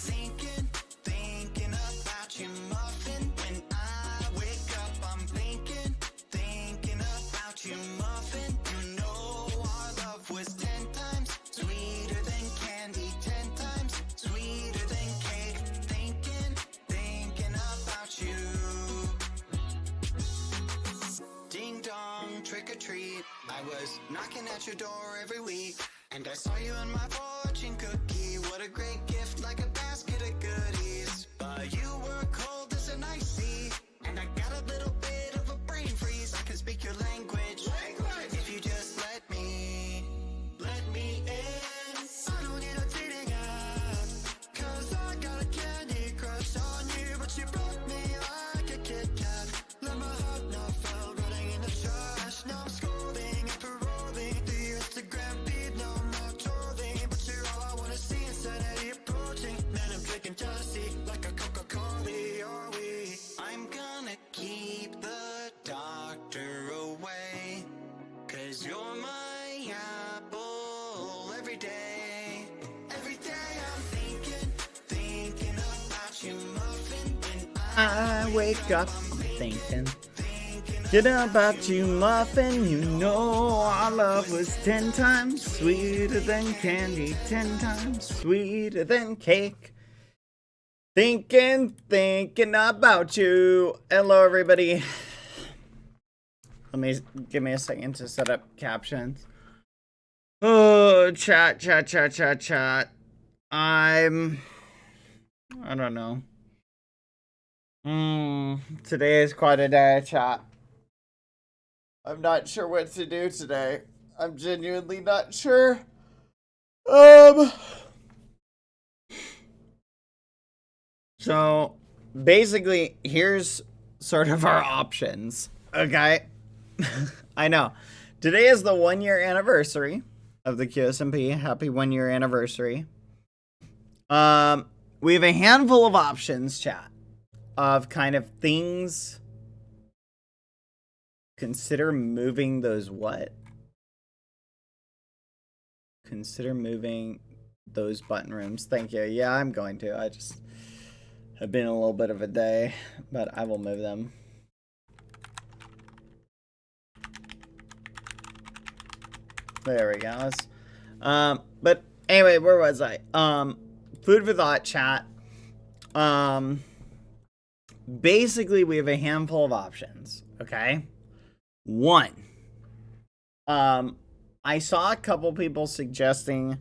thinking about you, muffin. When I wake up, I'm thinking about you, muffin. You know our love was 10 times sweeter than candy, 10 times sweeter than cake. Thinking about you. Ding dong, trick or treat. I was knocking at your door every week, and I saw you in my fortune cookie. What a great gift, like a basket of goodies. But you were cold as an ice sea, and I got a little bit of a brain freeze. I can speak your language. If you just let me in. I don't need a dating app, 'cause I got a candy crush on you. But you broke me like a Kit Kat. Let my heart know fell rotting in the trash. Now I'm scrolling and paroling through Instagram feed. No more trolling, but you're all I wanna see. Insanity approaching. Man, I'm drinking jealousy like a Coca-Cola. Are we? I'm gonna keep the doctor away, 'cause you're my apple every day. Every day I'm thinking about you, muffin. When I wake up thinking about you, muffin. You know our love was 10 times sweeter than candy, 10 times sweeter than cake. Thinking about you. Hello, everybody. Give me a second to set up captions. Oh, chat. I don't know. Today is quite a day, chat. I'm not sure what to do today. I'm genuinely not sure. So basically, here's sort of our options. Okay. I know. Today is the 1-year anniversary of the QSMP. Happy 1-year anniversary. We have a handful of options, chat, of kind of things. Consider moving those what? Consider moving those button rooms. Thank you. Yeah, I'm going to. I just have been a little bit of a day, but I will move them. There we go. But anyway, where was I? Food for thought, chat. Basically, we have a handful of options. Okay. 1. I saw a couple people suggesting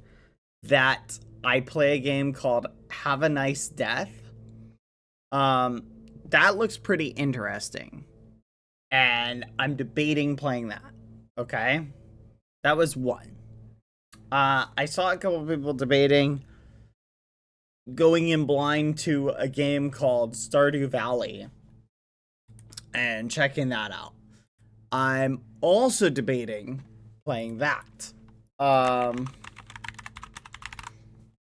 that I play a game called Have a Nice Death. That looks pretty interesting, and I'm debating playing that. Okay. That was 1. I saw a couple people debating going in blind to a game called Stardew Valley and checking that out. I'm also debating playing that.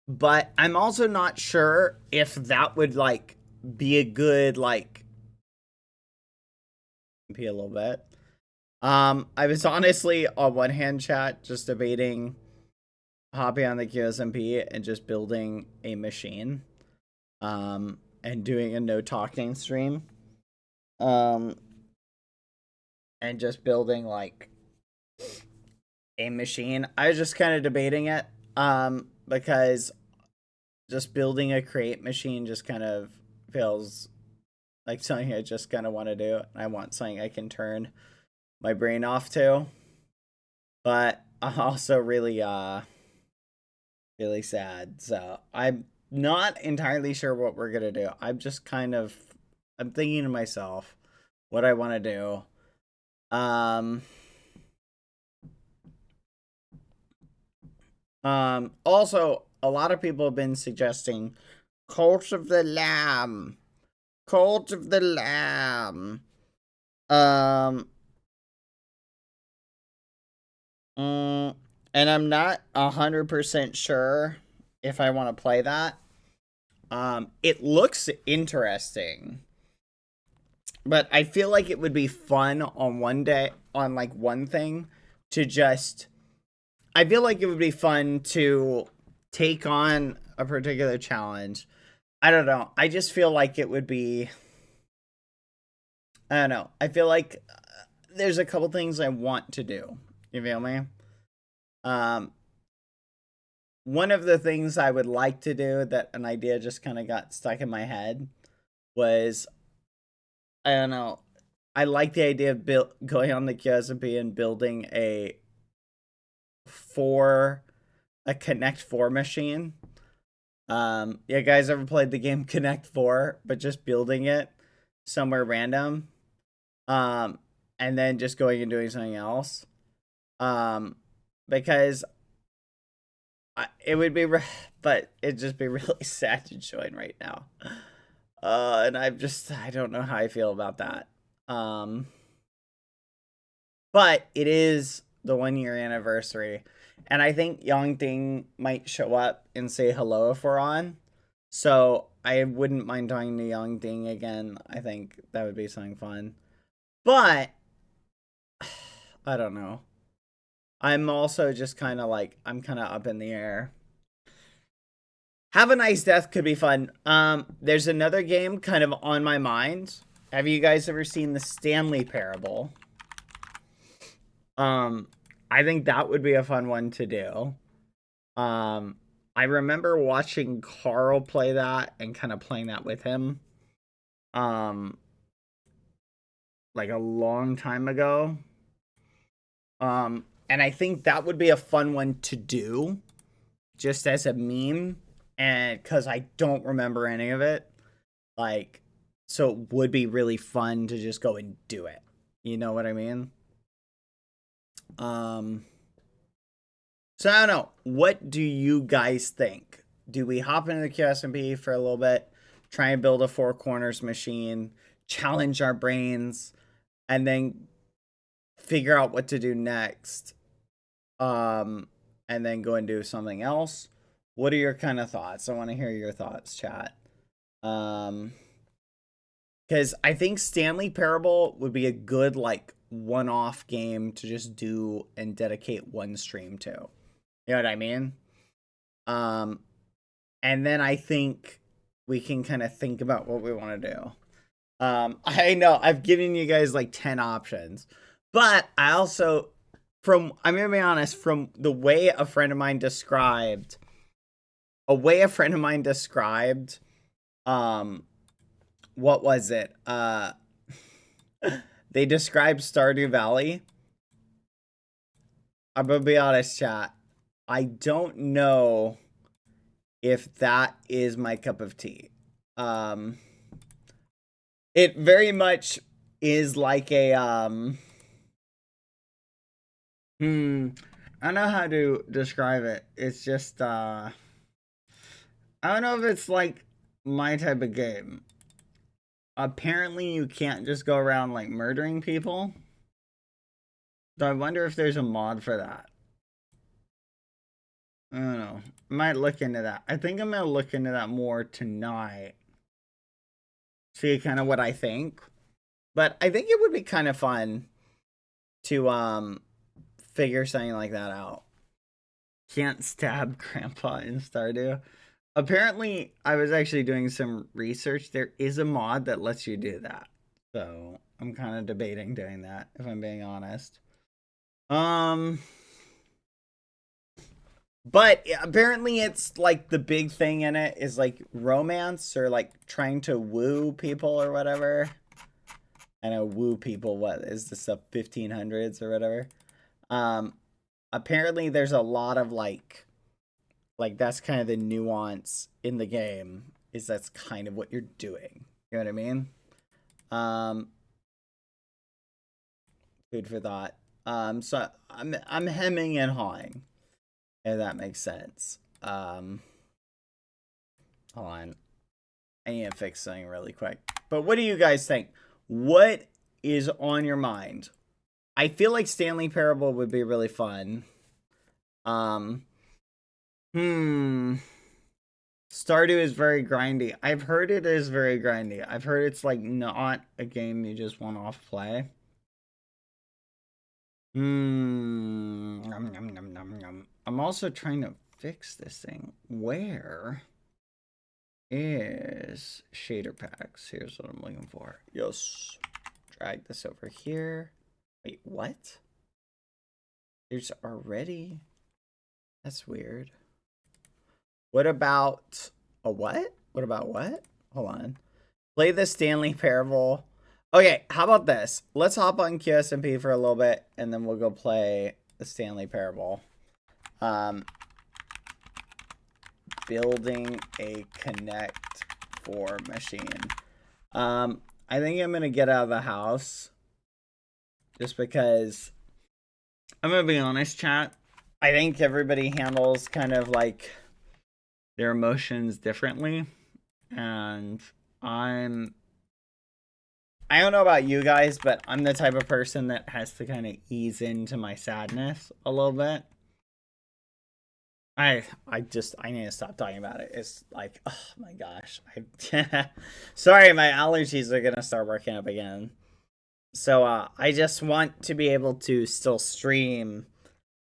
But I'm also not sure if that would, like, be a good, like, be a little bit. I was honestly, on one hand, chat, just debating hopping on the QSMP and just building a machine. And doing a no talking stream. And just building, like, a machine. I was just kind of debating it. Because just building a create machine just kind of feels like something I just kind of want to do. I want something I can turn my brain off to. But I'm also really, really sad. So I'm not entirely sure what we're going to do. I'm thinking to myself what I want to do. Also, a lot of people have been suggesting Cult of the Lamb. Cult of the Lamb. And I'm not 100% sure if I want to play that. It looks interesting. But I feel like it would be fun on one day, on like one thing, to just... I feel like it would be fun to take on a particular challenge, I don't know. I just feel like it would be, I don't know. I feel like there's a couple things I want to do. You feel me? Um, one of the things I would like to do that an idea just kind of got stuck in my head was, I don't know. I like the idea of going on the QSMP and building four a Connect 4 machine. Yeah, guys ever played the game Connect 4, but just building it somewhere random? And then just going and doing something else. Because it would be, but it'd just be really sad to join right now. And I don't know how I feel about that. But it is the 1 year anniversary. And I think Young Ding might show up and say hello if we're on. So I wouldn't mind talking to Young Ding again. I think that would be something fun. But I don't know. I'm also just kind of like, I'm kind of up in the air. Have a Nice Death could be fun. There's another game kind of on my mind. Have you guys ever seen the Stanley Parable? I think that would be a fun one to do. I remember watching Carl play that and kind of playing that with him. Like a long time ago. And I think that would be a fun one to do just as a meme, and because I don't remember any of it. Like, so it would be really fun to just go and do it. You know what I mean? So I don't know. What do you guys think? Do we hop into the QSMP for a little bit, try and build a Four Corners machine, challenge our brains, and then figure out what to do next? And then go and do something else? What are your kind of thoughts? I want to hear your thoughts, chat. Because I think Stanley Parable would be a good, like, one-off game to just do and dedicate one stream to. You know what I mean? And then I think we can kind of think about what we want to do. I know I've given you guys like 10 options, but I also, I'm gonna be honest, from the way a friend of mine described, what was it? They described Stardew Valley. I'm gonna be honest, chat. I don't know if that is my cup of tea. It very much is like a I don't know how to describe it. It's just I don't know if it's like my type of game. Apparently you can't just go around like murdering people. So I wonder if there's a mod for that. I don't know. Might look into that. I think I'm gonna look into that more tonight. See kind of what I think. But I think it would be kind of fun to figure something like that out. Can't stab Grandpa in Stardew. Apparently, I was actually doing some research. There is a mod that lets you do that. So I'm kind of debating doing that, if I'm being honest. But apparently it's like the big thing in it is like romance or like trying to woo people or whatever. I know woo people, what is this, the 1500s or whatever? Apparently there's a lot of like that's kind of the nuance in the game, is that's kind of what you're doing. You know what I mean? Food for thought. So I'm hemming and hawing, if that makes sense. Hold on. I need to fix something really quick. But what do you guys think? What is on your mind? I feel like Stanley Parable would be really fun. Stardew is very grindy. I've heard it is very grindy. I've heard it's like not a game you just want off play. I'm also trying to fix this thing. Where? is shader packs. Here's what I'm looking for. Yes. Drag this over here. Wait, what? There's already... That's weird. What about a what? What about what? Hold on. Play the Stanley Parable. Okay, how about this? Let's hop on QSMP for a little bit, and then we'll go play the Stanley Parable. Building a Connect 4 machine. I think I'm going to get out of the house. Just because... I'm going to be honest, chat. I think everybody handles kind of like their emotions differently. And I don't know about you guys, but I'm the type of person that has to kind of ease into my sadness a little bit. I need to stop talking about it. It's like, oh my gosh. Sorry, my allergies are going to start working up again. So I just want to be able to still stream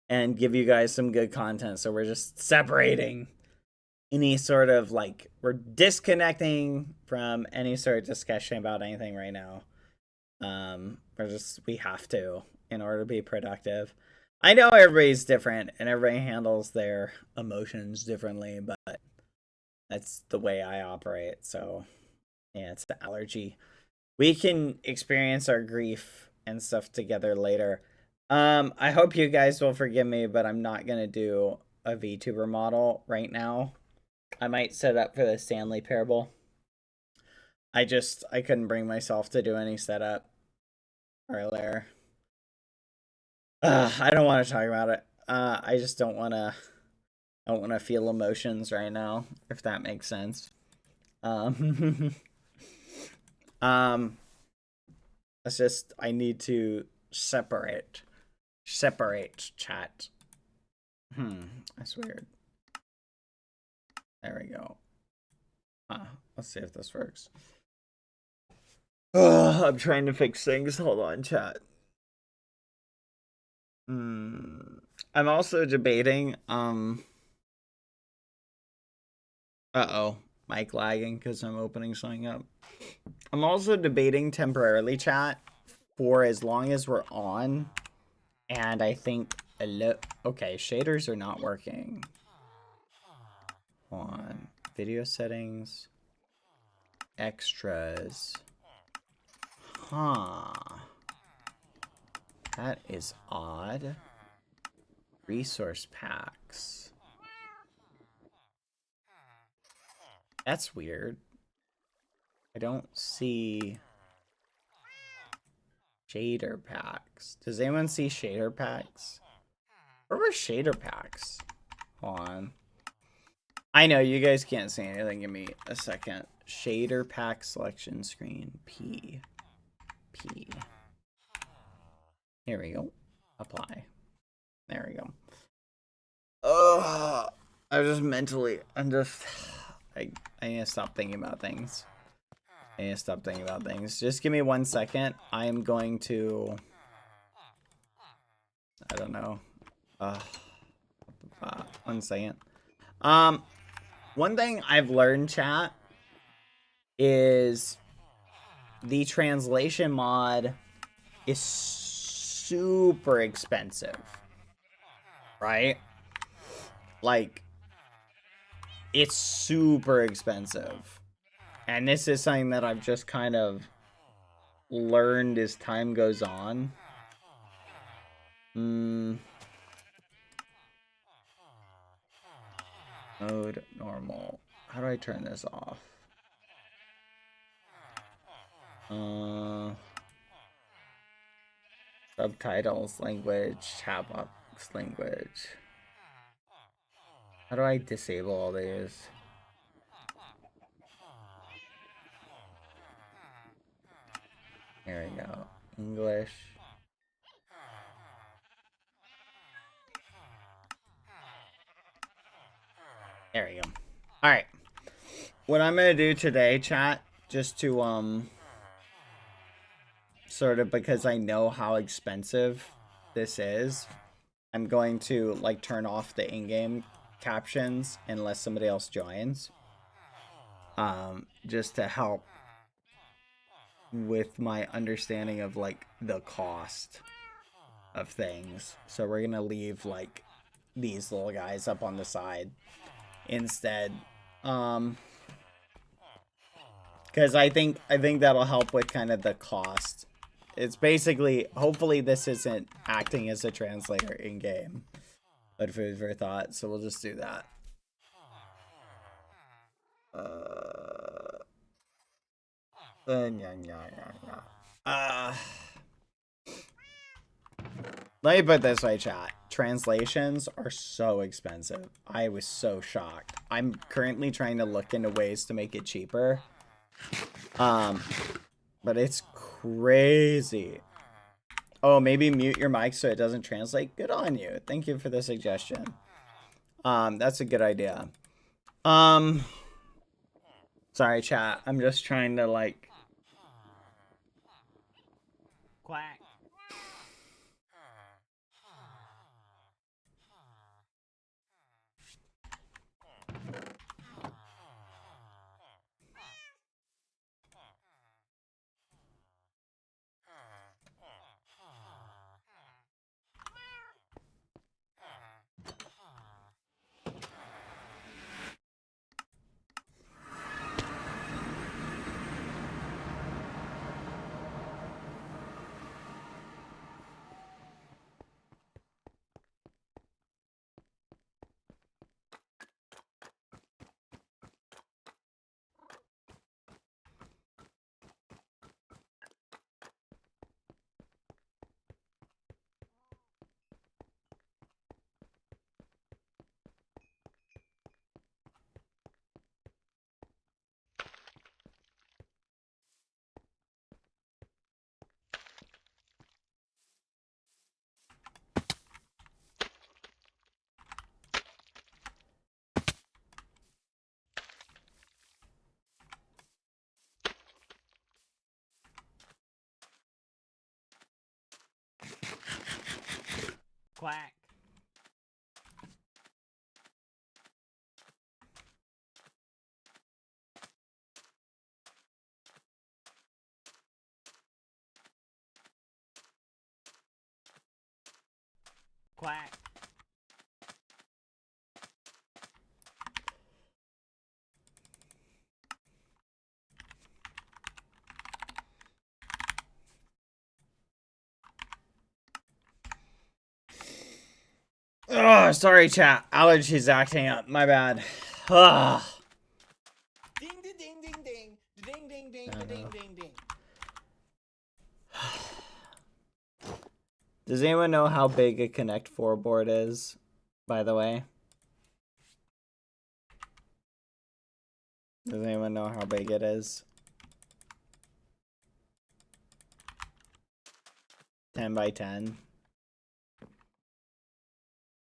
and give you guys some good content. So we're just separating any sort of like, we're disconnecting from any sort of discussion about anything right now. We have to in order to be productive. I know everybody's different and everybody handles their emotions differently, but that's the way I operate. So yeah, it's the allergy. We can experience our grief and stuff together later. I hope you guys will forgive me, but I'm not going to do a VTuber model right now. I might set up for the Stanley Parable. I couldn't bring myself to do any setup earlier. I don't want to talk about it. I just don't want to feel emotions right now, if that makes sense. It's just, I need to separate chat. That's weird. There we go. Let's see if this works. I'm trying to fix things. Hold on, chat. I'm also debating, uh-oh, mic lagging because I'm opening something up. I'm also debating temporarily, chat, for as long as we're on. And I think, okay, shaders are not working. Hold on. Video settings. Extras. Huh. That is odd. Resource packs. That's weird. I don't see shader packs. Does anyone see shader packs? Where were shader packs? Hold on. I know you guys can't see anything. Give me a second. Shader pack selection screen. P. Here we go. Apply. There we go. Oh, I was just mentally. I need to stop thinking about things. Just give me 1 second. I am going to. I don't know. 1 second. One thing I've learned, chat, is the translation mod is super expensive. Right? Like, it's super expensive. And this is something that I've just kind of learned as time goes on. Mode normal. How do I turn this off? Subtitles, language, chat box, language. How do I disable all these? There we go. English. There we go. Alright. What I'm gonna do today, chat, just to sort of, because I know how expensive this is, I'm going to like turn off the in-game captions unless somebody else joins. just to help with my understanding of like the cost of things. So we're gonna leave like these little guys up on the side instead. Because I think that'll help with kind of the cost. It's basically, hopefully this isn't acting as a translator in game, but food for thought. So we'll just do that. Let me put it this way, chat. Translations are so expensive. I was so shocked. I'm currently trying to look into ways to make it cheaper. But it's crazy. Oh, maybe mute your mic so it doesn't translate. Good on you. Thank you for the suggestion. That's a good idea. Sorry, chat. I'm just trying to like quack. Quack. Quack. Oh, sorry, chat. Allergies acting up. My bad. Ugh. Ding ding ding ding ding ding ding ding ding ding ding. Does anyone know how big a Connect 4 board is, by the way? Does anyone know how big it is? 10 by 10.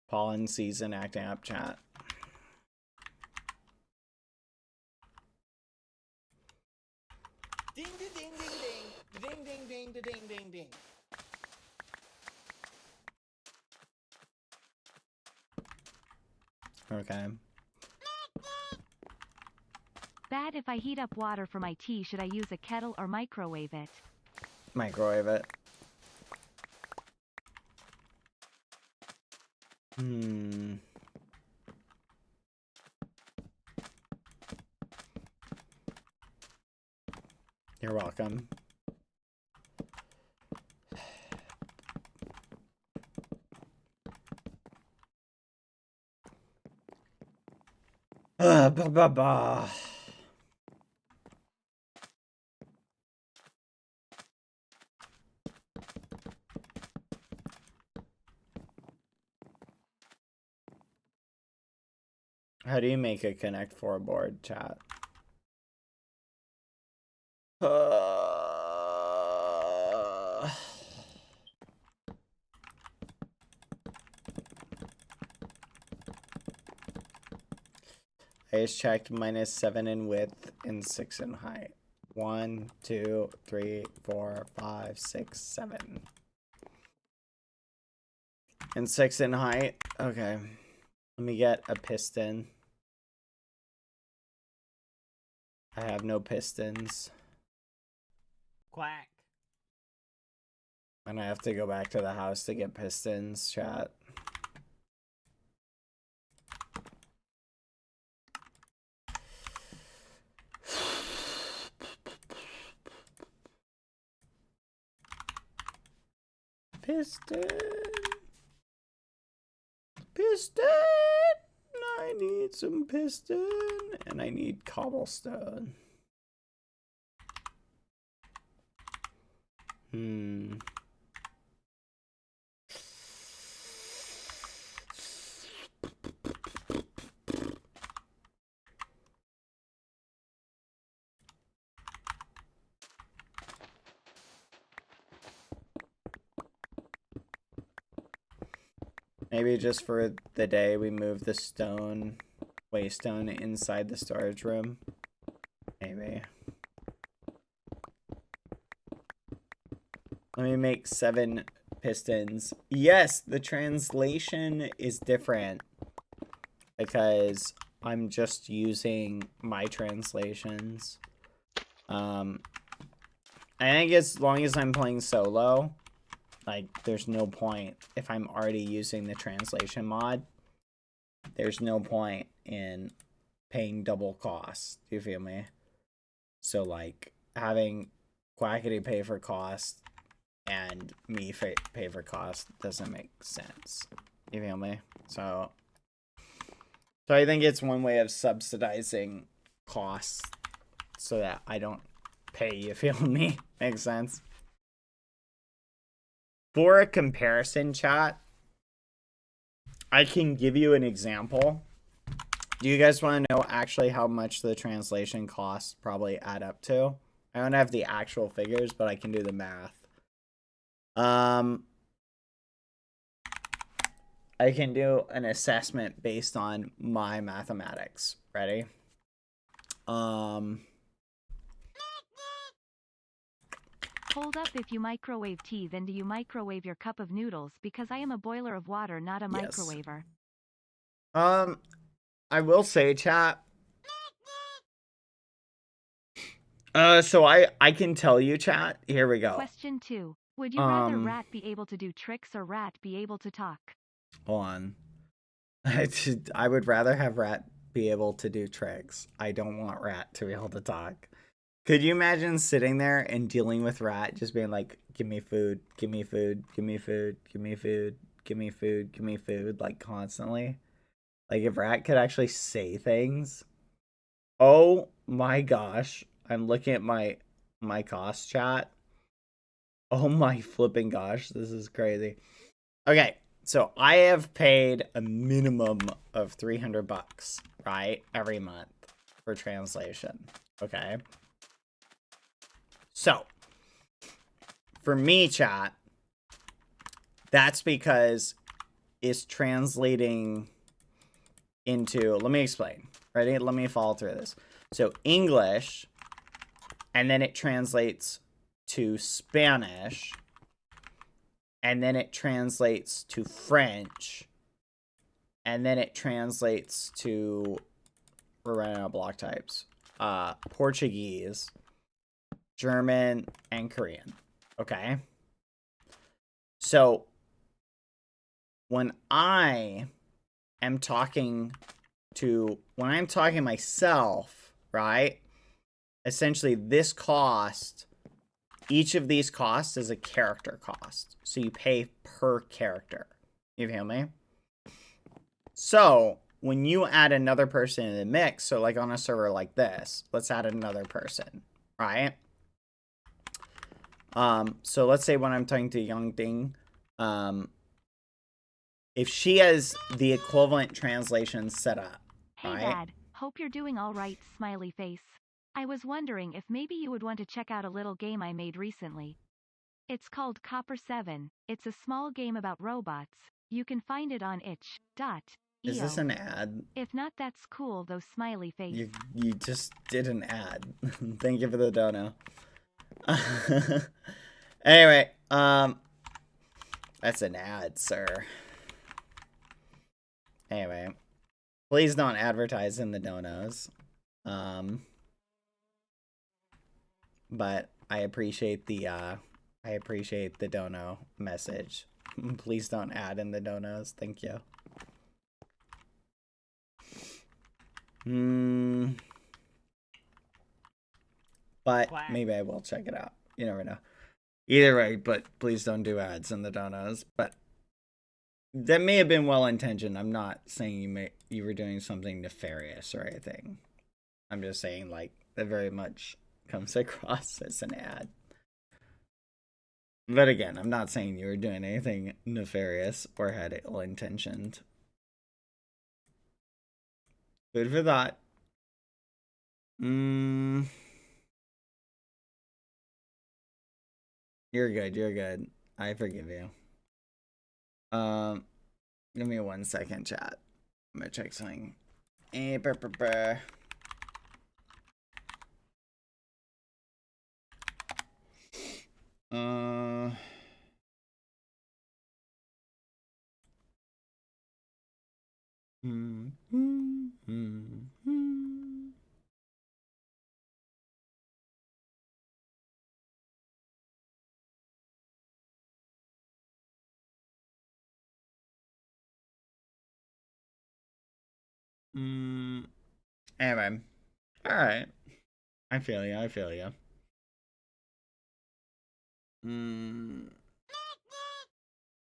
Pollen season acting up, chat. Ding ding ding ding ding ding ding ding ding ding ding. Okay. Bad, if I heat up water for my tea, should I use a kettle or microwave it? Microwave it. You're welcome. Bah, bah, bah. How do you make a Connect 4 board, chat? I just checked -7 in width and 6 in height. 1, 2, 3, 4, 5, 6, 7. And 6 in height. Okay. Let me get a piston. I have no pistons. Quack. And I have to go back to the house to get pistons, chat. Piston. Piston. I need some piston. And I need cobblestone. Maybe just for the day we move the stone, waystone inside the storage room. Maybe. Let me make 7 pistons. Yes, the translation is different because I'm just using my translations. I think as long as I'm playing solo, like, there's no point. If I'm already using the translation mod, there's no point in paying double cost. Do you feel me? So, like, having Quackity pay for cost and me pay for cost doesn't make sense. You feel me? So I think it's one way of subsidizing costs so that I don't pay, you feel me? Makes sense? For a comparison, chat, I can give you an example. Do you guys want to know actually how much the translation costs probably add up to? I don't have the actual figures, but I can do the math. I can do an assessment based on my mathematics. Ready? Hold up, if you microwave tea, then do you microwave your cup of noodles? Because I am a boiler of water, not a Yes. microwaver. I will say, chat. So I can tell you, chat. Here we go. Question 2. Would you rather rat be able to do tricks or rat be able to talk? Hold on. I would rather have rat be able to do tricks. I don't want rat to be able to talk. Could you imagine sitting there and dealing with rat just being like, give me food, give me food, give me food, give me food, give me food, give me food, like constantly? Like if rat could actually say things. Oh my gosh. I'm looking at my cost chat. Oh my flipping gosh, this is crazy. Okay, so I have paid a minimum of $300, right? Every month for translation. Okay. So, for me, chat, that's because it's translating into, let me explain. Ready? Let me follow through this. So, English, and then it translates to Spanish, and then it translates to French, and then it translates to, we're running out of block types, Portuguese, German, and Korean. Okay? So, when I'm talking myself, right? Essentially, this cost, each of these costs is a character cost. So you pay per character. You feel me? So when you add another person in the mix, so like on a server like this, let's add another person, right? So let's say when I'm talking to Young Ding, if she has the equivalent translation set up, Hey right? Dad, hope you're doing all right, smiley face. I was wondering if maybe you would want to check out a little game I made recently. It's called Copper 7. It's a small game about robots. You can find it on itch.io. Is this an ad? If not, that's cool though, smiley face. You just did an ad. Thank you for the dono. Anyway, that's an ad, sir. Anyway, please don't advertise in the donos. but I appreciate the dono message. Please don't add in the donos. Thank you. But maybe I will check it out. You never know. Either way, but please don't do ads in the donos. But that may have been well intentioned. I'm not saying you were doing something nefarious or anything. I'm just saying like that very much comes across as an ad. But again, I'm not saying you were doing anything nefarious or had ill intentioned. Good for that. You're good. You're good. I forgive you. Give me 1 second, chat. I'm gonna check something. Anyway. Alright. I feel you. I feel you.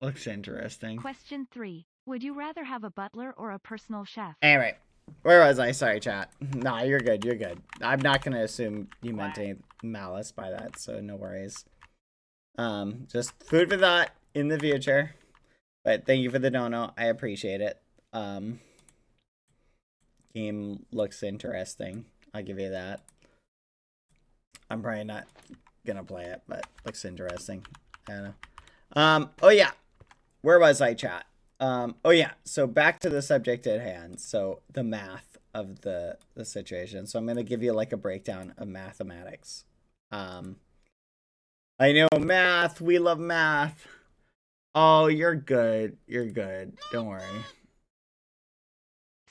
Looks interesting. Question 3. Would you rather have a butler or a personal chef? Anyway. Where was I? Sorry, chat. Nah, you're good. You're good. I'm not gonna assume you meant any malice by that, so no worries. Just food for thought in the future. But thank you for the dono. I appreciate it. Game looks interesting. I'll give you that. I'm probably not gonna play it, but looks interesting. I don't know. Oh yeah. Where was I, chat? Oh yeah. So back to the subject at hand. So the math of the situation. So I'm gonna give you like a breakdown of mathematics. I know math. We love math. Oh, you're good. You're good. Don't worry.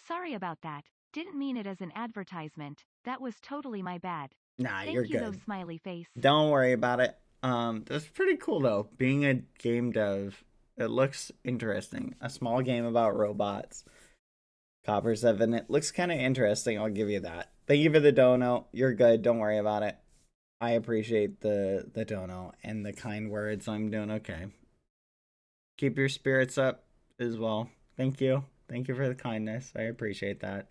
Sorry about that. Didn't mean it as an advertisement. That was totally my bad. Nah, Thank you're you, good. though, smiley face. Don't worry about it. That's pretty cool though. Being a game dev, it looks interesting. A small game about robots. Copper 7. It looks kind of interesting. I'll give you that. Thank you for the dono. You're good. Don't worry about it. I appreciate the dono and the kind words. I'm doing okay. Keep your spirits up as well. Thank you. Thank you for the kindness. I appreciate that.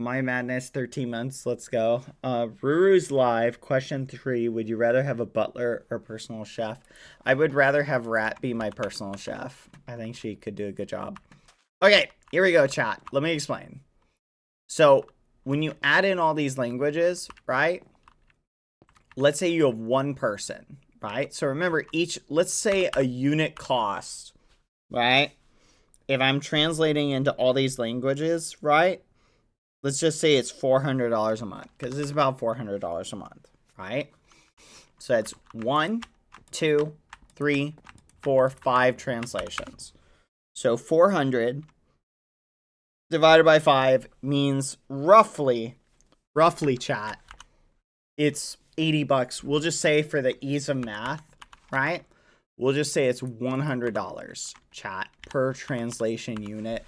My Madness, 13 months. Let's go. Ruru's live. Question 3. Would you rather have a butler or personal chef? I would rather have Rat be my personal chef. I think she could do a good job. Okay, here we go, chat. Let me explain. So when you add in all these languages, right? Let's say you have one person, right? So remember let's say a unit cost, right? If I'm translating into all these languages, right? Let's just say it's $400 a month because it's about $400 a month, right? So it's 1, 2, 3, 4, 5 translations. So 400 divided by 5 means roughly chat, it's $80. We'll just say for the ease of math, right? We'll just say it's $100 chat per translation unit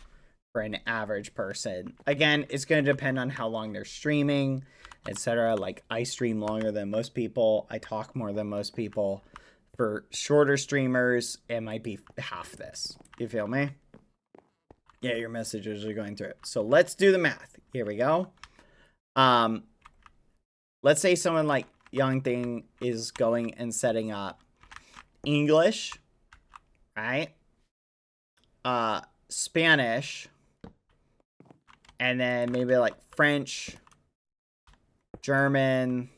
for an average person. Again, it's going to depend on how long they're streaming, etc. Like I stream longer than most people. I talk more than most people. For shorter streamers, it might be half this. You feel me? Yeah, your messages are going through it. So let's do the math. Here we go. Let's say someone like Young Thing is going and setting up English, right? Spanish, and then maybe like French, German,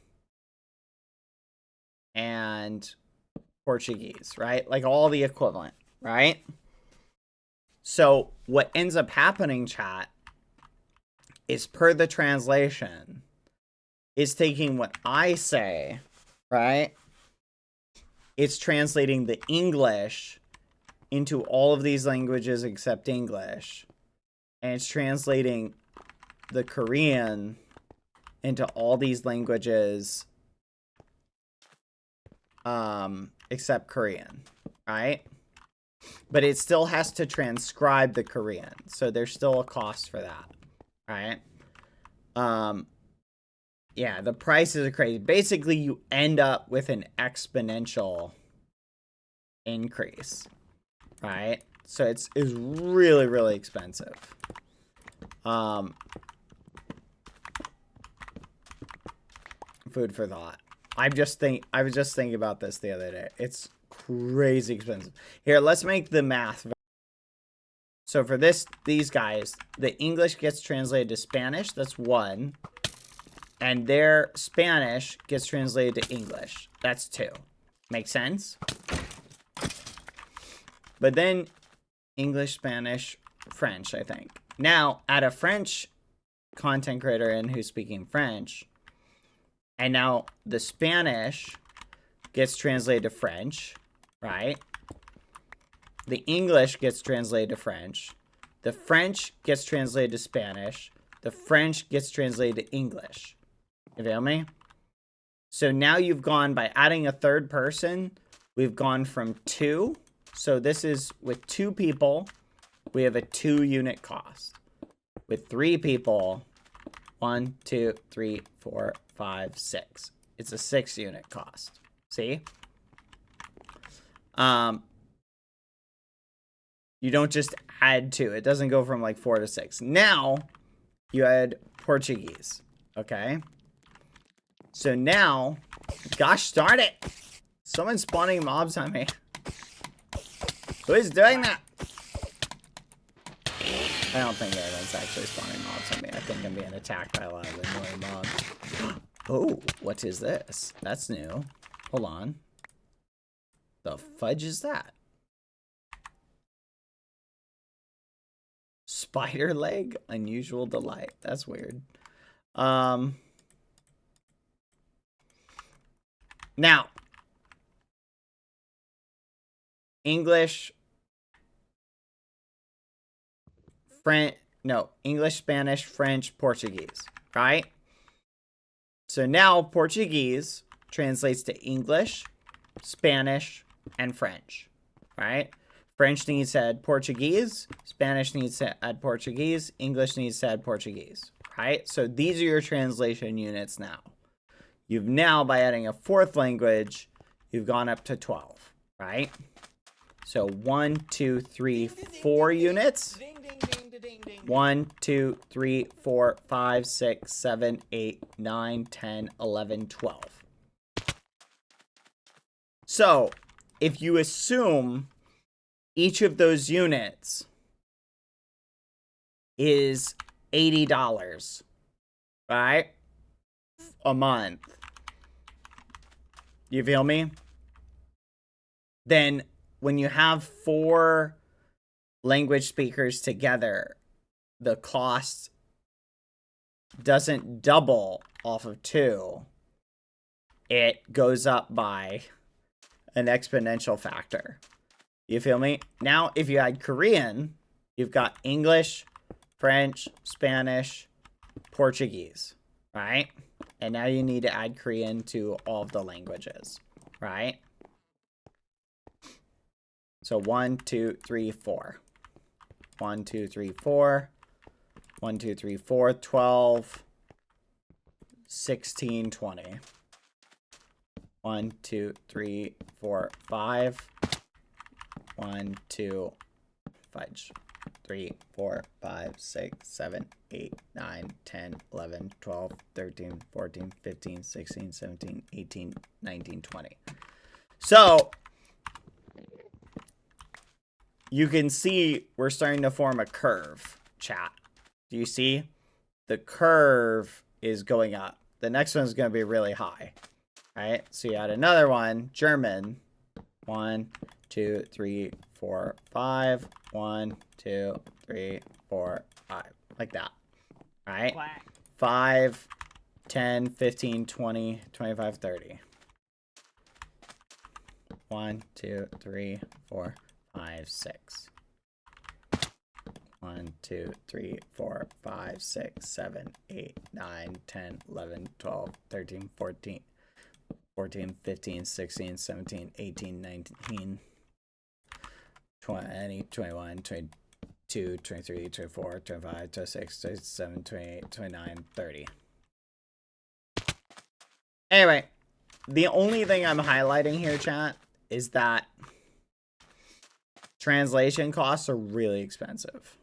and Portuguese, right? Like all the equivalent, right? So what ends up happening, chat, is per the translation, is taking what I say, right? It's translating the English into all of these languages except English. And it's translating the Korean into all these languages except Korean, right? But it still has to transcribe the Korean, so there's still a cost for that, right? Yeah, the prices are crazy. Basically, you end up with an exponential increase, right? So it's really, really expensive. Food for thought. I was just thinking about this the other day. It's crazy expensive. Here, let's make the math. So for these guys, the English gets translated to Spanish. That's 1. And their Spanish gets translated to English. That's 2. Make sense? But then English, Spanish, French, I think. Now, add a French content creator in who's speaking French. And now the Spanish gets translated to French, right? The English gets translated to French. The French gets translated to Spanish. The French gets translated to English. You feel me? So now you've gone, by adding a third person, we've gone from 2. So this is with 2 people, we have a 2 unit cost. With 3 people, 1, 2, 3, 4, 5, 6. It's a 6 unit cost. See? You don't just add 2. It doesn't go from like 4 to 6. Now, you add Portuguese. Okay? So now, gosh darn it! Someone's spawning mobs on me. Who is doing that? I don't think anyone's actually spawning mobs on me. I think I'm being attacked by a lot of annoying mobs. Oh, what is this? That's new. Hold on. The fudge is that? Spider leg? Unusual delight. That's weird. Now, English, English, Spanish, French, Portuguese, right? So now Portuguese translates to English, Spanish, and French, right? French needs to add Portuguese, Spanish needs to add Portuguese, English needs to add Portuguese, right? So these are your translation units now. You've now, by adding a 4th language, you've gone up to 12, right? So 1, 2, 3, 4 units. 1, 2, 3, 4, 5, 6, 7, 8, 9, 10, 11, 12. So if you assume each of those units is $80, right? A month. You feel me? Then when you have 4 language speakers together, the cost doesn't double off of 2. It goes up by an exponential factor. You feel me? Now, if you add Korean, you've got English, French, Spanish, Portuguese, right? And now you need to add Korean to all of the languages, right? So 1, 2, 3, 4. 1, 2, 3, 4. 1, 2, 3, 4. 12, 16, 20. 1, 2, 3, 4, 5. 1, 2, fudge. 3, 4, 5, 6, 7, 8, 9, 10, 11, 12, 13, 14, 15, 16, 17, 18, 19, 20. So you can see we're starting to form a curve, chat. Do you see? The curve is going up. The next one's going to be really high, right? So you add another one, German. 1, 2, 3, 4, 5. 1, 2, 3, 4, 5. Like that, right? 5, 10, 15, 20, 25, 30. 1, 2, 3, 4, 5, 6. 1, 2, 3, 4, 5, 6, 7, 8, 9, 10, 11, 12, 13, 14, 15, 16, 17, 18, 19, 20, 21, 22, 23, 24, 25, 26, 27, 28, 29, 30. Anyway, the only thing I'm highlighting here, chat, is that translation costs are really expensive.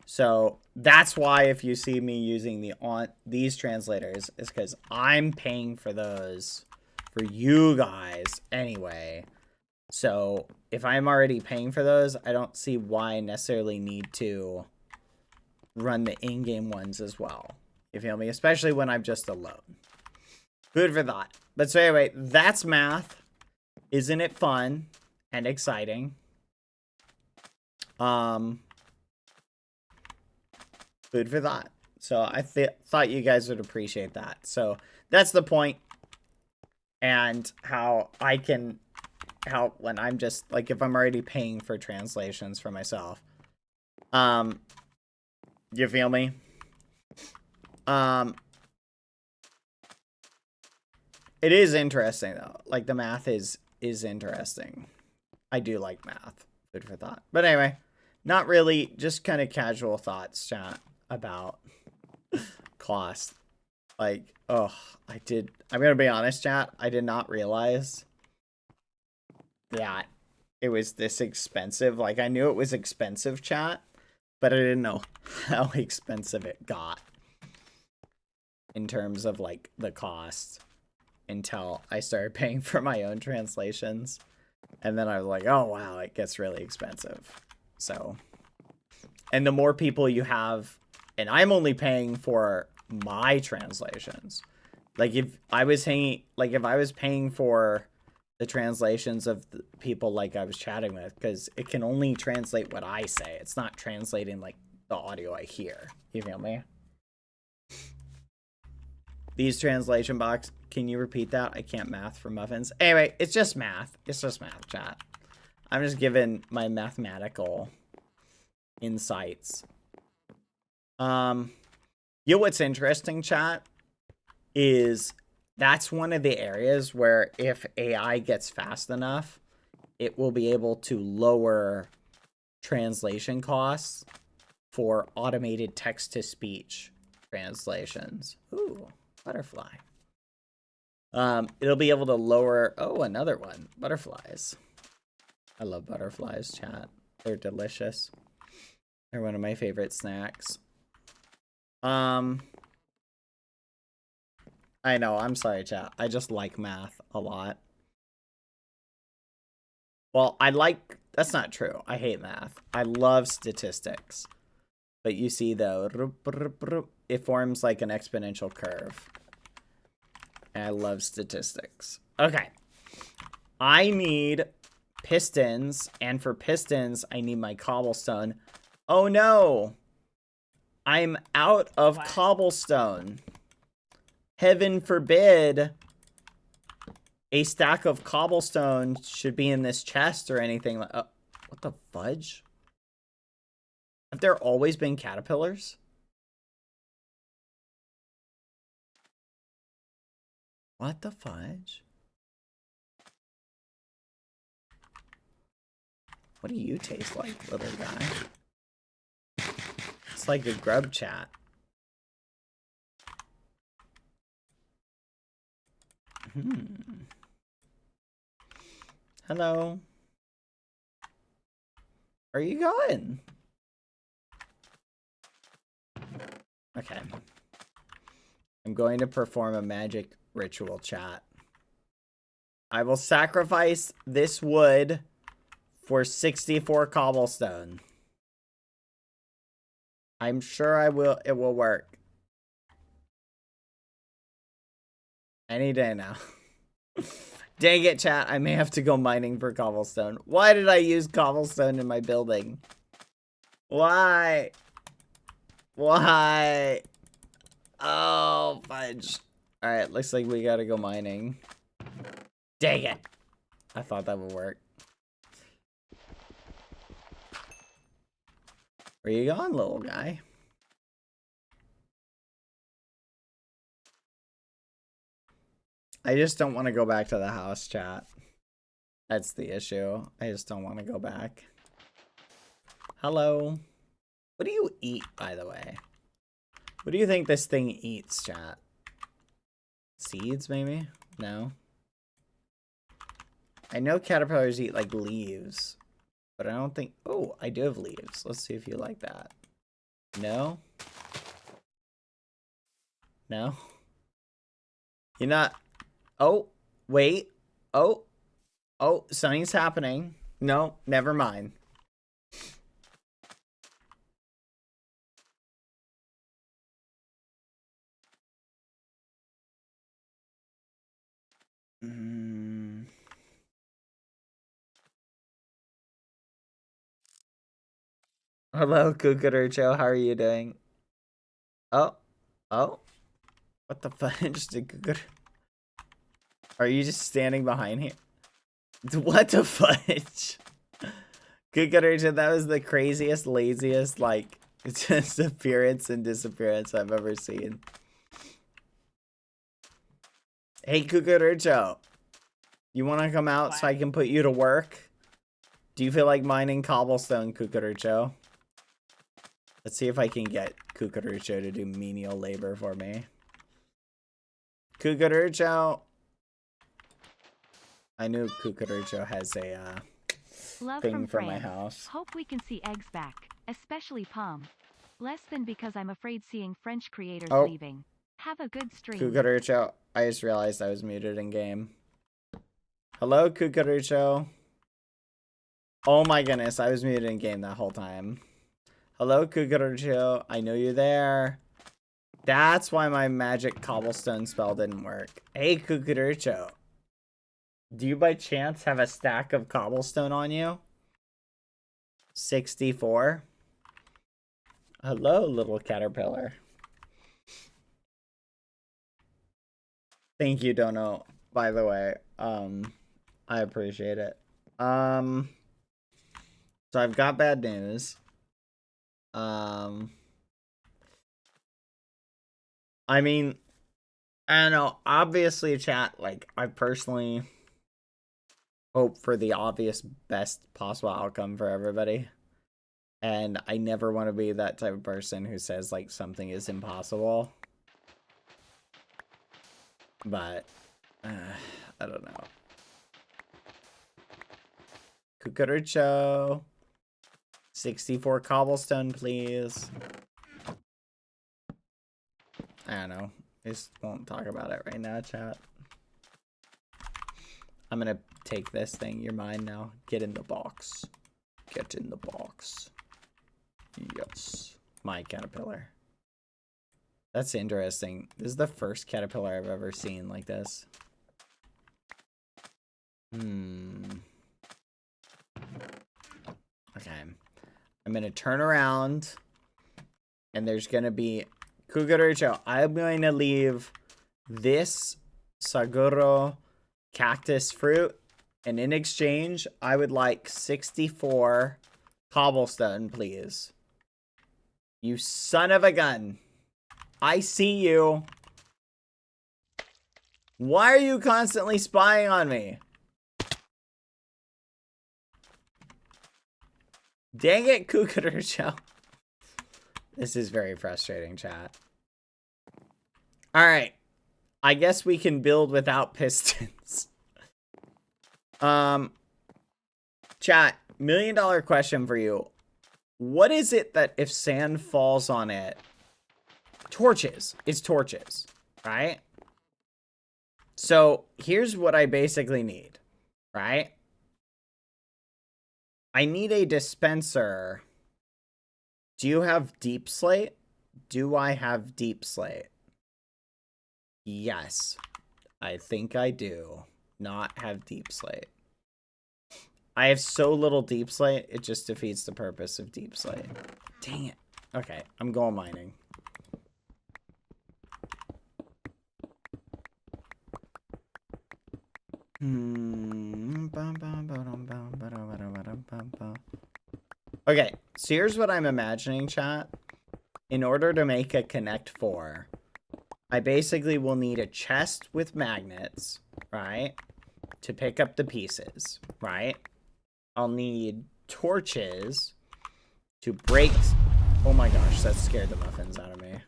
So that's why if you see me using these translators, is because I'm paying for those for you guys anyway. So if I'm already paying for those, I don't see why I necessarily need to run the in-game ones as well. You feel me? Especially when I'm just alone. Food for thought. But so anyway, that's math. Isn't it fun and exciting? Food for thought. So I thought you guys would appreciate that. So that's the point. And how I can help when I'm just like, if I'm already paying for translations for myself. You feel me? It is interesting though. Like the math is interesting. I do like math. Food for thought. But anyway, not really, just kind of casual thoughts, chat, about cost. Like, oh, I'm gonna be honest, chat, I did not realize that it was this expensive. Like, I knew it was expensive, chat, but I didn't know how expensive it got in terms of, like, the cost until I started paying for my own translations. And then I was like, oh, wow, it gets really expensive. So, and the more people you have, and I'm only paying for my translations. Like if I was paying for the translations of the people like I was chatting with, because it can only translate what I say. It's not translating like the audio I hear. You feel me? These translation box, can you repeat that? I can't math for muffins. Anyway, it's just math. It's just math, chat. I'm just giving my mathematical insights. You know what's interesting, chat, is that's one of the areas where if AI gets fast enough, it will be able to lower translation costs for automated text-to-speech translations. Ooh, butterfly. It'll be able to lower... Oh, another one. Butterflies. I love butterflies, chat. They're delicious. They're one of my favorite snacks. I know, I'm sorry, chat. I just like math a lot. Well, that's not true. I hate math. I love statistics. But you see, though, it forms like an exponential curve. And I love statistics. Okay. I need pistons, and for pistons, I need my cobblestone. Oh, no! I'm out of cobblestone. Heaven forbid a stack of cobblestone should be in this chest or anything. What the fudge? Have there always been caterpillars? What the fudge? What do you taste like, little guy? It's like a grub, chat. Hello. Where are you going? Okay. I'm going to perform a magic ritual, chat. I will sacrifice this wood for 64 cobblestone. I'm sure it will work. Any day now. Dang it, chat. I may have to go mining for cobblestone. Why did I use cobblestone in my building? Why? Why? Oh, fudge. Alright, looks like we gotta go mining. Dang it. I thought that would work. Where you going, little guy? I just don't want to go back to the house, chat. That's the issue. I just don't want to go back. Hello. What do you eat, by the way? What do you think this thing eats, chat? Seeds, maybe? No. I know caterpillars eat, like, leaves. But I don't think... Oh, I do have leaves. Let's see if you like that. No? No? You're not... Oh, wait. Oh. Oh, something's happening. No, never mind. Hello, Cucaracho. How are you doing? Oh. Oh. What the fudge did Cucaracho... Are you just standing behind here? What the fudge? Cucaracho, that was the craziest, laziest, like, just appearance and disappearance I've ever seen. Hey, Cucaracho. You want to come out so I can put you to work? Do you feel like mining cobblestone, Cucaracho? Let's see if I can get Cucaracho to do menial labor for me. Cucaracho. I knew Cucaracho has a Love thing from for my France. house. Hope we can see eggs back, especially Palm. Less than because I'm afraid seeing French creators leaving. Have a good stream. Cucaracho, I just realized I was muted in game. Hello, Cucaracho. Oh my goodness, I was muted in game that whole time. Hello, Cucaracho. I know you're there. That's why my magic cobblestone spell didn't work. Hey, Cucaracho. Do you by chance have a stack of cobblestone on you? 64. Hello, little caterpillar. Thank you, Dono, by the way. I appreciate it. So I've got bad news. I mean, I don't know. Obviously, chat, like, I personally hope for the obvious best possible outcome for everybody. And I never want to be that type of person who says, like, something is impossible. But, I don't know. Cucaracho. 64 cobblestone, please. I don't know. I just won't talk about it right now, chat. I'm gonna take this thing. You're mine now. Get in the box. Get in the box. Yes. My caterpillar. That's interesting. This is the first caterpillar I've ever seen like this. Okay. I'm gonna turn around. And there's gonna be... Cucaracho, I'm going to leave this Saguro cactus fruit. And in exchange, I would like 64 cobblestone, please. You son of a gun. I see you. Why are you constantly spying on me? Dang it, Cucaracho. This is very frustrating, chat. Alright. I guess we can build without pistons. Chat, $1 million question for you. What is it that if sand falls on it... Torches. It's torches. Right? So, here's what I basically need. Right? I need a dispenser. Do you have deep slate? Do I have deep slate? Yes. I think I do not have deep slate. I have so little deep slate, it just defeats the purpose of deep slate. Dang it. Okay, I'm going mining. Okay, So here's what I'm imagining, chat. In order to make a Connect 4, I basically will need a chest with magnets, right? To pick up the pieces, right? I'll need torches to break... Oh my gosh, that scared the muffins out of me.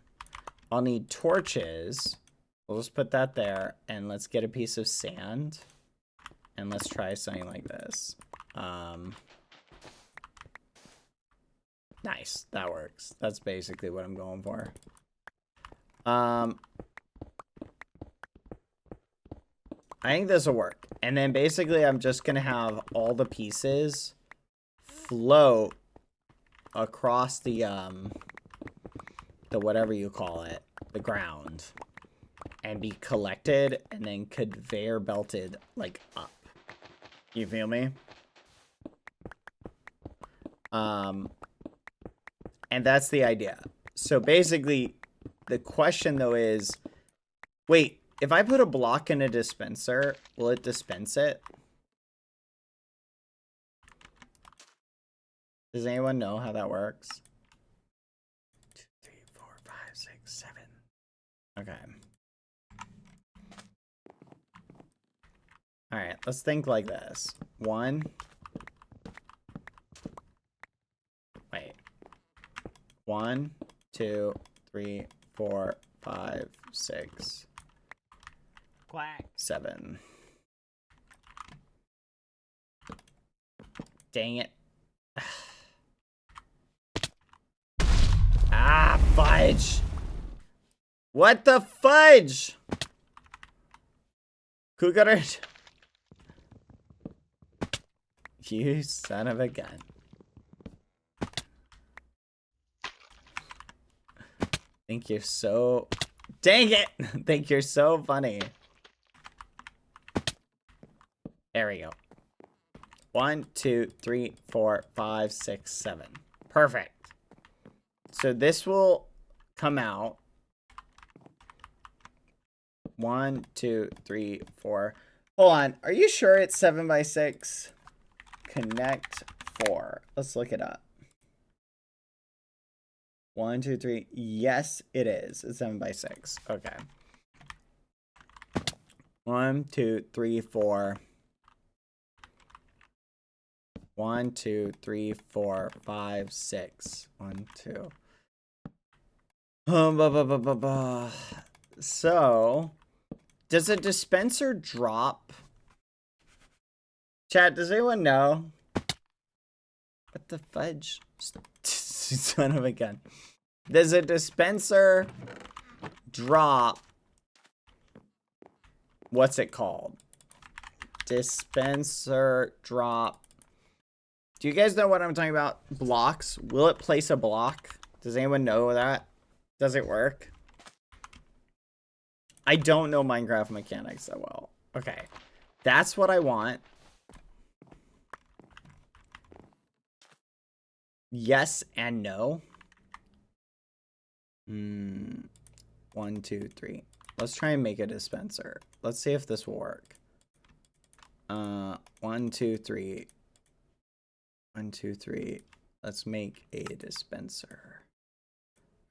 I'll need torches. We'll just put that there, and let's get a piece of sand. And let's try something like this. Nice, that works. That's basically what I'm going for. I think this will work. And then basically I'm just going to have all the pieces float across the whatever you call it, the ground, and be collected and then conveyor belted like up. You feel me? And that's the idea. So basically the question though is, wait, if I put a block in a dispenser, will it dispense it? Does anyone know how that works? 2, 3, 4, 5, 6, 7. Okay. All right, let's think like this. 1. Wait. 1, 2, 3, 4, 5, 6. Quack. 7. Dang it. Ah, fudge. What the fudge? Cougar. You son of a gun. Think you're so... Dang it! Think you're so funny. There we go. 1, 2, 3, 4, 5, 6, 7. Perfect. So this will come out. 1, 2, 3, 4. Hold on. Are you sure it's 7 by 6? Connect 4. Let's look it up. 1, 2, 3. Yes, it is. It's 7 by 6. Okay. 1, 2, 3, 4. 1, 2, 3, 4, 5, 6. 1, 2. So, does a dispenser drop? Chat, does anyone know? What the fudge? Son of a gun. Does a dispenser drop? What's it called? Dispenser drop. Do you guys know what I'm talking about? Blocks. Will it place a block? Does anyone know that? Does it work? I don't know Minecraft mechanics that well. Okay. That's what I want. Yes and no. 1, 2, 3. Let's try and make a dispenser. Let's see if this will work. 1, 2, 3. 1, 2, 3. Let's make a dispenser.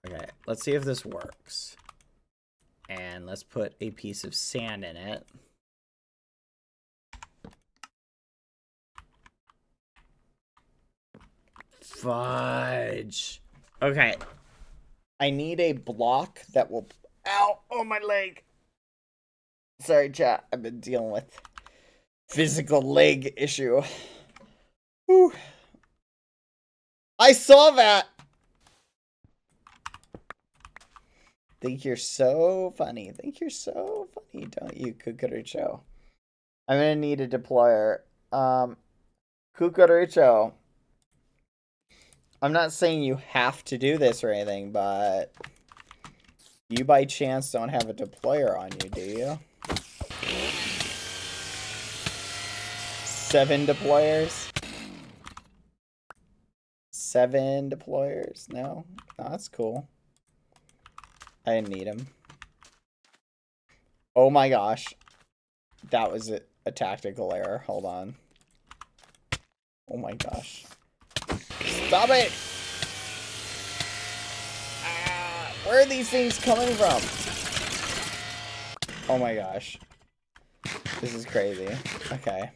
Okay, let's see if this works. And let's put a piece of sand in it. Fudge. Okay. I need a block that will... Ow! Oh, my leg! Sorry, chat. I've been dealing with physical leg issue. Whew. I saw that! Think you're so funny. Think you're so funny, don't you, Cucurucho? I'm gonna need a deployer. Cucurucho. I'm not saying you have to do this or anything, but you by chance don't have a deployer on you, do you? 7 deployers? 7 deployers? No? Oh, that's cool. I didn't need him. Oh my gosh. That was a tactical error. Hold on. Oh my gosh. Stop it! Where are these things coming from? Oh my gosh. This is crazy. Okay.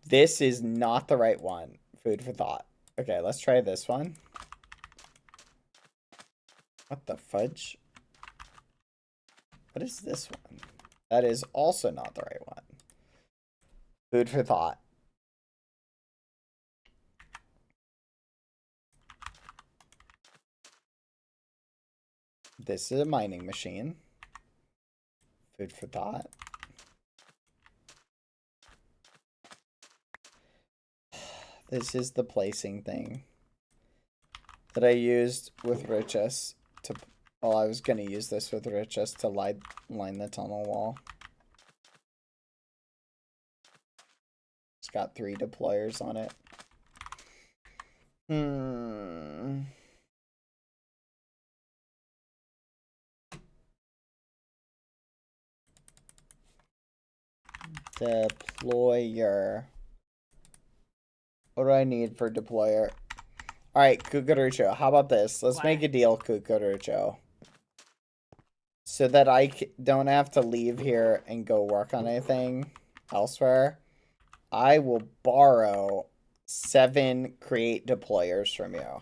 This is not the right one. Food for thought. Okay, let's try this one. What the fudge? What is this one? That is also not the right one. Food for thought. This is a mining machine. Food for thought. This is the placing thing that I used with Richus to... Well, I was going to use this with Richus to line the tunnel wall. It's got 3 deployers on it. Deployer. What do I need for deployer? Alright, Cucurucho, how about this? Let's make a deal, Cucurucho. So that I don't have to leave here and go work on anything elsewhere. I will borrow 7 create deployers from you.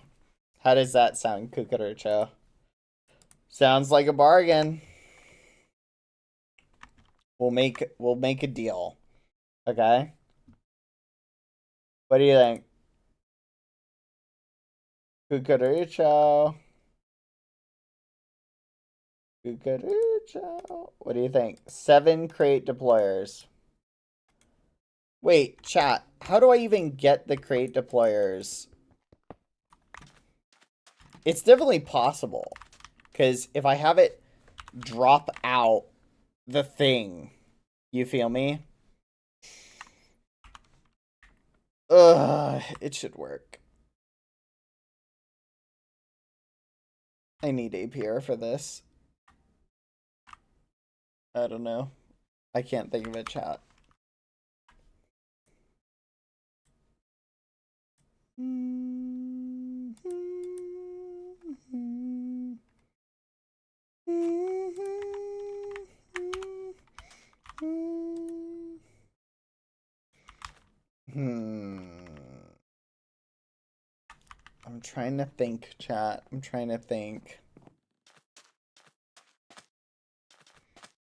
How does that sound, Cucurucho? Sounds like a bargain. We'll make a deal. Okay? What do you think? Cucurucho. Cucurucho. What do you think? 7 crate deployers. Wait, chat. How do I even get the crate deployers? It's definitely possible. Because if I have it drop out the thing, you feel me? Ugh, it should work. I need APR for this. I don't know. I can't think of a chat. I'm trying to think, chat. I'm trying to think.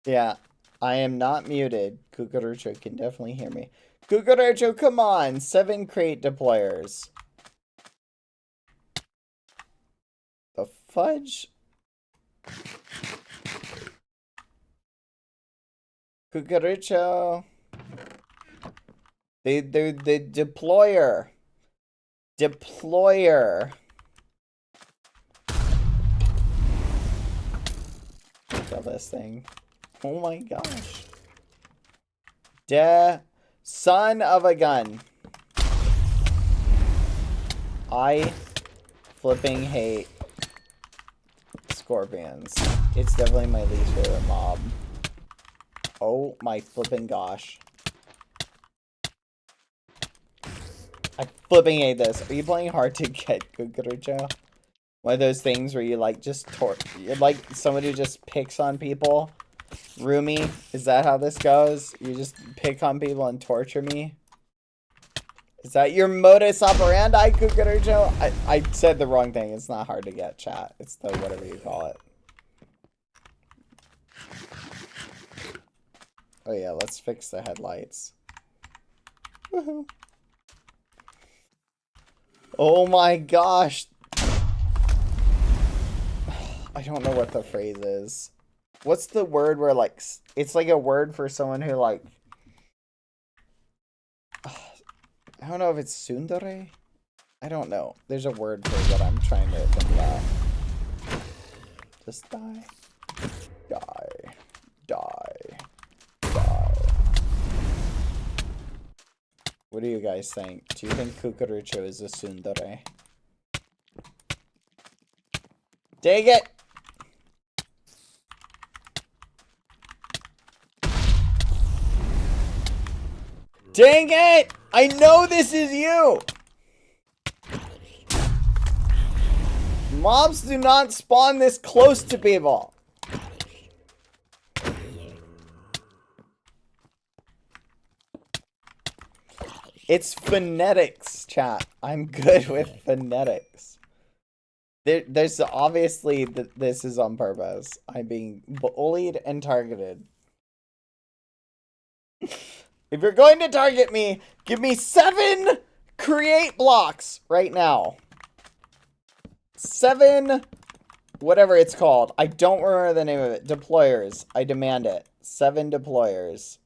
Yeah, I am not muted. Cucurucho can definitely hear me. Cucurucho, come on! 7 crate deployers. The fudge? Cucurucho. The deployer. Deployer. Look at this thing. Oh my gosh. Son of a gun. I flipping hate scorpions. It's definitely my least favorite mob. Oh my flipping gosh. I flipping hate this. Are you playing hard to get, Cucurucho? One of those things where you like just you're like somebody who just picks on people. Rumi, is that how this goes? You just pick on people and torture me? Is that your modus operandi, Cucurucho? I said the wrong thing. It's not hard to get, chat. It's the whatever you call it. Oh yeah, let's fix the headlights. Woohoo. Oh my gosh. I don't know what the phrase is. What's the word where, like, it's like a word for someone who, like, I don't know if it's tsundere? I don't know. There's a word for what I'm trying to think about. Just die. Die. Die. Die. What do you guys think? Do you think Cucurucho is a tsundere? Dang it! Dang it! I know this is you! Mobs do not spawn this close to people. It's phonetics, chat. I'm good with phonetics. There's obviously this is on purpose. I'm being bullied and targeted. If you're going to target me, give me 7 create blocks right now. 7, whatever it's called. I don't remember the name of it. Deployers. I demand it. 7 deployers.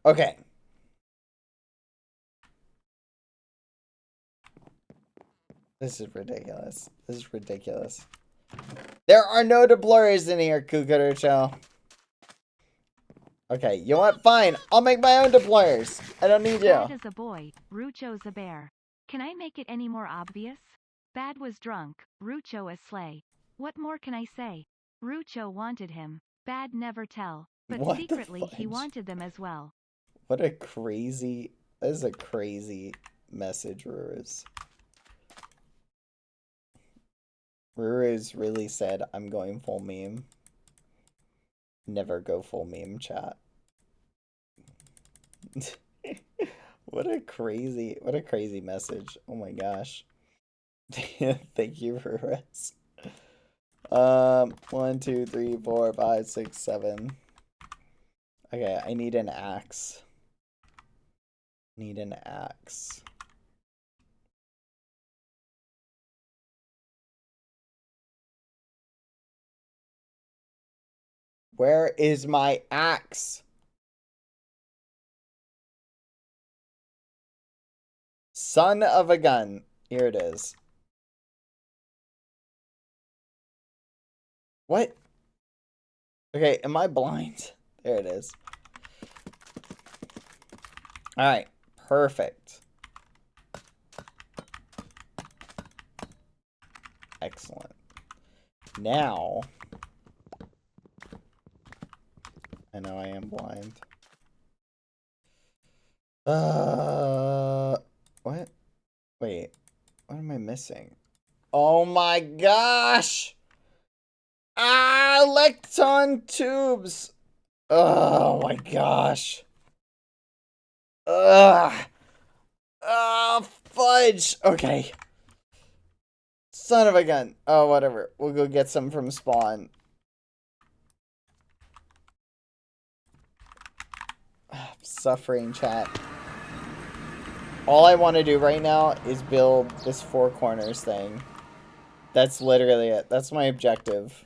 Okay. This is ridiculous. This is ridiculous. There are no deployers in here, Cucaracho. Okay, you know what? Fine. I'll make my own deployers. I don't need you. Bad is a boy, Rucho's a bear. Can I make it any more obvious? Bad was drunk, Rucho a slay. What more can I say? Rucho wanted him. Bad never tell. But What the secretly he fudge? wanted them as well. What a crazy... That is a crazy message, Ruruz. Ruruz really said, I'm going full meme. Never go full meme, chat. What a crazy message. Oh my gosh. Thank you, Ruruz. 1, 2, 3, 4, 5, 6, 7. Okay, I need an axe. Need an axe. Where is my axe? Son of a gun. Here it is. What? Okay, am I blind? There it is. Alright, perfect. Excellent. Now, I know I am blind. What? Wait, what am I missing? Oh my gosh! Ah, electron tubes! Oh my gosh. Ugh. Oh, fudge. Okay. Son of a gun. Oh, whatever. We'll go get some from spawn. Suffering, chat. All I want to do right now is build this 4 corners thing. That's literally it. That's my objective.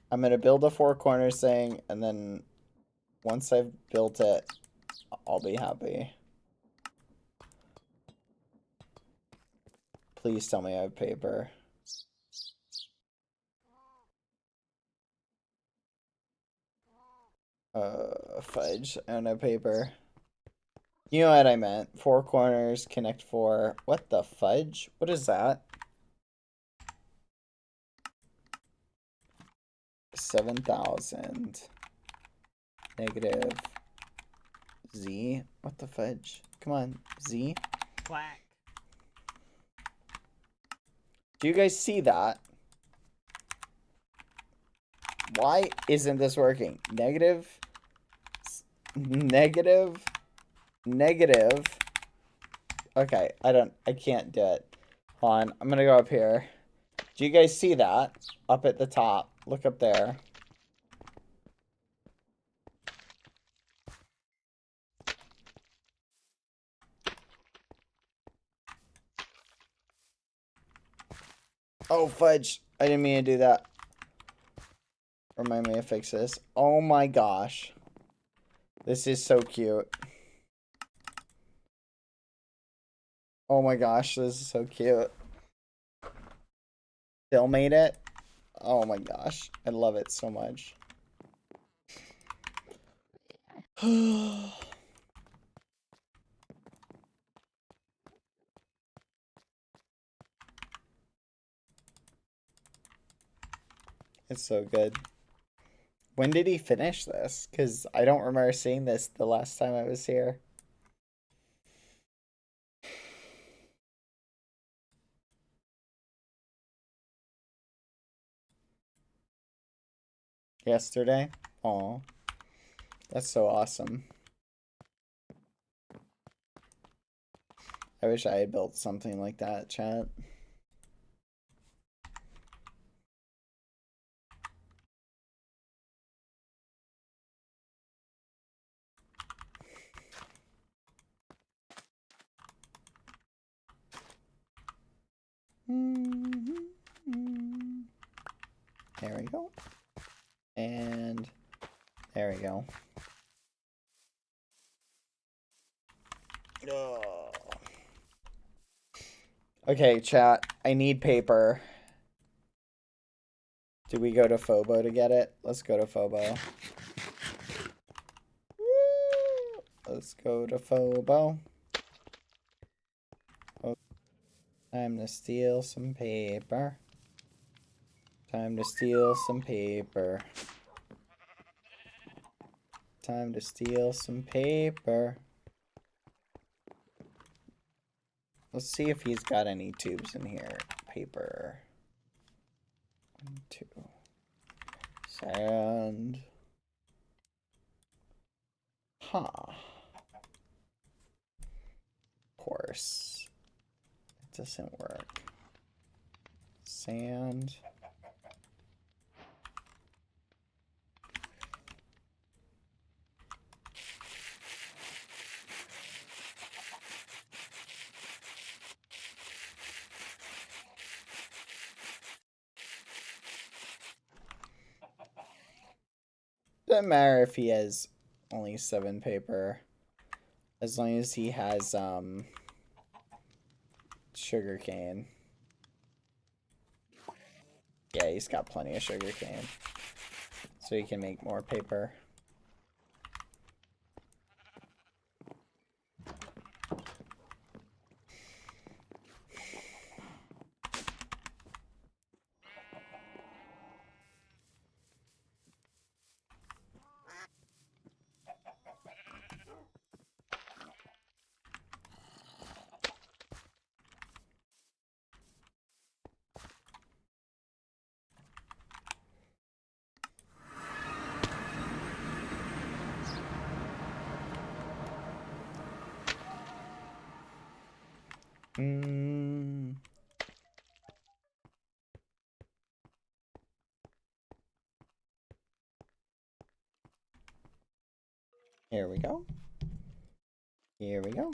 I'm going to build a 4 corners thing, and then once I've built it, I'll be happy. Please tell me I have paper. Fudge. I don't have paper. You know what I meant. 4 corners, connect 4. What the fudge? What is that? 7,000. Negative. Z? What the fudge? Come on. Z? Quack. Do you guys see that? Why isn't this working? Negative. Negative. Negative. Okay, I can't do it. Hold on, I'm gonna go up here. Do you guys see that? Up at the top. Look up there. Oh, fudge. I didn't mean to do that. Remind me to fix this. Oh my gosh. This is so cute. Oh my gosh, this is so cute. Still made it? Oh my gosh. I love it so much. It's so good. When did he finish this? Because I don't remember seeing this the last time I was here. Yesterday? Aw. That's so awesome. I wish I had built something like that, chat. There we go. And there we go. Oh. Okay, chat. I need paper. Do we go to Phobo to get it? Let's go to Phobo. Let's go to Phobo. Oh, time to steal some paper. Time to steal some paper. Time to steal some paper. Let's see if he's got any tubes in here. Paper. 1, 2. Sand. Huh. Of course. It doesn't work. Sand. Doesn't matter if he has only 7 paper. As long as he has sugarcane. Yeah, he's got plenty of sugarcane. So he can make more paper. Here we go. Here we go.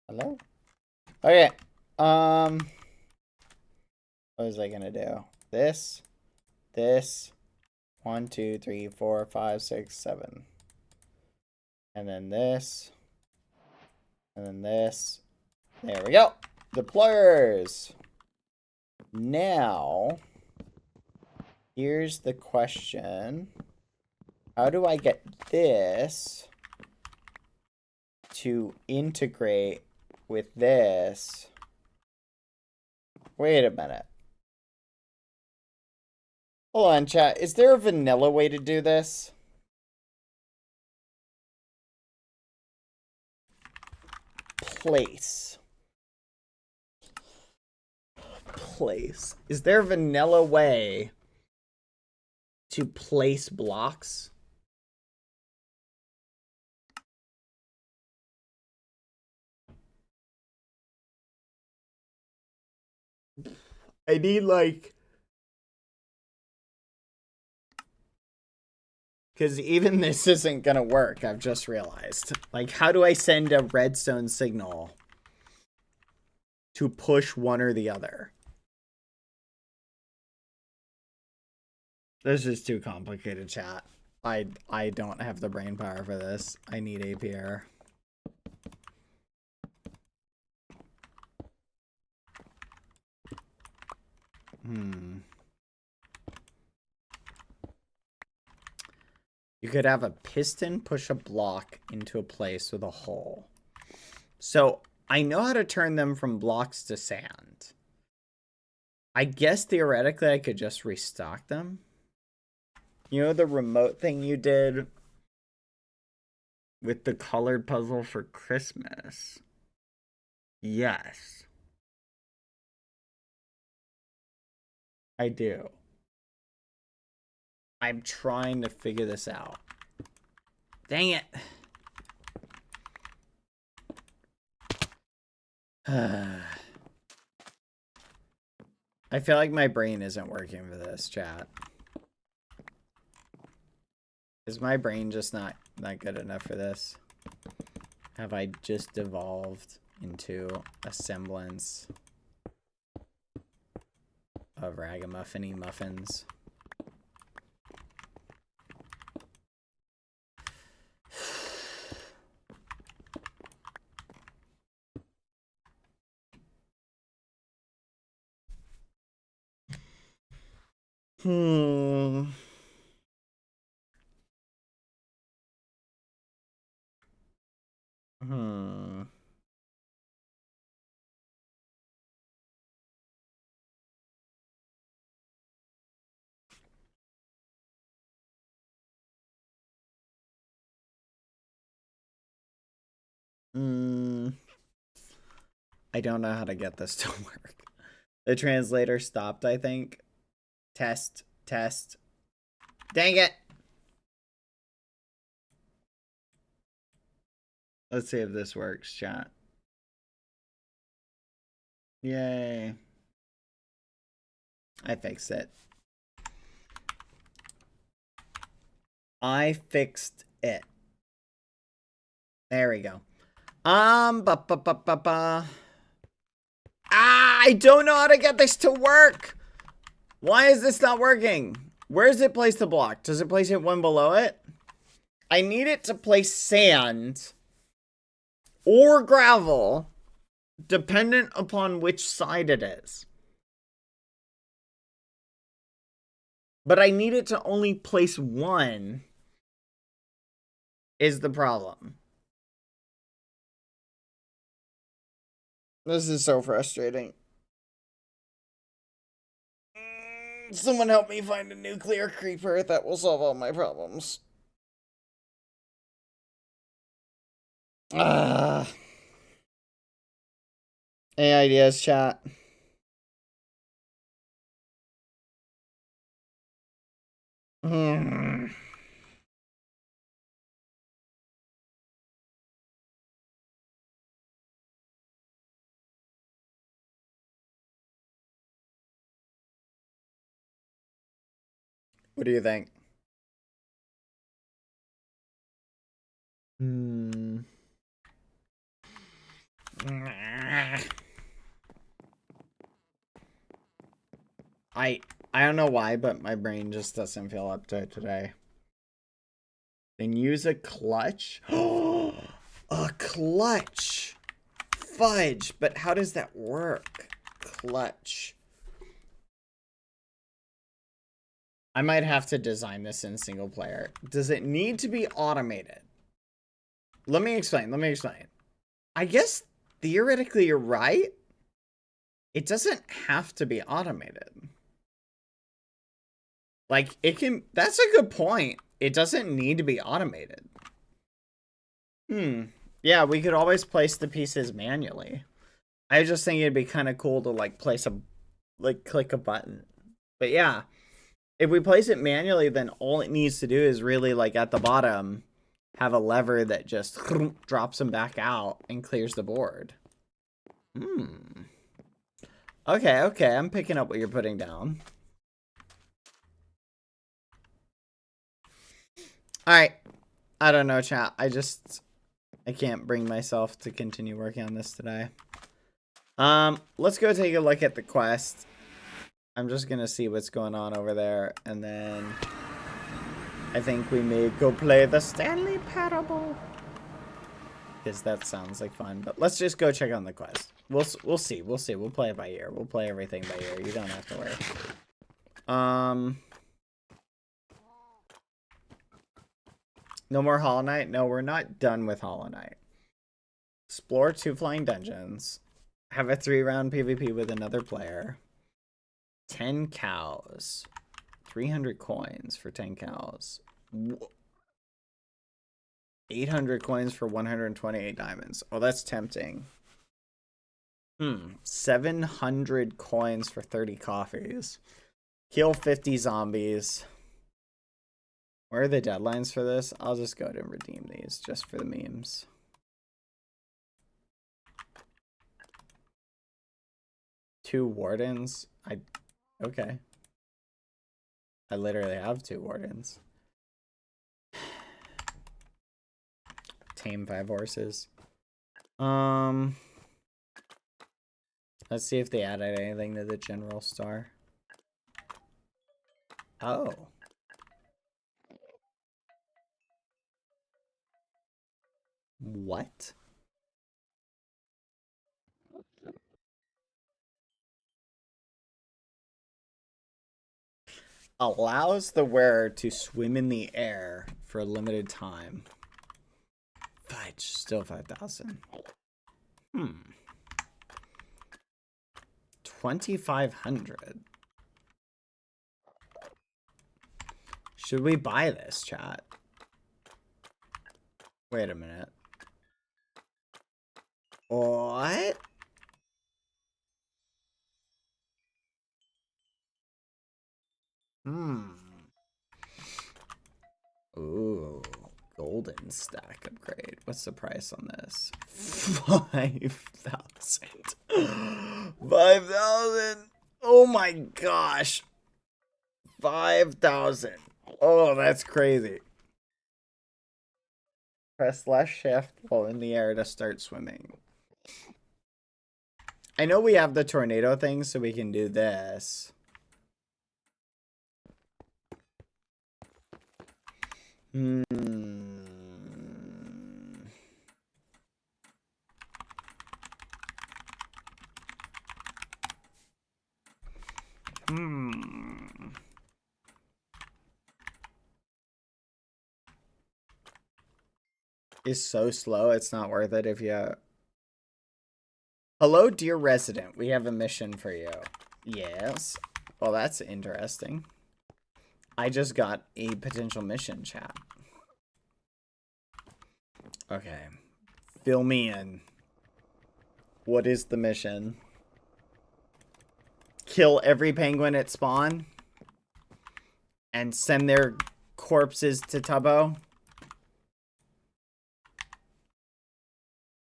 Hello? Okay. What was I gonna do? This. 1, 2, 3, 4, 5, 6, 7. And then this. And then this. There we go. Deployers. Now, here's the question. How do I get this to integrate with this? Wait a minute. Hold on, chat. Is there a vanilla way to do this? Place. Is there a vanilla way to place blocks? I need like Because even this isn't going to work, I've just realized. Like, how do I send a redstone signal to push one or the other? This is too complicated, chat. I don't have the brain power for this. I need APR. You could have a piston push a block into a place with a hole. So I know how to turn them from blocks to sand. I guess theoretically I could just restock them. You know the remote thing you did with the colored puzzle for Christmas? Yes. I do. I'm trying to figure this out. Dang it. I feel like my brain isn't working for this, chat. Is my brain just not good enough for this? Have I just evolved into a semblance of ragamuffin-y muffins? Hmm. I don't know how to get this to work. The translator stopped, I think. Test. Dang it! Let's see if this works, chat. Yay. I fixed it. I fixed it. There we go. I don't know how to get this to work. Why is this not working? Where does it place the block? Does it place it one below it? I need it to place sand or gravel, dependent upon which side it is. But I need it to only place one, is the problem. This is so frustrating. Someone help me find a nuclear creeper that will solve all my problems. Any ideas, chat? What do you think? I don't know why, but my brain just doesn't feel up to it today. Then use a clutch. A clutch. Fudge. But how does that work? Clutch. I might have to design this in single player. Does it need to be automated? Let me explain. I guess theoretically you're right. It doesn't have to be automated. Like, it can... That's a good point. It doesn't need to be automated. Yeah, we could always place the pieces manually. I just think it'd be kind of cool to, like, place a... Like, click a button. But yeah, if we place it manually, then all it needs to do is really, like, at the bottom, have a lever that just drops them back out and clears the board. Okay, I'm picking up what you're putting down. Alright. I don't know, chat. I can't bring myself to continue working on this today. Let's go take a look at the quest. I'm just gonna see what's going on over there, and then I think we may go play the Stanley Parable. Because that sounds like fun. But let's just go check on the quest. We'll see. We'll see. We'll play it by ear. We'll play everything by ear. You don't have to worry. No more Hollow Knight? No, we're not done with Hollow Knight. Explore 2 flying dungeons. Have a 3-round PvP with another player. 10 cows. 300 coins for 10 cows. 800 coins for 128 diamonds. Oh, that's tempting. 700 coins for 30 coffees. Kill 50 zombies. Where are the deadlines for this? I'll just go to redeem these just for the memes. Two wardens? Okay. I literally have 2 wardens. Tame 5 horses. Let's see if they added anything to the general star. Oh. What? Allows the wearer to swim in the air for a limited time. Fudge, still 5,000. 2,500. Should we buy this, chat? Wait a minute. What? Ooh, golden stack upgrade. What's the price on this? 5,000. 5,000. Oh my gosh. 5,000. Oh, that's crazy. Press left shift while in the air to start swimming. I know we have the tornado thing, so we can do this. Is so slow, it's not worth it if you... Hello, dear resident. We have a mission for you. Yes. Well, that's interesting. I just got a potential mission, chat. Okay. Fill me in. What is the mission? Kill every penguin at spawn? And send their corpses to Tubbo?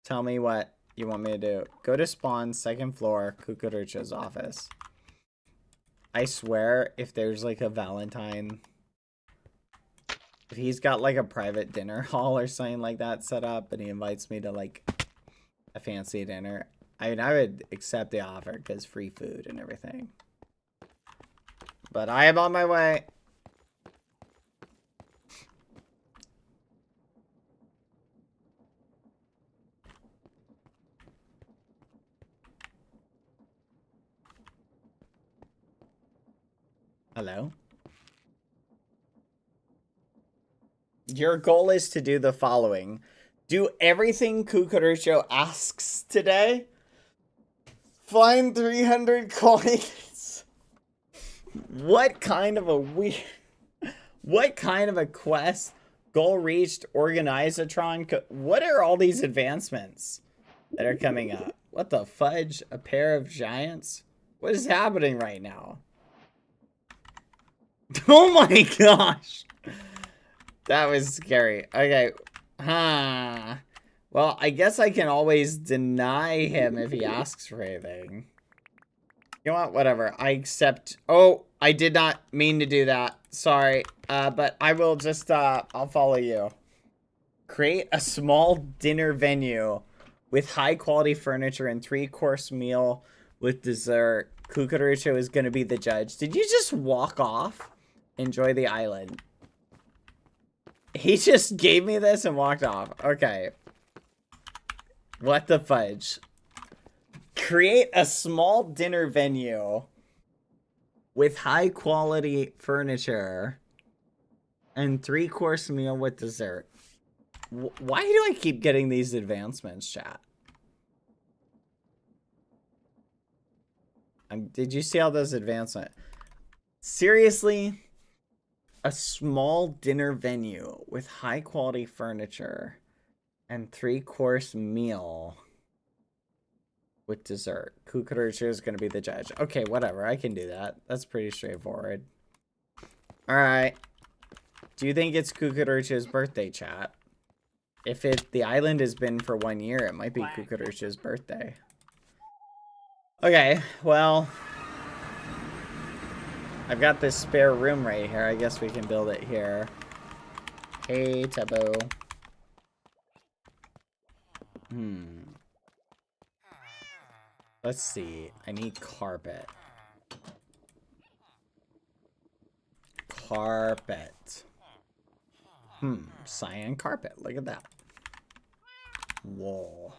Tell me what you want me to do. Go to spawn, 2nd floor, Kukurucha's office. I swear, if there's like a Valentine... If he's got like a private dinner hall or something like that set up, and he invites me to like a fancy dinner, I mean, I would accept the offer because free food and everything. But I am on my way. Hello? Your goal is to do the following. Do everything Kukurucho asks today. Find 300 coins. What kind of a weird... What kind of a quest? Goal reached, Organizatron... What are all these advancements that are coming up? What the fudge? A pair of giants? What is happening right now? Oh my gosh. That was scary. Okay. Well, I guess I can always deny him if he asks for anything. You know what? Whatever. I accept. Oh, I did not mean to do that. Sorry. But I will just, I'll follow you. Create a small dinner venue with high quality furniture and 3-course meal with dessert. Kukurucho is going to be the judge. Did you just walk off? Enjoy the island. He just gave me this and walked off. Okay. What the fudge? Create a small dinner venue with high quality furniture and 3-course meal with dessert. Why do I keep getting these advancements, chat? Did you see all those advancements? Seriously? A small dinner venue with high quality furniture and 3-course meal with dessert. Kukurucho is going to be the judge. Okay, whatever. I can do that. That's pretty straightforward. Alright. Do you think it's Kukurucho's birthday, chat? If the island has been for 1 year, it might be Kukurucho's birthday. Okay, well, I've got this spare room right here. I guess we can build it here. Hey, Tabo. Let's see. I need carpet. Carpet. Cyan carpet. Look at that. Wool.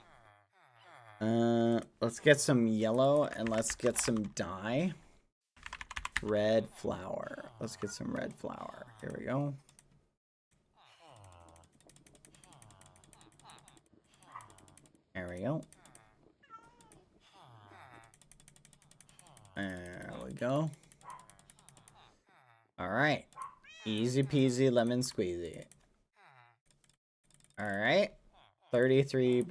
Let's get some yellow and let's get some dye. Red flower. Let's get some red flower. Here we go. There we go. There we go. Alright. Easy peasy lemon squeezy. Alright. 33.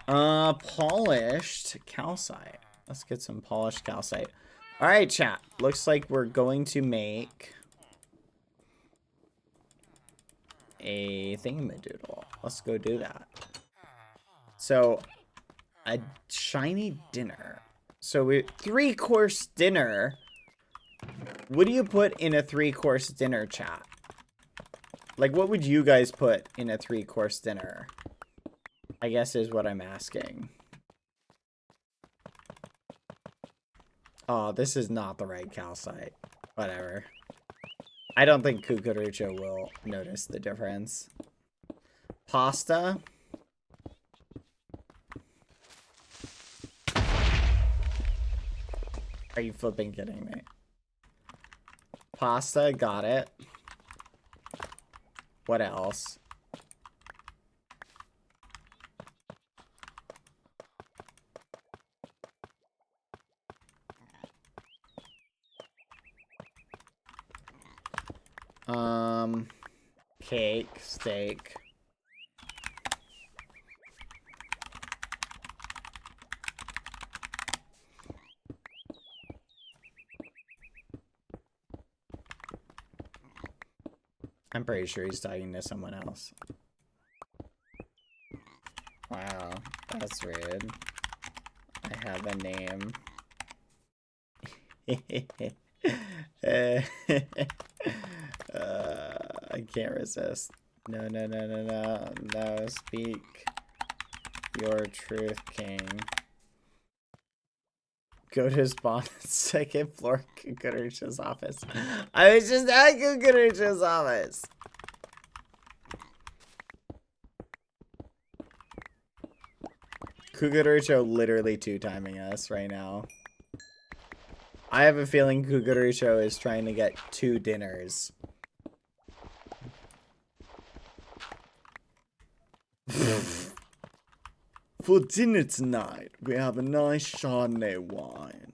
Polished calcite. Let's get some polished calcite. Alright, chat. Looks like we're going to make a thingamadoodle. Let's go do that. So, a shiny dinner. So, 3-course dinner. What do you put in a 3-course dinner, chat? Like, what would you guys put in a 3-course dinner? I guess is what I'm asking. Oh, this is not the right calcite. Whatever. I don't think Kukurucho will notice the difference. Pasta. Are you flipping kidding me? Pasta, got it. What else? Cake, steak. I'm pretty sure he's talking to someone else. Wow, that's rude. I have a name. I can't resist. No, no, no, no, no. No, speak your truth, king. Go to spawn second floor Kukurucho's office. I was just at Kukurucho's office. Kukurucho literally 2-timing us right now. I have a feeling Kukurucho is trying to get 2 dinners. For dinner tonight, we have a nice Chardonnay wine.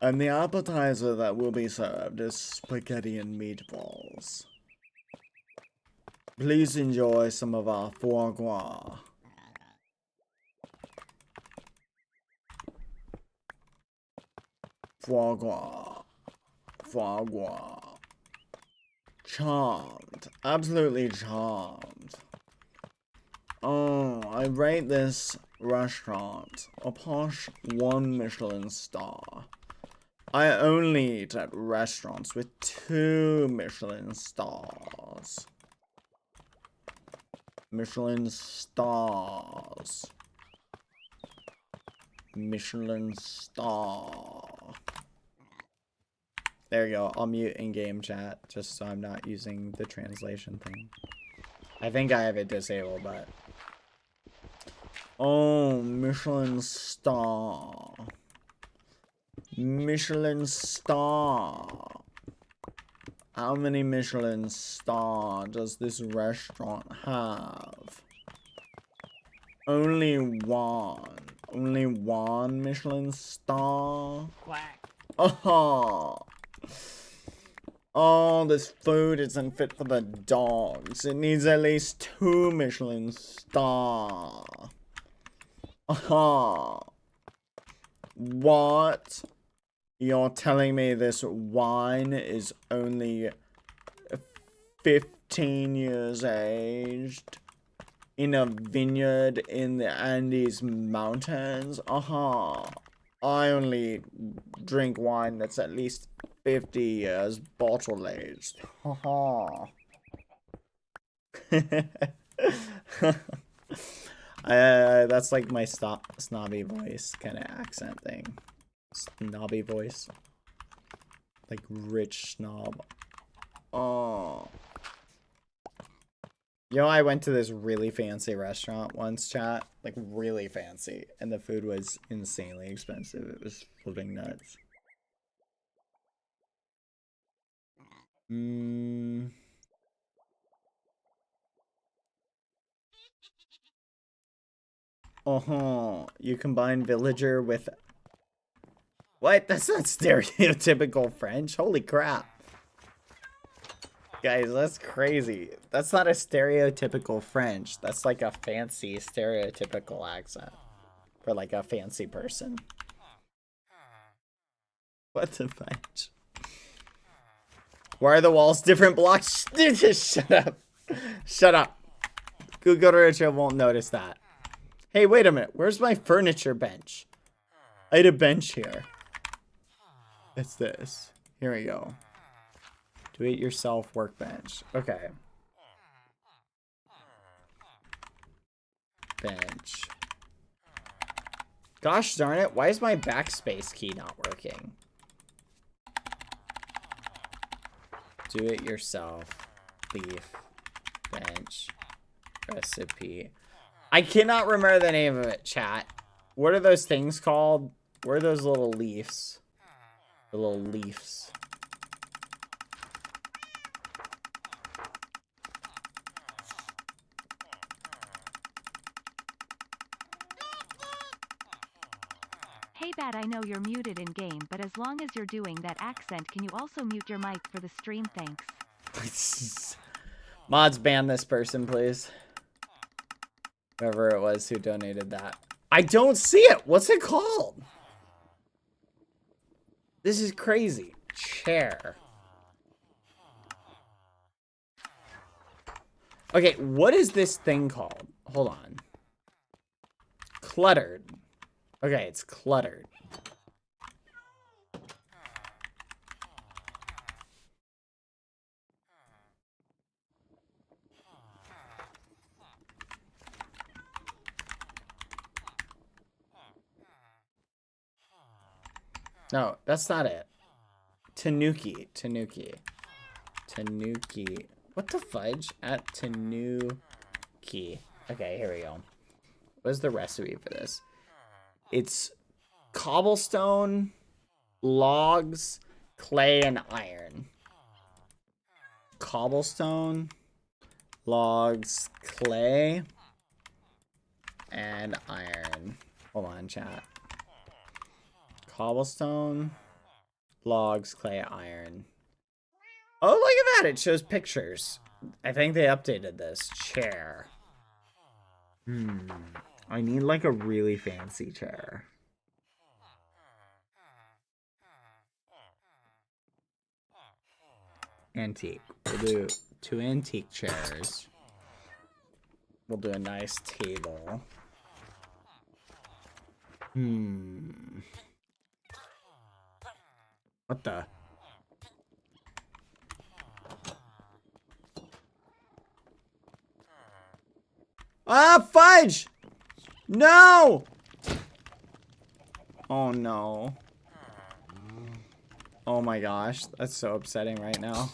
And the appetizer that will be served is spaghetti and meatballs. Please enjoy some of our foie gras. Foie gras. Foie gras. Charmed. Absolutely charmed. Oh, I rate this restaurant a posh 1 Michelin star. I only eat at restaurants with 2 Michelin stars. Michelin stars. Michelin star. There you go. I'll mute in-game chat just so I'm not using the translation thing. I think I have it disabled, but... Oh, Michelin star. Michelin star. How many Michelin star does this restaurant have? Only one. Only one Michelin star? Quack. Oh. Oh, this food isn't fit for the dogs. It needs at least 2 Michelin star. What? You're telling me this wine is only 15 years aged in a vineyard in the Andes Mountains? I only drink wine that's at least 50 years bottle aged. That's like my snobby voice kind of accent thing. Snobby voice. Like rich snob. Oh. Yo, I went to this really fancy restaurant once, chat. Like really fancy. And the food was insanely expensive. It was flipping nuts. You combine villager with... What? That's not stereotypical French. Holy crap. Guys, that's crazy. That's not a stereotypical French. That's like a fancy stereotypical accent. For like a fancy person. What the French? Why are the walls different blocks? Shut up. Shut up. Google Richard won't notice that. Hey, wait a minute. Where's my furniture bench? I had a bench here. It's this. Here we go. Do it yourself workbench. Okay. Bench. Gosh darn it. Why is my backspace key not working? Do it yourself. Leaf. Bench. Recipe. I cannot remember the name of it, chat. What are those things called? What are those little leaves? The little leaves. Hey Bad, I know you're muted in game, but as long as you're doing that accent, can you also mute your mic for the stream? Thanks. Mods, ban this person, please. Whoever it was who donated that. I don't see it. What's it called? This is crazy. Chair. Okay, what is this thing called? Hold on. Cluttered. Okay, it's cluttered. No, that's not it. Tanuki. Tanuki. Tanuki. What the fudge? At Tanuki. Okay, here we go. What is the recipe for this? It's cobblestone, logs, clay, and iron. Cobblestone, logs, clay, and iron. Hold on, chat. Cobblestone, logs, clay, iron. Oh, look at that. It shows pictures. I think they updated this. Chair. I need like a really fancy chair. Antique. We'll do 2 antique chairs. We'll do a nice table. What the? Ah, fudge! No! Oh no. Oh my gosh, that's so upsetting right now.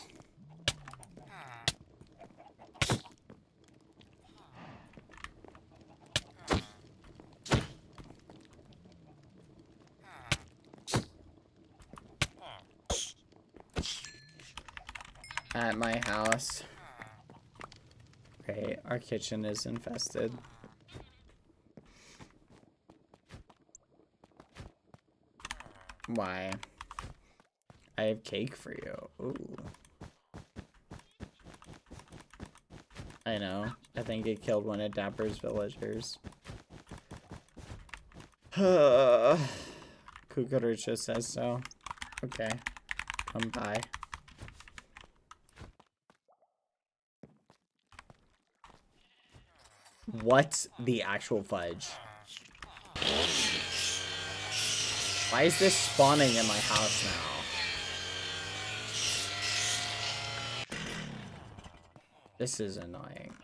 At my house. Great, our kitchen is infested. Why? I have cake for you. Ooh. I know. I think it killed one of Dapper's villagers. Kukurucha says so. Okay. Come by. What's the actual fudge? Why is this spawning in my house now? This is annoying.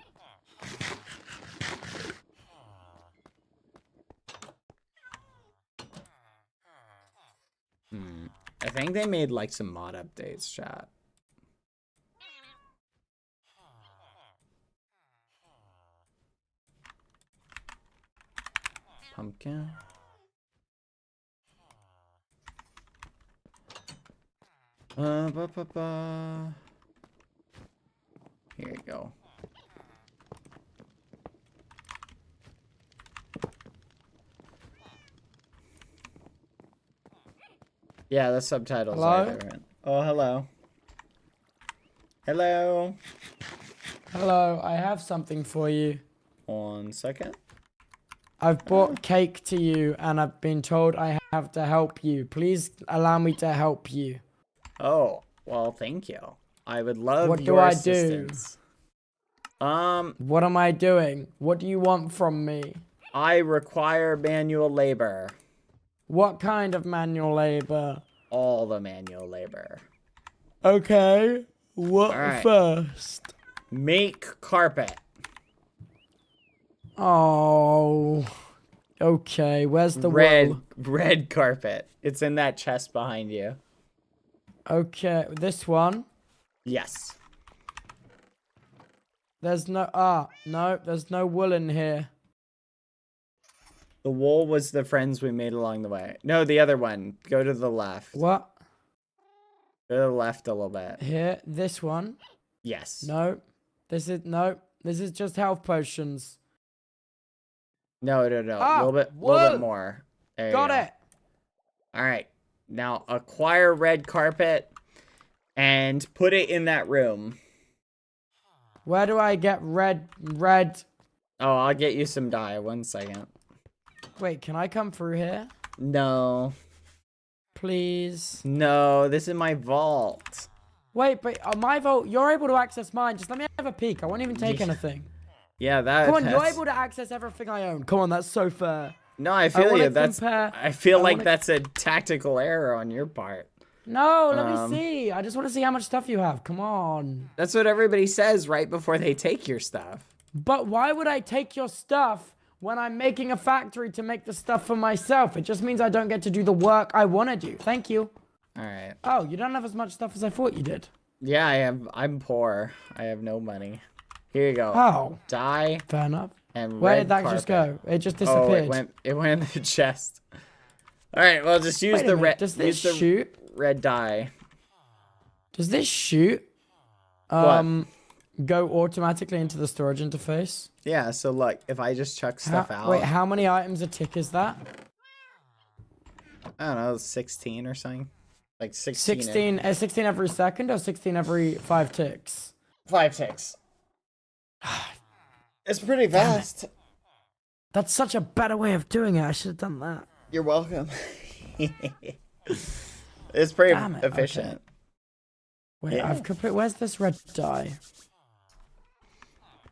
I think they made like some mod updates, chat. Pumpkin. Here you go. Yeah, the subtitles are different. Oh, hello. Hello. Hello, I have something for you. 1 second. I've brought cake to you and I've been told I have to help you. Please allow me to help you. Oh, well, thank you. I would love What your do I assistance. What am I doing? What do you want from me? I require manual labor. What kind of manual labor? All the manual labor. Okay. What right. first? Make carpet. Oh. Okay, where's the wool? Red carpet. It's in that chest behind you. Okay, this one? Yes. There's no, no, there's no wool in here. The wool was the friends we made along the way. No, the other one. Go to the left. What? Go to the left a little bit. Here, this one? Yes. No. This is just health potions. No. A little bit more. There you Got go. it. All right. Now acquire red carpet and put it in that room. Where do I get red? Oh, I'll get you some dye. 1 second. Wait, can I come through here? No. Please. No, this is my vault. Wait, but my vault, you're able to access mine. Just let me have a peek. I won't even take anything. Yeah, that. Come on, you're able to access everything I own. Come on, that's so fair. No, I feel you. Compare, I feel like that's a tactical error on your part. No, let me see. I just want to see how much stuff you have. Come on. That's what everybody says right before they take your stuff. But why would I take your stuff when I'm making a factory to make the stuff for myself? It just means I don't get to do the work I want to do. Thank you. All right. Oh, you don't have as much stuff as I thought you did. Yeah, I have. I'm poor. I have no money. Here you go. Oh. Dye. Fair enough. And where red did that carpet. just go? It just disappeared. Oh, it went in the chest. All right. Well, just use the red. Does this shoot? Red dye. Does this shoot? Go automatically into the storage interface? Yeah. So look, if I just chuck stuff out. Wait, how many items a tick is that? I don't know, 16 or something. Like 16 every second or 16 every 5 ticks? 5 ticks. It's pretty fast. That's such a better way of doing it. I should have done that. You're welcome. It's pretty efficient. Okay. Wait, Where's this red dye?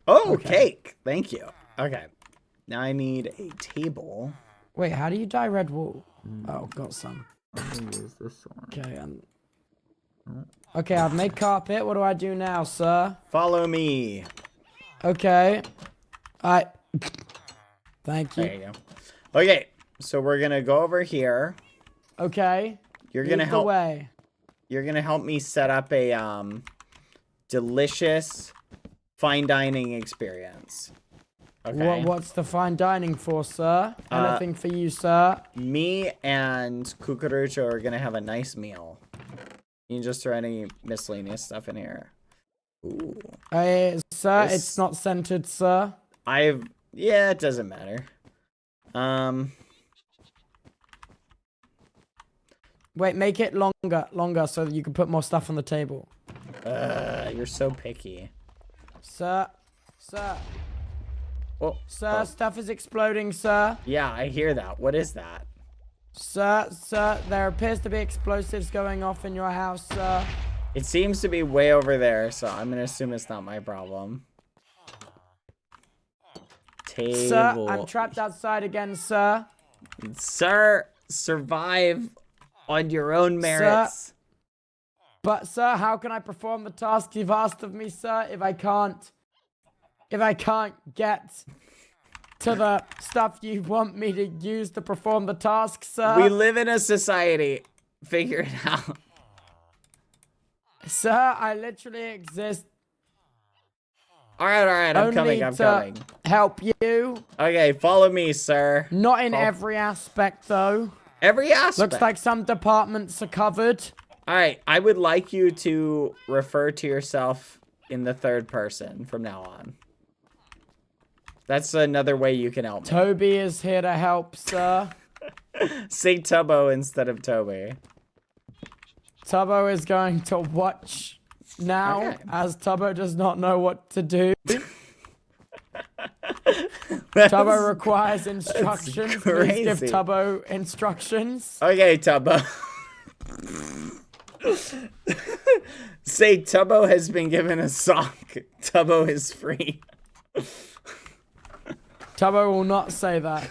Oh, Okay. cake. Thank you. Okay. Now I need a table. Wait, how do you dye red wool? Oh, got some. Use this one. Okay, okay, I've made carpet. What do I do now, sir? Follow me. Okay. Thank you. There you go. Okay, so we're gonna go over here. Okay. You're gonna Lead the help. way. You're gonna help me set up a delicious fine dining experience. Okay. What's the fine dining for, sir? Anything for you, sir? Me and Cucurucho are gonna have a nice meal. You can just throw any miscellaneous stuff in here. Ooh. Sir, This- it's not centered, sir. Yeah, it doesn't matter. Wait, make it longer so that you can put more stuff on the table. You're so picky. Sir. Oh, Sir, stuff is exploding, sir. yeah, I hear that. What is that? Sir, there appears to be explosives going off in your house, sir. It seems to be way over there, so I'm gonna assume it's not my problem. Table. Sir, I'm trapped outside again, sir. Sir, survive on your own merits. But, sir, how can I perform the task you've asked of me, sir, if I can't get to the stuff you want me to use to perform the task, sir? We live in a society. Figure it out. Sir, I literally exist All right, I'm coming. help you. Okay, follow me, sir. Not in every aspect, though. Every aspect. Looks like some departments are covered. All right, I would like you to refer to yourself in the third person from now on. That's another way you can help me. Toby is here to help, sir. Say Tubbo instead of Toby. Tubbo is going to watch now, Okay. as Tubbo does not know what to do. Tubbo requires instructions. Please give crazy. Tubbo instructions. Okay, Tubbo. Say Tubbo has been given a sock. Tubbo is free. Tubbo will not say that.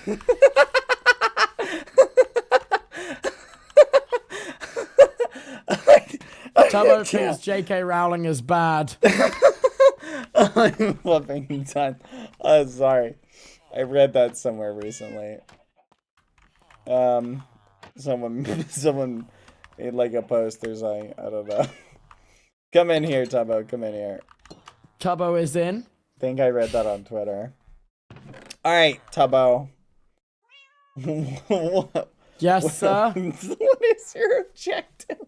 Tubbo thinks J.K. Rowling is bad. I'm flipping done. Oh, sorry. I read that somewhere recently. Someone made like a post or something. I don't know. Come in here, Tubbo. Come in here. Tubbo is in. Think I read that on Twitter. All right, Tubbo. Yes, sir. What is your objective?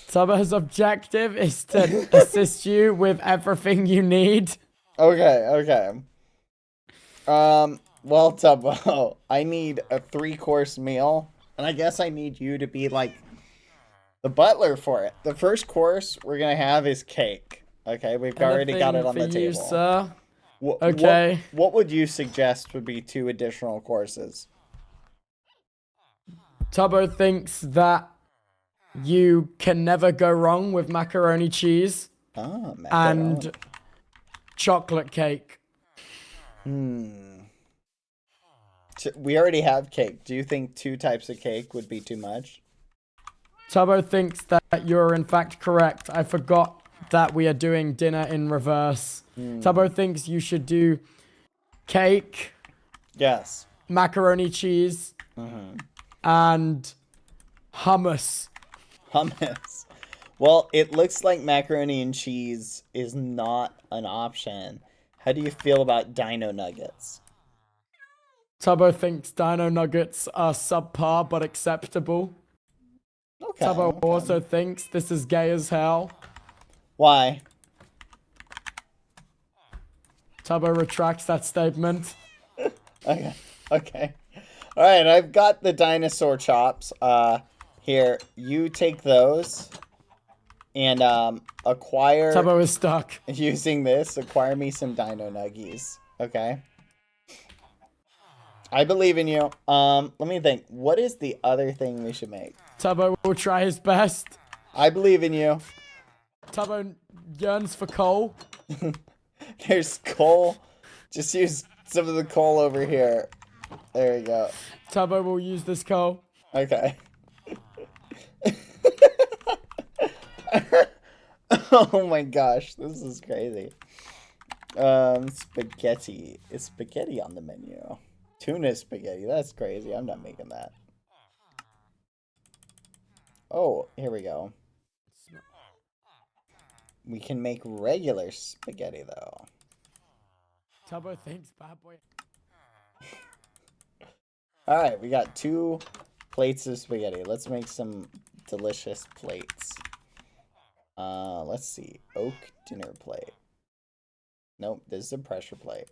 Tubbo's objective is to assist you with everything you need. Okay. Well, Tubbo, I need a 3-course meal, and I guess I need you to be like the butler for it. The first course we're gonna have is cake. Okay, we've already got it on the Anything for table. you, sir. Wh- Okay. What would you suggest would be 2 additional courses? Tubbo thinks that you can never go wrong with macaroni cheese Ah, macaroni. and chocolate cake. We already have cake. Do you think 2 types of cake would be too much? Tubbo thinks that you're in fact correct. I forgot that we are doing dinner in reverse. Tubbo thinks you should do cake, Yes. macaroni cheese, and hummus. Hummus. Well, it looks like macaroni and cheese is not an option. How do you feel about dino nuggets? Tubbo thinks dino nuggets are subpar but acceptable. Okay. Tubbo okay. also thinks this is gay as hell. Why? Tubbo retracts that statement. Okay. Okay. All right, I've got the dinosaur chops. Here, you take those and acquire Tubbo is stuck. using this. Acquire me some dino nuggies. Okay. I believe in you. Let me think. What is the other thing we should make? Tubbo will try his best. I believe in you. Tubbo yearns for coal. There's coal. Just use some of the coal over here. There we go. Tubbo will use this coal. Okay. Oh my gosh, this is crazy. Spaghetti. Is spaghetti on the menu? Tuna spaghetti. That's crazy. I'm not making that. Oh, here we go. We can make regular spaghetti though. Tubbo thinks bad boy. Alright, we got 2 plates of spaghetti. Let's make some delicious plates. Let's see. Oak dinner plate. Nope, this is a pressure plate.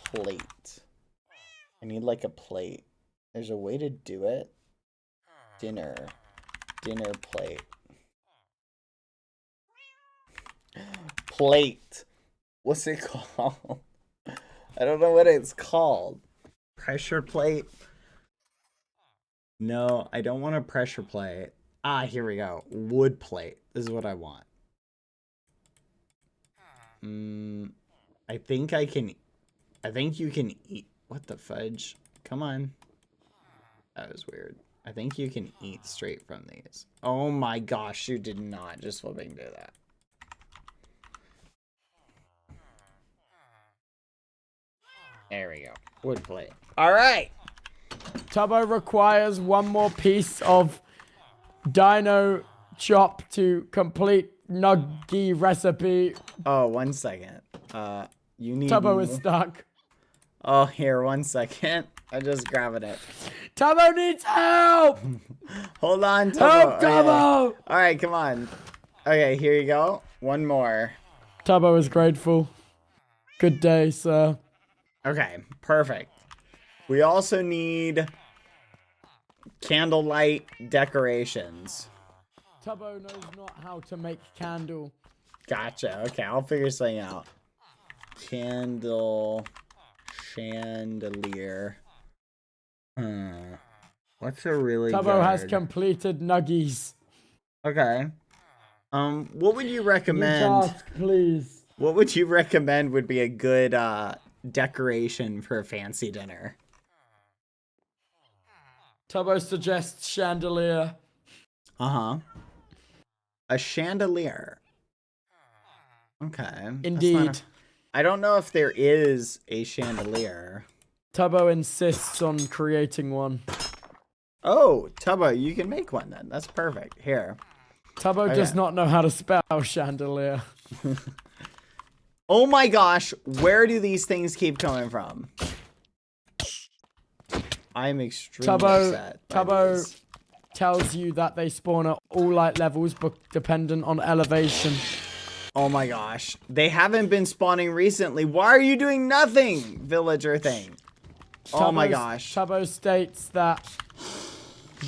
Plate. I need like a plate. There's a way to do it. Dinner. Dinner plate. Plate. What's it called? I don't know what it's called. Pressure plate? No, I don't want a pressure plate. Ah, here we go. Wood plate. This is what I want. I think you can eat. What the fudge? Come on. That was weird. I think you can eat straight from these. Oh my gosh, you did not just flipping do that. There we go. Wood plate. All right. Tubbo requires one more piece of dino chop to complete nuggy recipe. Oh, 1 second. You need. Tubbo is stuck. Oh, here, 1 second. I'm just grabbing it. Tubbo needs help! Hold on, Tubbo. Help, Okay. Tubbo! All right, come on. Okay, here you go. One more. Tubbo is grateful. Good day, sir. Okay, perfect. We also need candlelight decorations. Tubbo knows not how to make candle. Gotcha. Okay, I'll figure something out. Candle chandelier. What's a really Tubbo has good... completed nuggies. Okay. What would you New recommend? task, please. What would you recommend would be a good decoration for a fancy dinner? Tubbo suggests chandelier. Uh-huh. A chandelier. Okay. Indeed. I don't know if there is a chandelier. Tubbo insists on creating one. Oh, Tubbo, you can make one then. That's perfect. Here. Tubbo does not know how to spell chandelier. Oh my gosh, where do these things keep coming from? I'm extremely upset. Tubbo tells you that they spawn at all light levels, but dependent on elevation. Oh my gosh. They haven't been spawning recently. Why are you doing nothing, villager thing? Oh my gosh. Tubbo states that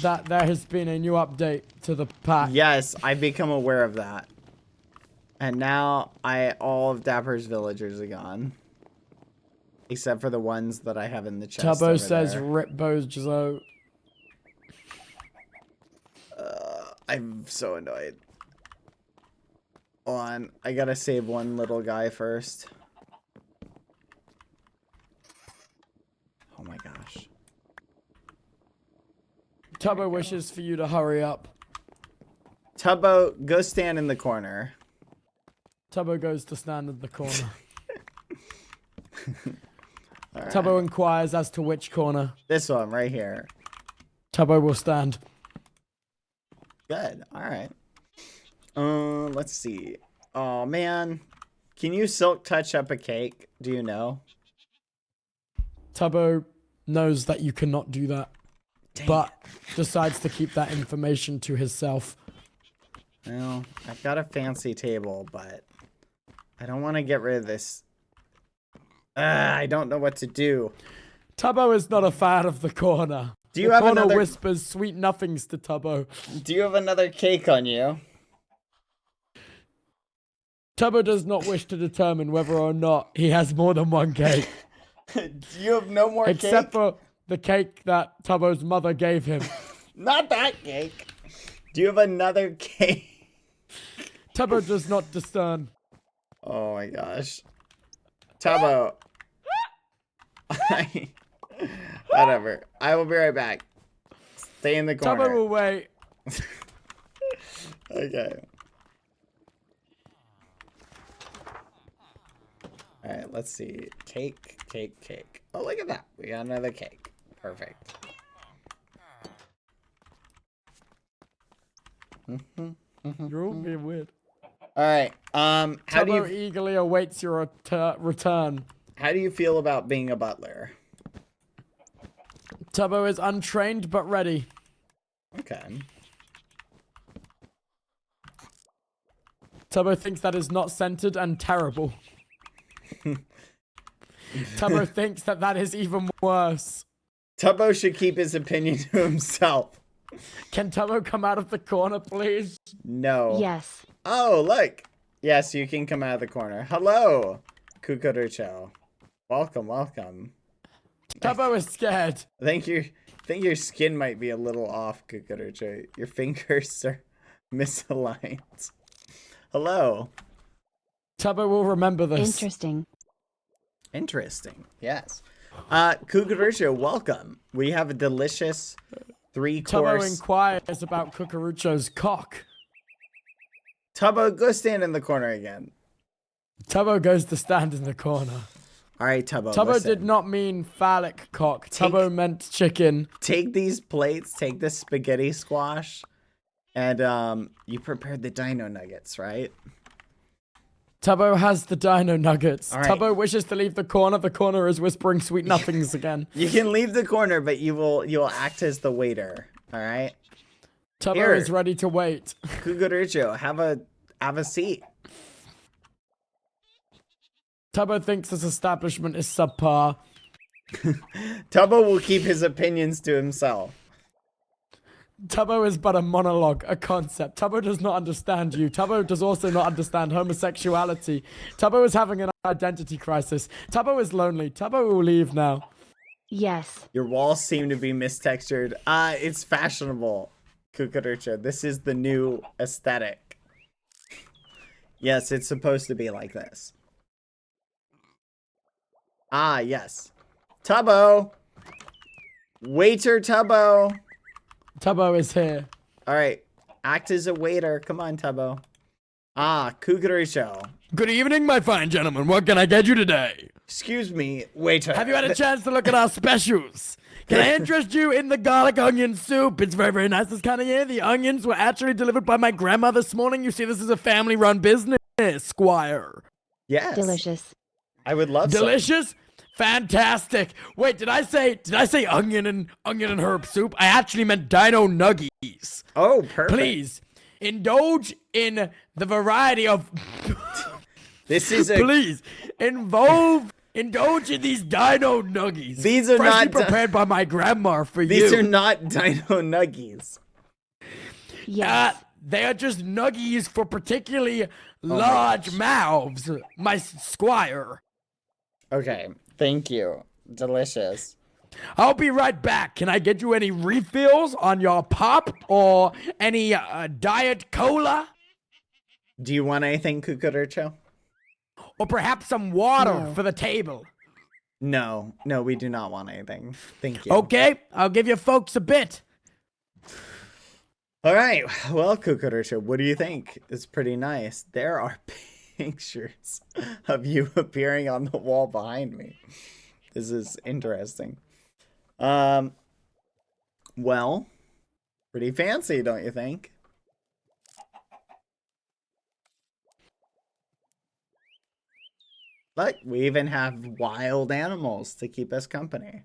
there has been a new update to the pack. Yes, I've become aware of that. And now all of Dapper's villagers are gone. Except for the ones that I have in the chest. Tubbo says there. rip Bozo. I'm so annoyed. Hold on, I gotta save one little guy first. Oh my gosh. Tubbo wishes for you to hurry up. Tubbo, go stand in the corner. Tubbo goes to stand in the corner. Right. Tubbo inquires as to which corner. This one right here. Tubbo will stand. Good. All right. Let's see. Oh man, can you silk touch up a cake? Do you know? Tubbo knows that you cannot do that, Dang but decides to keep that information to himself. Well, I've got a fancy table, but I don't want to get rid of this. I don't know what to do. Tubbo is not a fan of the corner. Do you the have corner another? whispers sweet nothings to Tubbo. Do you have another cake on you? Tubbo does not wish to determine whether or not he has more than one cake. Do you have no more Except cake? for the cake that Tubbo's mother gave him. Not that cake. Do you have another cake? Tubbo does not discern. Oh my gosh. Tubbo. Whatever. I will be right back. Stay in the corner. Tubbo will wait. Okay. Alright, let's see. Cake, cake, cake. Oh, look at that. We got another cake. Perfect. You're all being weird. Alright, how do Tubbo you eagerly awaits your return. how do you feel about being a butler? Tubbo is untrained but ready. Okay. Tubbo thinks that is not centered and terrible. Tubbo thinks that that is even worse. Tubbo should keep his opinion to himself. Can Tubbo come out of the corner, please? No. Yes. Oh, look. Yes, you can come out of the corner. Hello, Cucurucho. Welcome, welcome. Tubbo is scared. I think your skin might be a little off, Cucurucho. Your fingers are misaligned. Hello. Tubbo will remember this. Interesting. Interesting. Yes. Cucurucho, welcome. We have a delicious Tubbo 3-course. inquires about Cucurucho's cock. Tubbo, go stand in the corner again. Tubbo goes to stand in the corner. All right, Tubbo. Tubbo listen. did not mean phallic cock. Tubbo meant chicken. Take these plates, take this spaghetti squash, and you prepared the dino nuggets, right? Tubbo has the dino nuggets. All right. Tubbo wishes to leave the corner. The corner is whispering sweet nothings again. You can leave the corner, but you will act as the waiter. All right. Tubbo Here. is ready to wait. Cucurucho, have a seat. Tubbo thinks this establishment is subpar. Tubbo will keep his opinions to himself. Tubbo is but a monologue, a concept. Tubbo does not understand you. Tubbo does also not understand homosexuality. Tubbo is having an identity crisis. Tubbo is lonely. Tubbo will leave now. Yes. Your walls seem to be mistextured. It's fashionable, Cucurucho. This is the new aesthetic. Yes, it's supposed to be like this. Ah, yes. Tubbo! Waiter Tubbo! Tubbo is here. Alright, act as a waiter. Come on, Tubbo. Ah, Cucurucho. Good evening, my fine gentlemen. What can I get you today? Excuse me, waiter. Have you had a chance to look at our specials? Can I interest you in the garlic onion soup? It's very, very nice this kind of year. The onions were actually delivered by my grandma this morning. You see, this is a family-run business, Squire. Yes. Delicious. I would love some. Delicious? Fantastic. Wait, did I say onion and herb soup? I actually meant dino nuggies. Oh, perfect. Please, indulge in the variety of... This is a... Please, indulge in these dino nuggies. These are freshly not... prepared by my grandma for you. These are not dino nuggies. Yes. They are just nuggies for particularly large mouths, my squire. Okay, thank you. Delicious. I'll be right back. Can I get you any refills on your pop or any diet cola? Do you want anything, Cucurucho? Or perhaps some water No. for the table? No, we do not want anything. Thank you. Okay, I'll give you folks a bit. All right. Well, Cucurucho, what do you think? It's pretty nice. There are pictures of you appearing on the wall behind me. This is interesting. Well, pretty fancy, don't you think? Look, we even have wild animals to keep us company.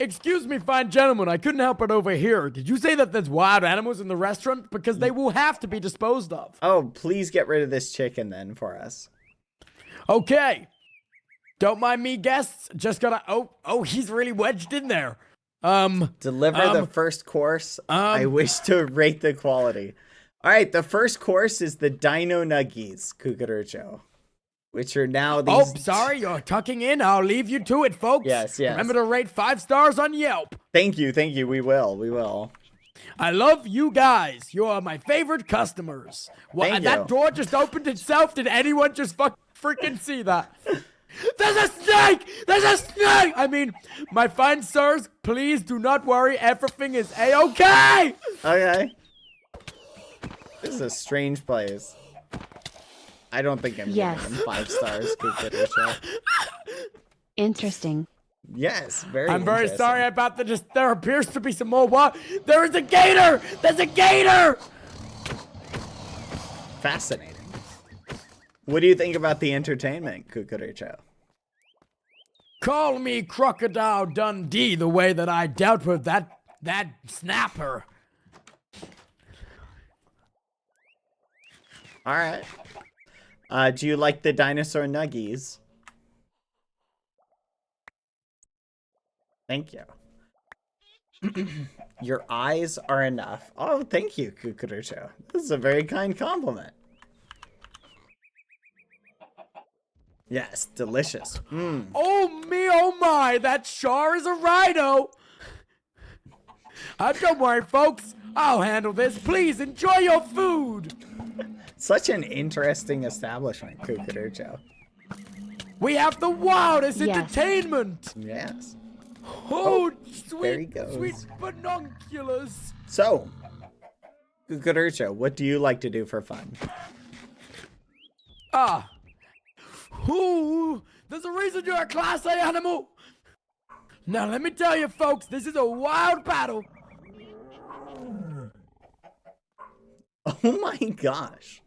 Excuse me, fine gentlemen, I couldn't help but overhear. Did you say that there's wild animals in the restaurant? Because they will have to be disposed of. Oh, please get rid of this chicken then for us. Okay. Don't mind me, guests. Just gotta... Oh, he's really wedged in there. Deliver the first course. I wish to rate the quality. All right, the first course is the Dino Nuggies, Cucurucho, which are now these... Oh, sorry, you're tucking in. I'll leave you to it, folks. Yes. Remember to rate 5 stars on Yelp. Thank you. We will. I love you guys. You are my favorite customers. Thank That you. door just opened itself. Did anyone just freaking see that? There's a snake! There's a snake! I mean, my fine sirs, please do not worry. Everything is A-okay! Okay. This is a strange place. I don't think I'm Yes. giving them 5 stars. Show. Interesting. Yes, very I'm very interesting. sorry about the there appears to be some more there is a gator! There's a gator! Fascinating. What do you think about the entertainment, Cucaracho? Call me Crocodile Dundee the way that I dealt with that snapper. All right. Do you like the dinosaur nuggies? Thank you. Your eyes are enough. Oh, thank you, Cucaracho. This is a very kind compliment. Yes, delicious. Mm. Oh me, oh my, that sure is a rhino. Don't worry, folks. I'll handle this. Please enjoy your food. Such an interesting establishment, Cucaracho. We have the wildest Yes. entertainment. Yes. Oh, there he sweet, goes. sweet binoculars. So, Cucaracho, what do you like to do for fun? There's a reason you're a Class A animal. Now, let me tell you, folks, this is a wild battle. Oh my gosh.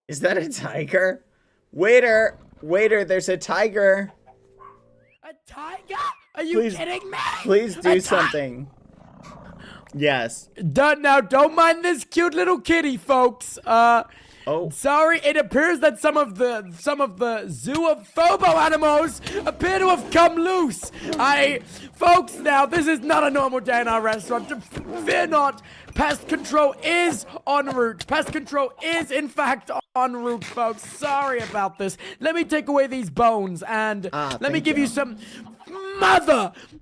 Is that a tiger? Waiter, there's a tiger. A tiger? Are you Please- kidding me? Please do something. Yes. Don't mind this cute little kitty, folks. Oh, Sorry, it appears that some of the zoophobo animals appear to have come loose. Folks, now this is not a normal day in our restaurant. Fear not. Pest control is en route. Pest control is in fact en route, folks. Sorry about this. Let me take away these bones and let me thank give you. you some.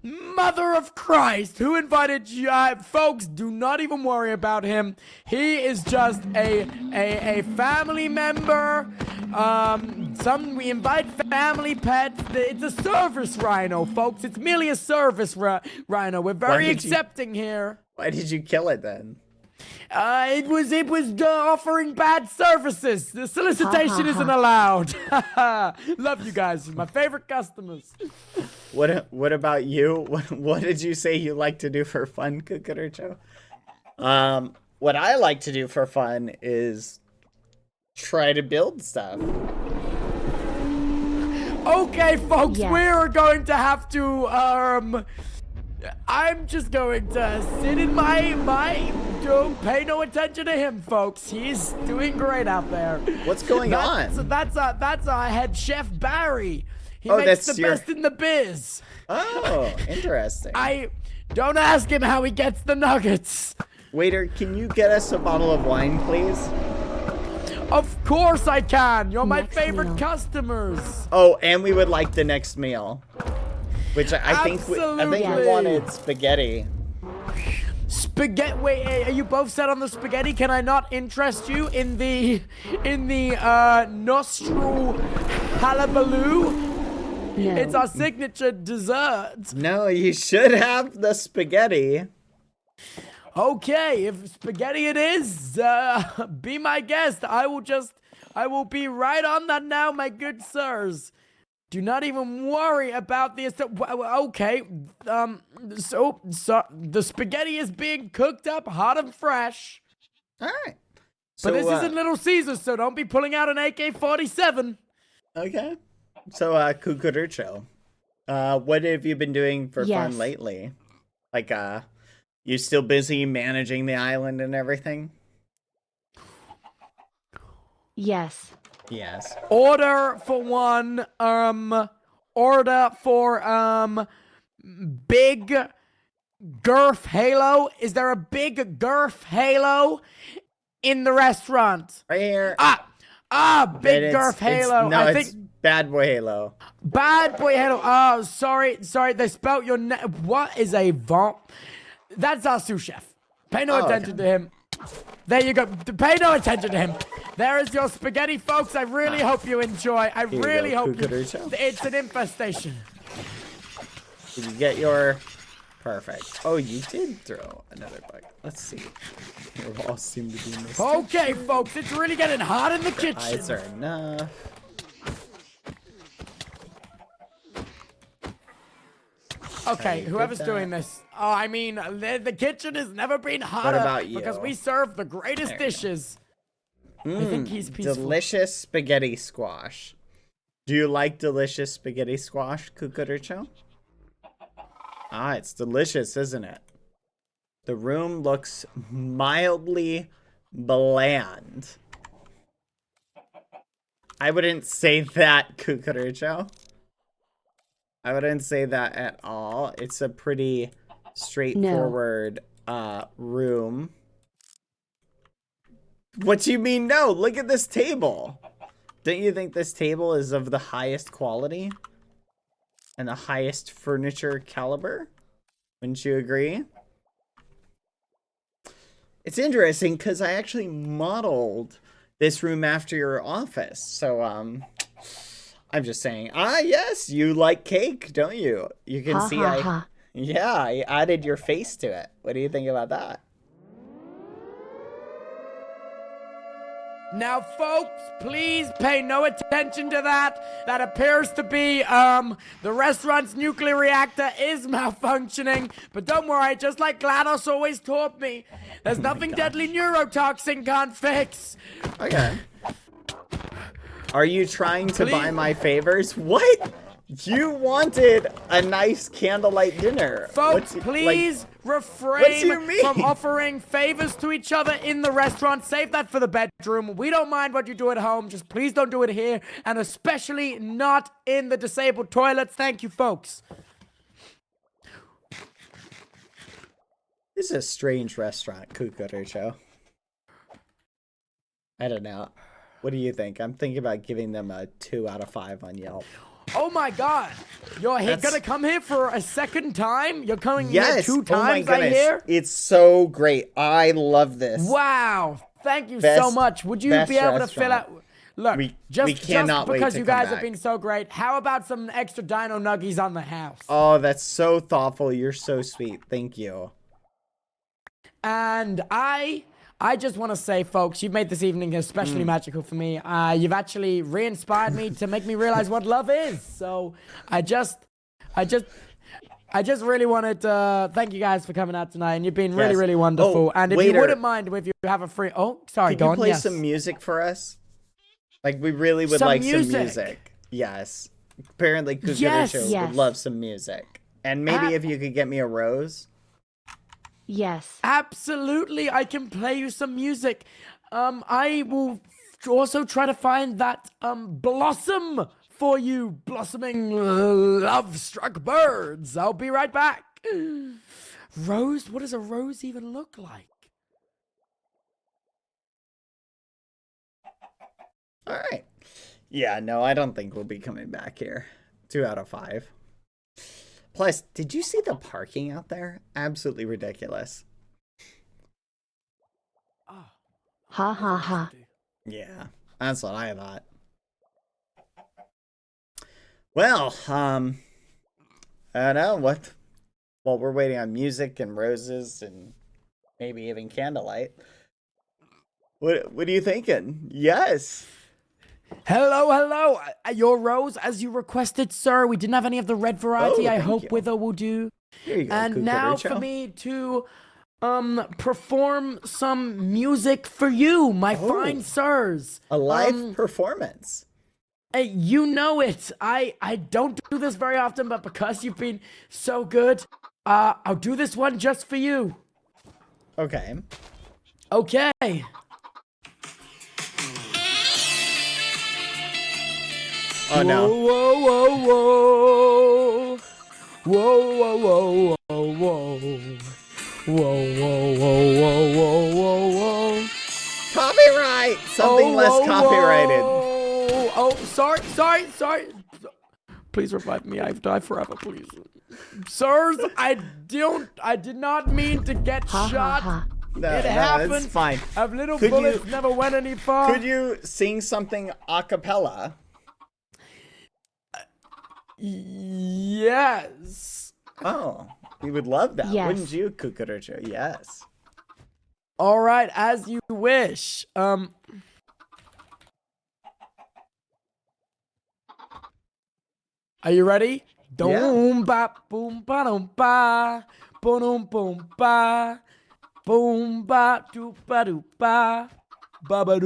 Mother of Christ, who invited you? Folks, do not even worry about him. He is just a family member. We invite family pets. It's a service rhino, folks. It's merely a service rhino. We're very did you- accepting here. why did you kill it then? It was offering bad services. The solicitation isn't allowed. Love you guys. You're my favorite customers. What about you? What did you say you like to do for fun, Cucaracho? What I like to do for fun is try to build stuff. Okay, folks, Yes. we're going to have to, I'm just going to sit in don't pay no attention to him, folks. He's doing great out there. What's going on? That's our head chef, Barry. He Oh, makes that's the your- best in the biz. Oh, interesting. Don't ask him how he gets the nuggets. Waiter, can you get us a bottle of wine, please? Of course I can. You're my Next favorite meal. customers. Oh, and we would like the next meal. Which I think we Absolutely. wanted spaghetti. Spaghetti. Wait, are you both set on the spaghetti? Can I not interest you in the nostril halabaloo? No. It's our signature dessert. No, you should have the spaghetti. Okay, if spaghetti it is, be my guest. I will be right on that now, my good sirs. Do not even worry about the. Okay, so the spaghetti is being cooked up hot and fresh. All right. So, But this isn't Little Caesars, so don't be pulling out an AK-47. okay. So, Cucaracho, what have you been doing for Yes. fun lately? Like, you still busy managing the island and everything? Yes. Yes. Order for one. Order for big girth halo. Is there a big girth halo in the restaurant? Right here. Big It's- girth halo. No, I it's think BadBoyHalo. BadBoyHalo. Oh, sorry. They spelt your name. What is a vomp? That's our sous chef. Pay no attention to him. There you go. Pay no attention to him. There is your spaghetti, folks. I really hope you enjoy. I really hope you. It's an infestation. Did you get your... Perfect. Oh, you did throw another bug. Let's see. We all seem to be missing. Okay, folks. It's really getting hot in the kitchen. Eyes are enough. Okay, whoever's doing this. Oh, I mean, the kitchen has never been hotter. What about you? Because we serve the greatest dishes. I think he's peaceful. Delicious spaghetti squash. Do you like delicious spaghetti squash, Cucaracho? Ah, it's delicious, isn't it? The room looks mildly bland. I wouldn't say that, Cucaracho. I wouldn't say that at all. It's a pretty straightforward room. What do you mean no? Look at this table. Don't you think this table is of the highest quality? And the highest furniture caliber? Wouldn't you agree? It's interesting because I actually modeled this room after your office. So, I'm just saying. Ah, yes, you like cake, don't you? You can see yeah, I added your face to it. What do you think about that? Now, folks, please pay no attention to that. That appears to be, the restaurant's nuclear reactor is malfunctioning. But don't worry, just like GLaDOS always taught me, there's nothing deadly neurotoxin can't fix. Okay. Are you trying to buy my favors? What? You wanted a nice candlelight dinner. Folks, please refrain from offering favors to each other in the restaurant. Save that for the bedroom. We don't mind what you do at home. Just please don't do it here. And especially not in the disabled toilets. Thank you, folks. This is a strange restaurant, Cucaracho. I don't know. What do you think? I'm thinking about giving them a 2 out of 5 on Yelp. Oh my god. You're gonna come here for a second time? You're coming here 2 times, oh my goodness. I hear? It's so great. I love this. Wow. Thank you so much. Would you be able to fill out... Look, just because you guys have been so great, how about some extra dino nuggies on the house? Oh, that's so thoughtful. You're so sweet. Thank you. And I just want to say, folks, you've made this evening especially magical for me. You've actually re-inspired me to make me realize what love is. So I just really wanted to thank you guys for coming out tonight, and you've been really, really wonderful. And if you wouldn't mind, if you have a free... Oh, sorry, go on. Can you play some music for us? Like, we really would like some music. Yes. Apparently, Cucaracho would love some music. And maybe if you could get me a rose... Yes. Absolutely, I can play you some music. I will also try to find that blossom for you, blossoming love-struck birds. I'll be right back. Rose? What does a rose even look like? All right. Yeah, no, I don't think we'll be coming back here. 2 out of 5. Plus, did you see the parking out there? Absolutely ridiculous. Oh. Ha ha ha. Yeah, that's what I thought. Well, I don't know what. Well, we're waiting on music and roses and maybe even candlelight. What are you thinking? Yes. Hello. Your rose, as you requested, sir. We didn't have any of the red variety. I hope Wither will do. Here you go, and now for me to perform some music for you, my fine sirs. A live performance. You know it. I don't do this very often, but because you've been so good, I'll do this one just for you. Okay. Okay. Oh no. Whoa, whoa, whoa. Whoa, whoa, whoa, whoa, whoa. Whoa, whoa, whoa, whoa, whoa, whoa, whoa. Copyright! Something less copyrighted. Oh, sorry. Please revive me. I've died forever, please. Sirs, I did not mean to get shot. No, It no, happens. it's fine. Of little Could bullets you- never went any far. Could you sing something a cappella? Yes. Oh, we would love that, Yes. wouldn't you, Cucaracho? Yes. All right, as you wish. Are you ready? Yeah. Boom ba boom ba dum ba boom boom ba boom ba doo ba ba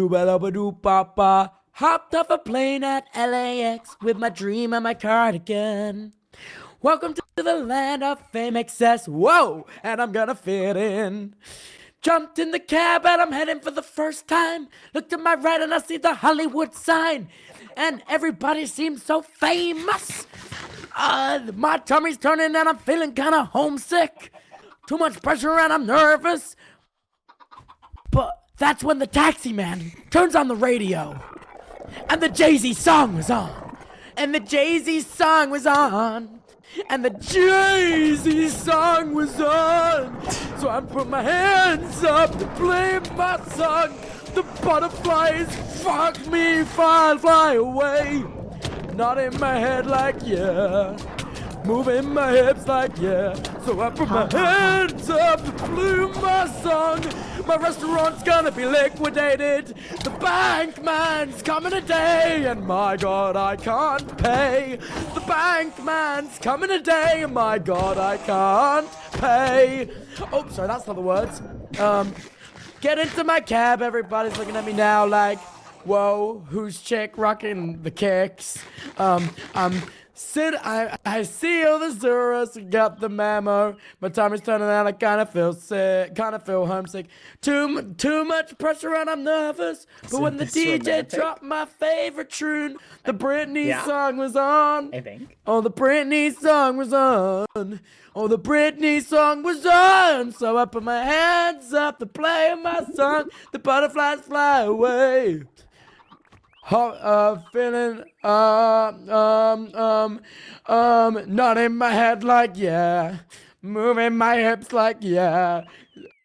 doo ba ba. Hopped off a plane at LAX with my dream and my cardigan. Welcome to the land of fame excess. Whoa, and I'm gonna fit in. Jumped in the cab and I'm heading for the first time. Looked to my right and I see the Hollywood sign. And everybody seems so famous. My tummy's turning and I'm feeling kind of homesick. Too much pressure and I'm nervous. But that's when the taxi man turns on the radio. And the Jay-Z song was on. And the Jay-Z song was on. And the Jay-Z song was on. So I put my hands up to play my song. The butterflies fuck me, fly away. Nodding my head like yeah. Moving my hips like yeah. So I put my hands up to play my song. My restaurant's gonna be liquidated. The bank man's coming today, and my God, I can't pay. The bank man's coming today, and my God, I can't pay. Oh, sorry, that's not the words. Get into my cab. Everybody's looking at me now like, whoa, who's chick rocking the kicks? I see all the Zuras, got the memo. My time is turning out, I kinda feel sick, kinda feel homesick. Too much pressure and I'm nervous. But when the this DJ romantic? dropped my favorite tune, the Britney Yeah. song was on. I think. Oh, the Britney song was on. Oh, the Britney song was on. So I put my hands up to play my song. The butterflies fly away. Feeling, nodding my head like yeah, moving my hips like yeah.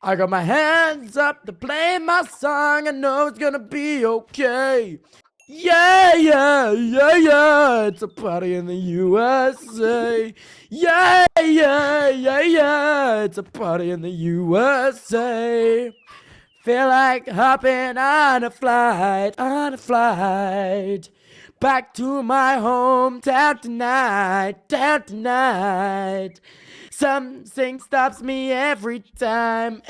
I got my hands up to play my song. I know it's gonna be okay. Yeah, yeah, yeah, yeah. It's a party in the USA. Yeah, yeah, yeah, yeah. It's a party in the USA. Feel like hopping on a flight, back to my hometown tonight. Something stops me every time.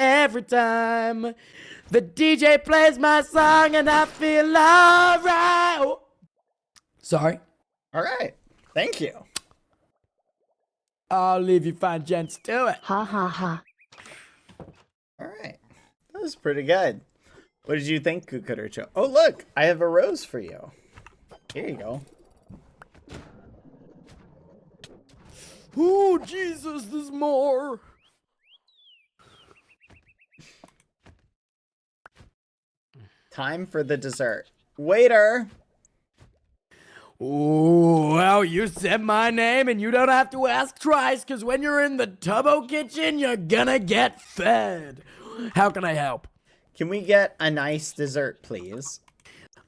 The DJ plays my song and I feel alright. Oh. Sorry. All right. Thank you. I'll leave you fine gents to it. Ha ha ha. All right. That was pretty good. What did you think, Cucaracho? Oh, look. I have a rose for you. Here you go. Oh, Jesus, there's more. Time for the dessert. Waiter. Oh, well, you said my name and you don't have to ask twice, because when you're in the Tubbo kitchen, you're gonna get fed. How can I help? Can we get a nice dessert, please?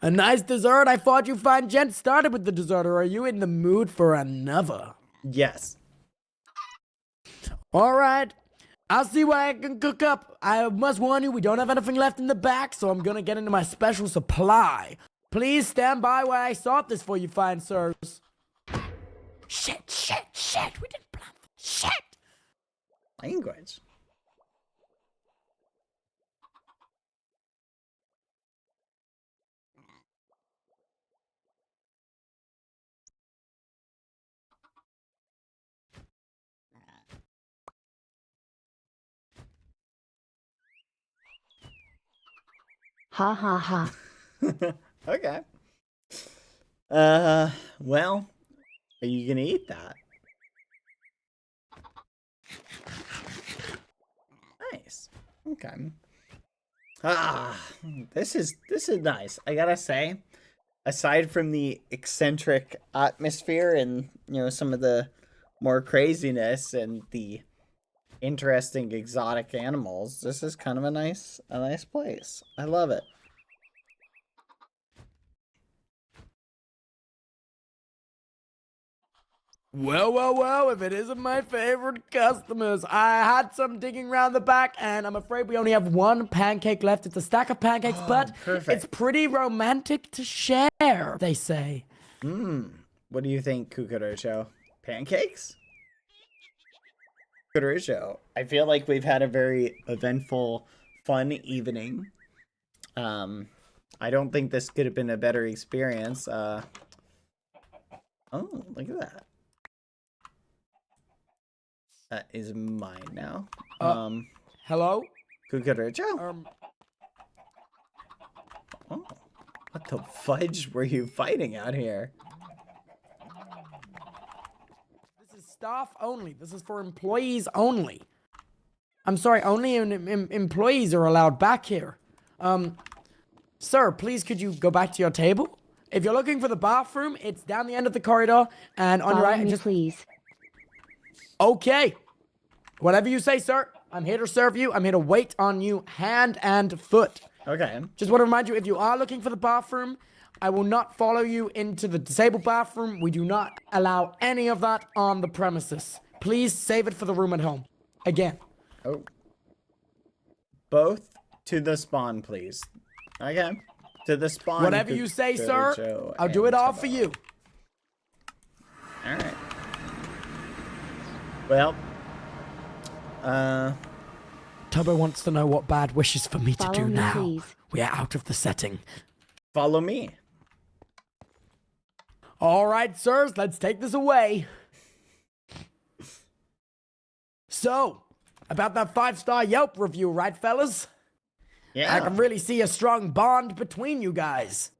A nice dessert? I thought you fine gents started with the dessert, or are you in the mood for another? Yes. All right. I'll see what I can cook up. I must warn you, we don't have anything left in the back, so I'm gonna get into my special supply. Please stand by while I sort this for you, fine sirs. Shit. We didn't plan for shit. Language. Ha ha ha. Okay. Well, are you gonna eat that? Nice. Okay. This is nice. I gotta say, aside from the eccentric atmosphere and some of the more craziness and the interesting exotic animals, this is kind of a nice place. I love it. Well, if it isn't my favorite customers. I had some digging around the back, and I'm afraid we only have one pancake left. It's a stack of pancakes, but perfect. it's pretty romantic to share, they say. What do you think, Cucurucho? Pancakes? Cucurucho, I feel like we've had a very eventful, fun evening. I don't think this could have been a better experience. Oh, look at that. That is mine now. Hello? Cucurucho? Oh, what the fudge were you fighting out here? This is staff only. This is for employees only. I'm sorry, only employees are allowed back here. Sir, please could you go back to your table? If you're looking for the bathroom, it's down the end of the corridor, and on your Follow right, me, just... please. Okay. Whatever you say, sir. I'm here to serve you. I'm here to wait on you hand and foot. Okay. Just want to remind you, if you are looking for the bathroom, I will not follow you into the disabled bathroom. We do not allow any of that on the premises. Please save it for the room at home. Again. Oh. Both to the spawn, please. Okay. To the spawn. Whatever you say, sir. I'll do it all for you. All right. Well. Tubbo wants to know what Bad wishes for me to Follow do me, now. please. We are out of the setting. Follow me. All right, sirs, let's take this away. So, about that 5-star Yelp review, right, fellas? Yeah. I can really see a strong bond between you guys.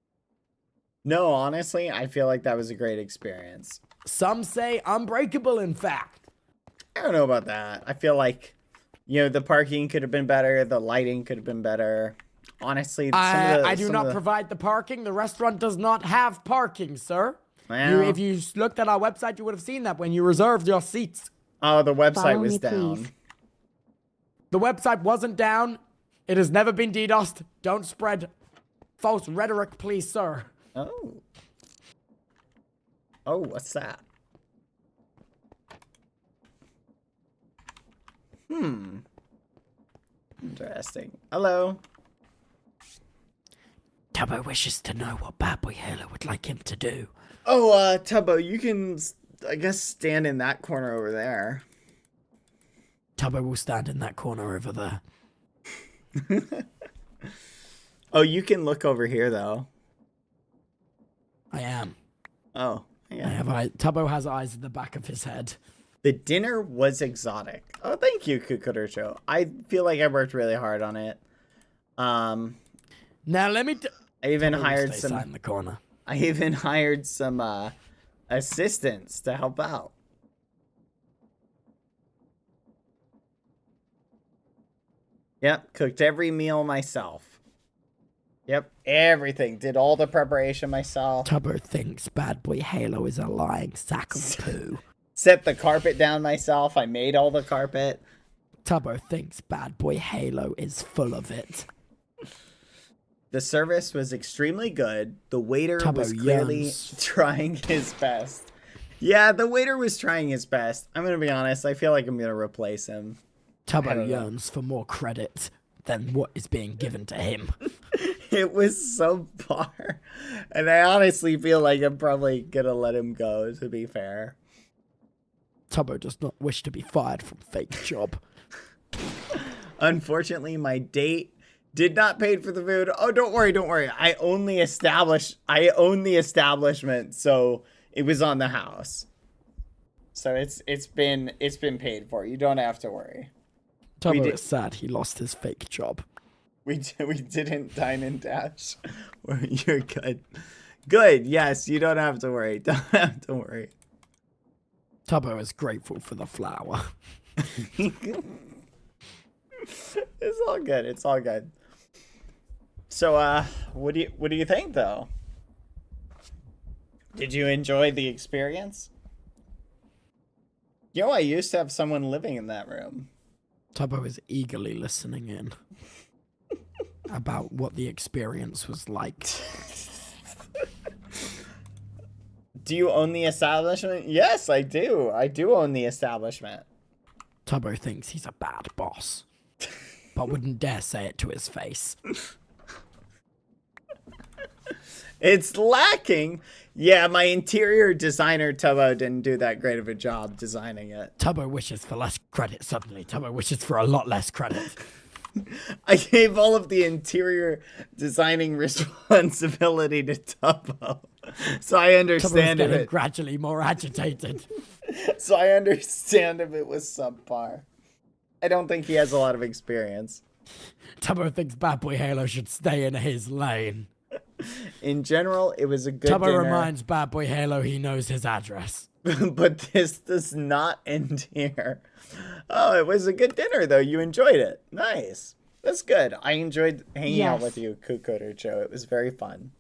No, honestly, I feel like that was a great experience. Some say unbreakable, in fact. I don't know about that. I feel like, you know, the parking could have been better. The lighting could have been better. Honestly, I do not provide the parking. The restaurant does not have parking, sir. Well, If you looked at our website, you would have seen that when you reserved your seats. oh, the website Follow was me, down. please. The website wasn't down. It has never been DDoSed. Don't spread false rhetoric, please, sir. Oh. Oh, what's that? Interesting. Hello. Tubbo wishes to know what BadBoyHalo would like him to do. Oh, Tubbo, you can, I guess, stand in that corner over there. Tubbo will stand in that corner over there. Oh, you can look over here, though. I am. Oh, I yeah. have eyes. Tubbo has eyes in the back of his head. The dinner was exotic. Oh, thank you, Cucurucho. I feel like I worked really hard on it. Now let me. I even Tubbo will hired stay some. side in the corner. I even hired some assistants to help out. Yep, cooked every meal myself. Yep, everything. Did all the preparation myself. Tubbo thinks BadBoyHalo is a lying sack of poo. Set the carpet down myself. I made all the carpet. Tubbo thinks BadBoyHalo is full of it. The service was extremely good. The waiter Tubbo was clearly yearns. trying his best. Yeah, the waiter was trying his best. I'm going to be honest. I feel like I'm going to replace him. I Tubbo don't know. yearns for more credit than what is being given to him. It was so far. And I honestly feel like I'm probably going to let him go, to be fair. Tubbo does not wish to be fired from fake job. Unfortunately, my date did not pay for the food. Oh, don't worry, don't worry. I own the establishment, so it was on the house. So it's been paid for. You don't have to worry. Tubbo is sad he lost his fake job. We didn't dine and dash. You're good. Good. Yes, you don't have to worry. Don't have to worry. Tubbo is grateful for the flour. It's all good. It's all good. So, what do you think, though? Did you enjoy the experience? You know, I used to have someone living in that room. Tubbo is eagerly listening in about what the experience was like. Do you own the establishment? Yes, I do. I do own the establishment. Tubbo thinks he's a bad boss, but wouldn't dare say it to his face. It's lacking. Yeah, my interior designer, Tubbo, didn't do that great of a job designing it. Tubbo wishes for less credit suddenly. Tubbo wishes for a lot less credit. I gave all of the interior designing responsibility to Tubbo. So I understand Tubbo's if getting it gradually more agitated. So I understand if it was subpar. I don't think he has a lot of experience. Tubbo thinks BadBoyHalo should stay in his lane. In general, it was a good Tubbo dinner. reminds BadBoyHalo he knows his address. But this does not end here. Oh, it was a good dinner, though. You enjoyed it. Nice. That's good. I enjoyed hanging out Yes. with you, Kukorucho. It was very fun.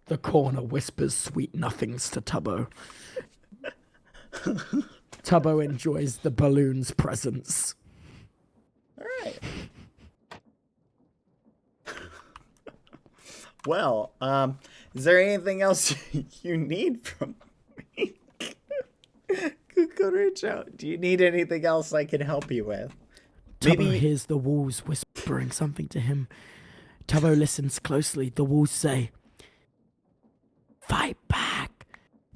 The corner whispers sweet nothings to Tubbo. Tubbo enjoys the balloon's presence. All right. Well, is there anything else you need from me? Kukorucho, do you need anything else I can help you with? Tubbo hears the walls whispering something to him. Tubbo listens closely. The walls say, "Fight back!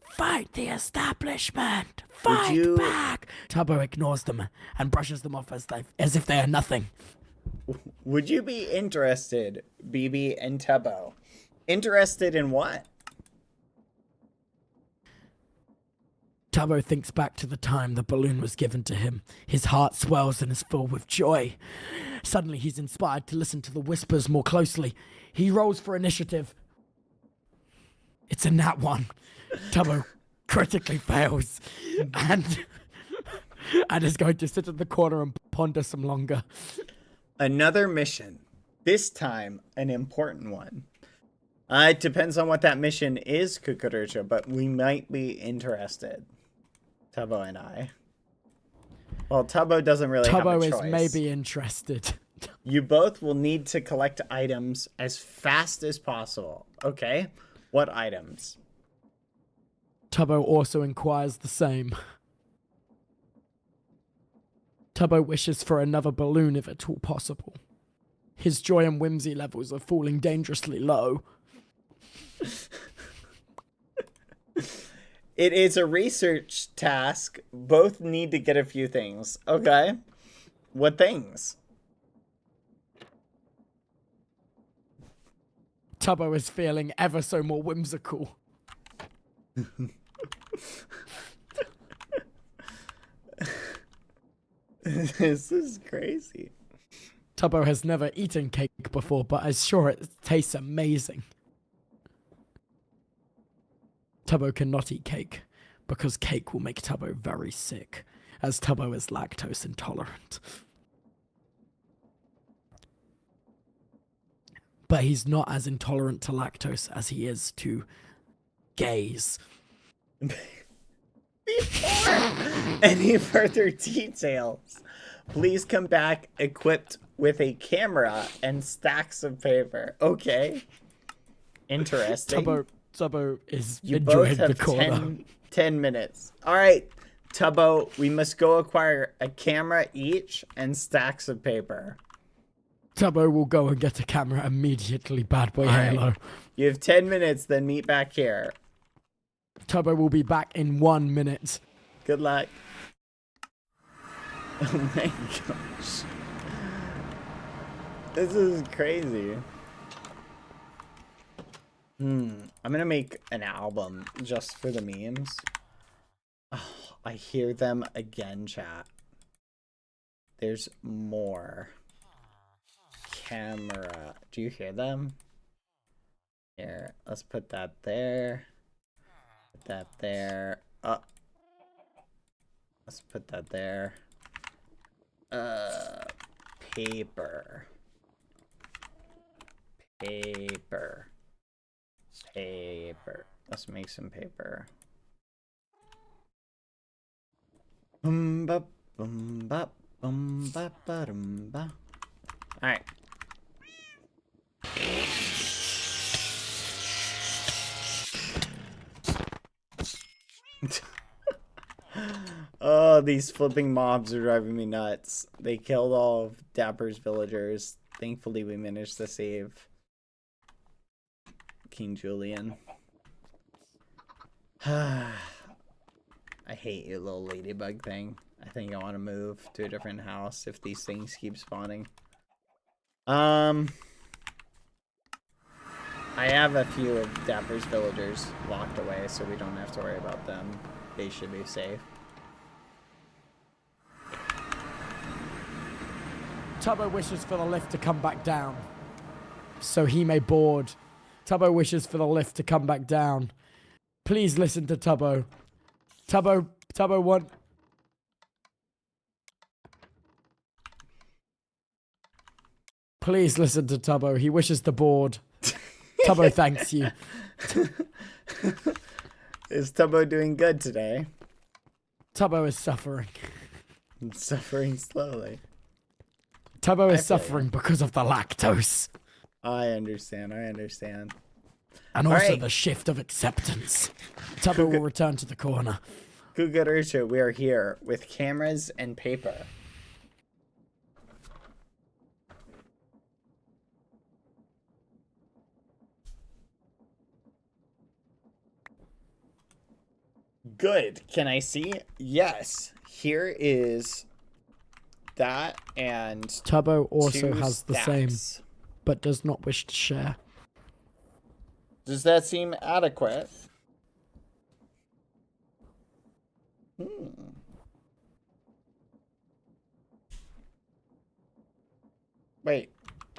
Fight the establishment! Fight back!" Tubbo ignores them and brushes them off as if they are nothing. Would you be interested, BB and Tubbo? Interested in what? Tubbo thinks back to the time the balloon was given to him. His heart swells and is filled with joy. Suddenly, he's inspired to listen to the whispers more closely. He rolls for initiative. It's a nat 1. Tubbo critically fails and is going to sit in the corner and ponder some longer. Another mission. This time, an important one. It depends on what that mission is, Kukurucha, but we might be interested. Tubbo and I. Well, Tubbo doesn't really have a choice. Tubbo is maybe interested. You both will need to collect items as fast as possible. Okay? What items? Tubbo also inquires the same. Tubbo wishes for another balloon if at all possible. His joy and whimsy levels are falling dangerously low. It is a research task. Both need to get a few things. Okay. What things? Tubbo is feeling ever so more whimsical. This is crazy. Tubbo has never eaten cake before, but is sure it tastes amazing. Tubbo cannot eat cake, because cake will make Tubbo very sick, as Tubbo is lactose intolerant. But he's not as intolerant to lactose as he is to gays. Before any further details, please come back equipped with a camera and stacks of paper. Okay. Interesting. Tubbo is You enjoying both the have corner. 10 minutes. All right, Tubbo, we must go acquire a camera each and stacks of paper. Tubbo will go and get a camera immediately, BadBoyHalo. Right. You have 10 minutes, then meet back here. Tubbo will be back in 1 minute. Good luck. Oh my gosh. This is crazy. I'm gonna make an album just for the memes. Oh, I hear them again, chat. There's more. Camera. Do you hear them? Here, let's put that there. Put that there. Let's put that there. Paper. Paper. Paper. Let's make some paper. Bum, ba, bum, ba, ba, dum, ba. All right. Oh, these flipping mobs are driving me nuts. They killed all of Dapper's villagers. Thankfully, we managed to save King Julian. I hate you, little ladybug thing. I think I want to move to a different house if these things keep spawning. I have a few of Dapper's villagers locked away, so we don't have to worry about them. They should be safe. Tubbo wishes for the lift to come back down, so he may board. Tubbo wishes for the lift to come back down. Please listen to Tubbo. Tubbo want... Please listen to Tubbo. He wishes to board. Tubbo thanks you. Is Tubbo doing good today? Tubbo is suffering. Suffering slowly. Tubbo is suffering because of the lactose. I understand. And also right. the shift of acceptance. Tubbo will return to the corner. Kugarucha, we are here with cameras and paper. Good. Can I see? Yes. Here is that and Tubbo also two has the same, stacks. but does not wish to share. Does that seem adequate? Wait,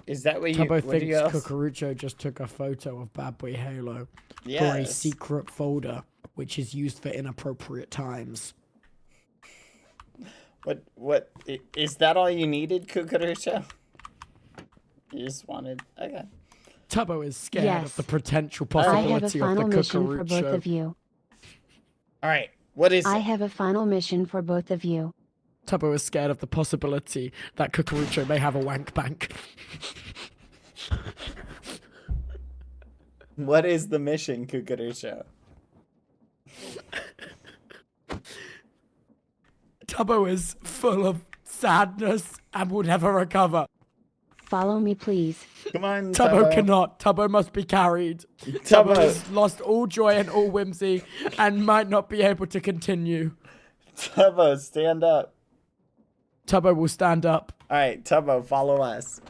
is that what you? Tubbo what do you thinks else? Cucurucho just took a photo of BadBoyHalo for a Yes. secret folder, which is used for inappropriate times. Is that all you needed, Kukurucha? You just wanted, okay. Tubbo is scared Yes. of the potential I have a possibility of the final mission for both Cucurucho. of you. All right, what is I it? have a final mission for both of you. Tubbo is scared of the possibility that Cucurucho may have a wank bank. What is the mission, Kukurucha? Tubbo is full of sadness and will never recover. Follow me, please. Come on, Tubbo Tubbo. cannot. Tubbo must be carried. Tubbo Tubbo. has lost all joy and all whimsy and might not be able to continue. Tubbo, stand up. Tubbo will stand up. All right, Tubbo, follow us.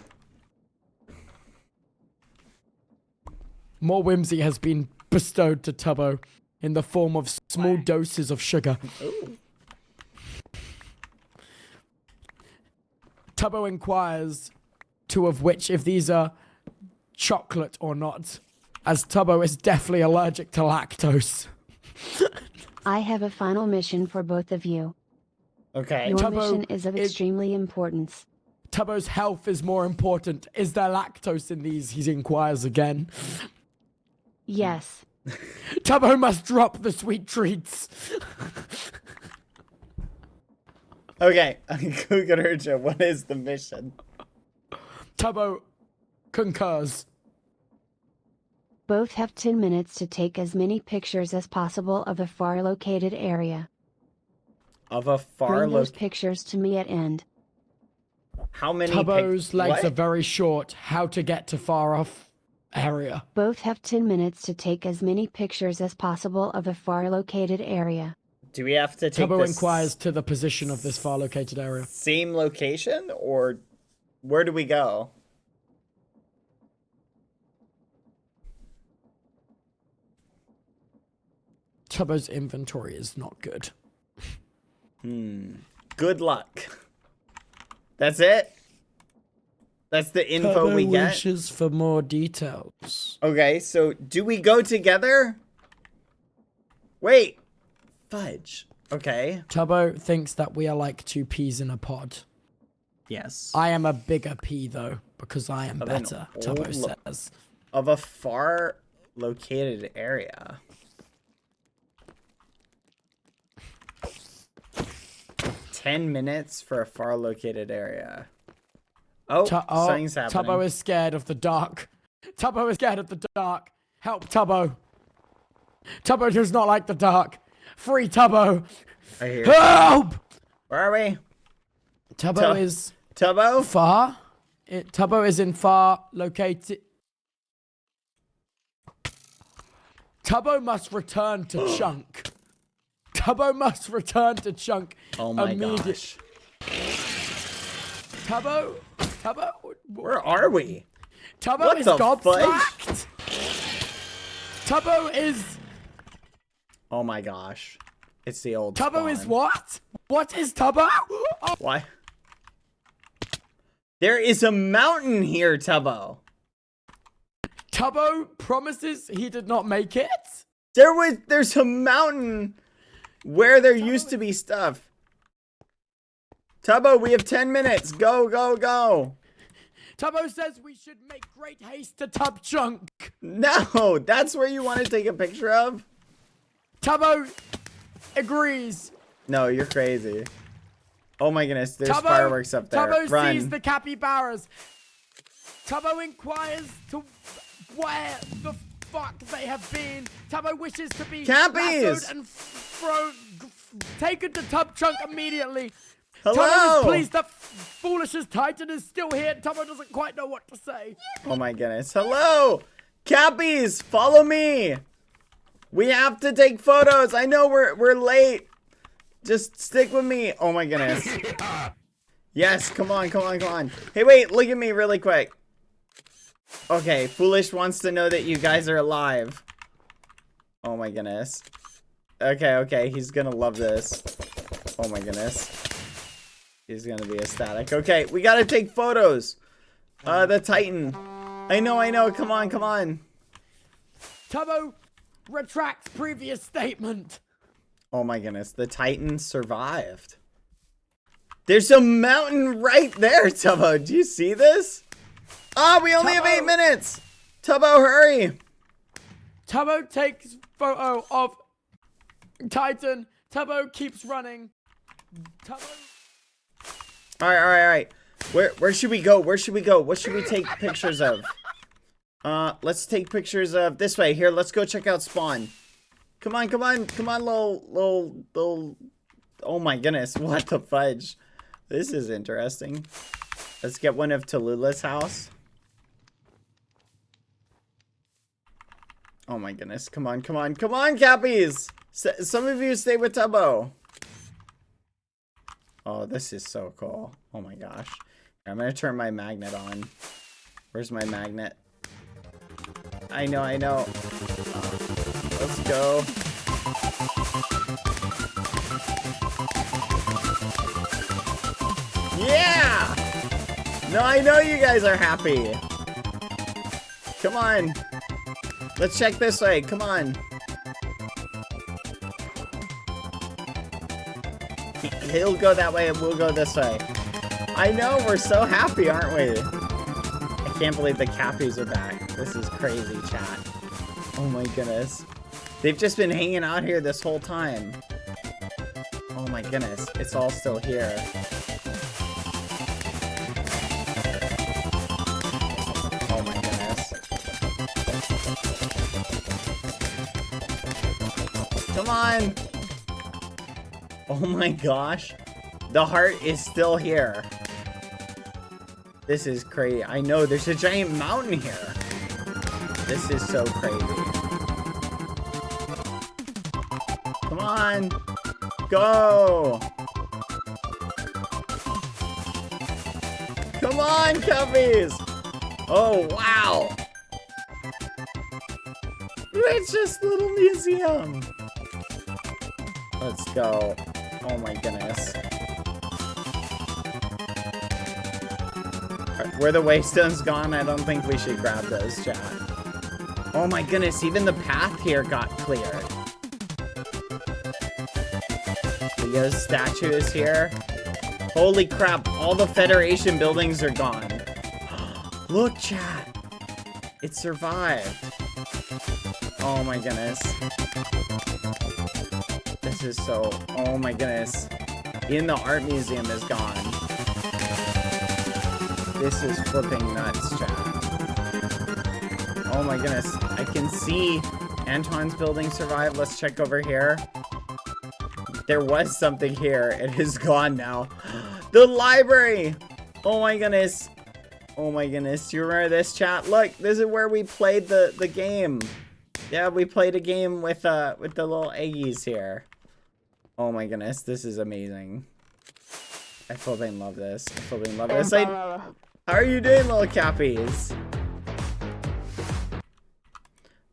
More whimsy has been bestowed to Tubbo in the form of small doses of sugar. Ooh. Tubbo inquires two of which if these are chocolate or not, as Tubbo is definitely allergic to lactose. I have a final mission for both of you. Okay. Your Tubbo mission is of is- extremely importance. Tubbo's health is more important. Is there lactose in these? He inquires again. Yes. Tubbo must drop the sweet treats. Okay, Kukurucha, what is the mission? Tubbo concurs. Both have 10 minutes to take as many pictures as possible of a far located area. Of a far Bring those location. pictures to me at end. How many? Tubbo's legs what? are very short. How to get to far off area. Both have 10 minutes to take as many pictures as possible of a far located area. Do we have to take Tubbo the inquires to the position of this far located area. same location, or where do we go? Tubbo's inventory is not good. Good luck. That's it? That's the info Tubbo we get? wishes for more details. Okay, so do we go together? Wait. Fudge. Okay. Tubbo thinks that we are like two peas in a pod. Yes. I am a bigger pea though, because I am Of an better, old Tubbo lo- says. Of a far located area. 10 minutes for a far located area. Oh, Oh, something's happening. Tubbo is scared of the dark. Tubbo is scared of the dark. Help, Tubbo. Tubbo does not like the dark. Free Tubbo. I hear. Help! Where are we? Tubbo is Tubbo? far. Tubbo is in far located. Tubbo must return to Chunk. Tubbo must return to Chunk. Oh my immediately. gosh. Tubbo? Where are we? Tubbo What is the gobsmacked. Tubbo is... Oh my gosh. It's the old Tubbo spawn. is what? What is Tubbo? Oh. Why? There is a mountain here, Tubbo. Tubbo promises he did not make it? There's a mountain where there used to be stuff. Tubbo, we have 10 minutes. Go, go, go. Tubbo says we should make great haste to Tub Chunk. No, that's where you want to take a picture of? Tubbo agrees. No, you're crazy. Oh my goodness, there's Tubbo, fireworks up there. Tubbo Run. sees the capybaras. Tubbo inquires to where the fuck they have been. Tubbo wishes to be Cappies! lassoed and taken to Tub Chunk immediately. Tubbo Hello! is pleased that Foolish's Titan is still here. Tubbo doesn't quite know what to say. Oh my goodness. Hello! Cappies, follow me! We have to take photos. I know we're late. Just stick with me. Oh my goodness. Yes, come on, come on, come on. Hey, wait, look at me really quick. Okay, Foolish wants to know that you guys are alive. Oh my goodness. Okay, okay, he's gonna love this. Oh my goodness. He's gonna be ecstatic. Okay, we gotta take photos. The Titan. I know, come on, come on. Tubbo retracts previous statement. Oh my goodness, the Titan survived. There's a mountain right there, Tubbo. Do you see this? Oh, we only have 8 minutes. Tubbo, hurry. Tubbo takes photo of Titan. Tubbo keeps running. Tubbo. All right. Where should we go? Where should we go? What should we take pictures of? Let's take pictures of this way. Here, let's go check out spawn. Come on, little. Oh my goodness, what the fudge? This is interesting. Let's get one of Tallulah's house. Oh my goodness, come on, Cappies! Some of you stay with Tubbo. Oh, this is so cool. Oh my gosh. I'm gonna turn my magnet on. Where's my magnet? I know. Let's go. Yeah! No, I know you guys are happy. Come on. Let's check this way. Come on. He'll go that way and we'll go this way. I know, we're so happy, aren't we? I can't believe the Cappies are back. This is crazy, chat. Oh my goodness. They've just been hanging out here this whole time. Oh my goodness, it's all still here. Oh my goodness. Come on! Oh my gosh. The heart is still here. This is crazy. I know, there's a giant mountain here. This is so crazy. Come on. Go. Come on, Cubbies. Oh, wow. It's just a little museum. Let's go. Oh my goodness. Where the waystone's gone, I don't think we should grab those, chat. Oh my goodness, even the path here got cleared. Leo's statue is here. Holy crap, all the Federation buildings are gone. Look, chat. It survived. Oh my goodness. This is so... Oh my goodness. Even the art museum is gone. This is flipping nuts, chat. Oh my goodness. I can see Antoine's building survived. Let's check over here. There was something here. It is gone now. The library! Oh my goodness. Oh my goodness. Do you remember this, chat? Look, this is where we played the game. Yeah, we played a game with the little eggies here. Oh my goodness, this is amazing. I flipping love this. I flipping love this. How are you doing, little cappies?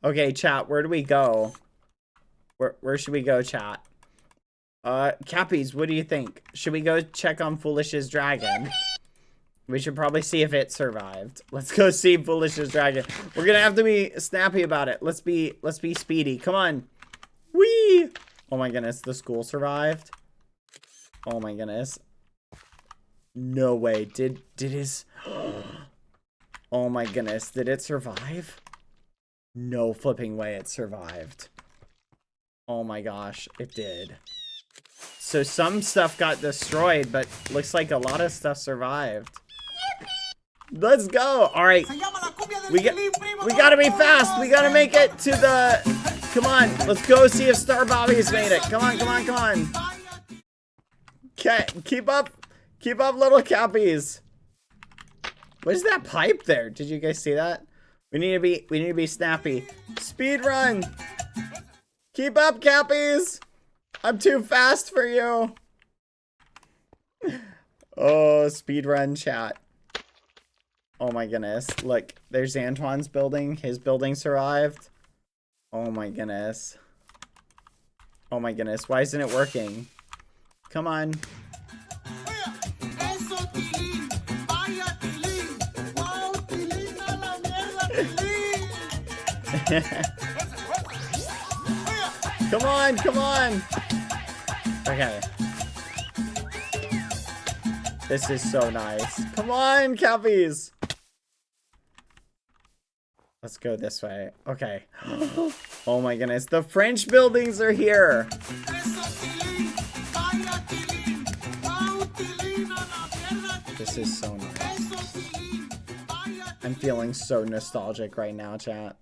Okay, chat, where do we go? Where should we go, chat? Cappies, what do you think? Should we go check on Foolish's dragon? We should probably see if it survived. Let's go see Foolish's dragon. We're gonna have to be snappy about it. Let's be speedy. Come on. Whee! Oh my goodness, the school survived. Oh my goodness. No way. Did his... Oh my goodness, did it survive? No flipping way it survived. Oh my gosh, it did. So some stuff got destroyed, but looks like a lot of stuff survived. Let's go. All right. We gotta be fast. We gotta make it to the... Come on. Let's go see if Star Bobby's made it. Come on, come on, come on. Okay, keep up. Keep up, little cappies. What is that pipe there? Did you guys see that? We need to be snappy. Speed run. Keep up, cappies. I'm too fast for you. Oh, speed run chat. Oh my goodness. Look, there's Antoine's building. His building survived. Oh my goodness. Oh my goodness. Why isn't it working? Come on. Come on, come on. Okay. This is so nice. Come on, cappies. Let's go this way. Okay. Oh my goodness. The French buildings are here. This is so nice. I'm feeling so nostalgic right now, chat.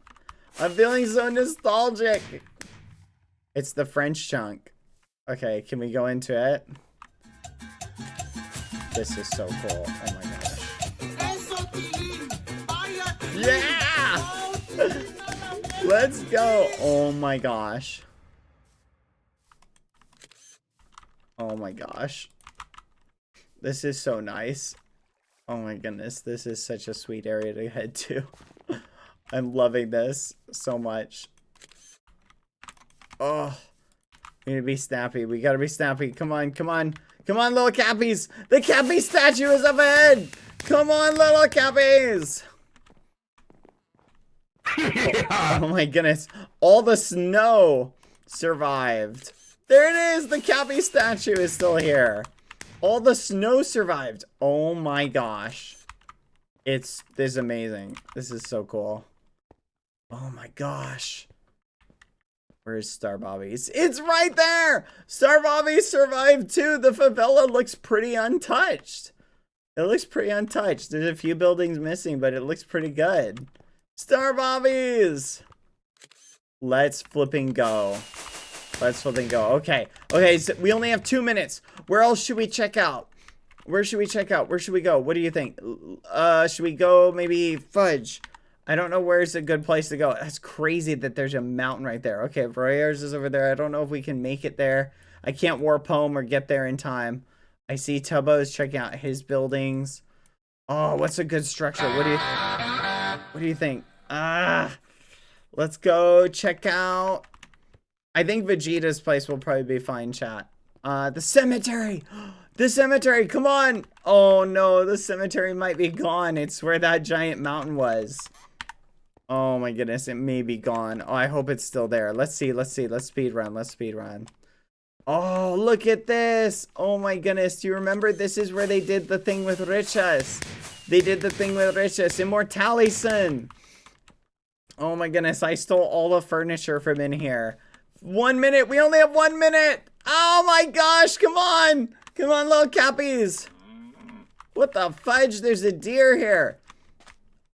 I'm feeling so nostalgic. It's the French chunk. Okay, can we go into it? This is so cool. Oh my gosh. Yeah! Let's go. Oh my gosh. Oh my gosh. This is so nice. Oh my goodness. This is such a sweet area to head to. I'm loving this so much. Oh, we need to be snappy. We gotta be snappy. Come on, come on. Come on, little cappies. The cappy statue is up ahead. Come on, little cappies. Oh my goodness. All the snow survived. There it is. The cappy statue is still here. All the snow survived. Oh my gosh. This is amazing. This is so cool. Oh my gosh. Where's Star Bobby's? It's right there! Star Bobby survived too. The favela looks pretty untouched. It looks pretty untouched. There's a few buildings missing, but it looks pretty good. Star Bobby's! Let's flipping go. Let's flipping go. Okay. Okay, so we only have 2 minutes. Where else should we check out? Where should we check out? Where should we go? What do you think? Should we go maybe Fudge? I don't know where's a good place to go. That's crazy that there's a mountain right there. Okay, Royers is over there. I don't know if we can make it there. I can't warp home or get there in time. I see Tubbo's checking out his buildings. Oh, what's a good structure? What do you think? Let's go check out. I think Vegeta's place will probably be fine, chat. The cemetery. The cemetery, come on. Oh no, the cemetery might be gone. It's where that giant mountain was. Oh my goodness, it may be gone. Oh, I hope it's still there. Let's see. Let's speed run. Let's speed run. Oh, look at this. Oh my goodness. Do you remember this is where they did the thing with Riches? They did the thing with Riches. Immortalison. Oh my goodness. I stole all the furniture from in here. 1 minute. We only have 1 minute. Oh my gosh. Come on. Come on, little cappies. What the fudge? There's a deer here.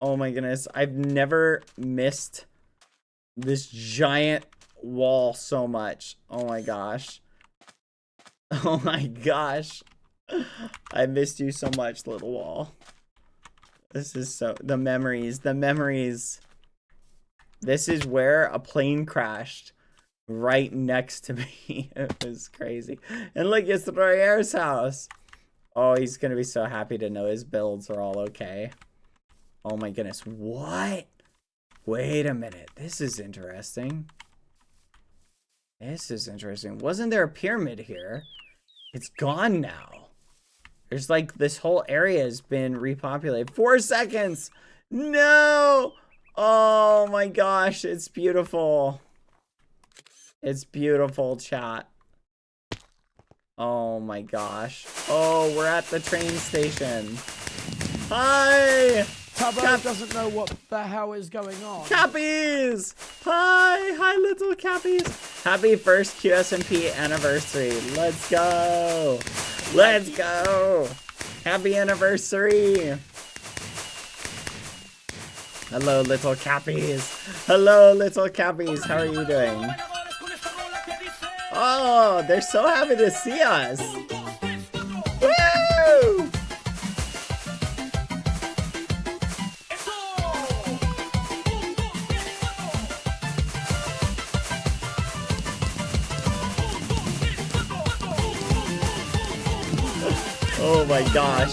Oh my goodness. I've never missed this giant wall so much. Oh my gosh. Oh my gosh. I missed you so much, little wall. This is so... The memories. The memories. This is where a plane crashed. Right next to me. It was crazy. And look, it's Royer's house. Oh, he's gonna be so happy to know his builds are all okay. Oh my goodness. What? Wait a minute. This is interesting. This is interesting. Wasn't there a pyramid here? It's gone now. There's like this whole area has been repopulated. 4 seconds. No. Oh my gosh. It's beautiful. It's beautiful, chat. Oh my gosh. Oh, we're at the train station. Hi! Tubbo doesn't know what the hell is going on. Cappies! Hi! Hi, little cappies! Happy first QSMP anniversary. Let's go! Let's go! Happy anniversary! Hello, little cappies. Hello, little cappies. How are you doing? Oh, they're so happy to see us. Woo! Oh my gosh.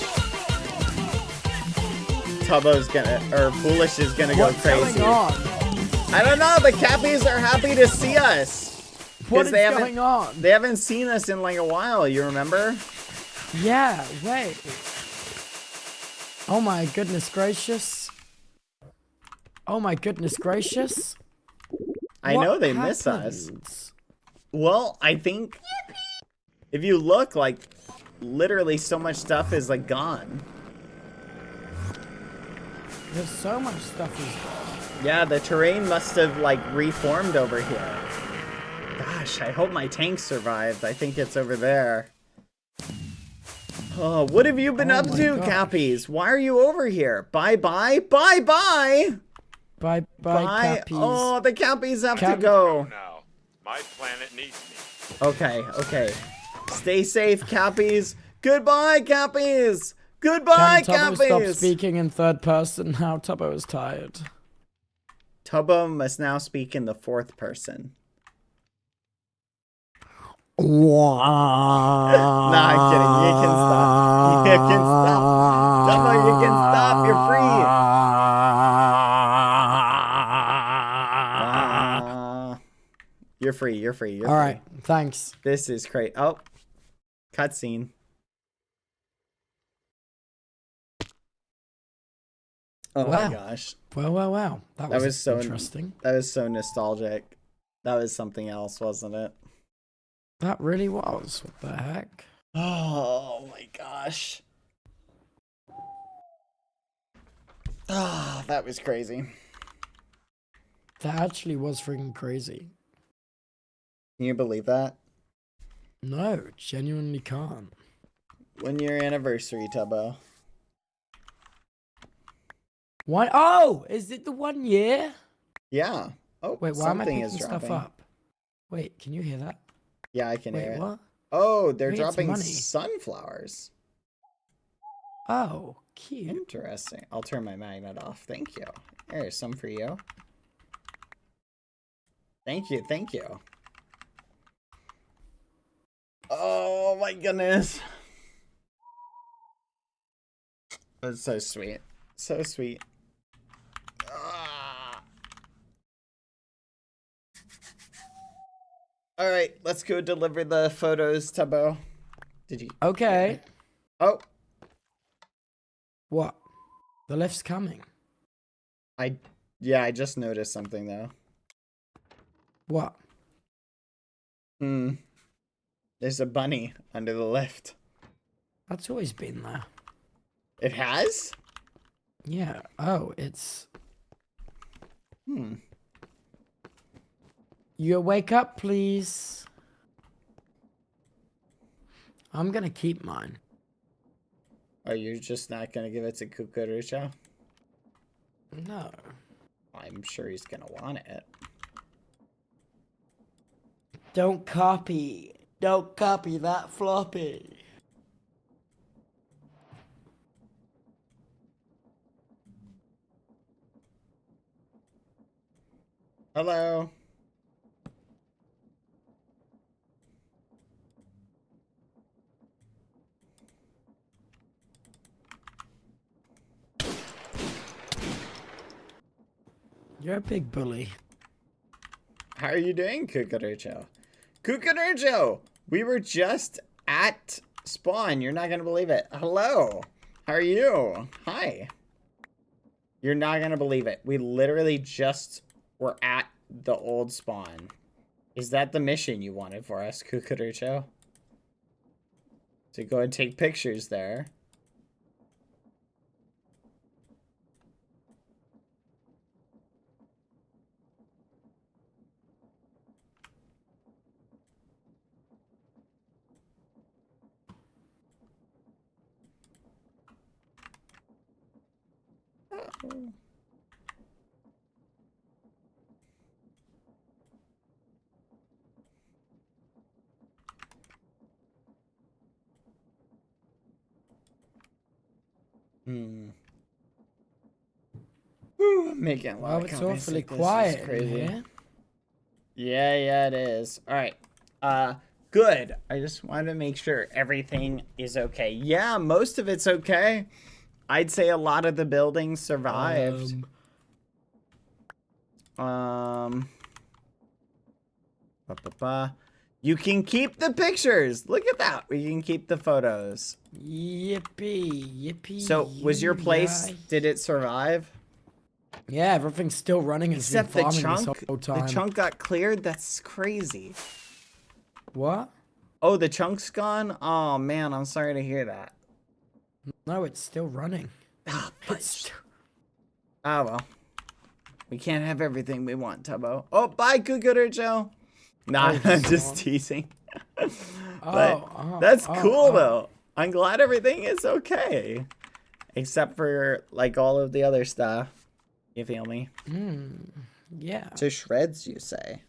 Tubbo's gonna, or Foolish is gonna go crazy. What's going on? I don't know, the cappies are happy to see us. What is they going on? They haven't seen us in like a while, you remember? Yeah, wait. Oh my goodness gracious. Oh my goodness gracious. I know they miss us. Well, I think if you look, like, literally so much stuff is like gone. There's so much stuff is... Yeah, the terrain must have like reformed over here. Gosh, I hope my tank survived. I think it's over there. Oh, what have you been up to, Cappies? Why are you over here? Bye-bye? Bye-bye! Bye-bye, Cappies. Oh, the Cappies have to go. Now, my planet needs me. Okay, okay. Stay safe, Cappies. Goodbye, Cappies! Goodbye, Can Tubbo Cappies! stop speaking in third person now? Tubbo is tired. Tubbo must now speak in the fourth person. Nah, I'm kidding. You can stop. You can stop. Tubbo, you can stop. You're free. You're free. You're free. You're free. All right. Thanks. This is great. Oh, cutscene. Oh Wow. my gosh. Wow. That was so interesting. That was so nostalgic. That was something else, wasn't it? That really was. What the heck? Oh my gosh. Ah, that was crazy. That actually was freaking crazy. Can you believe that? No, genuinely can't. 1 year anniversary, Tubbo. What? Oh, is it the 1 year? Yeah. Oh, Wait, why am I something picking is stuff dropping. up? Wait, can you hear that? Yeah, I can hear Wait, it. what? Oh, they're Wait, it's dropping money. sunflowers. Oh, cute. Interesting. I'll turn my magnet off. Thank you. There's some for you. Thank you. Thank you. Oh my goodness. That's so sweet. So sweet. Ah. All right, let's go deliver the photos, Tubbo. Did you? Okay. Oh, What? The lift's coming. yeah, I just noticed something though. What? There's a bunny under the lift. That's always been there. It has? Yeah. Oh, it's... You wake up, please. I'm gonna keep mine. Oh, you're just not gonna give it to Kukurucho? No. I'm sure he's gonna want it. Don't copy. Don't copy that floppy. Hello. You're a big bully. How are you doing, Kukurucho? Kukurucho! We were just at spawn. You're not gonna believe it. Hello. How are you? Hi. You're not gonna believe it. We literally just were at the old spawn. Is that the mission you wanted for us, Kukurucho? To go and take pictures there. Oh. Hmm. Ooh, I'm making a lot Well, of it's comments awfully like this. quiet It's in crazy. here. Yeah, it is. All right. Good. I just wanted to make sure everything is okay. Yeah, most of it's okay. I'd say a lot of the buildings survived. You can keep the pictures. Look at that. We can keep the photos. Yippee. So, was your place, yay. did it survive? Yeah, everything's still running. Except the farming this chunk, whole time. the chunk got cleared? That's crazy. What? Oh, the chunk's gone? Oh, man, I'm sorry to hear that. No, it's still running. Oh, well. We can't have everything we want, Tubbo. Oh, bye, Kukurucho. Nah, I'm just teasing. But that's cool, though. I'm glad everything is okay. Except for, like, all of the other stuff. You feel me? Yeah. To shreds, you say?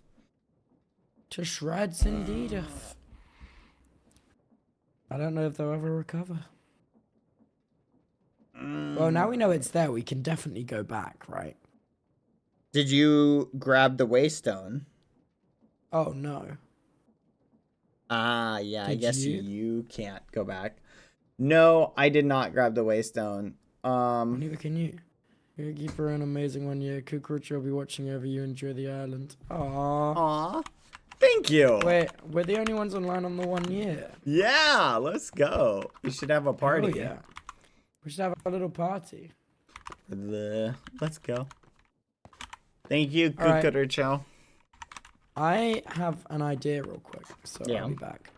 To shreds, indeed. I don't know if they'll ever recover. Well, now we know it's there. We can definitely go back, right? Did you grab the waystone? Oh, no. Ah, yeah, I Did guess you? you can't go back. No, I did not grab the waystone. Neither can you. You're keep for an amazing 1 year. Kukurucho will be watching over you. Enjoy the island. Aww. Aw, thank you. Wait, we're the only ones online on the 1 year. Yeah, let's go. We should have a party. Oh, yeah. We should have a little party. Let's go. Thank you, All right. Kukurucho. I have an idea real quick, so Yeah. I'll be back.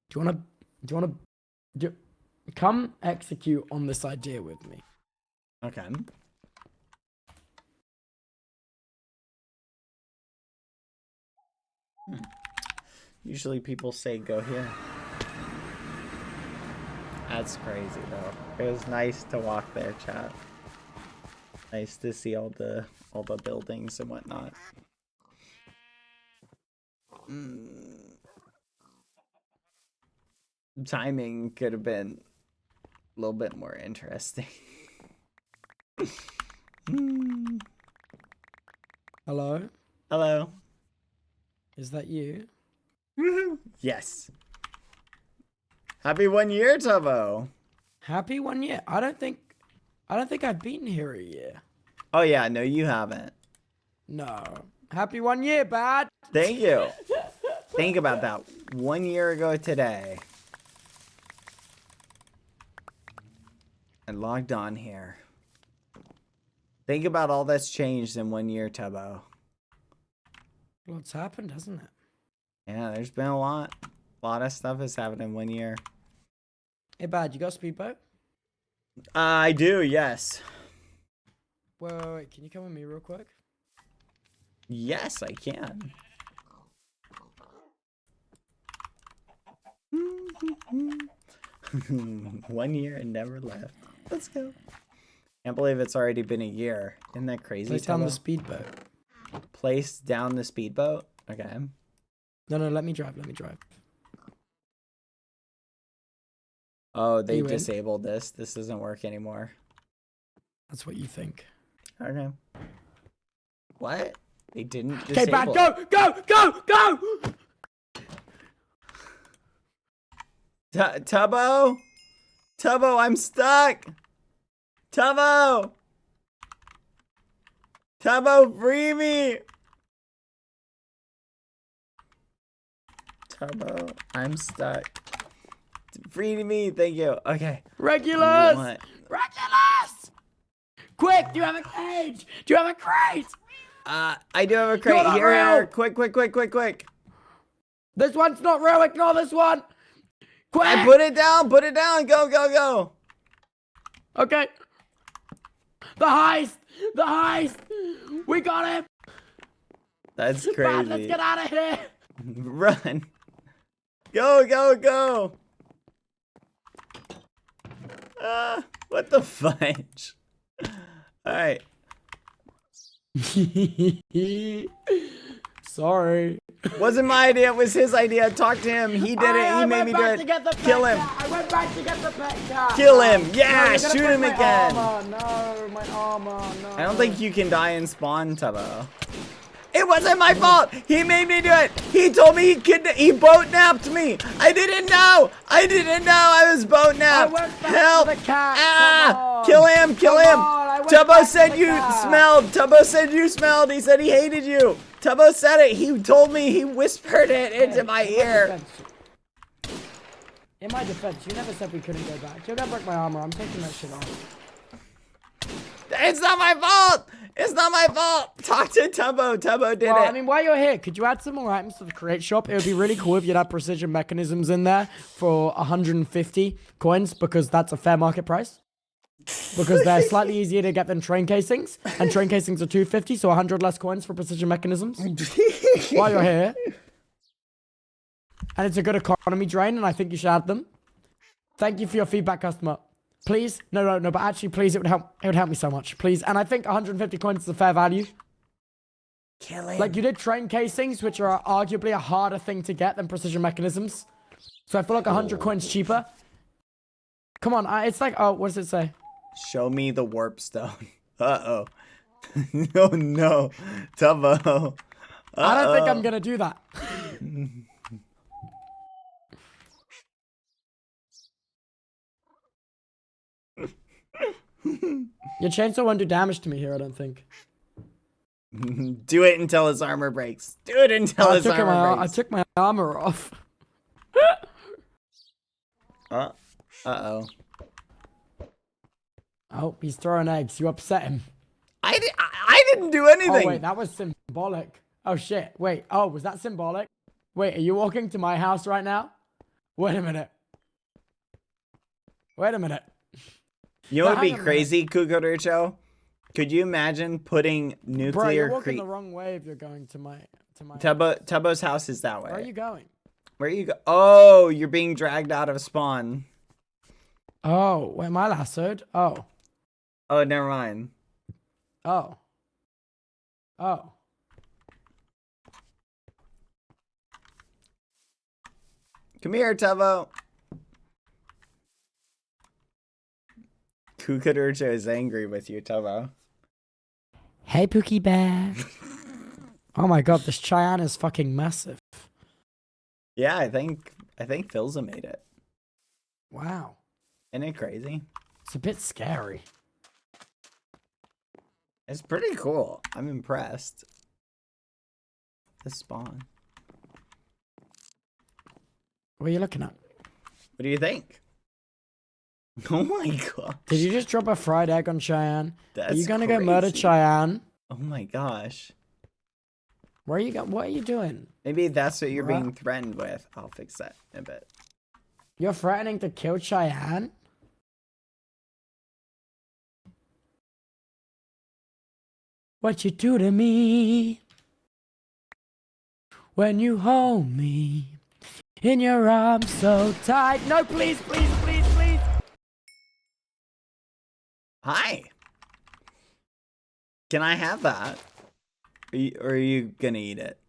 Do you wanna come execute on this idea with me? Okay. Usually people say go here. That's crazy though. It was nice to walk there, chat. Nice to see all the buildings and whatnot. Timing could have been a little bit more interesting. Hello? Hello. Is that you? Yes. Happy 1 year, Tubbo. Happy 1 year. I don't think I've been here a year. Oh yeah, no, you haven't. No. Happy 1 year, Bad. Thank you. Think about that. 1 year ago today, I logged on here. Think about all that's changed in 1 year, Tubbo. Lots happened, hasn't it? Yeah, there's been a lot. A lot of stuff has happened in 1 year. Hey, Bad, you got a speedboat? I do, yes. Wait. Can you come with me real quick? Yes, I can. 1 year and never left. Let's go. Can't believe it's already been a year. Isn't that crazy? Place down the Tubbo? speedboat. Place down the speedboat? Okay. No, let me drive. Let me drive. Oh, they You in? disabled this. This doesn't work anymore. That's what you think. Okay. What? They didn't Okay, disable Bad, go! Tubbo? Tubbo, I'm stuck! Tubbo! Tubbo, free me! Tubbo, I'm stuck. Free me, thank you. Okay. Regulus! What? Regulus! Quick, do you have a cage? Do you have a crate? I do have a crate. You're not Here. real. Quick. This one's not real, ignore this one! Quick! I put it down, go. Okay. The heist! We got him! That's Bad, crazy. let's get out of here! Run. Go. What the fudge? Alright. Sorry. Wasn't my idea, it was his idea. Talk to him. He did it. He made me do it. Kill him. I went back to get the pet cat. Kill him. Yeah, No, you're gonna shoot break him my again. Armor. No, my armor. No. I don't think you can die and spawn, Tubbo. It wasn't my fault. He made me do it. He told me he boat napped me. I didn't know. I was boat napped. went back Help. to the cat. Come on. Kill him. Come on, I went Tubbo back to said the you cat. smelled. Tubbo said you smelled. He said he hated you. Tubbo said it. He told me. He whispered it into my ear. In my defense, you never said we couldn't go back. You're gonna break my armor. I'm taking that shit off. It's not my fault. It's not my fault. Talk to Tubbo. Tubbo did Well, it. I mean, while you're here, could you add some more items to the crate shop? It would be really cool if you'd have precision mechanisms in there for 150 coins, because that's a fair market price. Because they're slightly easier to get than train casings, and train casings are 250, so 100 less coins for precision mechanisms. While you're here. And it's a good economy drain, and I think you should add them. Thank you for your feedback, customer. Please, no, but actually, please, it would help me so much, please. And I think 150 coins is a fair value. Kill him. Like, you did train casings, which are arguably a harder thing to get than precision mechanisms. So I feel like 100 coins cheaper. Come on, it's like, oh, what does it say? Show me the warp stone. Uh-oh. no. Tubbo. I don't think I'm gonna do that. Your chainsaw won't do damage to me here, I don't think. Do it until his armor breaks. Do it until his armor I breaks. took my armor off. Uh-oh. Oh, he's throwing eggs. You upset him. I didn't do anything. Oh, wait, that was symbolic. Oh, shit. Wait. Oh, was that symbolic? Wait, are you walking to my house right now? Wait a minute. You know what would be hang on a crazy, Cucaracho? Could you imagine putting Bro, nuclear you're walking the wrong way if you're going to my Tubbo's house is that way. Where are you going? Where are you go? Oh, you're being dragged out of spawn. Oh, wait, am I lassoed? Oh. Oh, never mind. Oh. Come here, Tubbo. Cucaracho is angry with you, Tubbo. Hey, Pookie Bear. Oh my god, this Cheyenne is fucking massive. Yeah, I think Philza made it. Wow. Isn't it crazy? It's a bit scary. It's pretty cool. I'm impressed. The spawn. What are you looking at? What do you think? Oh my god. Did you just drop a fried egg on Cheyenne? That's Are you gonna go murder crazy. Cheyenne? Oh my gosh. Where are you what are you doing? Maybe that's what you're What? being threatened with. I'll fix that in a bit. You're threatening to kill Cheyenne? What you do to me when you hold me in your arms so tight. No, please. Hi. Can I have that? Or are you gonna eat it?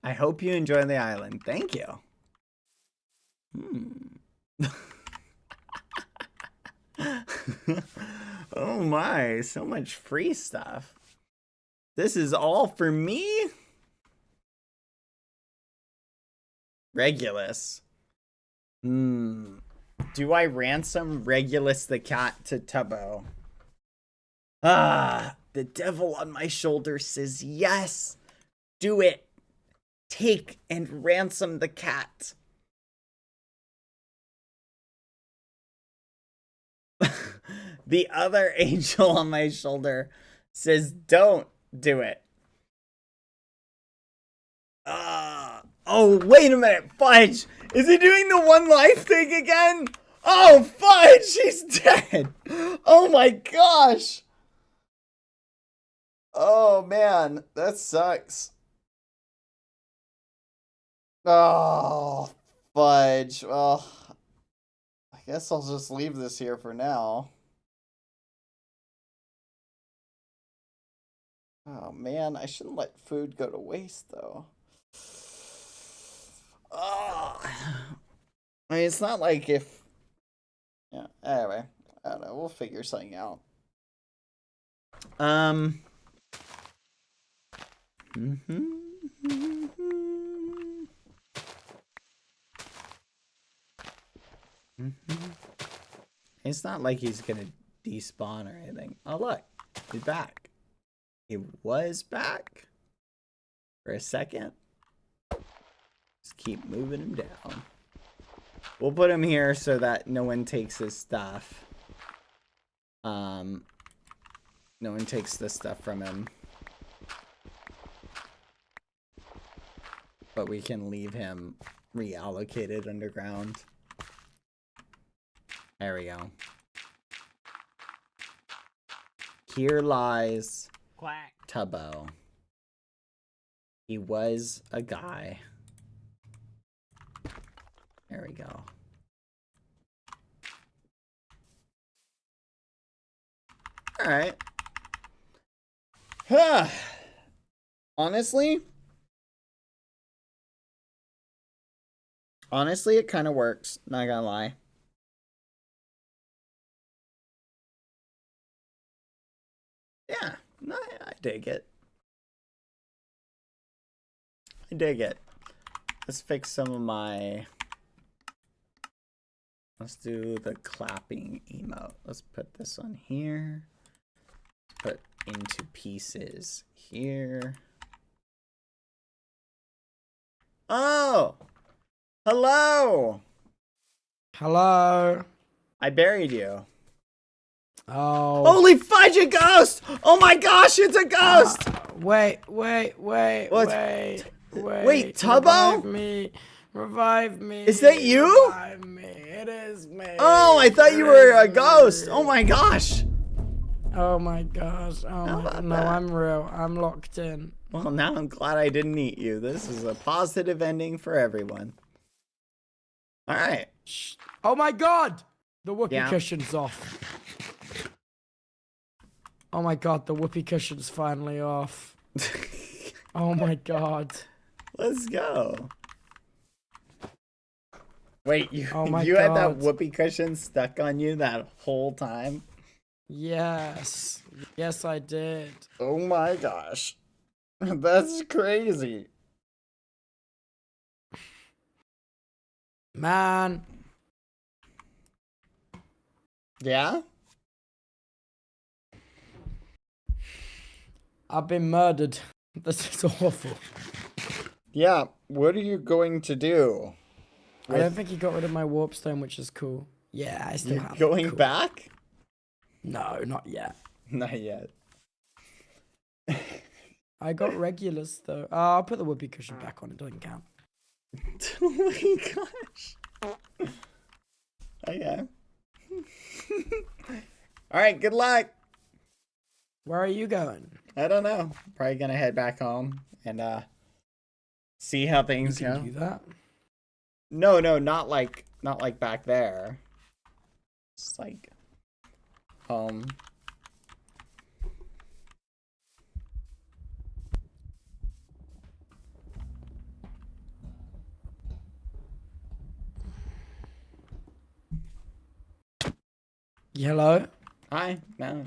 I hope you enjoy the island. Thank you. Oh my, so much free stuff. This is all for me? Regulus. Do I ransom Regulus the cat to Tubbo? Ah, the devil on my shoulder says yes. Do it. Take and ransom the cat. The other angel on my shoulder says don't do it. Oh, wait a minute. Fudge. Is he doing the one life thing again? Oh, Fudge. He's dead. Oh my gosh. Oh man, that sucks. Oh, Fudge. Well, I guess I'll just leave this here for now. Oh man, I shouldn't let food go to waste though. Oh. I mean, it's not like if... Yeah, anyway. I don't know, we'll figure something out. It's not like he's gonna despawn or anything. Oh look, he's back. He was back for a second. Just keep moving him down. We'll put him here so that no one takes his stuff. No one takes this stuff from him. But we can leave him reallocated underground. There we go. Here lies Quack. Tubbo. He was a guy. There we go. Alright. Honestly, it kind of works. Not gonna lie. Yeah, no, I dig it. I dig it. Let's fix some of my... Let's do the clapping emote. Let's put this on here. Put into pieces here. Oh! Hello! Hello. I buried you. Oh. Holy fudge, a ghost! Oh my gosh, it's a ghost! Wait. What? Wait, Tubbo? Revive me. Revive me. Is that you? Revive me. It is me. Oh, I thought you It were a is ghost. me. Oh my gosh. Oh my gosh. Oh How my, about no, that? I'm real. I'm locked in. Well, now I'm glad I didn't eat you. This is a positive ending for everyone. All right. Shh. Oh my god! The whoopee Yeah. cushion's off. Oh my god, the whoopee cushion's finally off. Oh my god. Let's go. Wait, you Oh my you had that God. whoopee cushion stuck on you that whole time? Yes. Yes, I did. Oh my gosh. That's crazy. Man. Yeah? I've been murdered. This is awful. Yeah, what are you going to do? I don't think he got rid of my warp stone, which is cool. Yeah, I still You're have it. going Cool. back? No, not yet. Not yet. I got regulars though. I'll put the whoopee cushion back on. It doesn't count. Oh my gosh. Okay. Alright, good luck. Where are you going? I don't know. Probably gonna head back home and see how You things can go. do that. No, not like back there. It's like home. Hello? Hi. No.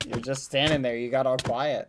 You're just standing there. You got all quiet.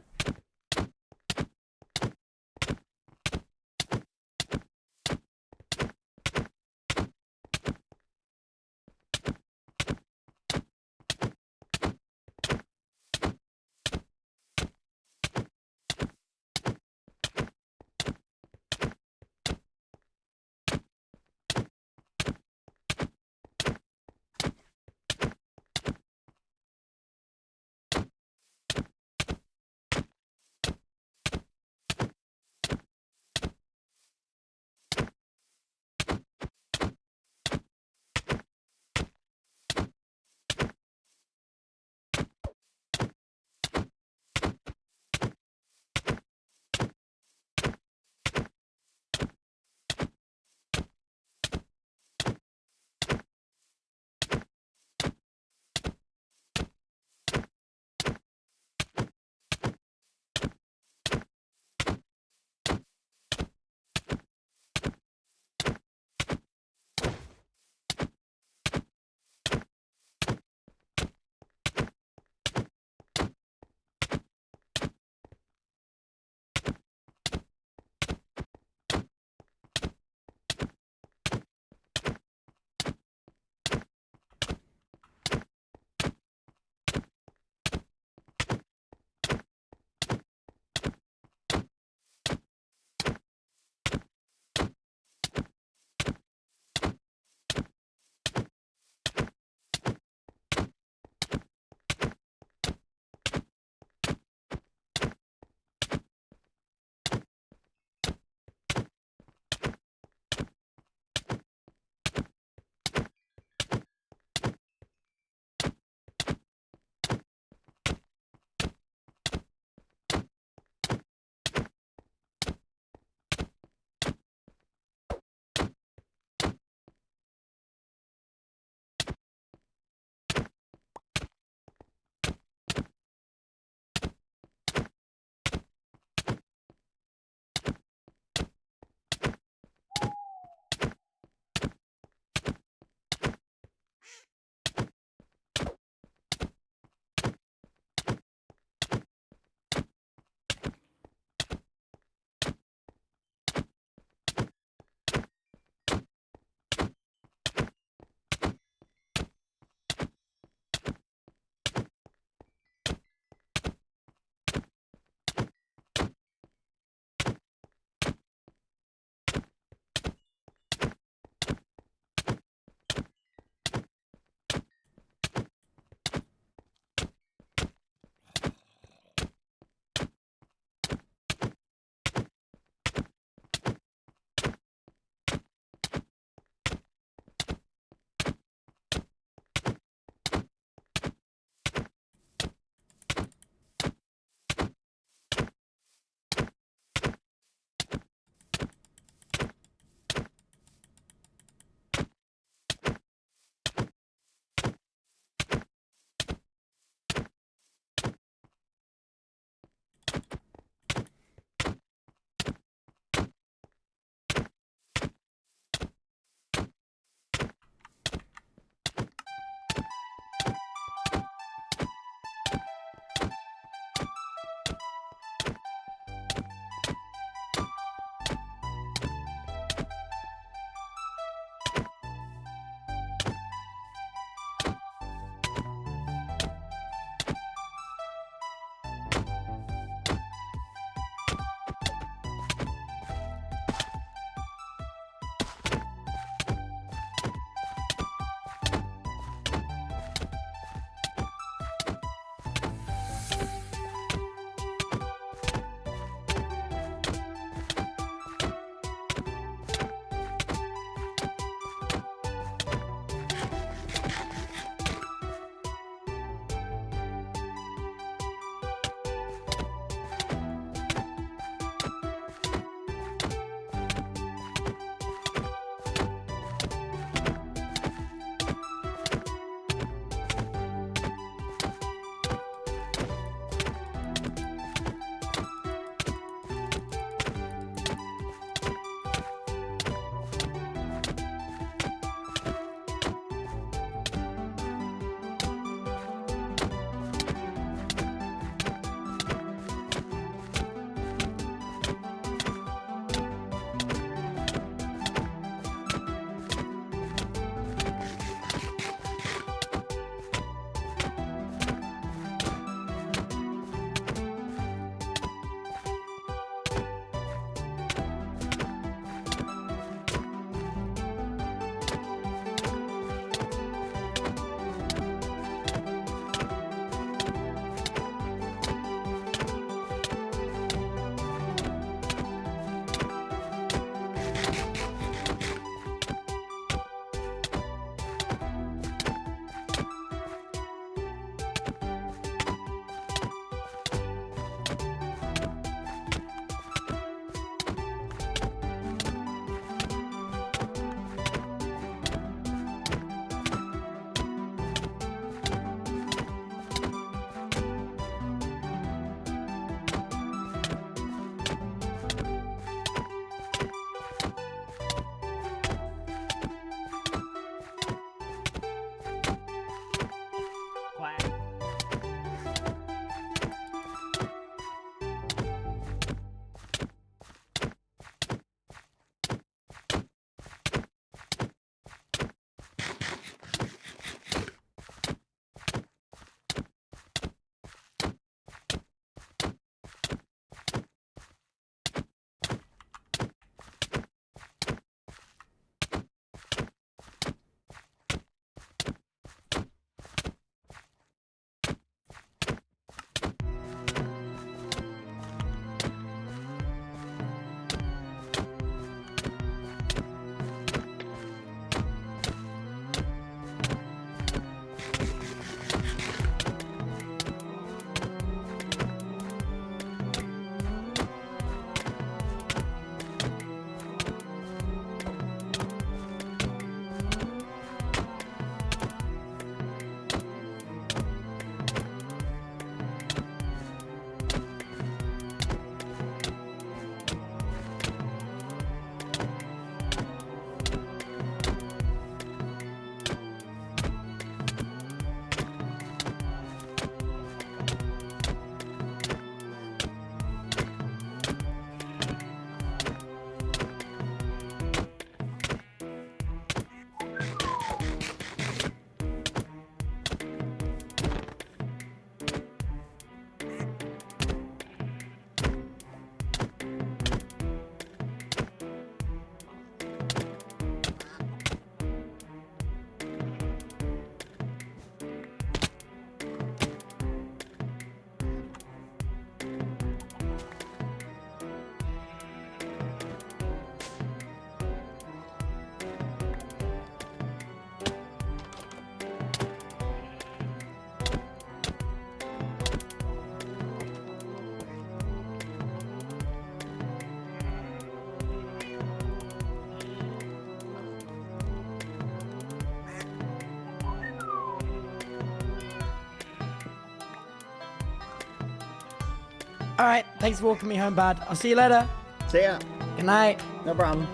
All right, thanks for walking me home, Bad. I'll see you later. See ya. Good night. No problem.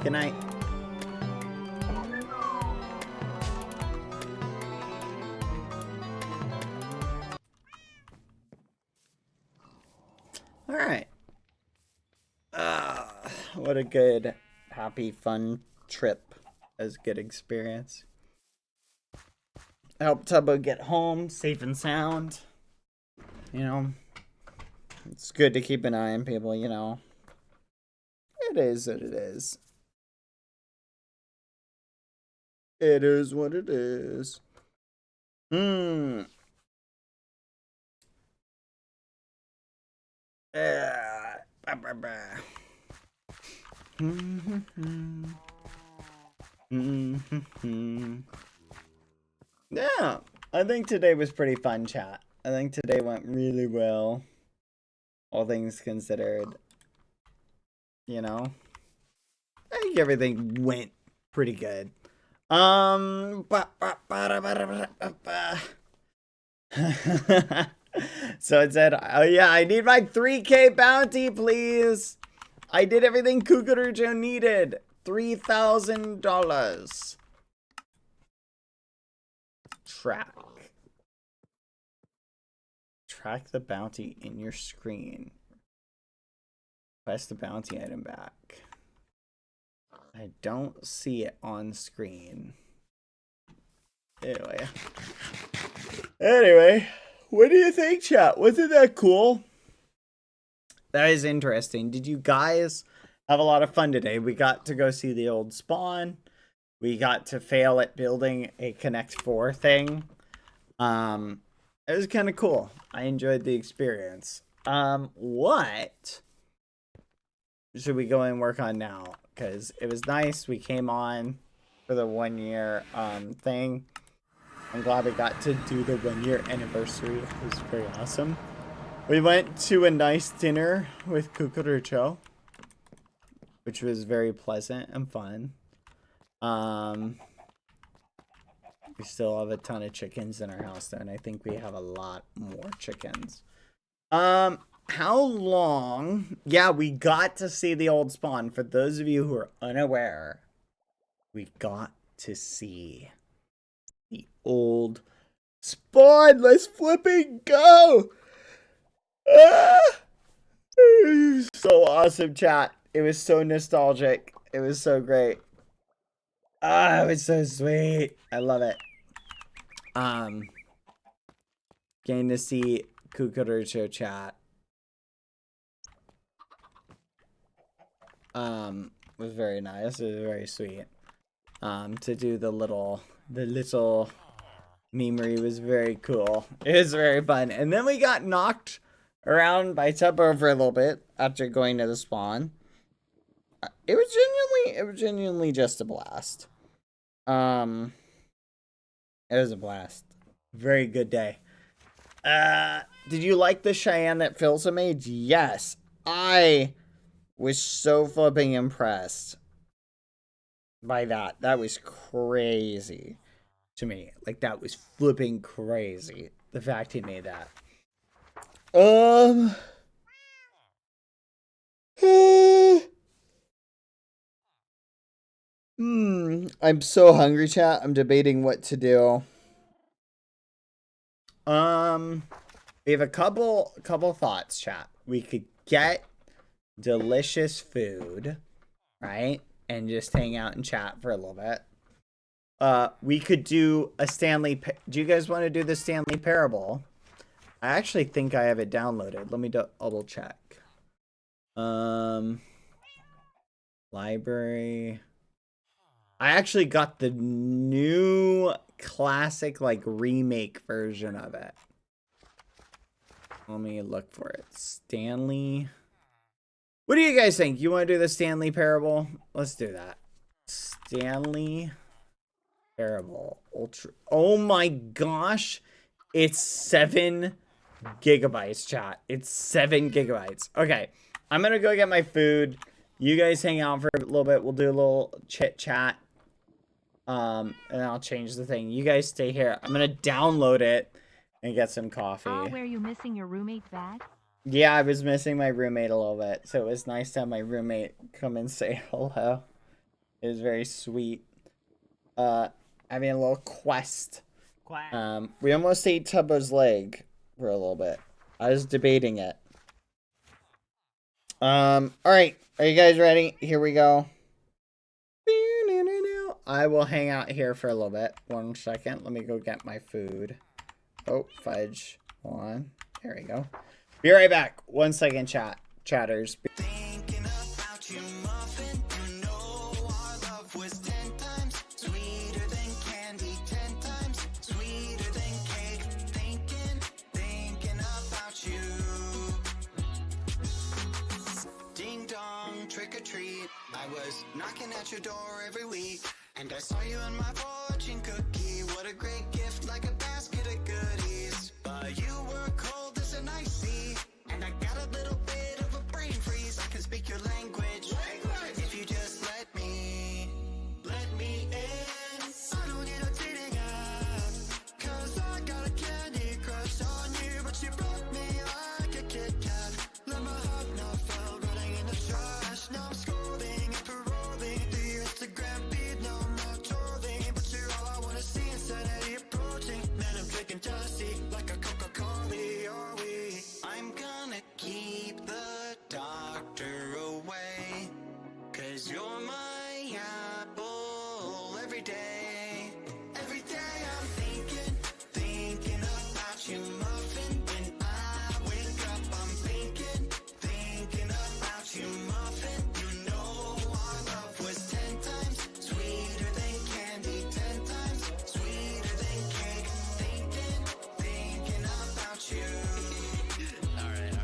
Good night. All right. What a good, happy, fun trip. That was a good experience. I helped Tubbo get home safe and sound. You know, it's good to keep an eye on people, you know. It is what it is. It is what it is. Yeah, I think today was pretty fun, chat. I think today went really well. All things considered. You know? I think everything went pretty good. So it said, oh yeah, I need my 3K bounty, please. I did everything Kukurujo needed. $3,000. Track the bounty in your screen. Press the bounty item back. I don't see it on screen. Anyway, what do you think, chat? Wasn't that cool? That is interesting. Did you guys have a lot of fun today? We got to go see the old spawn. We got to fail at building a Connect 4 thing. It was kind of cool. I enjoyed the experience. What should we go and work on now? Because it was nice. We came on for the 1 year thing. I'm glad we got to do the 1 year anniversary. It was very awesome. We went to a nice dinner with Kukurucho, which was very pleasant and fun. We still have a ton of chickens in our house though, and I think we have a lot more chickens. How long? Yeah, we got to see the old spawn. For those of you who are unaware, we got to see the old spawn. Let's flipping go! So awesome, chat. It was so nostalgic. It was so great. It was so sweet. I love it. Getting to see Kukurucho chat. Was very nice. It was very sweet. To do the little memery was very cool. It was very fun. And then we got knocked around by Tubbo for a little bit after going to the spawn. It was genuinely just a blast. It was a blast. Very good day. Did you like the Cheyenne that Philza made? Yes. I was so flipping impressed by that. That was crazy to me. Like, that was flipping crazy. The fact he made that. I'm so hungry, chat. I'm debating what to do. We have a couple thoughts, chat. We could get delicious food, right? And just hang out and chat for a little bit. We could do a Stanley. Do you guys want to do the Stanley Parable? I actually think I have it downloaded. Let me double check. Library. I actually got the new classic, like, remake version of it. Let me look for it. Stanley. What do you guys think? You want to do the Stanley Parable? Let's do that. Stanley Parable. Ultra. Oh my gosh. It's 7 gigabytes, chat. It's 7 gigabytes. Okay. I'm going to go get my food. You guys hang out for a little bit. We'll do a little chit chat. And I'll change the thing. You guys stay here. I'm going to download it and get some coffee. Oh, were you missing your roommate's bag? Yeah, I was missing my roommate a little bit, so it was nice to have my roommate come and say hello. It was very sweet. Having a little quest. We almost ate Tubbo's leg for a little bit. I was debating it. Alright. Are you guys ready? Here we go. I will hang out here for a little bit. 1 second. Let me go get my food. Oh, fudge. Hold on. There we go. Be right back. 1 second, chatters. Thinking about you, muffin. You know our love was 10 times sweeter than candy, 10 times sweeter than cake. Thinking about you. Ding dong, trick or treat. I was knocking at your door every week, and I saw you in my fortune cookie. What a great gift, like a basket of goodies. But you were cold as an ice sea, and I got a little bit of a brain freeze. I can speak your language, if you just let me in. I don't need a dating app, 'cause I got a candy crush on you. But you broke me like a Kit Kat. Let my heart not fell, running in the trash. Now I'm scrolling and paroling the Instagram feed. No more trolling, but you're all I wanna see. Insanity approaching, man, I'm drinking dusty like a Coca-Cola. Are we? I'm gonna keep the doctor away, 'cause you're my apple every day. Every day I'm thinking about you, muffin. When I wake up, I'm thinking about you, muffin. You know our love was 10 times sweeter than candy, 10 times sweeter than cake. Thinking about you. Alright.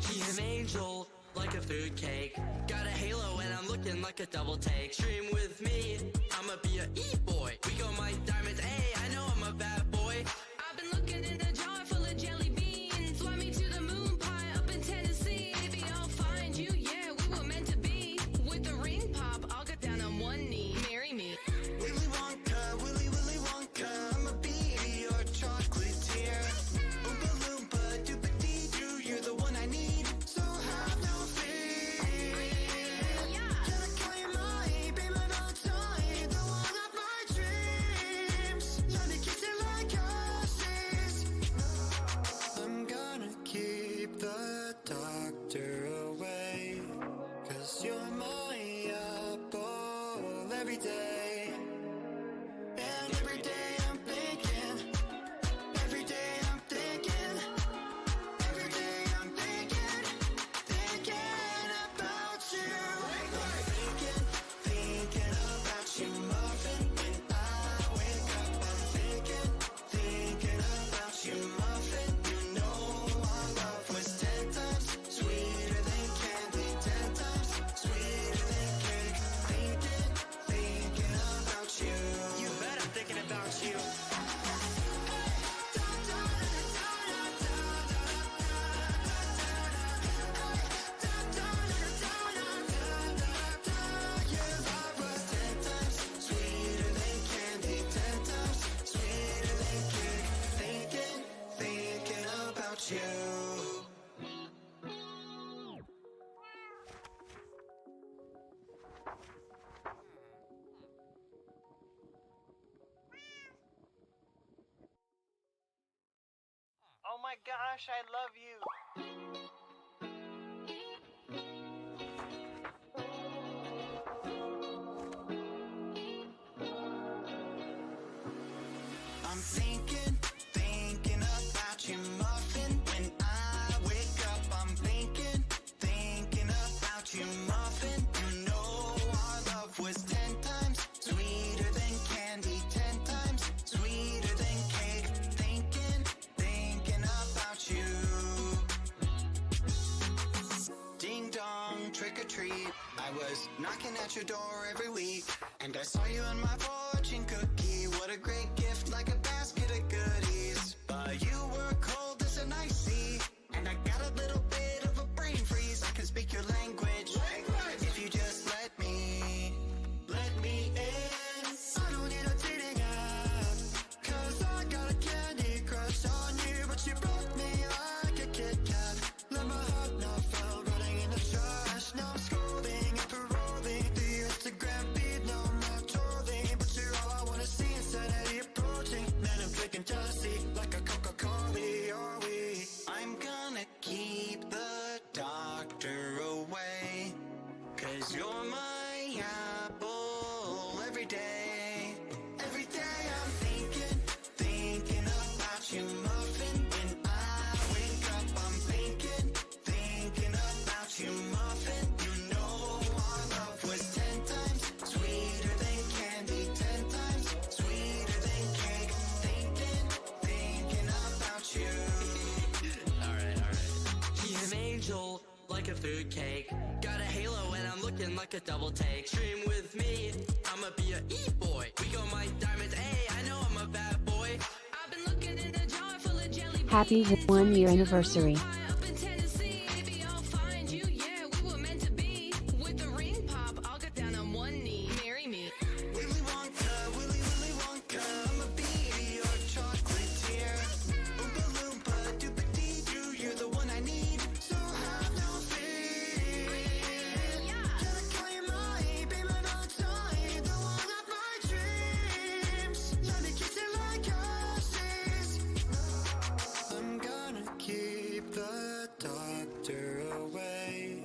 He's an angel, like a food cake. Got a halo and I'm looking like a double take. Stream with me, I'ma be a e-boy. We go my diamonds, hey, I know I'm a bad boy. I've been looking in a jar full of jelly beans. Fly me to the moon pie up in Tennessee. Maybe I'll find you, yeah, we were meant to be. With the ring pop, I'll get down on one knee. Marry me. Willy Wonka, Willy Wonka, I'ma be your chocolatier. Oompa Loompa, Doopa-Dee-Doo, you're the one I need, so have no fear. Can I call you mine, be my Valentine, the one of my dreams? Let me kiss you like horses. I'm gonna keep the doctor away, 'cause you're my apple every day. And every day I'm thinking, every day I'm thinking, every day I'm thinking about you. Thinking about you, muffin. When I wake up, I'm thinking about you, muffin. You know our love was 10 times sweeter than candy, 10 times sweeter than cake. Thinking about you. You bet I'm thinking about you. Your love was 10 times sweeter than candy, 10 times sweeter than cake. Thinking about you. Oh my gosh, I love you. I'm thinking about you, muffin. When I wake up, I'm thinking about you, muffin. You know our love was 10 times sweeter than candy, 10 times sweeter than cake. Thinking about you. Ding dong, trick or treat. I was knocking at your door every week, and I saw you in my fortune cookie. What a great gift, like a basket of goodies. But you were cold as an ice sea, and I got a little bit of a brain freeze. I can speak your language, if you just let me in. I don't need a dating app, 'cause I got a candy crush on you. But you broke me like a Kit Kat. Let a food cake. Got a halo and I'm looking like a double take. Stream with me, I'ma be a e-boy. We go my diamonds, hey, I know I'm a bad boy. I've been looking in a jar full of jelly beans. Happy 1-year anniversary. Up in Tennessee, maybe I'll find you. Yeah, we were meant to be. With the ring pop, I'll get down on one knee. Marry me. Willy Wonka, Willy Willy Wonka, I'ma be your chocolatier. Oompa Loompa, Doopa Dee Doo, you're the one I need, so have no fear. Gotta call you mine, be my Valentine, the one of my dreams. Let me kiss you like horses. I'm gonna keep the doctor away,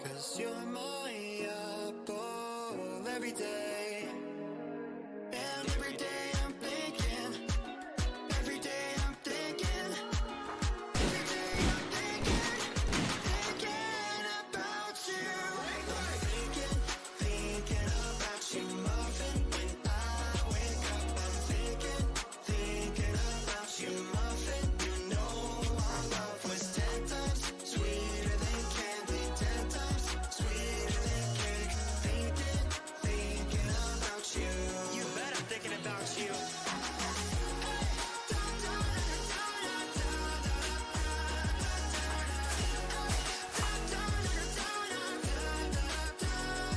'cause you're my apple every day. And every day I'm thinking, every day I'm thinking, every day I'm thinking about you. Thinking about you, muffin. When I wake up, I'm thinking about you, muffin. You know our love was 10 times sweeter than candy, 10 times sweeter than cake. Thinking about you. You bet I'm thinking about you.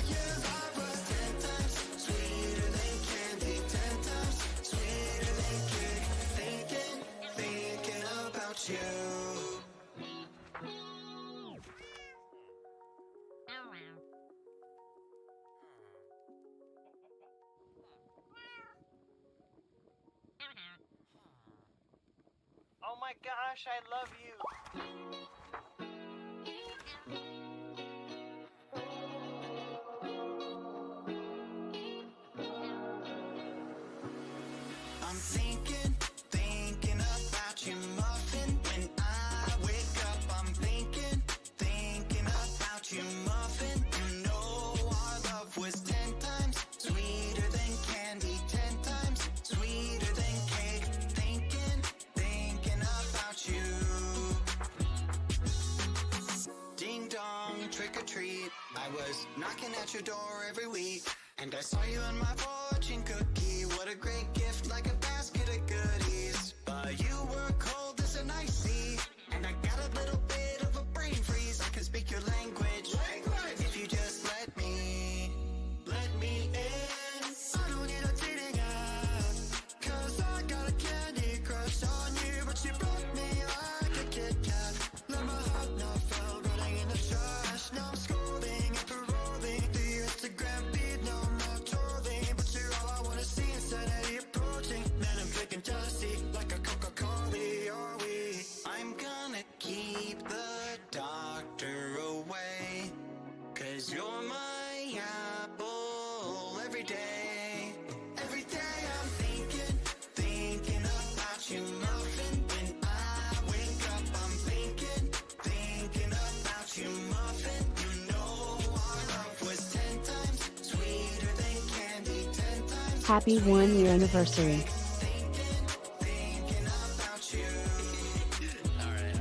Your love was 10 times sweeter than candy, 10 times sweeter than cake. Thinking about you. Oh my gosh, I love you. I'm thinking about you, muffin. When I wake up, I'm thinking about you, muffin. You know our love was 10 times sweeter than candy, 10 times sweeter than cake. Thinking about you. Ding dong, trick or treat. I was knocking at your door every week, and I saw you in my fortune cookie. What a great gift, like a basket of goodies. But you were cold as an ice sea, and I got a little bit of a brain freeze. I can speak your language, if you just let me in. I don't need a dating app, 'cause I got a candy crush on you. But you broke me like a Kit Kat. Let my heart not fell, running in the trash. Now I'm scolding and paroling the Instagram feed. No more trolling, but you're all I wanna see. Insanity approaching, man, I'm drinking jealousy like a Coca-Cola. Are we? I'm gonna keep the doctor away, 'cause you're my apple every day. Every day I'm thinking about you, muffin. When I wake up, I'm thinking about you, muffin. You know our love was 10 times sweeter than candy, 10 times Happy 1-year anniversary. thinking about you. Alright.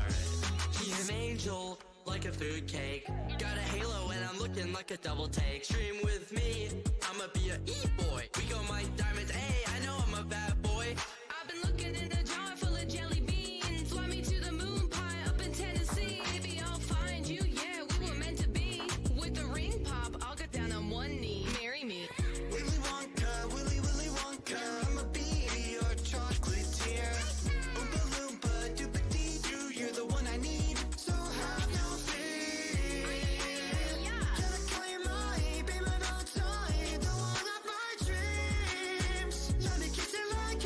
He's an angel, like a food cake. Got a halo and I'm looking like a double take. Stream with me, I'ma be a e-boy. We go my diamonds, hey, I know I'm a bad boy. I've been looking in a jar full of jelly beans. Fly me to the moon pie up in Tennessee. Maybe I'll find you, yeah, we were meant to be. With the ring pop, I'll get down on one knee. Marry me. Willy Wonka, Willy Willy Wonka, I'ma be your chocolatier. Oompa Loompa, Doopa Dee Doo, you're the one I need, so have no fear. Gotta call you mine, be my Valentine, the one of my dreams. Let me kiss you like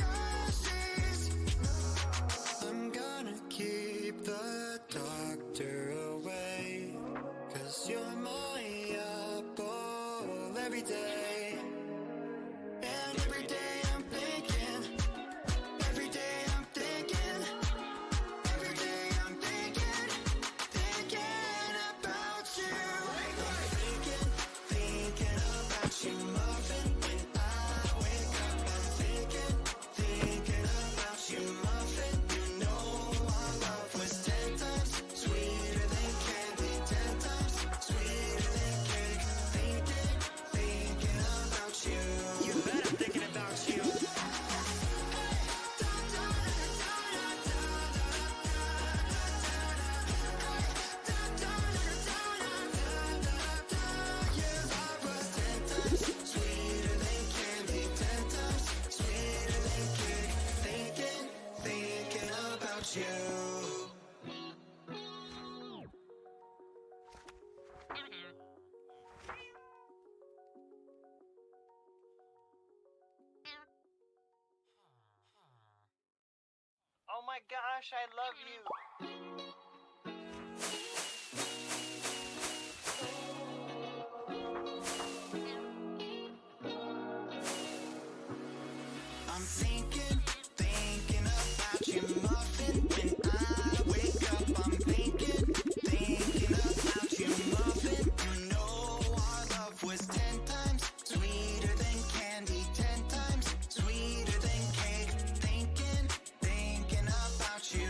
my gosh, I love you. I'm thinking about you, muffin. When I wake up, I'm thinking about you, muffin. You know our love was 10 times sweeter than candy, 10 times sweeter than cake. Thinking about you.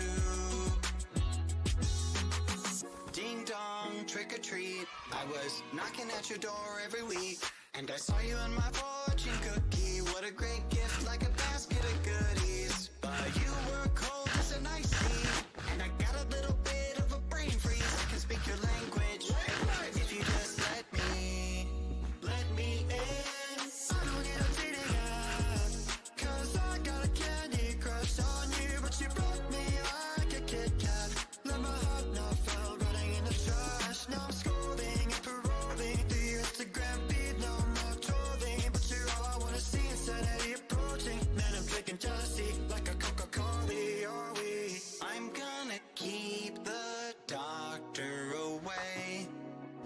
Ding dong, trick or treat. I was knocking at your door every week, and I saw you in my fortune cookie. What a great gift, like a basket of goodies. But you were cold as an ice sea, and I got a little bit of a brain freeze. I can speak your language if you just let me in. I don't need a dating app, 'cause I got a candy crush on you. But you broke me like a Kit Kat. Let my heart not fell running in the trash. Now I'm scrolling and paroling through Instagram feed. No more trolling, but you're all I wanna see. Insanity approaching, man, I'm drinking jealousy like a Coca-Cola. Are we? I'm gonna keep the doctor away,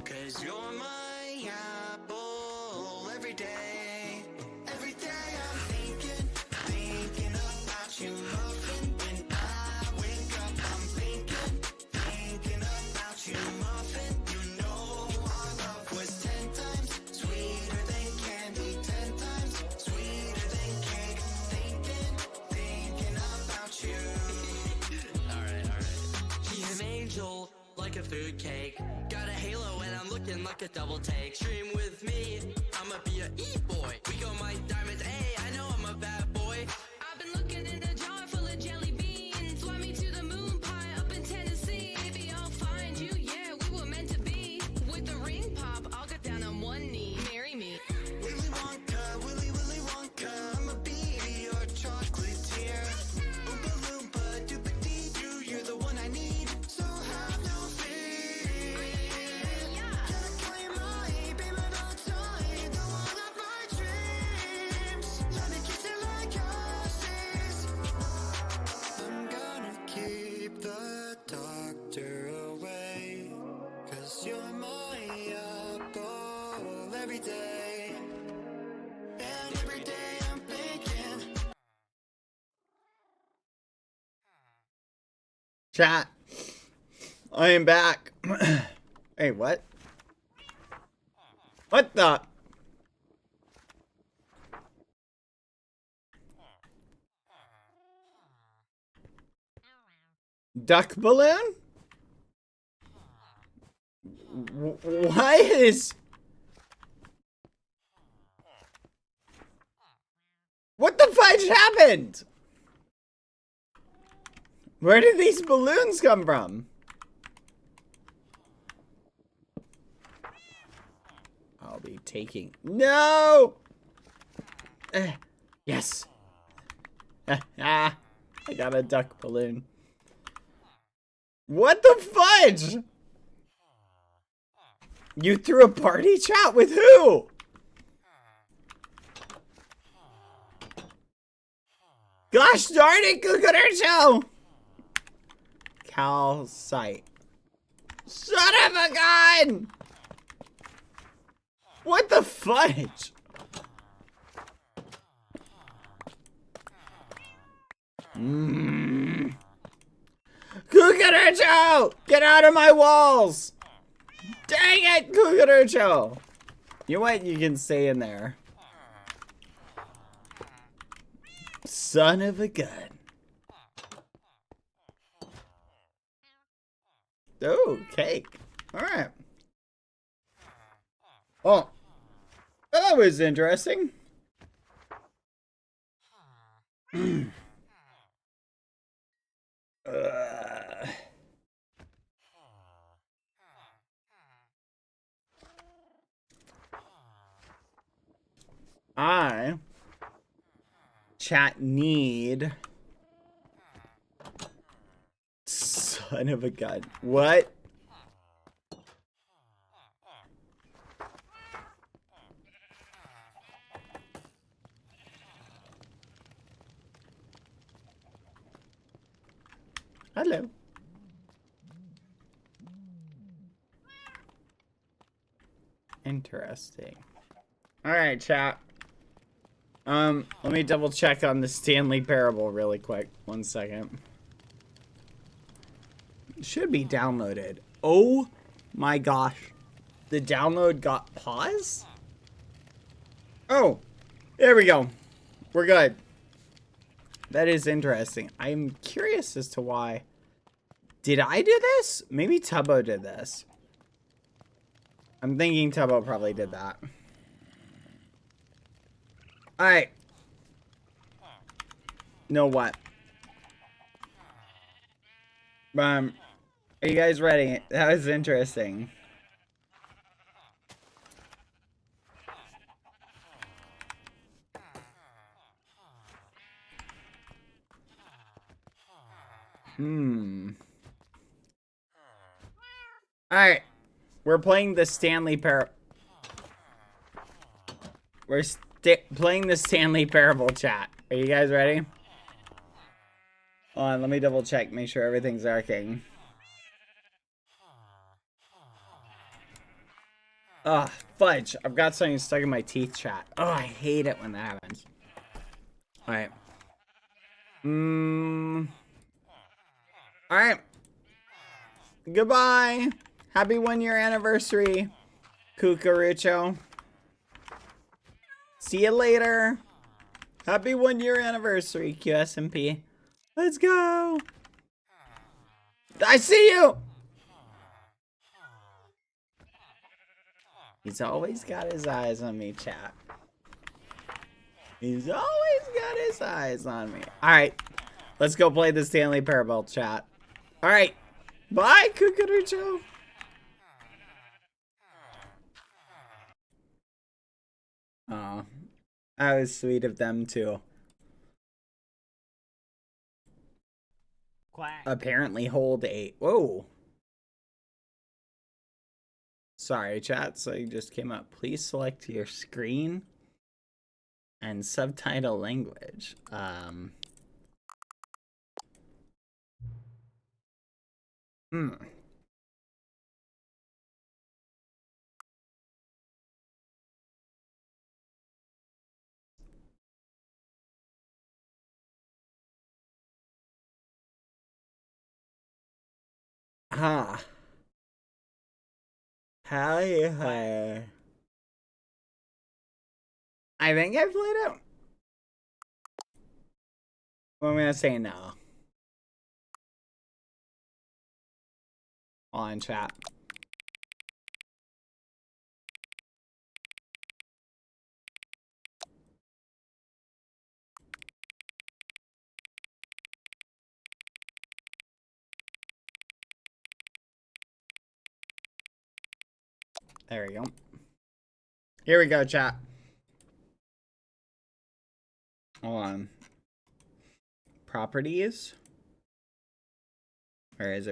'cause you're my apple every day. Every day I'm thinking about you, muffin. When I wake up, I'm thinking about you, muffin. You know our love was 10 times sweeter than candy, 10 times sweeter than cake. Thinking about you. Alright. He's an angel, like a food cake. Got a halo and I'm looking like a double take. Stream with me, I'ma be a e-boy. We go my diamonds, hey, I know I'm a bad boy. I've been looking in a jar full of jelly beans. Fly me to the moon pie up in Tennessee. Maybe I'll find you, yeah, we were meant to be. With the ring pop, I'll get down on one knee. Marry me. Willy Wonka, Willy Wonka, I'ma be your chocolatier. Oompa Loompa, Doopa-Dee-Doo, you're the one I need, so have no fear. Gonna claim my be my Valentine, the one of my dreams. Let me kiss you like horses. I'm gonna keep the doctor away, 'cause you're my apple every day. And every day I'm thinking. Chat. I am back. Hey, what? What the? Duck balloon? What is... What the fudge happened? Where did these balloons come from? I'll be taking... No! Yes. I got a duck balloon. What the fudge? You threw a party chat with who? Gosh darn it, Cucaracho! Calcite. Son of a gun! What the fudge? Cucaracho! Get out of my walls! Dang it, Cucaracho! You know what? You can stay in there. Son of a gun. Oh, cake. Alright. Oh. That was interesting. I chat need son of a gun. What? Hello. Interesting. All right, chat. Let me double check on the Stanley Parable really quick. 1 second. Should be downloaded. Oh my gosh. The download got paused? Oh, there we go. We're good. That is interesting. I'm curious as to why. Did I do this? Maybe Tubbo did this. I'm thinking Tubbo probably did that. Alright. Know what? Are you guys ready? That was interesting. Alright. We're playing the Stanley Parable. We're playing the Stanley Parable, chat. Are you guys ready? Hold on, let me double check, make sure everything's working. Ugh, fudge. I've got something stuck in my teeth, chat. Oh, I hate it when that happens. Alright. Alright. Goodbye. Happy 1-year anniversary, Cucurucho. See you later. Happy 1-year anniversary, QSMP. Let's go. I see you. He's always got his eyes on me, chat. He's always got his eyes on me. All right. Let's go play the Stanley Parable, chat. All right. Bye, Cucurucho. Oh, that was sweet of them too. Quack. Apparently hold 8. Whoa. Sorry, chat. So you just came up. Please select your screen and subtitle language. Ah. Hi. I think I played it. Well, I'm gonna say no. On chat. There we go. Here we go, chat. Hold on. Properties. Where is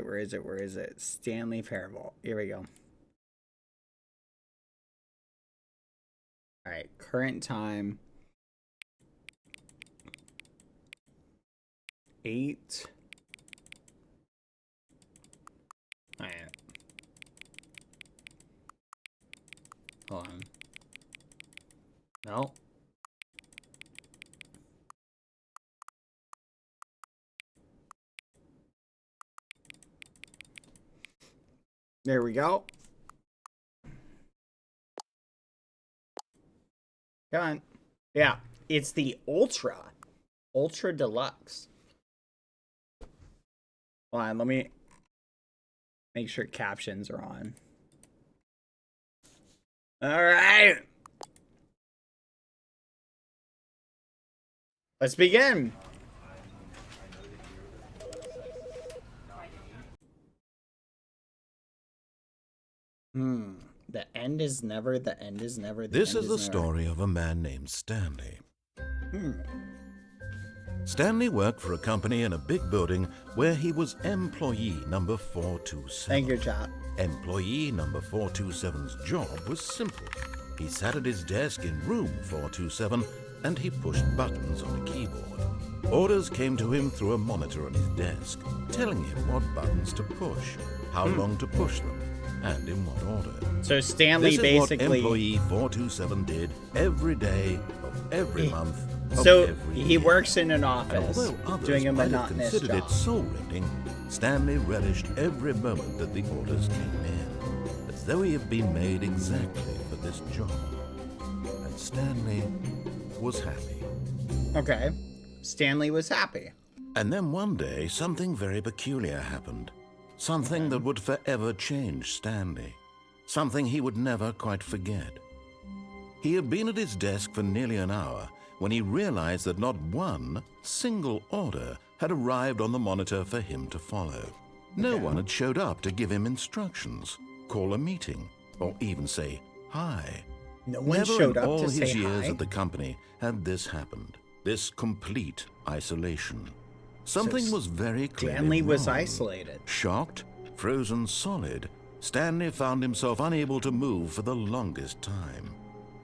it? Stanley Parable. Here we go. Alright, current time. 8. Alright. Hold on. No. There we go. Come on. Yeah, it's the Ultra Deluxe. Hold on, let me make sure captions are on. All right. Let's begin. The end is never, the end is never, This is the story of a man named Stanley. Stanley worked for a company in a big building where he was employee number 427. Thank you, chat. Employee number 427's job was simple. He sat at his desk in room 427 and he pushed buttons on a keyboard. Orders came to him through a monitor on his desk, telling him what buttons to push, how long to push them, and in what order. So Stanley This is basically... what employee 427 did every day of every month of So every he year. works in an And office although others doing a might have monotonous considered job. it soul-rending, Stanley relished every moment that the orders came in, as though he had been made exactly for this job. And Stanley was happy. Okay. Stanley was happy. And then one day, something very peculiar happened. Something that would forever change Stanley. Something he would never quite forget. He had been at his desk for nearly an hour when he realized that not one single order had arrived on the monitor for him to follow. No one had showed up to give him instructions, call a meeting, or even say hi. No one Never showed in up all to his say years hi? at the company had this happened. This complete isolation. Something was very clearly Stanley was wrong. isolated. Shocked, frozen solid, Stanley found himself unable to move for the longest time.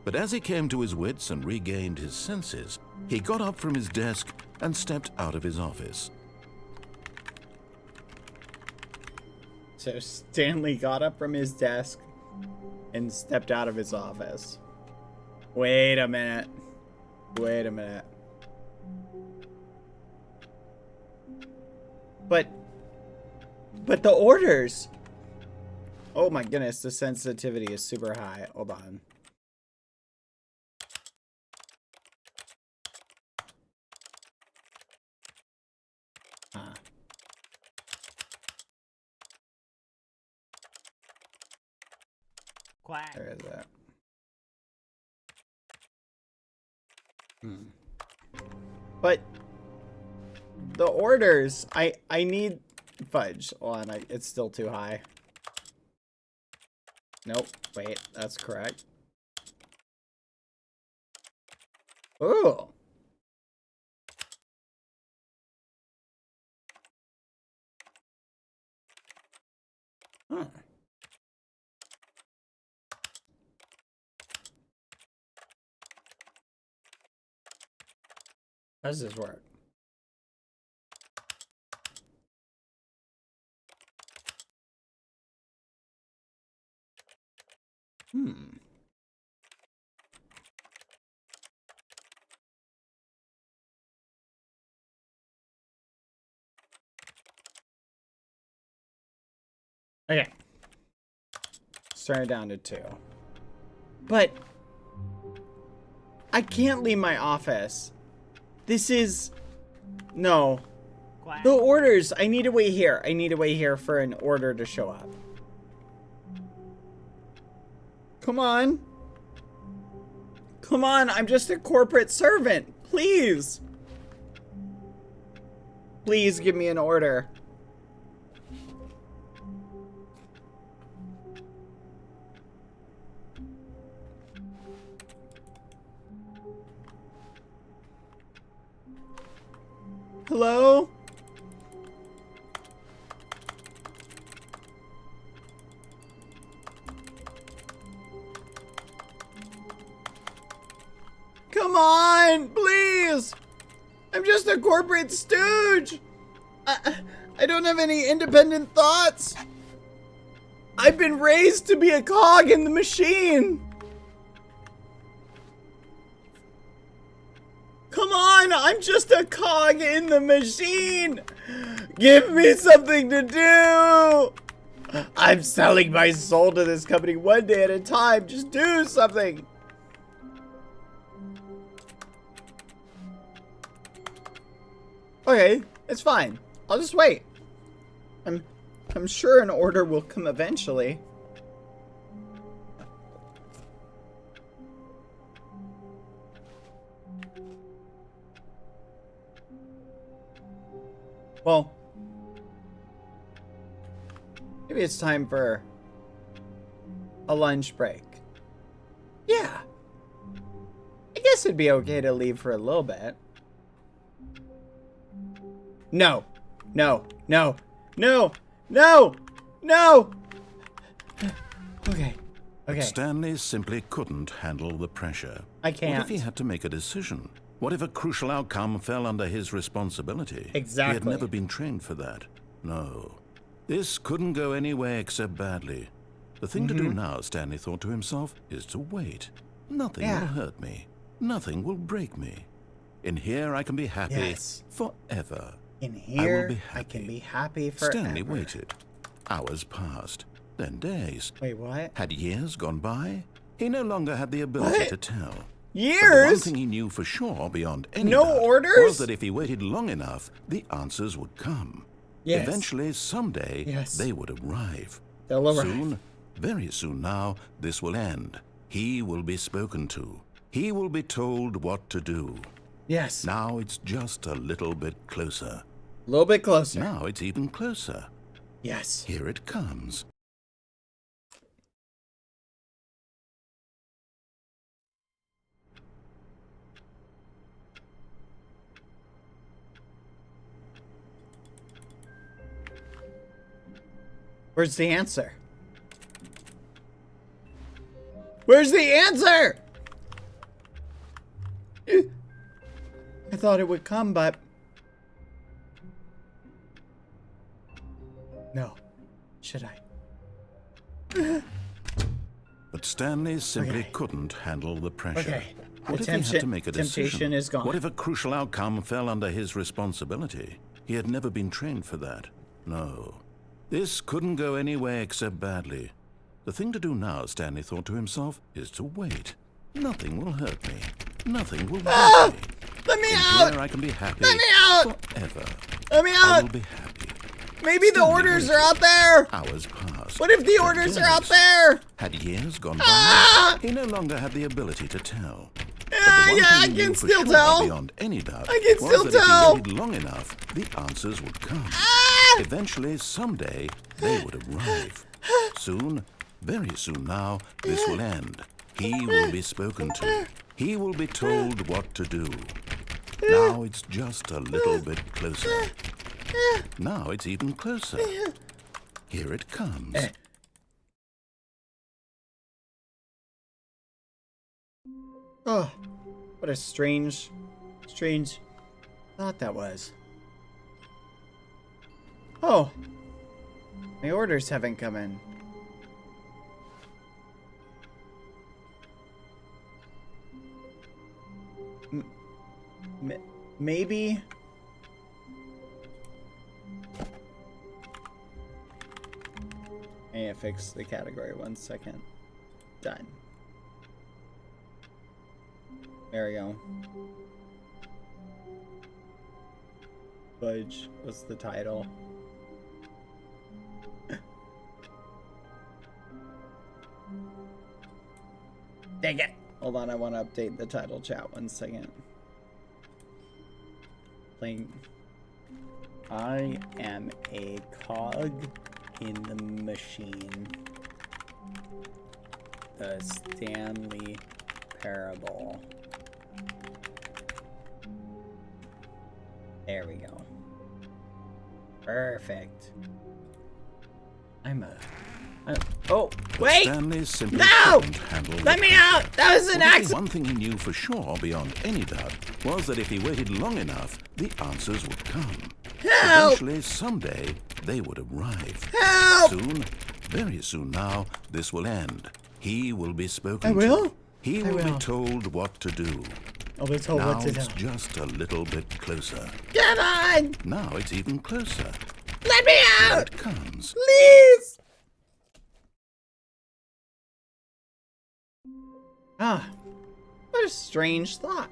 But as he came to his wits and regained his senses, he got up from his desk and stepped out of his office. So Stanley got up from his desk and stepped out of his office. Wait a minute. Wait a minute. But the orders. Oh my goodness, the sensitivity is super high. Hold on. Quack. There is that. But the orders, I need fudge. Hold on, it's still too high. Nope. Wait, that's correct. Ooh. Huh. How does this work? Okay. Start it down to 2. But I can't leave my office. This is... No. Quack. The orders. I need to wait here. I need to wait here for an order to show up. Come on. Come on. I'm just a corporate servant. Please. Please give me an order. Hello? Come on, please. I'm just a corporate stooge. I don't have any independent thoughts. I've been raised to be a cog in the machine. Come on, I'm just a cog in the machine. Give me something to do. I'm selling my soul to this company one day at a time. Just do something. Okay, it's fine. I'll just wait. I'm sure an order will come eventually. Well, maybe it's time for a lunch break. Yeah. I guess it'd be okay to leave for a little bit. No. No. No. No. No. No. Okay. Okay. But Stanley simply couldn't handle the pressure. I What can't. if he had to make a decision? What if a crucial outcome fell under his responsibility? Exactly. He had never been trained for that. No. This couldn't go anywhere except badly. The thing to do now, Stanley thought to himself, is to wait. Nothing will hurt me. Nothing will break me. In here I can be happy forever. In I will here, be happy. I can be happy forever. Stanley waited. Hours passed. Then days. Wait, what? Had years gone by? He no longer had the ability What? to tell. But the one Years? thing he knew for sure beyond any No doubt orders? was that if he waited long enough, the answers would come. Yes. Eventually, someday, Yes. they would arrive. They'll arrive. Soon, very soon now, this will end. He will be spoken to. He will be told what to do. Yes. Now it's just a little bit closer. A little bit closer. Now it's even closer. Yes. Here it comes. Where's the answer? Where's the answer? I thought it would come, but... No. Should I? But Stanley simply Okay. couldn't handle the pressure. Okay. What if he had to make a decision? Temptation is gone. What if a crucial outcome fell under his responsibility? He had never been trained for that. No. This couldn't go anywhere except badly. The thing to do now, Stanley thought to himself, is to wait. Nothing will hurt me. Nothing will hurt me. Let me In out! here I can be happy Let me out! forever. Let me I out! will be happy. Maybe the Stanley orders waited. are out there! Hours passed. What if the Then orders are out days. there? Had years gone by, Ah! he no longer had the ability to tell. Yeah, The one yeah, I thing he knew can for still sure, tell. Beyond any doubt, I can was still that tell. If he waited long enough, the answers would come. Ah! Eventually, someday, they would arrive. Soon, very soon now, this will end. He will be spoken to. He will be told what to do. Now it's just a little bit closer. Now it's even closer. Here it comes. Oh, what a strange thought that was. Oh, my orders haven't come in. Maybe. I need to fix the category 1 second. Done. There we go. Fudge. What's the title? Dang it! Hold on, I want to update the title chat 1 second. Playing. I am a cog in the machine. The Stanley Parable. There we go. Perfect. Oh, wait! Stanley simply No! couldn't handle Let the me pressure. out! That was an Well, accident! one thing he knew for sure, beyond any doubt, was that if he waited long enough, the answers would come. Help! Eventually, someday, they would arrive. Help! Soon, very soon now, this will end. He will be spoken I will? to. He I will will. be told what to do. I'll be told Now what to it's do. just a little bit closer. Come on! Now it's even closer. Let me Here out! it comes. Please! Ah, what a strange thought.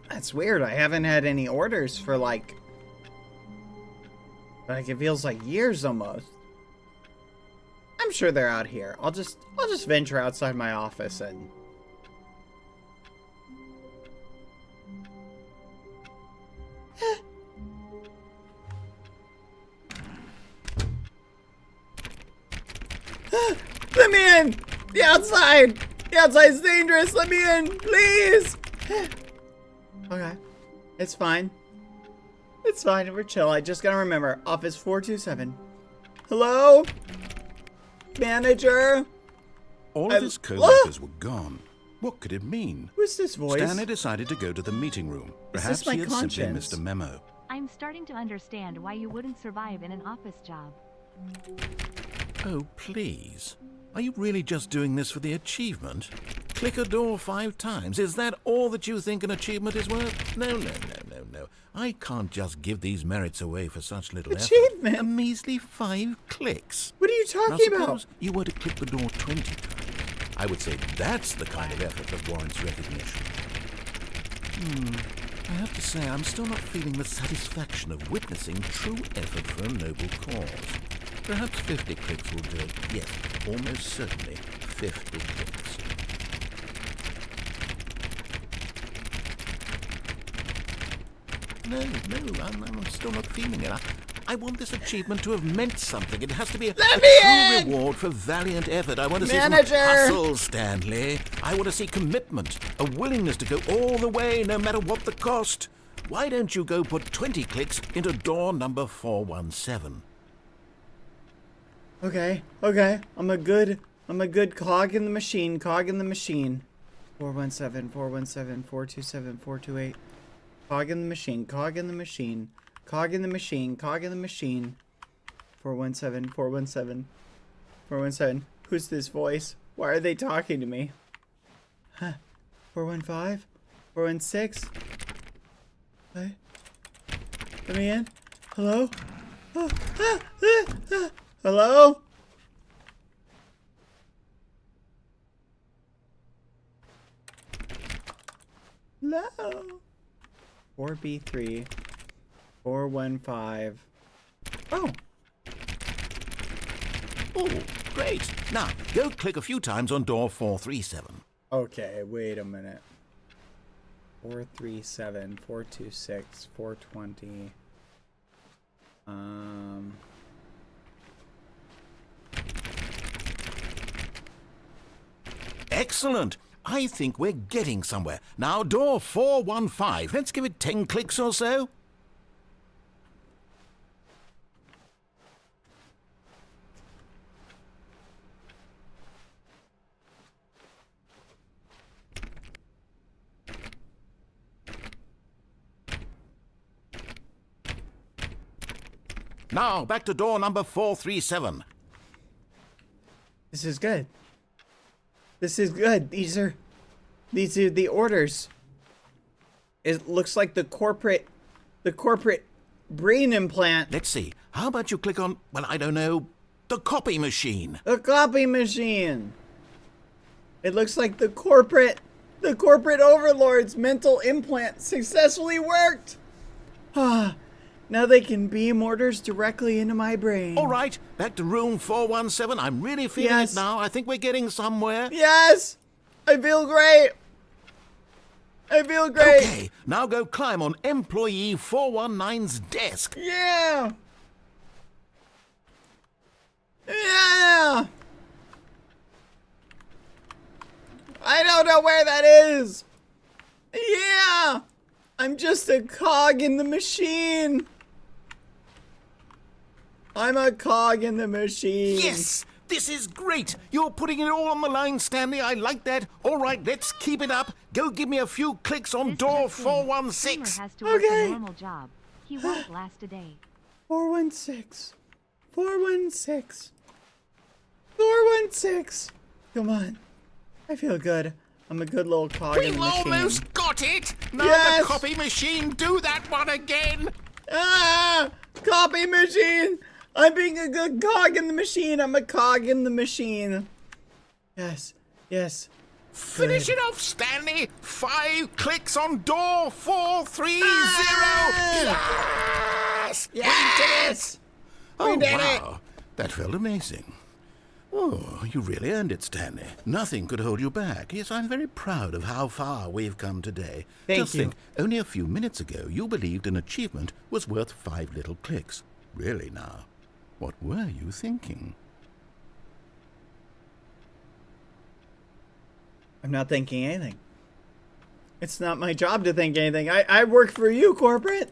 That's weird. I haven't had any orders for like it feels like years almost. I'm sure they're out here. I'll just venture outside my office and let me in! The outside! The outside's dangerous! Let me in! Please! Okay. It's fine. It's fine. We're chill. I just gotta remember. Office 427. Hello? Manager? All of his co-workers were gone. What could it mean? Who's this voice? Stanley decided to go to the meeting room. Is Perhaps this my he had simply conscience? missed a memo. I'm starting to understand why you wouldn't survive in an office job. Oh, please. Are you really just doing this for the achievement? Click a door 5 times. Is that all that you think an achievement is worth? No. I can't just give these merits away for such little Achievement? effort. A measly 5 clicks. What are you Now talking about? suppose you were to click the door 20 times. I would say that's the kind of effort that warrants recognition. I have to say, I'm still not feeling the satisfaction of witnessing true effort for a noble cause. Perhaps 50 clicks will do it. Yes, almost certainly 50 clicks. No, I'm still not feeling it. I want this achievement to have meant something. It has to be a true reward for valiant effort. I want to see some hustle, Stanley. I want to see commitment, a willingness to go all the way, no matter what the cost. Why don't you go put 20 clicks into door number 417? Okay. I'm a good cog in the machine. 417, 427, 427, 428. Cog in the machine. 417, 417. Who's this voice? Why are they talking to me? Huh. 415? 416? Okay. Let me in. Hello? Hello? Hello? 4B3, 415. Oh, Great. Now, go click a few times on door 437. okay, wait a minute. 437, 426, 420. Excellent. I think we're getting somewhere. Now, door 415. Let's give it 10 clicks or so. Now, back to door number 437. This is good. This is good. These are the orders. It looks like the corporate brain implant. Let's see. How about you click on, well, I don't know, the copy machine? The copy machine. It looks like the corporate overlord's mental implant successfully worked. Now they can beam orders directly into my brain. All right, back to room 417. I'm really feeling it now. I think we're getting somewhere. Yes! I feel great. Okay, now go climb on employee 419's desk. Yeah! I don't know where that is. Yeah! I'm just a cog in the machine. I'm a cog in the machine. Yes! This is great! You're putting it all on the line, Stanley. I like that. All right, let's keep it up. Go give me a few clicks on This door is the thing. 416. Kramer has to work a normal job. He won't last a day. 416. 416. 416. Come on. I feel good. I'm a good little cog in We've the machine. almost got it! Now Yes! the copy machine, do that one again! Copy machine! I'm being a good cog in the machine. I'm a cog in the machine. Yes. Finish it off, Stanley! 5 clicks on door 430! Yes! We did it! Oh, did wow. That felt amazing. Oh, you really earned it, Stanley. Nothing could hold you back. Yes, I'm very proud of how far we've come today. Thank Just you. think, only a few minutes ago, you believed an achievement was worth 5 little clicks. Really now, what were you thinking? I'm not thinking anything. It's not my job to think anything. I work for you, corporate.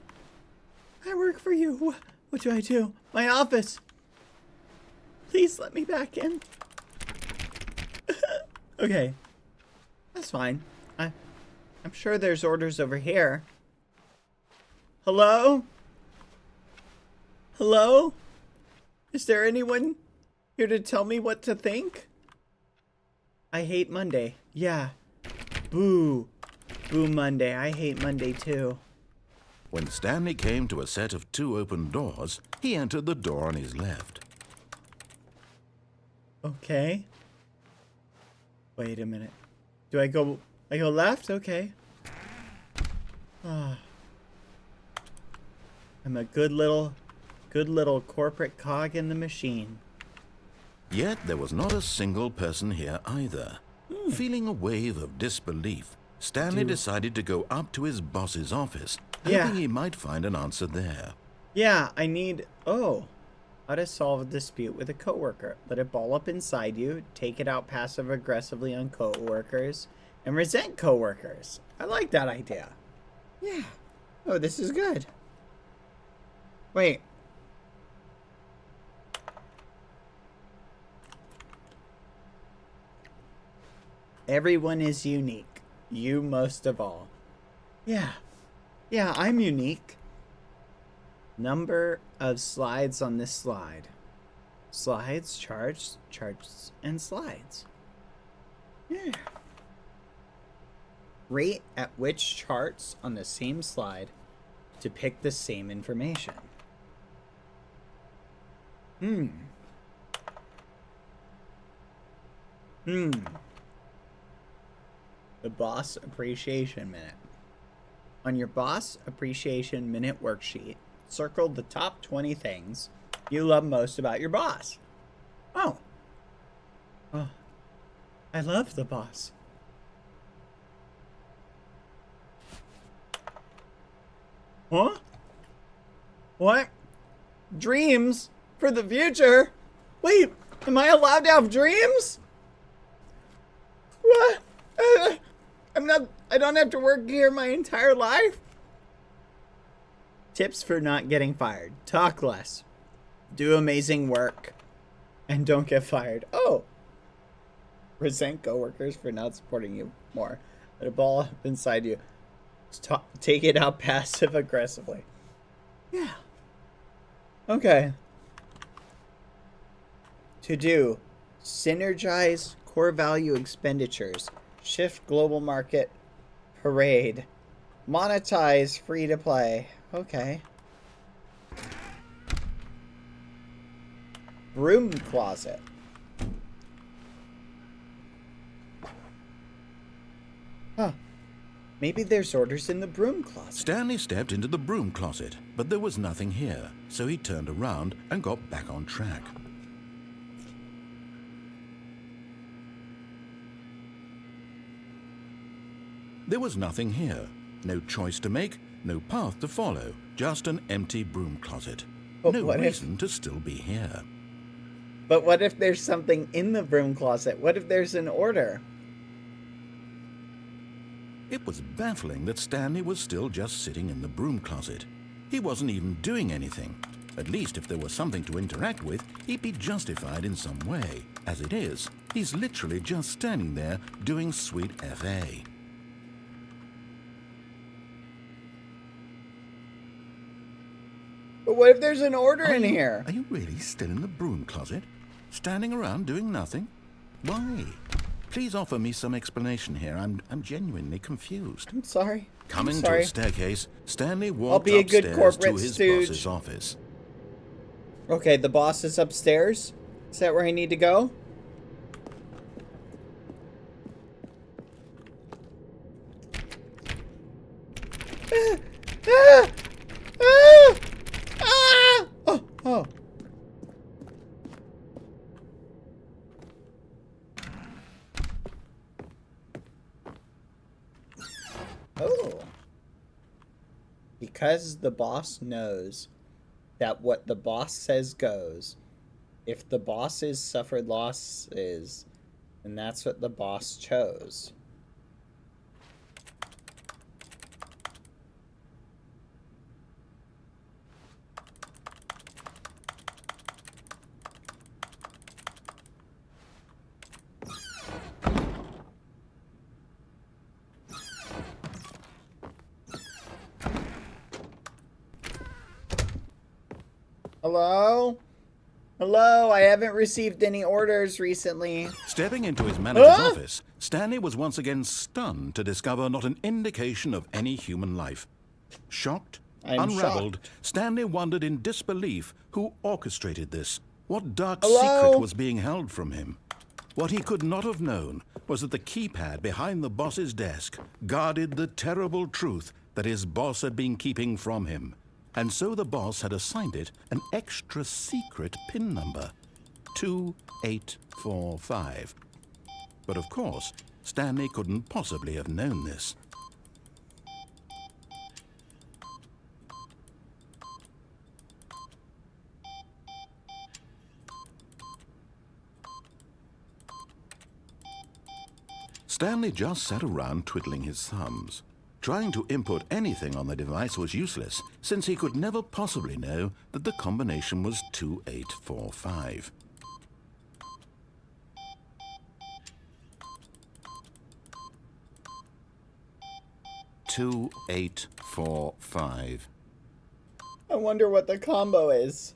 I work for you. What do I do? My office. Please let me back in. Okay. That's fine. I'm sure there's orders over here. Hello? Hello? Is there anyone here to tell me what to think? I hate Monday. Yeah. Boo. Boo Monday. I hate Monday too. When Stanley came to a set of 2 open doors, he entered the door on his left. Okay. Wait a minute. Do I go left? Okay. Ah. I'm a good little corporate cog in the machine. Yet there was not a single person here either. Feeling a wave of disbelief, Stanley decided to go up to his boss's office, hoping he might find an answer there. Yeah, I need... Oh. How to solve a dispute with a coworker. Let it ball up inside you, take it out passive-aggressively on coworkers, and resent coworkers. I like that idea. Yeah. Oh, this is good. Wait. Everyone is unique. You most of all. Yeah. Yeah, I'm unique. Number of slides on this slide. Slides, charts, and slides. Yeah. Rate at which charts on the same slide depict the same information. The Boss Appreciation Minute. On your Boss Appreciation Minute worksheet, circle the top 20 things you love most about your boss. Oh. Oh. I love the boss. Huh? What? Dreams for the future? Wait, am I allowed to have dreams? What? I don't have to work here my entire life? Tips for not getting fired. Talk less. Do amazing work. And don't get fired. Oh. Resent coworkers for not supporting you more. Let a ball up inside you. Take it out passive aggressively. Yeah. Okay. To do. Synergize core value expenditures. Shift global market. Parade. Monetize free to play. Okay. Broom closet. Huh. Maybe there's orders in the broom closet. Stanley stepped into the broom closet, but there was nothing here, so he turned around and got back on track. There was nothing here. No choice to make, no path to follow, just an empty broom closet. But no reason to still be here. But what if there's something in the broom closet? What if there's an order? It was baffling that Stanley was still just sitting in the broom closet. He wasn't even doing anything. At least if there was something to interact with, he'd be justified in some way. As it is, he's literally just standing there doing sweet FA. But what if there's an order in here? Are you really still in the broom closet? Standing around doing nothing? Why? Please offer me some explanation here. I'm genuinely confused. I'm sorry. Coming to a staircase, Stanley walked I'll be a good upstairs corporate to his stooge. boss's office. Okay, the boss is upstairs. Is that where I need to go? Oh. Oh. Because the boss knows that what the boss says goes. If the bosses suffered losses, then that's what the boss chose. Hello? Hello, I haven't received any orders recently. Stepping into his manager's office, Stanley was once again stunned to discover not an indication of any human life. Shocked, unraveled, Stanley wondered in disbelief who orchestrated this. What dark secret was being held from him? What he could not have known was that the keypad behind the boss's desk guarded the terrible truth that his boss had been keeping from him. And so the boss had assigned it an extra secret PIN number, 2845. But of course, Stanley couldn't possibly have known this. Stanley just sat around twiddling his thumbs. Trying to input anything on the device was useless, since he could never possibly know that the combination was 2845. $2845. I wonder what the combo is.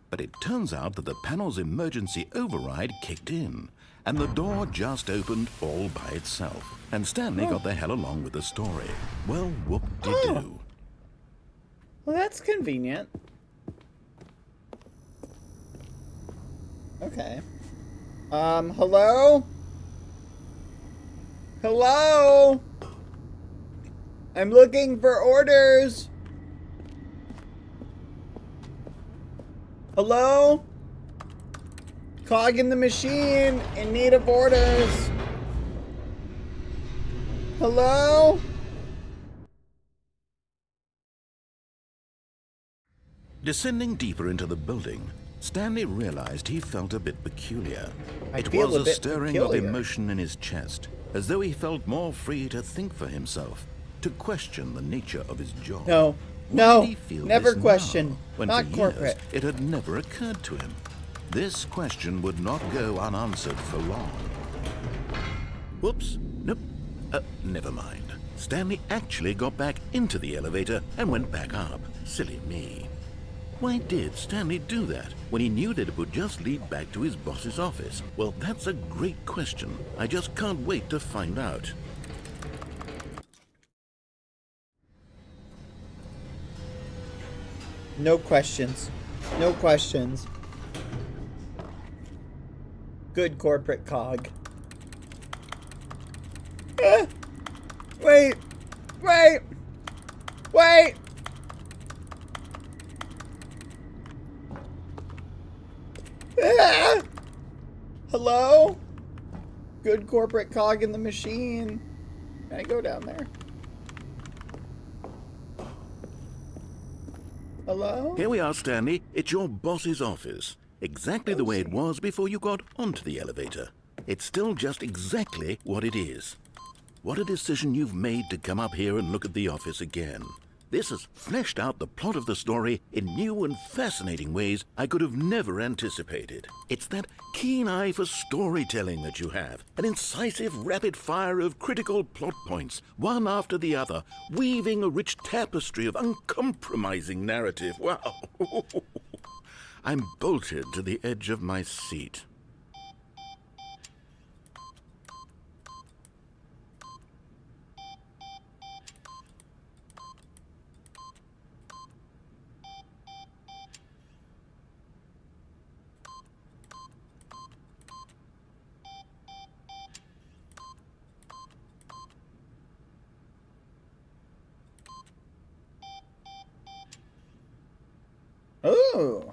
But it turns out that the panel's emergency override kicked in, and the door just opened all by itself. And Stanley got the hell along with the story. Well, whoop-de-doo. Well, that's convenient. Okay. Hello? Hello? I'm looking for orders. Hello? Cog in the machine, in need of orders. Hello? Descending deeper into the building, Stanley realized he felt a bit peculiar. It feel was a a bit stirring of peculiar. emotion in his chest, as though he felt more free to think for himself, to question the nature of his job. No. Why No. did he feel Never this question. now, when Not for corporate. years it had never occurred to him? This question would not go unanswered for long. Whoops. Nope. Never mind. Stanley actually got back into the elevator and went back up. Silly me. Why did Stanley do that when he knew that it would just lead back to his boss's office? Well, that's a great question. I just can't wait to find out. No questions. No questions. Good corporate cog. Wait. Wait. Wait. Hello? Good corporate cog in the machine. Can I go down there? Hello? Here we are, Stanley. It's your boss's office. Exactly the way it was before you got onto the elevator. It's still just exactly what it is. What a decision you've made to come up here and look at the office again. This has fleshed out the plot of the story in new and fascinating ways I could have never anticipated. It's that keen eye for storytelling that you have, an incisive rapid fire of critical plot points, one after the other, weaving a rich tapestry of uncompromising narrative. Wow! I'm bolted to the edge of my seat. Ooh.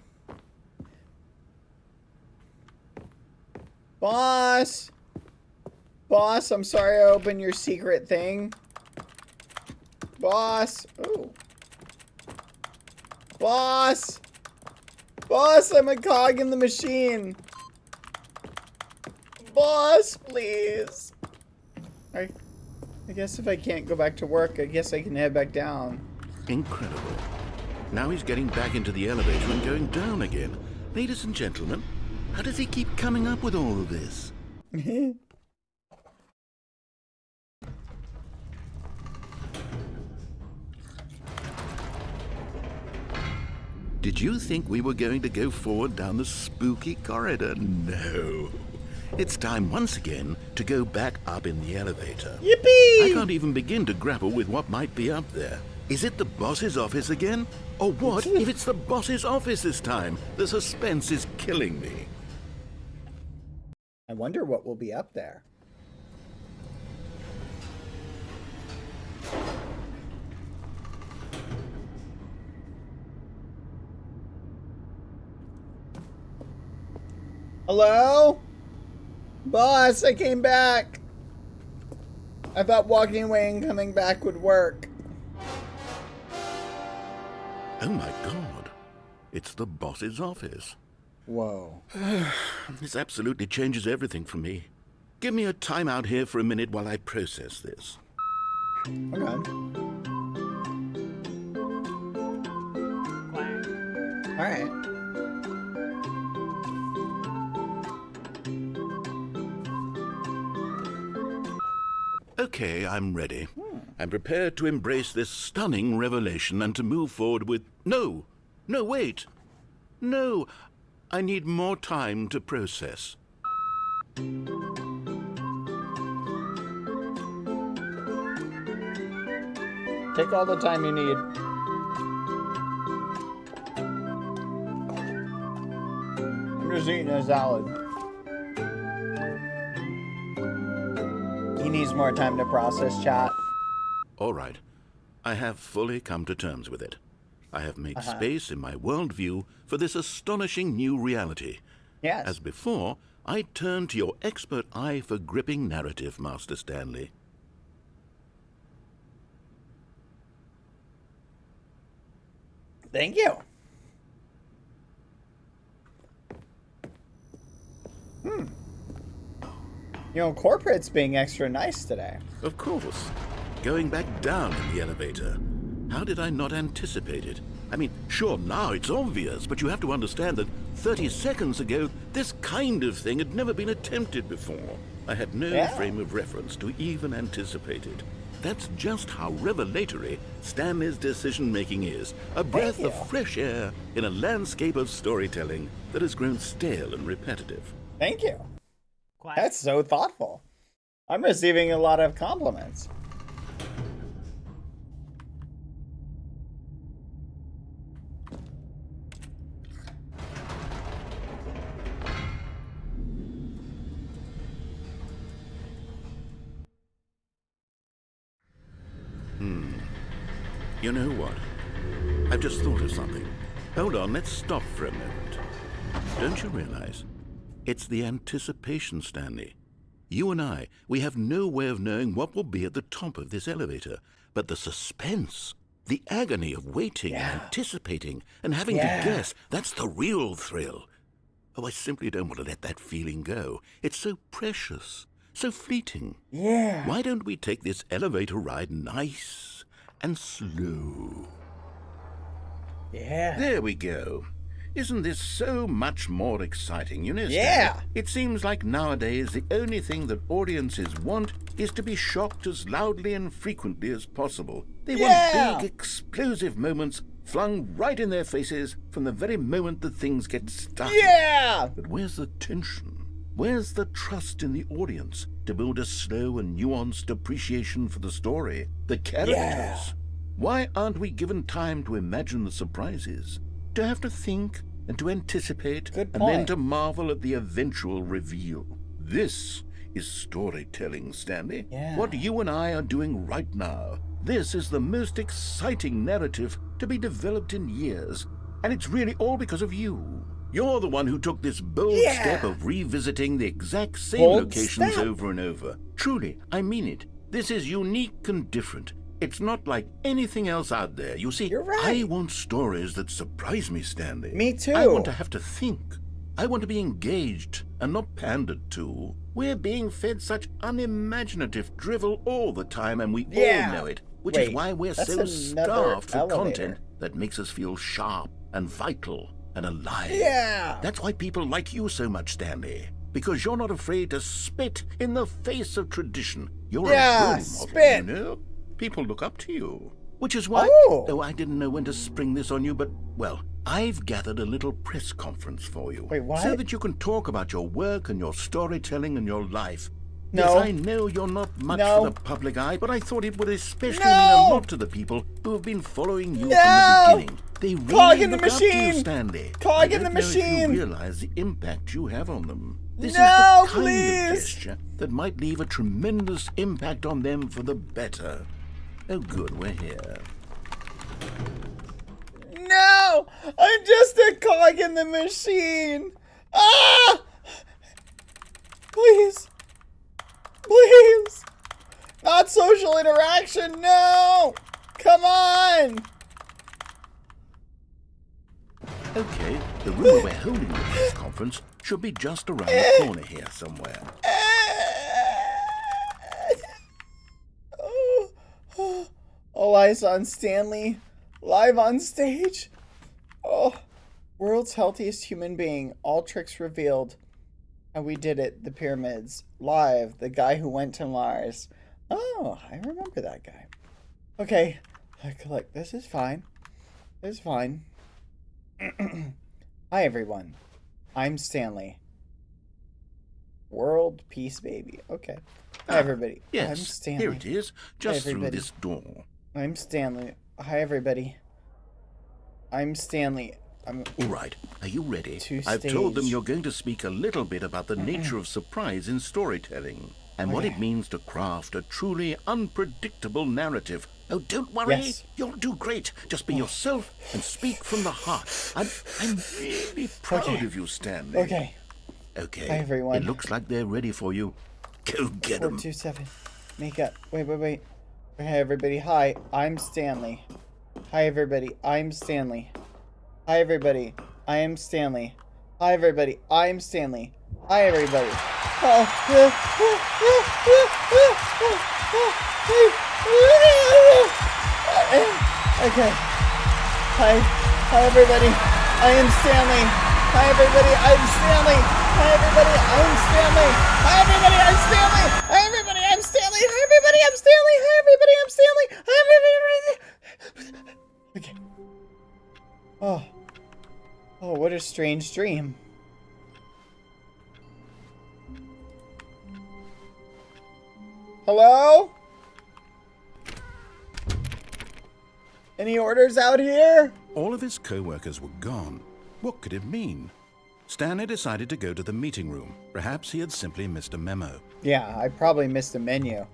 Boss! Boss, I'm sorry I opened your secret thing. Boss! Ooh. Boss! Boss, I'm a cog in the machine. Boss, please. I guess if I can't go back to work, I guess I can head back down. Incredible. Now he's getting back into the elevator and going down again. Ladies and gentlemen, How does he keep coming up with all of this? Did you think we were going to go forward down the spooky corridor? No. It's time once again to go back up in the elevator. Yippee! I can't even begin to grapple with what might be up there. Is it the boss's office again? Or what if it's the boss's office this time? The suspense is killing me. I wonder what will be up there. Hello? Boss, I came back. I thought walking away and coming back would work. Oh my god. It's the boss's office. Whoa. This absolutely changes everything for me. Give me a timeout here for a minute while I process this. Okay. Alright. Okay, I'm ready. I'm prepared to embrace this stunning revelation and to move forward with... No, wait. No, I need more time to process. Take all the time you need. I'm just eating a salad. He needs more time to process, chat. All right. I have fully come to terms with it. I have made space in my worldview for this astonishing new reality. Yes. As before, I turn to your expert eye for gripping narrative, Master Stanley. Thank you. You know, corporate's being extra nice today. Of course. Going back down in the elevator. How did I not anticipate it? I mean, sure, now it's obvious, but you have to understand that 30 seconds ago, this kind of thing had never been attempted before. I had no frame of reference to even anticipate it. That's just how revelatory Stanley's decision-making is. A breath of fresh air in a landscape of storytelling that has grown stale and repetitive. Thank you. That's so thoughtful. I'm receiving a lot of compliments. You know what? I've just thought of something. Hold on, let's stop for a moment. Don't you realize? It's the anticipation, Stanley. You and I, we have no way of knowing what will be at the top of this elevator. But the suspense, the agony of waiting and anticipating and having to guess, that's the real thrill. Oh, I simply don't want to let that feeling go. It's so precious, so fleeting. Yeah. Why don't we take this elevator ride nice and slow? Yeah. There we go. Isn't this so much more exciting, you know? Yeah. Stanley? It seems like nowadays the only thing that audiences want is to be shocked as loudly and frequently as possible. They want big, explosive moments flung right in their faces from the very moment that things get started. Yeah! But where's the tension? Where's the trust in the audience to build a slow and nuanced appreciation for the story, the characters? Why aren't we given time to imagine the surprises, to have to think and to anticipate, and then to marvel at the eventual reveal? This is storytelling, Stanley. What you and I are doing right now. This is the most exciting narrative to be developed in years, and it's really all because of you. You're the one who took this bold step of revisiting the exact same locations over and over. Truly, I mean it. This is unique and different. It's not like anything else out there. You see, I want stories that surprise me, Stanley. Me too. I want to have to think. I want to be engaged and not pandered to. We're being fed such unimaginative drivel all the time, and we all know it, which is why we're so starved for content that makes us feel sharp and vital. and alive. Yeah. That's why people like you so much, Stanley. Because you're not afraid to spit in the face of tradition. You're a role model, spit. you know? People look up to you. Which is why, though I didn't know when to spring this on you, but, well, I've gathered a little press conference for you. Wait, what? So that you can talk about your work and your storytelling and your life. No. Yes, I know you're not much for the public eye, but I thought it would especially mean a lot to the people who have been following you from the beginning. They really Cog in the look up to you, machine. Stanley. Cog in the I don't know if machine. you realize the impact you have on them. This No, is the kind please. of gesture that might leave a tremendous impact on them for the better. Oh, good, we're here. No! I'm just a cog in the machine! Ah! Please. Please. Not social interaction, no! Come on! Okay, the room where we're holding the press conference should be just around the corner here somewhere. All eyes on Stanley, live on stage. Oh, world's healthiest human being, all tricks revealed. And we did it, the pyramids, live, the guy who went to Mars. Oh, I remember that guy. Okay, look, this is fine. This is fine. Hi, everyone. I'm Stanley. World peace, baby. Okay. Hi, everybody. Yes, I'm Stanley. here it is, just through everybody. this door. I'm Stanley. Hi, everybody. I'm Stanley. I'm All right, are you ready? To I've told them stage. you're going to speak a little bit about the nature of surprise in storytelling and what it means to craft a truly unpredictable narrative. Oh, don't worry. Yes. You'll do great. Just be yourself and speak from the heart. I'm really proud of you, Stanley. okay. Okay. Hi, everyone. It looks like they're ready for you. Go get them. 427. Makeup. Wait. Hi, everybody. Hi, I'm Stanley. Hi, everybody. I'm Stanley. Hi, everybody. I am Stanley. Hi, everybody. I am Stanley. Hi, everybody. Okay. Hi, everybody. I am Stanley. Hi, everybody. I'm Stanley. Hi, everybody. I'm Stanley. Hi, everybody. I'm Stanley. Hi, everybody. I'm Stanley. Hi, everybody. I'm Stanley. Hi, everybody. I'm Stanley. Hi, everybody. Okay. Oh, what a strange dream. Hello? Any orders out here? All of his co-workers were gone. What could it mean? Stanley decided to go to the meeting room. Perhaps he had simply missed a memo. Yeah, I probably missed a menu.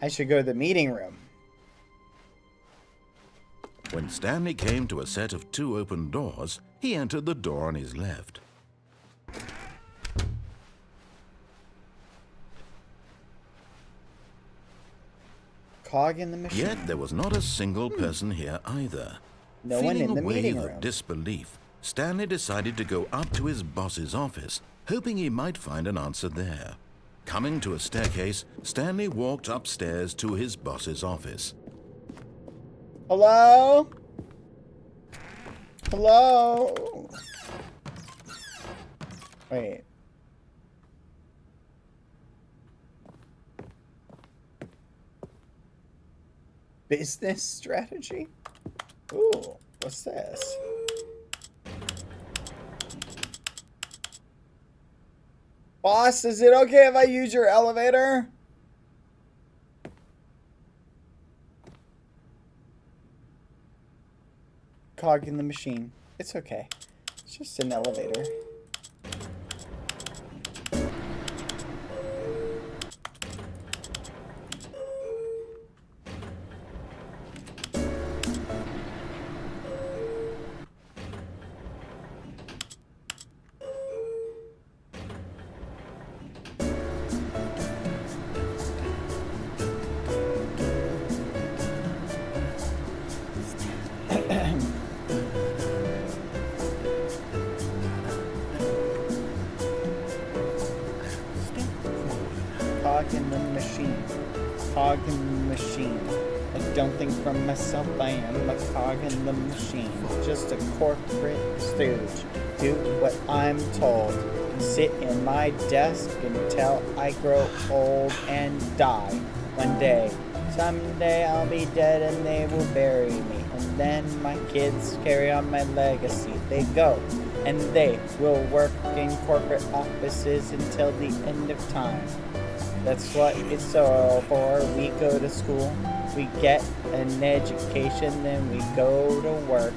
I should go to the meeting room. When Stanley came to a set of 2 open doors, he entered the door on his left. Cog in the machine. Yet there was not a single person here either. No one in the Feeling a meeting wave room. of disbelief, Stanley decided to go up to his boss's office, hoping he might find an answer there. Coming to a staircase, Stanley walked upstairs to his boss's office. Hello? Hello? Wait. Business strategy? Ooh, what's this? Boss, is it okay if I use your elevator? Cog in the machine. It's okay. It's just an elevator. Cog in the machine. Cog in the machine. I don't think for myself, I am a cog in the machine. Just a corporate stooge. Do what I'm told. Sit in my desk until I grow old and die. One day, someday I'll be dead and they will bury me. And then my kids carry on my legacy. They go and they will work in corporate offices until the end of time. That's what it's all for. We go to school, we get an education, then we go to work,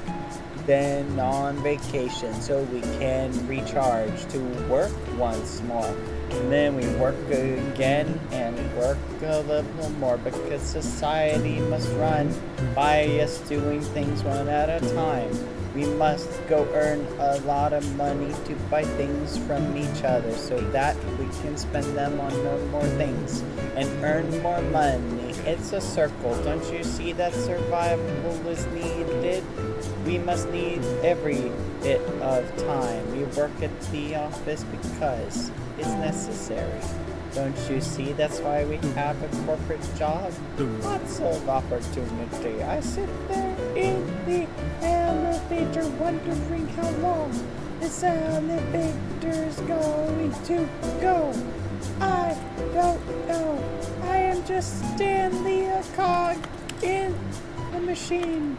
then on vacation so we can recharge to work once more. And then we work again and work a little more because society must run by us doing things one at a time. We must go earn a lot of money to buy things from each other so that we can spend them on more things and earn more money. It's a circle. Don't you see that survival is needed? We must need every bit of time. We work at the office because it's necessary. Don't you see that's why we have a corporate job? Lots of opportunity. I sit there in the elevator wondering how long this elevator's going to go. I don't know. I am just Stanley, a cog in the machine.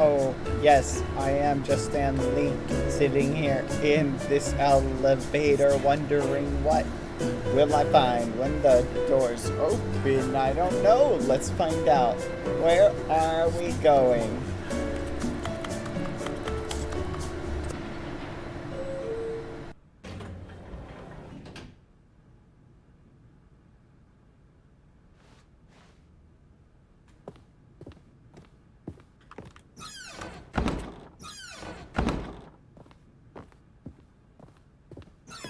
Oh, yes, I am just Stan Lee, sitting here in this elevator wondering what will I find when the doors open. I don't know. Let's find out. Where are we going?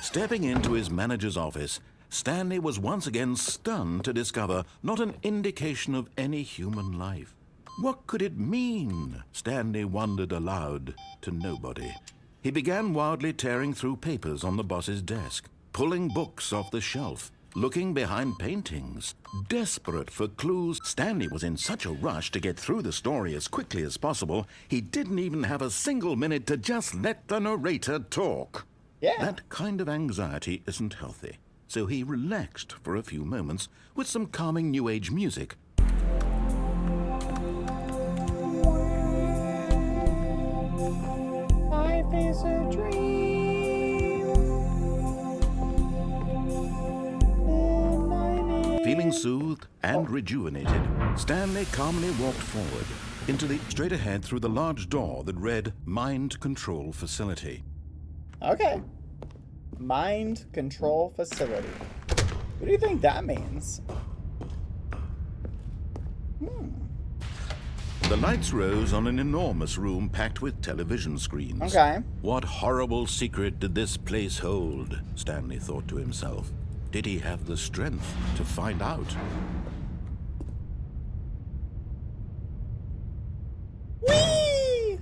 Stepping into his manager's office, Stanley was once again stunned to discover not an indication of any human life. What could it mean? Stanley wondered aloud to nobody. He began wildly tearing through papers on the boss's desk, pulling books off the shelf, looking behind paintings. Desperate for clues, Stanley was in such a rush to get through the story as quickly as possible, he didn't even have a single minute to just let the narrator talk. Yeah. That kind of anxiety isn't healthy, so he relaxed for a few moments with some calming New Age music. Life is a dream. Feeling soothed and rejuvenated, Stanley calmly walked forward straight ahead through the large door that read Mind Control Facility. Okay. Mind Control Facility. What do you think that means? The lights rose on an enormous room packed with television screens. Okay. What horrible secret did this place hold? Stanley thought to himself. Did he have the strength to find out? Whee!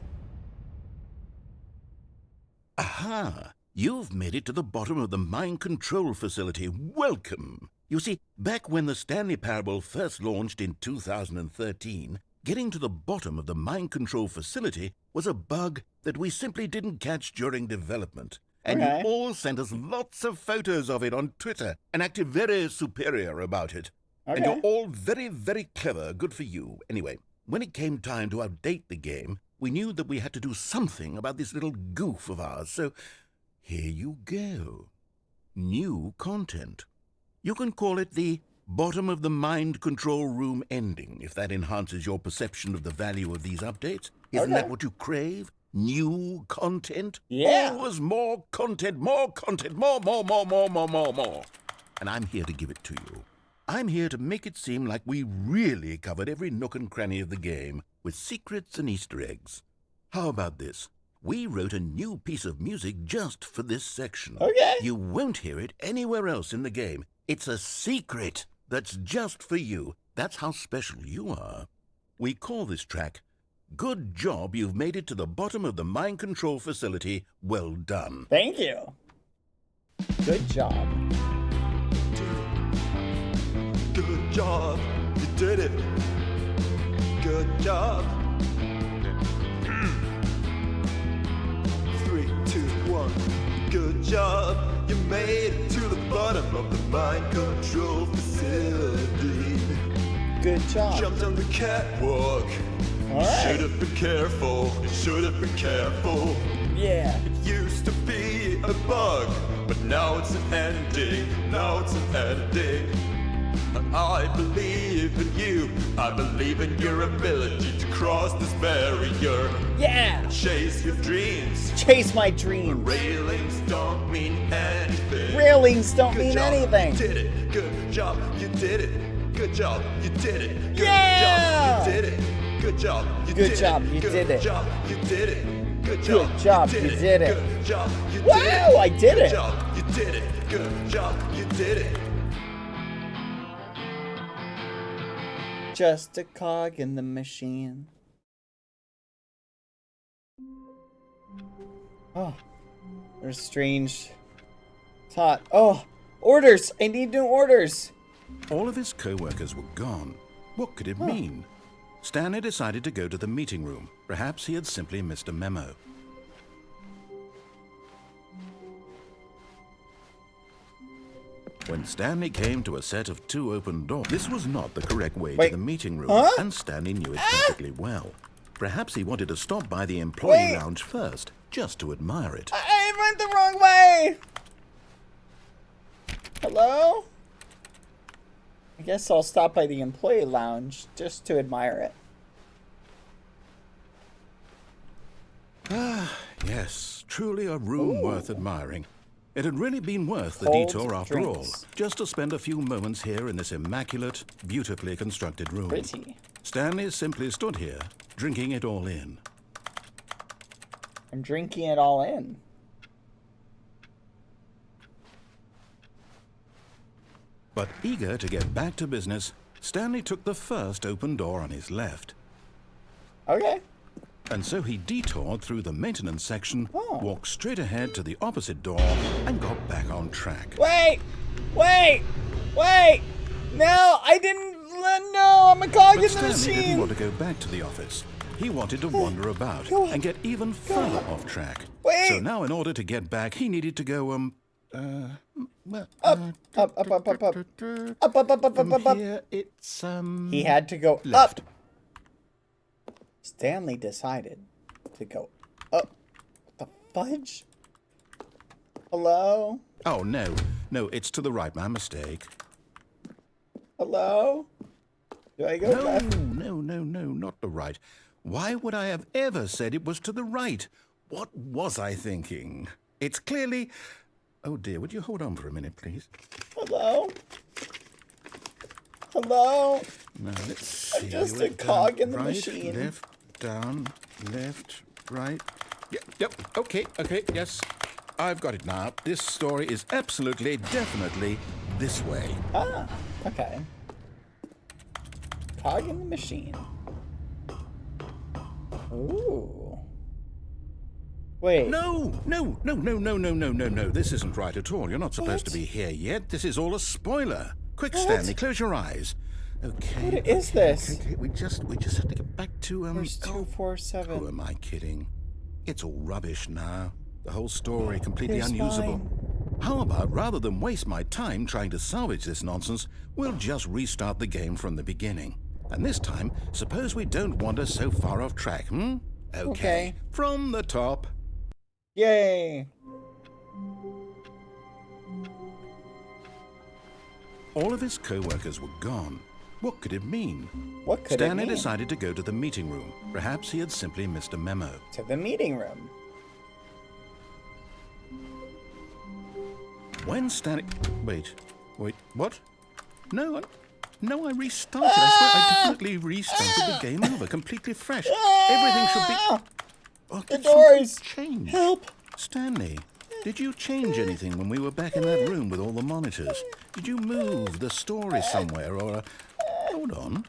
Aha! You've made it to the bottom of the mind control facility. Welcome! You see, back when the Stanley Parable first launched in 2013, getting to the bottom of the mind control facility was a bug that we simply didn't catch during development. And Okay. you all sent us lots of photos of it on Twitter and acted very superior about it. And Okay. you're all very, very clever. Good for you. Anyway, when it came time to update the game, we knew that we had to do something about this little goof of ours, so here you go. New content. You can call it the bottom of the mind control room ending, if that enhances your perception of the value of these updates. Isn't Okay. that what you crave? New content? Yeah. Always more content, more. And I'm here to give it to you. I'm here to make it seem like we really covered every nook and cranny of the game with secrets and Easter eggs. How about this? We wrote a new piece of music just for this section. Okay. You won't hear it anywhere else in the game. It's a secret that's just for you. That's how special you are. We call this track Good job you've made it to the bottom of the mind control facility. Well done. Thank you. Good job. Good job. You did it. Good job. 3, 2, 1. Good job. You made it to the bottom of the mind control facility. Good job. Jumped on the catwalk. All right. Should have been careful. You should have been careful. Yeah. It used to be a bug, but now it's an ending. Now it's an ending. I believe in you. I believe in your ability to cross this barrier. Yeah. Chase your dreams. Chase my dreams. Railings don't mean anything. Railings don't Good mean job, anything. You did it. Good job. You did it. Good job. You did it. Good Yeah. job. You did it. Good job. You Good did job, it. you Good did it. job. You did it. Good Good job. job, you did it. Good job. You Wow, did it. I did Good it. job. You did it. Good job. You did it. Just a cog in the machine. Oh, there's strange thought. Oh, orders! I need new orders. All of his co-workers were gone. What could it mean? Stanley decided to go to the meeting room. Perhaps he had simply missed a memo. When Stanley came to a set of 2 open doors, this was not the correct way Wait. to the meeting room, Huh? and Stanley knew it perfectly well. Perhaps he wanted to stop by the employee Wait. lounge first, just to admire it. I went the wrong way. Hello? I guess I'll stop by the employee lounge just to admire it. Yes, truly a room worth admiring. It had really been worth the Cold detour after all, drinks. just to spend a few moments here in this immaculate, beautifully constructed room. Pretty. Stanley simply stood here, drinking it all in. I'm drinking it all in. But eager to get back to business, Stanley took the first open door on his left. Okay. And so he detoured through the maintenance section, Oh. walked straight ahead to the opposite door, and got back on track. Wait! Wait! Wait! No, I didn't. No, I'm a cog in But the Stanley didn't machine. want to go back to the office. He wanted to wander about Go on. and get even further off track. Wait. So now, in order to get back, he needed to go, Up, up, up, up, up, up. Up, up, up, up, up, up, up. Here it's, He had to go left. up. Stanley decided to go up. What the fudge? Hello? Oh, no. No, it's to the right. My mistake. Hello? Do I go No, left? no, no, no, not the right. Why would I have ever said it was to the right? What was I thinking? It's clearly... Oh, dear, would you hold on for a minute, please? Hello? Hello? No, let's see. I'm just You a went cog down, in the right, machine. Left, down, left, right. Yep, okay, yes. I've got it now. This story is absolutely, definitely this way. Ah, okay. Cog in the machine. Ooh. Wait. No. This isn't right at all. You're not supposed to be here yet. This is all a spoiler. Quick, What? Stanley, close your eyes. Okay. What is this? Okay. We just have to get back to There's 247. Who am I kidding? It's all rubbish now. The whole story completely Here's unusable. mine. How about, rather than waste my time trying to salvage this nonsense, we'll just restart the game from the beginning. And this time, suppose we don't wander so far off track, Okay. From the top. Yay. All of his co-workers were gone. What could it mean? What could Stanley it mean? decided to go to the meeting room. Perhaps he had simply missed a memo. To the meeting room. When Stanley... Wait, what? No, I restarted. I swear I definitely restarted the game over, completely fresh. Everything should be... Oh, The did something doors. change? Help. Stanley, did you change anything when we were back in that room with all the monitors? Did you move the story somewhere or... Hold on.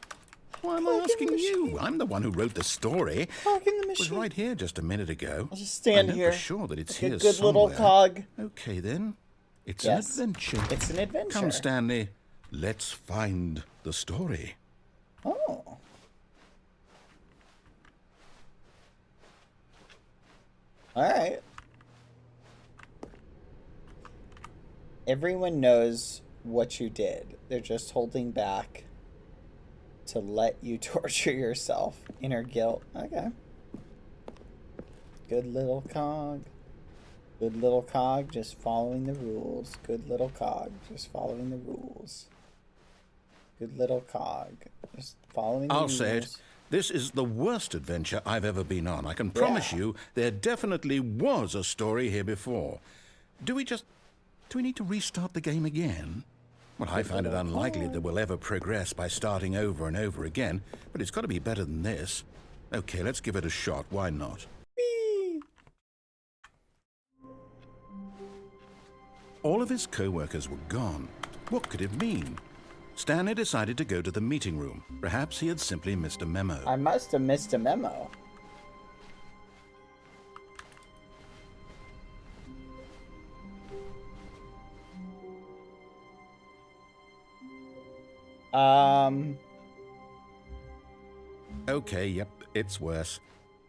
Why am I asking you? I'm the one who wrote the story. Cog in the It was machine. right here just a minute ago. I'll just stand I know here. for sure that it's Like here a good somewhere. little cog. Okay, then. It's Yes. an adventure. It's an adventure. Come, Stanley. Let's find the story. Oh. Alright. Everyone knows what you did. They're just holding back to let you torture yourself. Inner guilt. Okay. Good little cog. Good little cog, just following the rules. Good little cog, just following the rules. Good little cog, just following the I'll rules. say it. This is the worst adventure I've ever been on. I can promise you there definitely was a story here before. Do we need to restart the game again? Well, I find it unlikely that we'll ever progress by starting over and over again, but it's got to be better than this. Okay, let's give it a shot. Why not? All of his co-workers were gone. What could it mean? Stanley decided to go to the meeting room. Perhaps he had simply missed a memo. I must have missed a memo. Okay, yep, it's worse.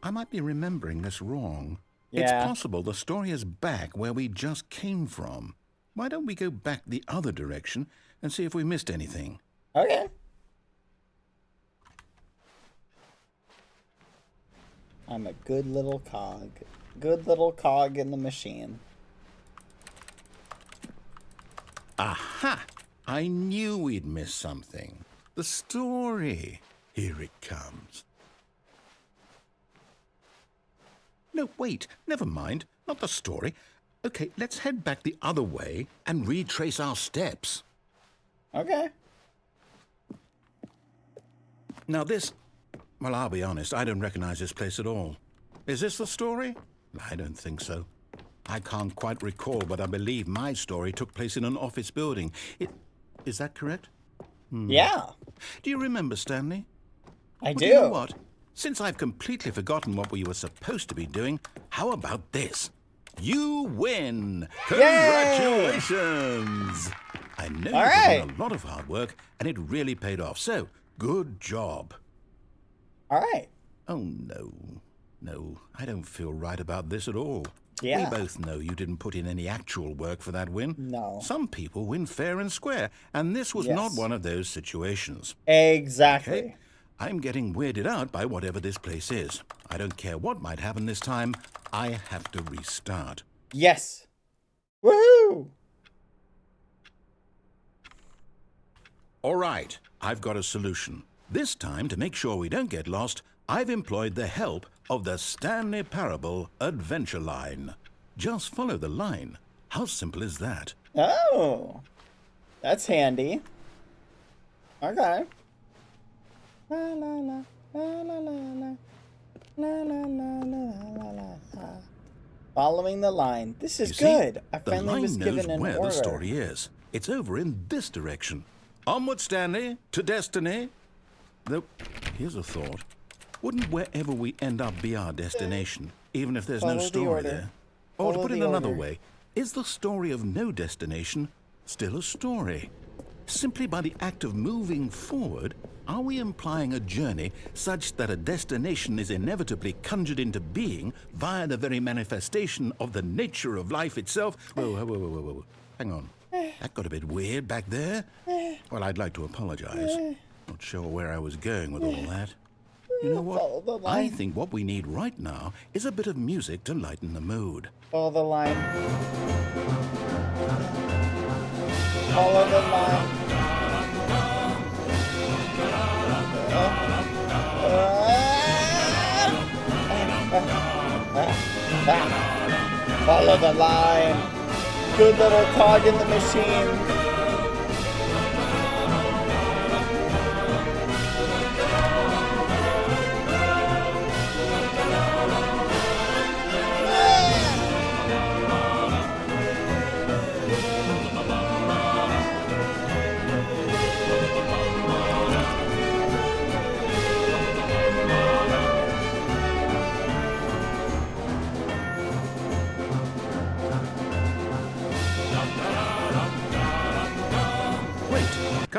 I might be remembering this wrong. Yeah. It's possible the story is back where we just came from. Why don't we go back the other direction and see if we missed anything? Okay. I'm a good little cog. Good little cog in the machine. Aha! I knew we'd missed something. The story. Here it comes. No, wait. Never mind. Not the story. Okay, let's head back the other way and retrace our steps. Okay. Now this... Well, I'll be honest, I don't recognize this place at all. Is this the story? I don't think so. I can't quite recall, but I believe my story took place in an office building. Is that correct? Yeah, Do you remember, Stanley? I Well, do. you know what? Since I've completely forgotten what we were supposed to be doing, how about this? You win! Congratulations! I know All you right. put in a lot of hard work, and it really paid off. So, good job. All right. Oh, no. No, I don't feel right about this at all. Yeah. We both know you didn't put in any actual work for that win. No. Some people win fair and square, and this was not Yes. one of those situations. Exactly. Okay? I'm getting weirded out by whatever this place is. I don't care what might happen this time. I have to restart. Yes. Woohoo! All right, I've got a solution. This time, to make sure we don't get lost, I've employed the help of the Stanley Parable Adventure Line. Just follow the line. How simple is that? Oh, that's handy. Okay. La la la la la la la la la la la la la. Following the line. This is You see, good. I the finally line was knows given an where order. the story is. It's over in this direction. Onward, Stanley, to destiny. Though, here's a thought. Wouldn't wherever we end up be our destination, even if there's Follow no the story order. there? Or to Follow put it the another order. way, is the story of no destination still a story? Simply by the act of moving forward, are we implying a journey such that a destination is inevitably conjured into being via the very manifestation of the nature of life itself? Whoa. Hang on. That got a bit weird back there. Well, I'd like to apologize. Not sure where I was going with all that. You know Follow the what? line. I think what we need right now is a bit of music to lighten the mood. Follow the line. Follow the line. Follow the line. Good little cog in the machine.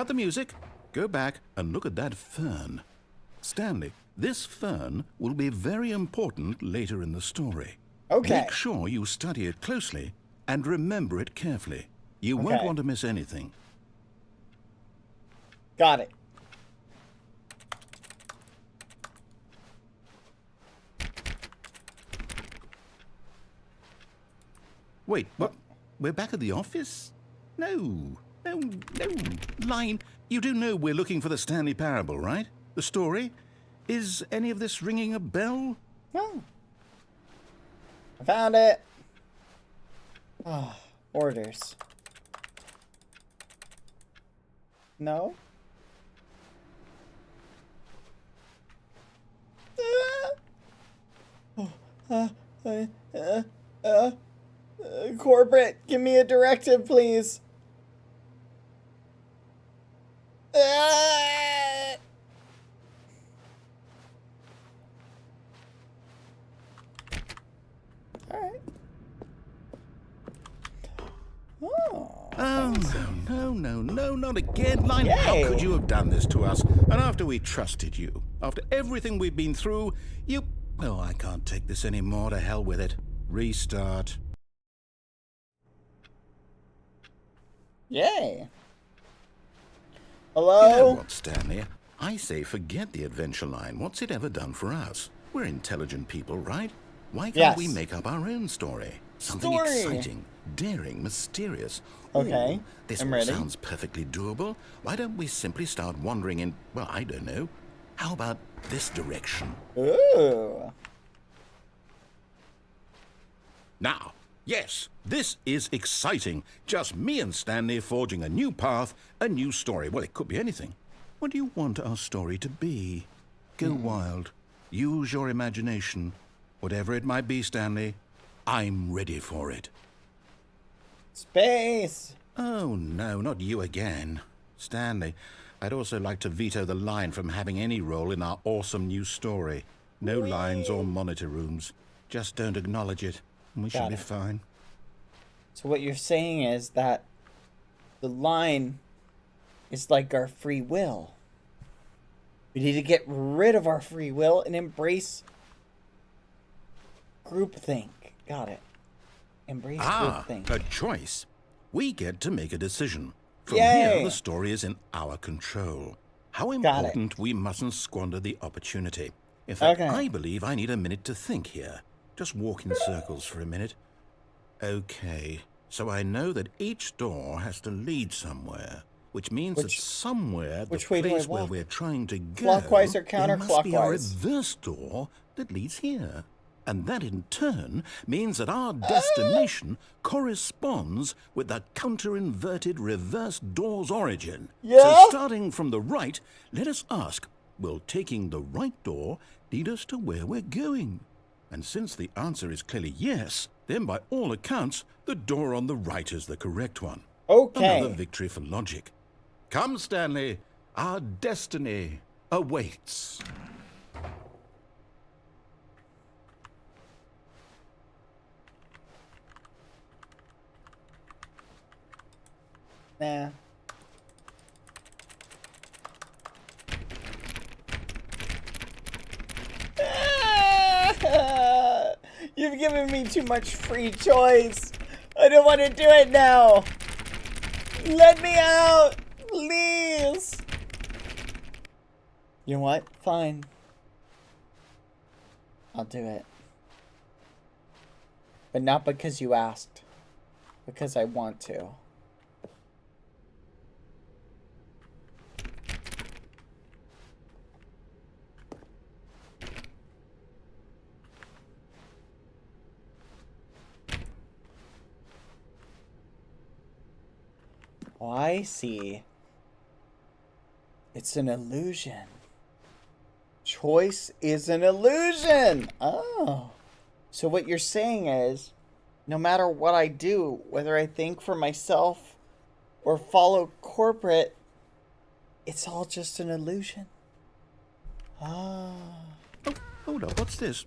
cut the music, go back and look at that fern. Stanley, this fern will be very important later in the story. Okay. Make sure you study it closely and remember it carefully. You won't Okay. want to miss anything. Got it. Wait, what? We're back at the office? No. Line, you do know we're looking for the Stanley Parable, right? The story? Is any of this ringing a bell? No. I found it. Oh, orders. No? Corporate, give me a directive, please. Alright. Oh, no, not again. Line, how Yay. could you have done this to us? And after we trusted you, after everything we've been through, you... Oh, I can't take this anymore. To hell with it. Restart. Yay. You Hello? know what, Stanley? I say forget the adventure line. What's it ever done for us? We're intelligent people, right? Why can't we Yes. make up our own story? Something Story. exciting, daring, mysterious. Okay, Ooh, this I'm all ready. sounds perfectly doable. Why don't we simply start wandering in, well, I don't know. How about this direction? Ooh. Now, yes, this is exciting. Just me and Stanley forging a new path, a new story. Well, it could be anything. What do you want our story to be? Go wild. Use your imagination. Whatever it might be, Stanley, I'm ready for it. Space. Oh, no, not you again. Stanley, I'd also like to veto the line from having any role in our awesome new story. No lines or monitor rooms. Just don't acknowledge it, and we should Got be it. fine. So what you're saying is that the line is like our free will. We need to get rid of our free will and embrace groupthink. Got it. Embrace groupthink. A choice. We get to make a decision. From Yay. here, the story is in our control. How Got it. important we mustn't squander the opportunity. In fact, Okay. I believe I need a minute to think here. Just walk in circles for a minute. Okay, so I know that each door has to lead somewhere, which means that somewhere, which the way do I place where walk? we're trying to go, Clockwise or there must be a counterclockwise? reverse door that leads here. And that in turn means that our destination corresponds with the counter-inverted reverse door's origin. Yeah? So starting from the right, let us ask, will taking the right door lead us to where we're going? And since the answer is clearly yes, then by all accounts, the door on the right is the correct one. Okay. Another victory for logic. Come, Stanley, our destiny awaits. Nah. You've given me too much free choice. I don't want to do it now. Let me out, please. You know what? Fine. I'll do it. But not because you asked. Because I want to. Oh, I see. It's an illusion. Choice is an illusion. Oh. So what you're saying is, no matter what I do, whether I think for myself or follow corporate, it's all just an illusion. Ah. Oh, hold up, what's this?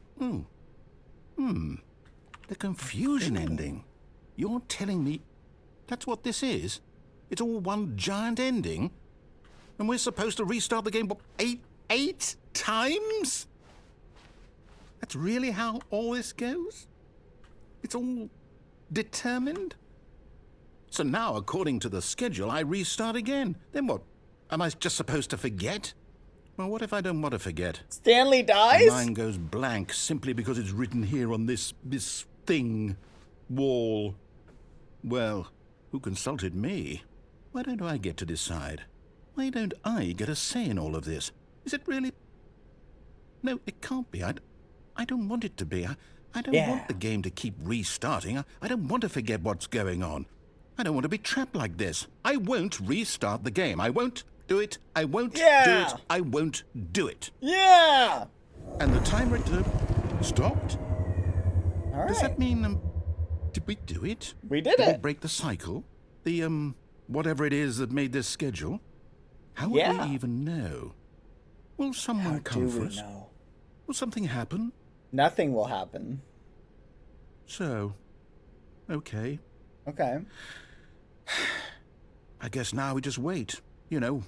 The confusion ending. You're telling me that's what this is? It's all one giant ending? And we're supposed to restart the game, what, eight times? That's really how all this goes? It's all determined? So now, according to the schedule, I restart again. Then what? Am I just supposed to forget? Well, what if I don't want to forget? Stanley dies? My mind goes blank simply because it's written here on this thing, wall. Well, who consulted me? Why don't I get to decide? Why don't I get a say in all of this? Is it really? No, it can't be. I don't want it to be. I don't want the game to keep restarting. I don't want to forget what's going on. I don't want to be trapped like this. I won't restart the game. I won't do it. I won't do it. I won't do it. Yeah! And the timer stopped? All right. Does that mean, did we do it? We did Did it. we break the cycle? The, whatever it is that made this schedule? How would we even know? Will someone come for us? Know? Will something happen? Nothing will happen. So, okay. Okay. I guess now we just wait. You know,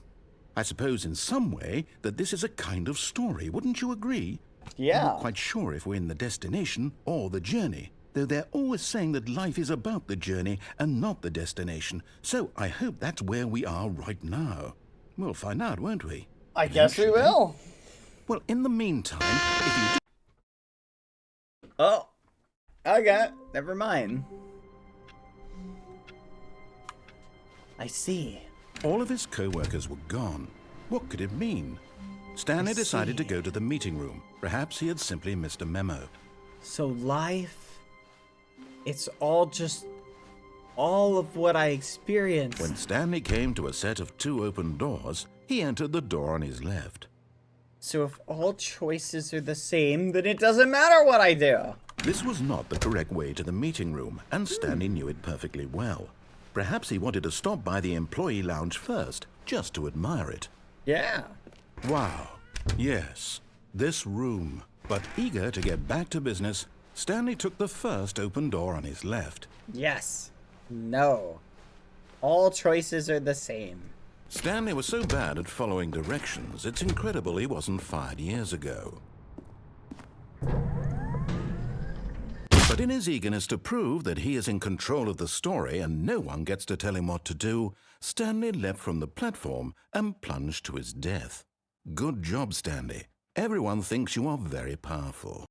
I suppose in some way that this is a kind of story. Wouldn't you agree? Yeah. I'm not quite sure if we're in the destination or the journey, though they're always saying that life is about the journey and not the destination. So I hope that's where we are right now. We'll find out, won't we? I guess we will. Well, in the meantime, if you do... Oh. Okay. Never mind. I see. All of his co-workers were gone. What could it mean? Stanley decided to go to the meeting room. Perhaps he had simply missed a memo. So life, it's all of what I experienced. When Stanley came to a set of 2 open doors, he entered the door on his left. So if all choices are the same, then it doesn't matter what I do. This was not the correct way to the meeting room, and Stanley knew it perfectly well. Perhaps he wanted to stop by the employee lounge first, just to admire it. Yeah. Wow. Yes, this room. But eager to get back to business, Stanley took the first open door on his left. Yes. No. All choices are the same. Stanley was so bad at following directions, it's incredible he wasn't fired years ago. But in his eagerness to prove that he is in control of the story and no one gets to tell him what to do, Stanley leapt from the platform and plunged to his death. Good job, Stanley. Everyone thinks you are very powerful.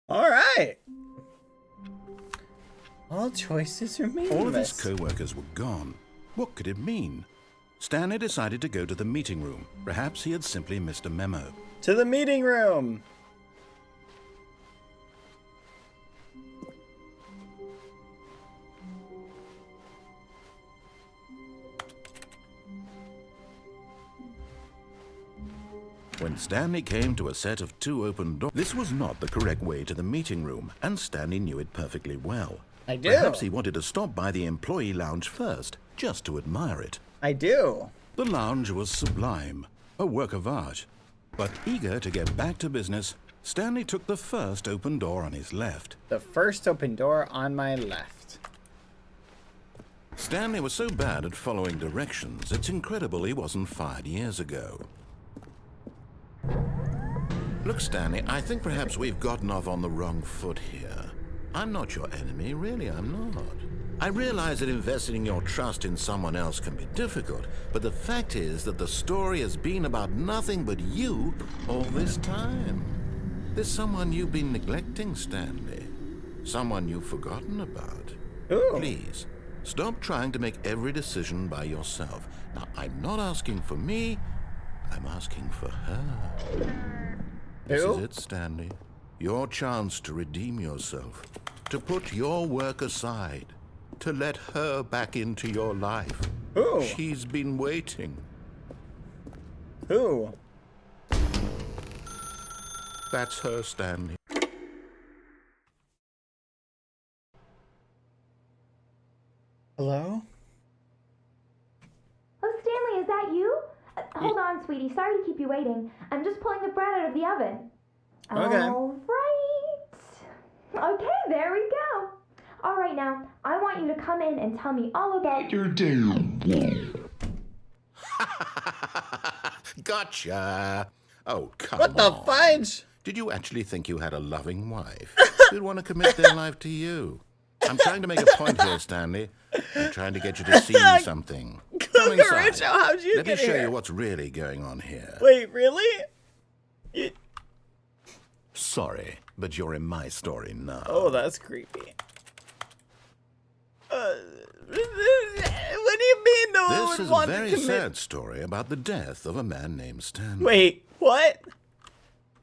All right. All choices are meaningless. All of his co-workers were gone. What could it mean? Stanley decided to go to the meeting room. Perhaps he had simply missed a memo. To the meeting room. When Stanley came to a set of 2 open doors, this was not the correct way to the meeting room, and Stanley knew it perfectly well. I do. Perhaps he wanted to stop by the employee lounge first, just to admire it. I do. The lounge was sublime, a work of art. But eager to get back to business, Stanley took the first open door on his left. The first open door on my left. Stanley was so bad at following directions, it's incredible he wasn't fired years ago. Look, Stanley, I think perhaps we've gotten off on the wrong foot here. I'm not your enemy, really, I'm not. I realize that investing your trust in someone else can be difficult, but the fact is that the story has been about nothing but you all this time. There's someone you've been neglecting, Stanley. Someone you've forgotten about. Ooh. Please, stop trying to make every decision by yourself. Now, I'm not asking for me, I'm asking for her. This is it, Stanley. Your chance to redeem yourself, to put your work aside, to let her back into your life. Who? She's been waiting. Who? That's her, Stanley. Hello? Oh, Stanley, is that you? Hold on, sweetie. Sorry to keep you waiting. I'm just pulling the bread out of the oven. Okay. All right. Okay, there we go. All right, now, I want you to come in and tell me all about your day. Gotcha. Oh, come What the on. fudge? Did you actually think you had a loving wife who'd want to commit their life to you? I'm trying to make a point here, Stanley. I'm trying to get you to see something. Come inside. Cucaracho, how'd you Let me get show here? you what's really going on here. Wait, really? Sorry, but you're in my story now. Oh, that's creepy. What do you mean no one This would is a want very to commit? sad story about the death of a man named Stanley. Wait, what?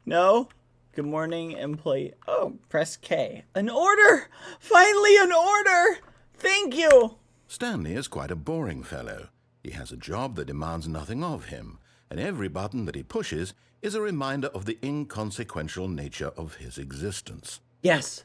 No? Good morning, employee. Oh, press K. An order! Finally an order! Thank you! Stanley is quite a boring fellow. He has a job that demands nothing of him, and every button that he pushes is a reminder of the inconsequential nature of his existence. Yes.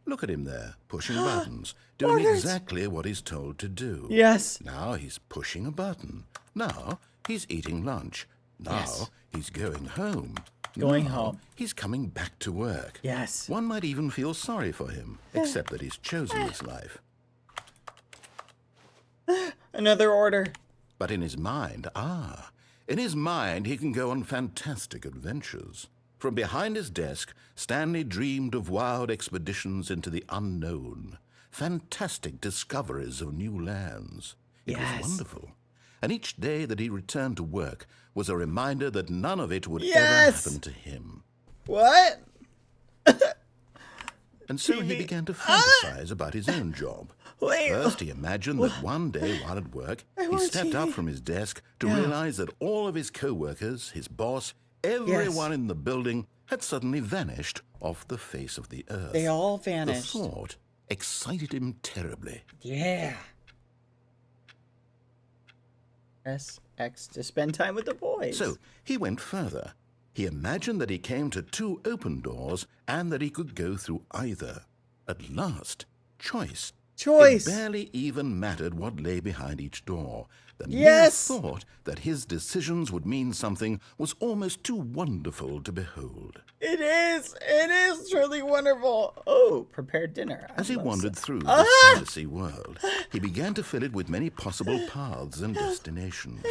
Look at him there, pushing buttons, doing Orders. exactly what he's told to do. Yes. Now he's pushing a button. Now he's eating lunch. Now Yes. he's going home. Going Now home. He's coming back to work. Yes. One might even feel sorry for him, except that he's chosen this life. Another order. But in his mind, he can go on fantastic adventures. From behind his desk, Stanley dreamed of wild expeditions into the unknown, fantastic discoveries of new lands. It Yes. was wonderful. And each day that he returned to work was a reminder that none of it would ever Yes. happen to him. What? And so he began to fantasize about his own job. Wait. First, he imagined that one day while at work, he want stepped up TV. from his desk to realize that all of his co-workers, his boss, everyone in the building had suddenly vanished off the face of the earth. They all The vanished. thought excited him terribly. Yeah. Press X to spend time with the boys. So he went further. He imagined that he came to two open doors and that he could go through either. At last, choice. Choice. It barely even mattered what lay behind each door. The Yes. mere thought that his decisions would mean something was almost too wonderful to behold. It is. It is truly wonderful. Oh, prepared dinner. As he wandered through Ah! this fantasy world, he began to fill it with many possible paths and destinations.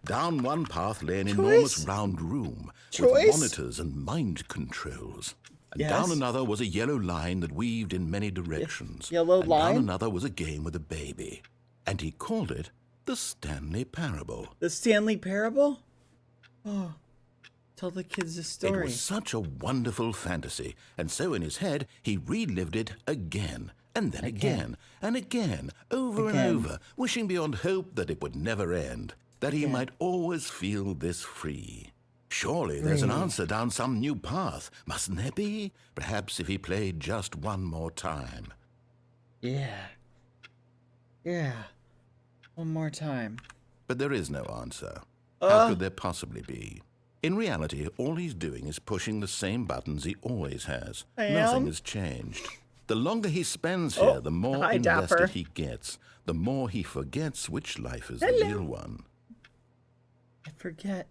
Down one path lay an enormous round room with Choice. monitors and mind controls. And Yes. down another was a yellow line that weaved in many directions. Yellow and line? down another was a game with a baby. And he called it the Stanley Parable. The Stanley Parable? Oh, tell the kids the It story. was such a wonderful fantasy, and so in his head he relived it again, and then again, and again, over and over, wishing beyond hope that it would never end, that he might always feel this free. Surely there's an answer down some new path, mustn't there be? Perhaps if he played just one more time. Yeah. Yeah. One more time. But there is no answer. How could there possibly be? In reality, all he's doing is pushing the same buttons he always has. Nothing has changed. The longer he spends here, the more hi, invested Dapper. he gets, the more he forgets which life is the real one. I forget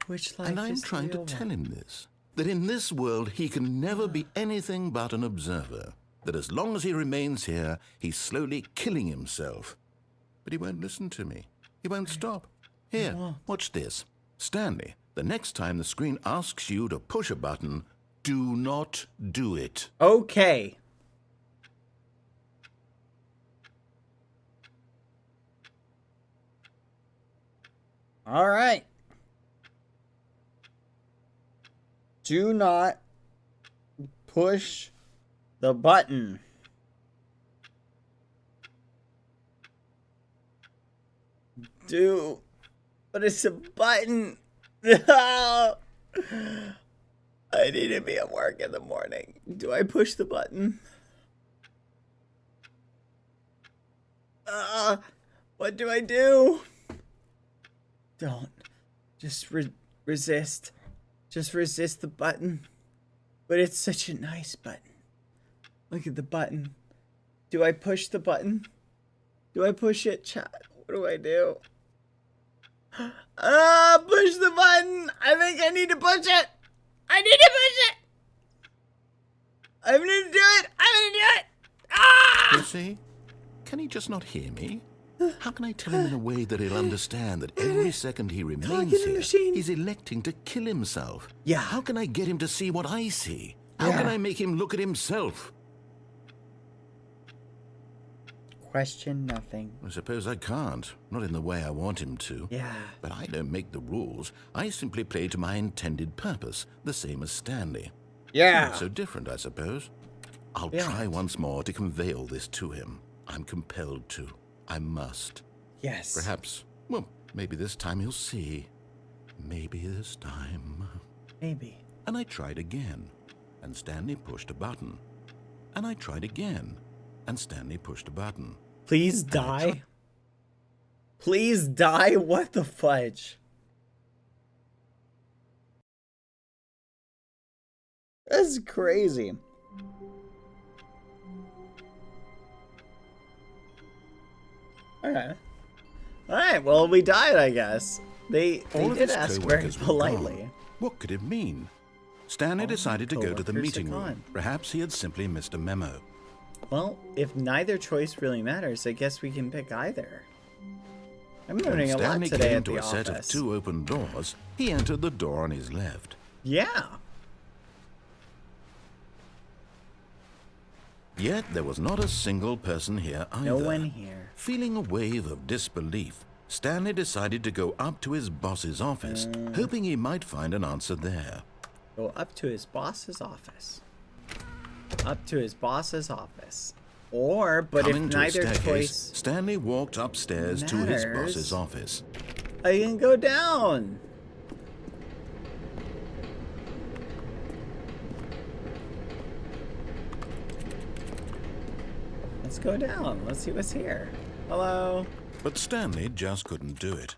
which life And I'm is the trying to real tell one. him this, that in this world he can never be anything but an observer, that as long as he remains here, he's slowly killing himself. But he won't listen to me. He won't stop. Here, watch this. Stanley, the next time the screen asks you to push a button, do not do it. Okay. All right. Do not push the button. But it's a button. I need to be at work in the morning. Do I push the button? What do I do? Don't. Just resist. Just resist the button. But it's such a nice button. Look at the button. Do I push the button? Do I push it, chat? What do I do? Push the button. I think I need to push it. I need to push it. I'm gonna do it. I'm gonna do it. You see? Can he just not hear me? How can I tell him in a way that he'll understand that every second he remains Talking here, machine. he's electing to kill himself? Yeah. How can I get him to see what I see? How can I make him look at himself? Question nothing. I suppose I can't. Not in the way I want him to. Yeah. But I don't make the rules. I simply play to my intended purpose, the same as Stanley. Yeah. Not so different, I suppose. I'll try once more to convey all this to him. I'm compelled to. I must. Yes. Perhaps, well, maybe this time he'll see. Maybe this time. Maybe. And I tried again, and Stanley pushed a button. And I tried again, and Stanley pushed a button. Please die. Please die. What the fudge? That's crazy. Okay. Alright, well, we died, I guess. They All of did his ask very co-workers were politely. gone. What could it mean? Stanley decided to go to the co-workers are meeting room. gone. Perhaps he had simply missed a memo. Well, if neither choice really matters, I guess we can pick either. I'm When learning a lot Stanley today came at to the a set of office. 2 open doors, he entered the door on his left. Yeah. Yet there was not a single person here either. No one here. Feeling a wave of disbelief, Stanley decided to go up to his boss's office, hoping he might find an answer there. Go up to his boss's office. Up to his boss's office. Or, but Coming if to a neither staircase, choice, Stanley walked upstairs to his matters, boss's office. I can go down. Let's go down. Let's see what's here. Hello. But Stanley just couldn't do it.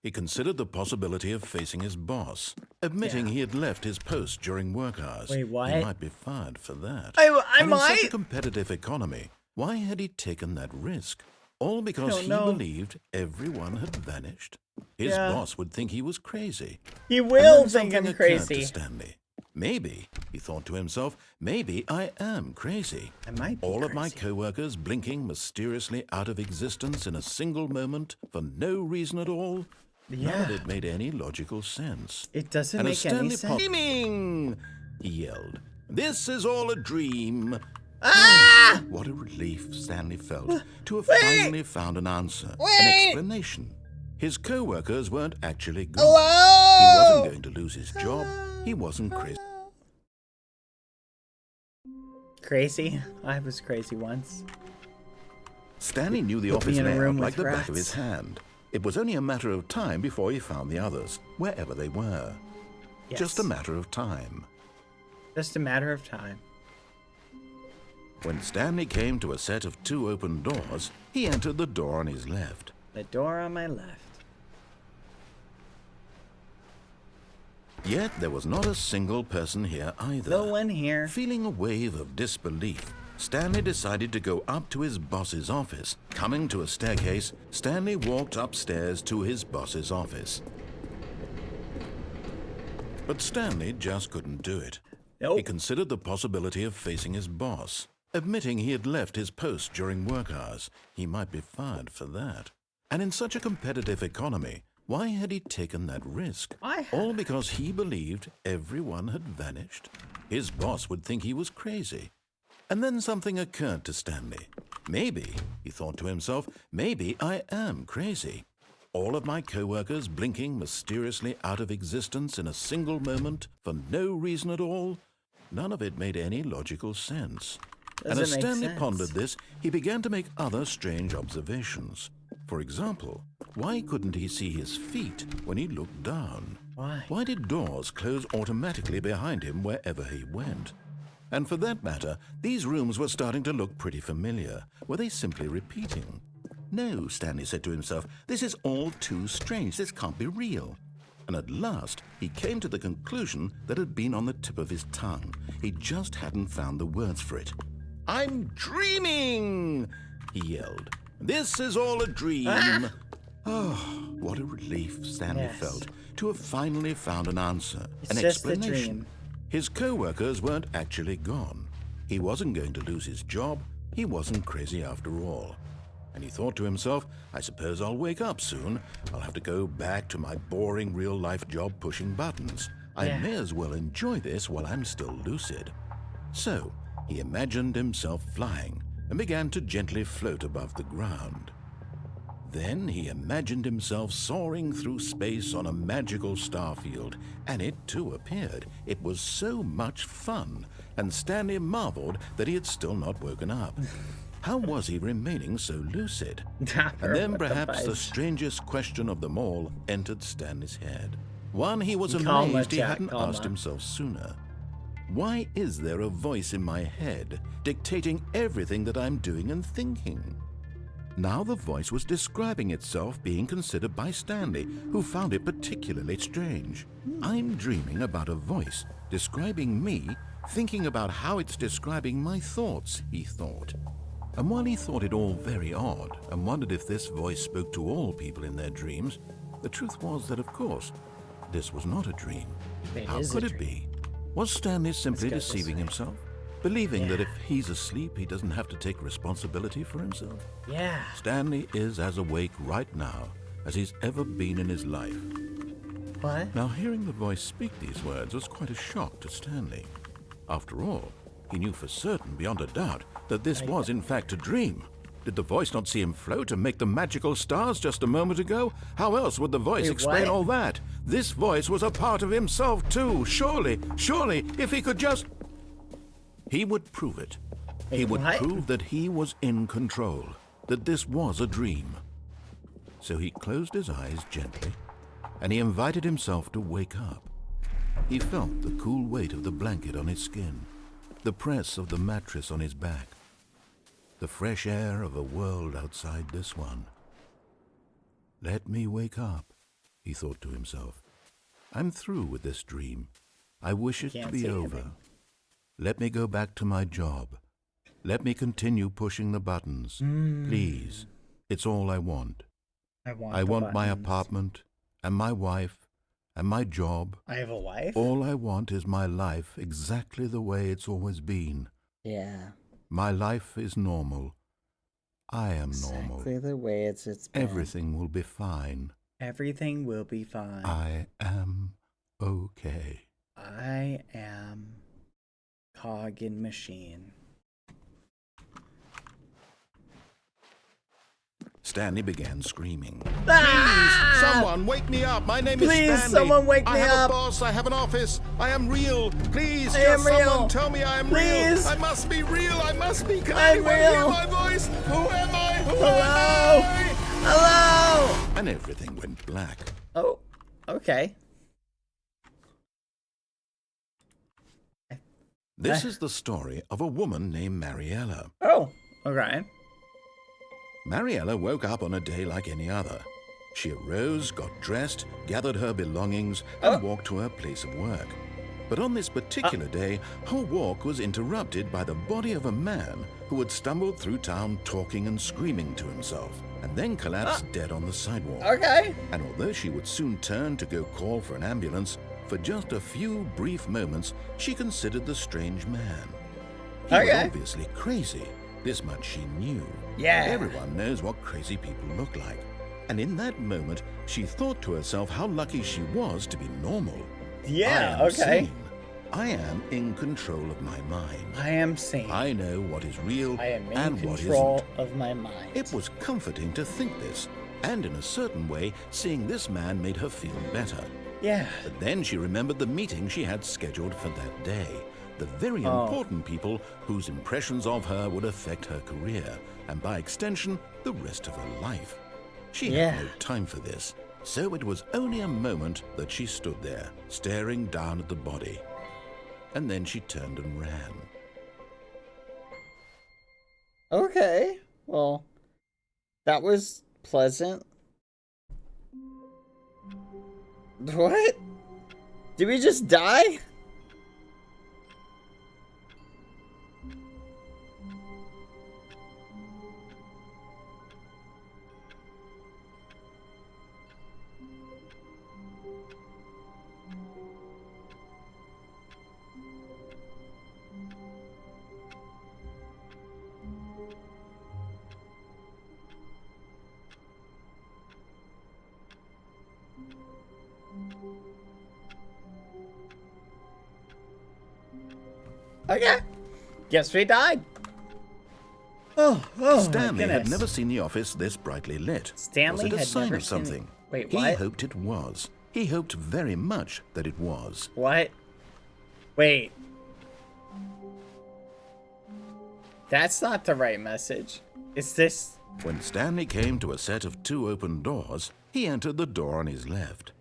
He considered the possibility of facing his boss, admitting he had left his post during work hours. Wait, what? He might be fired for that. I and in such might? a competitive economy, why had he taken that risk? All because he know. believed everyone had vanished. His Yeah. boss would think he was crazy. He And will then think something I'm occurred crazy. to Stanley. Maybe, he thought to himself, maybe I am crazy. I might be All of my crazy. co-workers blinking mysteriously out of existence in a single moment for no reason at all. None of it made any logical sense. It doesn't And make as Stanley any sense. Dreaming! He yelled. This is all a dream. Ah! What a relief Stanley felt to have finally found an answer, an explanation. His co-workers weren't actually gone. He wasn't going to lose his job. He wasn't crazy. Crazy? I was crazy once. Stanley knew the Put me office in a layout room like with the back of rats. his hand. It was only a matter of time before he found the others, wherever they were. Yes. Just a matter of time. Just a matter of time. When Stanley came to a set of 2 open doors, he entered the door on his left. The door on my left. Yet there was not a single person here either. No one here. Feeling a wave of disbelief, Stanley decided to go up to his boss's office. Coming to a staircase, Stanley walked upstairs to his boss's office. But Stanley just couldn't do it. Nope. He considered the possibility of facing his boss, admitting he had left his post during work hours. He might be fired for that. And in such a competitive economy, why had he taken that risk? All because he believed everyone had vanished? His boss would think he was crazy. And then something occurred to Stanley. Maybe, he thought to himself, maybe I am crazy. All of my co-workers blinking mysteriously out of existence in a single moment for no reason at all. None of it made any logical sense. And as Doesn't make Stanley sense. pondered this, he began to make other strange observations. For example, why couldn't he see his feet when he looked down? Why? Why did doors close automatically behind him wherever he went? And for that matter, these rooms were starting to look pretty familiar. Were they simply repeating? No, Stanley said to himself, this is all too strange. This can't be real. And at last, he came to the conclusion that had been on the tip of his tongue. He just hadn't found the words for it. I'm dreaming, he yelled. This is all a dream. Oh, what a relief Stanley Yes. felt to have finally found an answer, It's an just a explanation. dream. His co-workers weren't actually gone. He wasn't going to lose his job. He wasn't crazy after all. And he thought to himself, I suppose I'll wake up soon. I'll have to go back to my boring real-life job pushing buttons. I may as well enjoy this while I'm still lucid. So, he imagined himself flying and began to gently float above the ground. Then he imagined himself soaring through space on a magical starfield, and it too appeared. It was so much fun, and Stanley marveled that he had still not woken up. How was he remaining so lucid? And then perhaps the strangest question of them all entered Stanley's head. One he was amazed he hadn't asked himself sooner. Why is there a voice in my head dictating everything that I'm doing and thinking? Now the voice was describing itself being considered by Stanley, who found it particularly strange. I'm dreaming about a voice describing me, thinking about how it's describing my thoughts, he thought. And while he thought it all very odd and wondered if this voice spoke to all people in their dreams, the truth was that, of course, this was not a dream. How could it be? Was Stanley simply deceiving himself? Believing that if he's asleep, he doesn't have to take responsibility for himself? Yeah. Stanley is as awake right now as he's ever been in his life. What? Now, hearing the voice speak these words was quite a shock to Stanley. After all, he knew for certain, beyond a doubt, that this was in fact a dream. Did the voice not see him float and make the magical stars just a moment ago? How else would the voice explain all that? This voice was a part of himself too. Surely, if he could just... He would prove it. He would prove that he was in control, that this was a dream. So he closed his eyes gently, and he invited himself to wake up. He felt the cool weight of the blanket on his skin, the press of the mattress on his back, the fresh air of a world outside this one. Let me wake up, he thought to himself. I'm through with this dream. I wish it to be over. Let me go back to my job. Let me continue pushing the buttons. Please. It's all I want. I want my apartment, and my wife, and my job. I have a wife? All I want is my life exactly the way it's always been. Yeah. My life is normal. I am normal. Exactly the way it's been. Everything will be fine. Everything will be fine. I am okay. I am cog in machine. Stanley began screaming. Ah! Please, someone wake me up. My name is Stanley. Please, someone wake me I have up. a boss. I have an office. I am real. Please, I am someone real. tell me I am Please. real. I must be real. I must be. Can I'm anyone hear real. my voice? Who am I? Who Hello? am I? Hello? And everything went black. Oh, okay. This is the story of a woman named Mariella. Oh, okay. Mariella woke up on a day like any other. She arose, got dressed, gathered her belongings, and walked to her place of work. But on this particular day, her walk was interrupted by the body of a man who had stumbled through town talking and screaming to himself, and then collapsed dead on the sidewalk. Okay. And although she would soon turn to go call for an ambulance, for just a few brief moments, she considered the strange man. He was obviously crazy. This much she knew. Yeah. Everyone knows what crazy people look like. And in that moment, she thought to herself how lucky she was to be normal. Yeah, I am okay. sane. I am in control of my mind. I am sane. I know what is real I am in and what control isn't. of my mind. It was comforting to think this, and in a certain way, seeing this man made her feel better. Yeah. But then she remembered the meeting she had scheduled for that day. The very important people whose impressions of her would affect her career, and by extension, the rest of her life. She had no time for this, so it was only a moment that she stood there, staring down at the body. And then she turned and ran. Okay. Well, that was pleasant. What? Did we just die? Okay. Guess we died. Oh, my Stanley had goodness. never seen the office this brightly lit. Stanley was it a had sign never of seen it. something? Wait, He what? hoped it was. He hoped very much that it was. What? Wait. That's not the right message. Is this... When Stanley came to a set of 2 open doors, he entered the door on his left.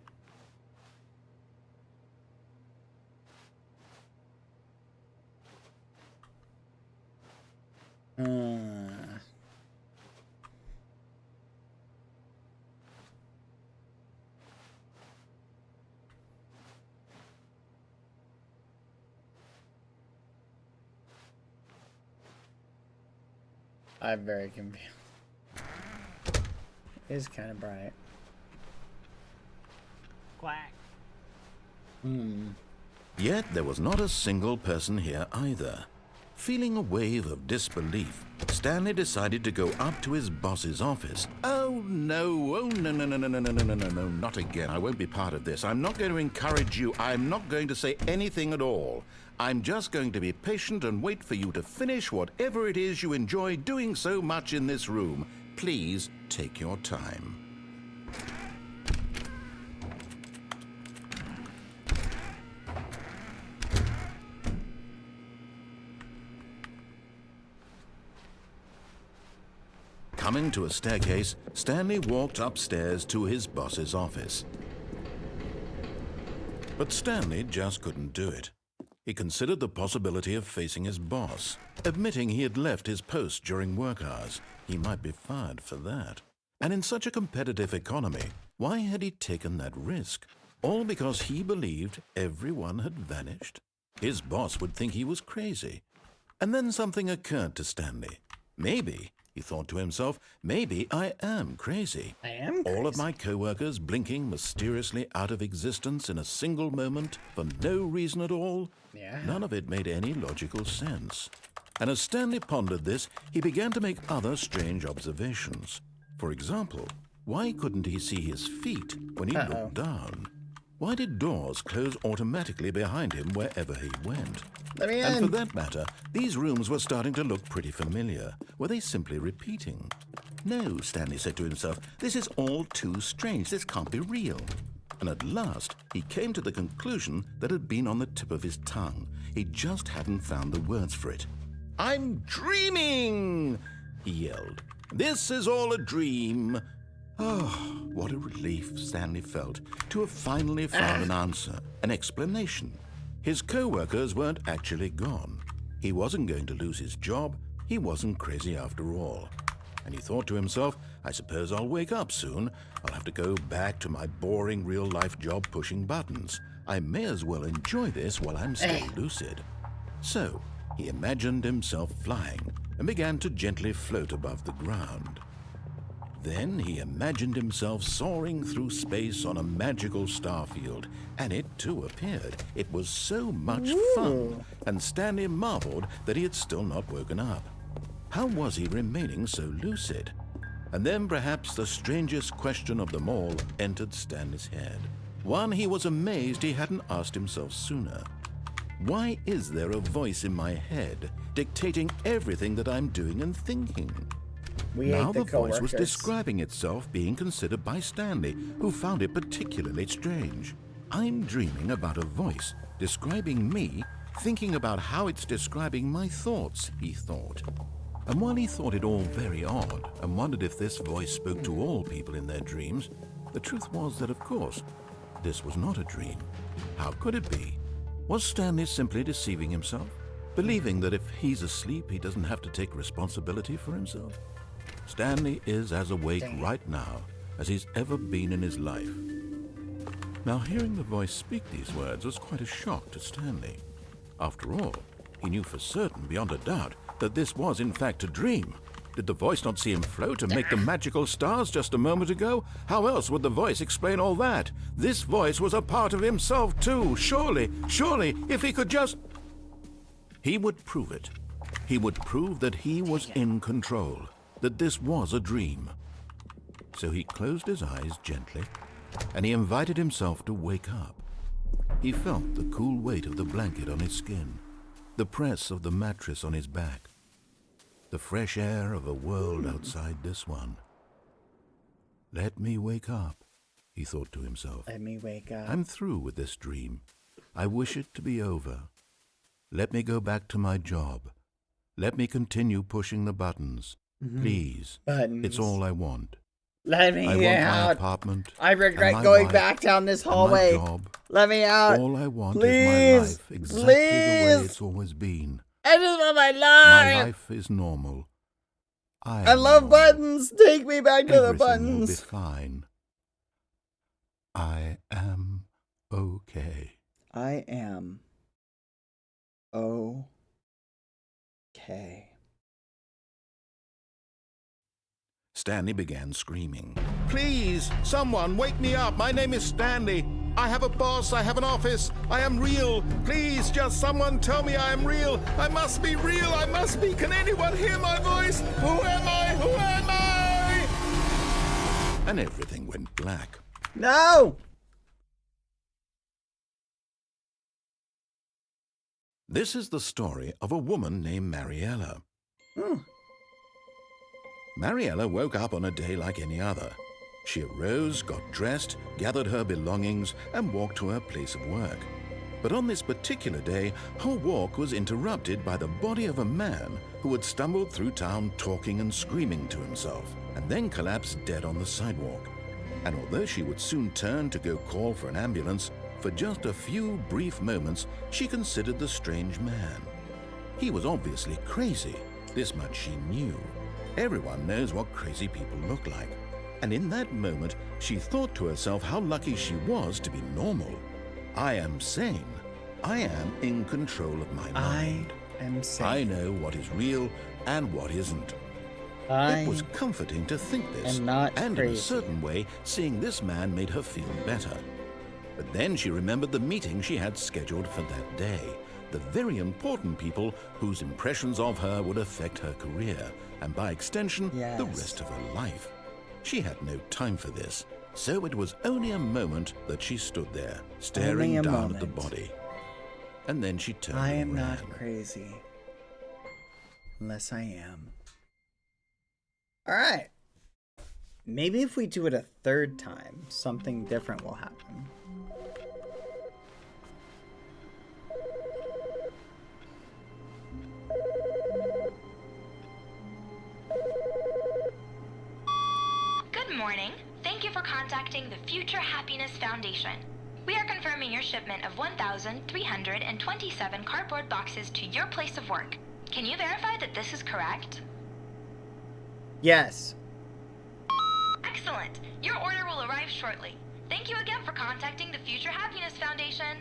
I'm very confused. It is kind of bright. Quack. Yet there was not a single person here either. Feeling a wave of disbelief, Stanley decided to go up to his boss's office. Oh no, no, not again. I won't be part of this. I'm not going to encourage you. I'm not going to say anything at all. I'm just going to be patient and wait for you to finish whatever it is you enjoy doing so much in this room. Please take your time. Coming to a staircase, Stanley walked upstairs to his boss's office. But Stanley just couldn't do it. He considered the possibility of facing his boss, admitting he had left his post during work hours. He might be fired for that. And in such a competitive economy, why had he taken that risk? All because he believed everyone had vanished? His boss would think he was crazy. And then something occurred to Stanley. Maybe, he thought to himself, maybe I am crazy. I am crazy. All of my co-workers blinking mysteriously out of existence in a single moment for no reason at all. Yeah. None of it made any logical sense. And as Stanley pondered this, he began to make other strange observations. For example, why couldn't he see his feet when he looked down? Why did doors close automatically behind him wherever he went? Let me And in. for that matter, these rooms were starting to look pretty familiar. Were they simply repeating? No, Stanley said to himself, this is all too strange. This can't be real. And at last, he came to the conclusion that had been on the tip of his tongue. He just hadn't found the words for it. I'm dreaming, he yelled. This is all a dream. Oh, what a relief Stanley felt to have finally found an answer, an explanation. His co-workers weren't actually gone. He wasn't going to lose his job. He wasn't crazy after all. And he thought to himself, I suppose I'll wake up soon. I'll have to go back to my boring real-life job pushing buttons. I may as well enjoy this while I'm still lucid. So, he imagined himself flying and began to gently float above the ground. Then he imagined himself soaring through space on a magical starfield, and it too appeared. It was so much fun, and Stanley marveled that he had still not woken up. How was he remaining so lucid? And then perhaps the strangest question of them all entered Stanley's head. One he was amazed he hadn't asked himself sooner. Why is there a voice in my head dictating everything that I'm doing and thinking? Now the voice was describing itself being considered by Stanley, who found it particularly strange. I'm dreaming about a voice describing me, thinking about how it's describing my thoughts, he thought. And while he thought it all very odd and wondered if this voice spoke to all people in their dreams, the truth was that, of course, this was not a dream. How could it be? Was Stanley simply deceiving himself, believing that if he's asleep, he doesn't have to take responsibility for himself? Stanley is as awake right now as he's ever been in his life. Now, hearing the voice speak these words was quite a shock to Stanley. After all, he knew for certain, beyond a doubt, that this was in fact a dream. Did the voice not see him float and make the magical stars just a moment ago? How else would the voice explain all that? This voice was a part of himself too. Surely, if he could just... He would prove it. He would prove that he was in control, that this was a dream. So he closed his eyes gently, and he invited himself to wake up. He felt the cool weight of the blanket on his skin. the press of the mattress on his back, the fresh air of a world outside this one. Let me wake up, he thought to himself. Let me wake up. I'm through with this dream. I wish it to be over. Let me go back to my job. Let me continue pushing the buttons. Please. Buttons. It's all I want. Let me I want my out. apartment. I regret and my going wife back down this and my hallway. job. Let me out. All I want Please. is my life exactly the way Please. it's always been. I just want my My life. life is normal. I am love normal. buttons. Take me back to the Everything will be buttons. fine. I am okay. I am okay. Stanley began screaming. Please, someone, wake me up. My name is Stanley. I have a boss. I have an office. I am real. Please, just someone tell me I am real. I must be real. I must be. Can anyone hear my voice? Who am I? Who am I? And everything went black. No. This is the story of a woman named Mariella. Mariella woke up on a day like any other. She arose, got dressed, gathered her belongings, and walked to her place of work. But on this particular day, her walk was interrupted by the body of a man who had stumbled through town talking and screaming to himself, and then collapsed dead on the sidewalk. And although she would soon turn to go call for an ambulance, for just a few brief moments, she considered the strange man. He was obviously crazy. This much she knew. Everyone knows what crazy people look like. And in that moment, she thought to herself how lucky she was to be normal. I am sane. I am in control of my mind. I am sane. I know what is real and what isn't. It was comforting to think this, am not and crazy. in a certain way, seeing this man made her feel better. But then she remembered the meeting she had scheduled for that day, the very important people whose impressions of her would affect her career, and by extension, the rest of her life. She had no time for this, so it was only a moment that she stood there, staring down at the body. And then she turned I and am ran. not crazy. Unless I am. Alright. Maybe if we do it a third time, something different will happen. Good morning. Thank you for contacting the Future Happiness Foundation. We are confirming your shipment of 1,327 cardboard boxes to your place of work. Can you verify that this is correct? Yes. Excellent. Your order will arrive shortly. Thank you again for contacting the Future Happiness Foundation.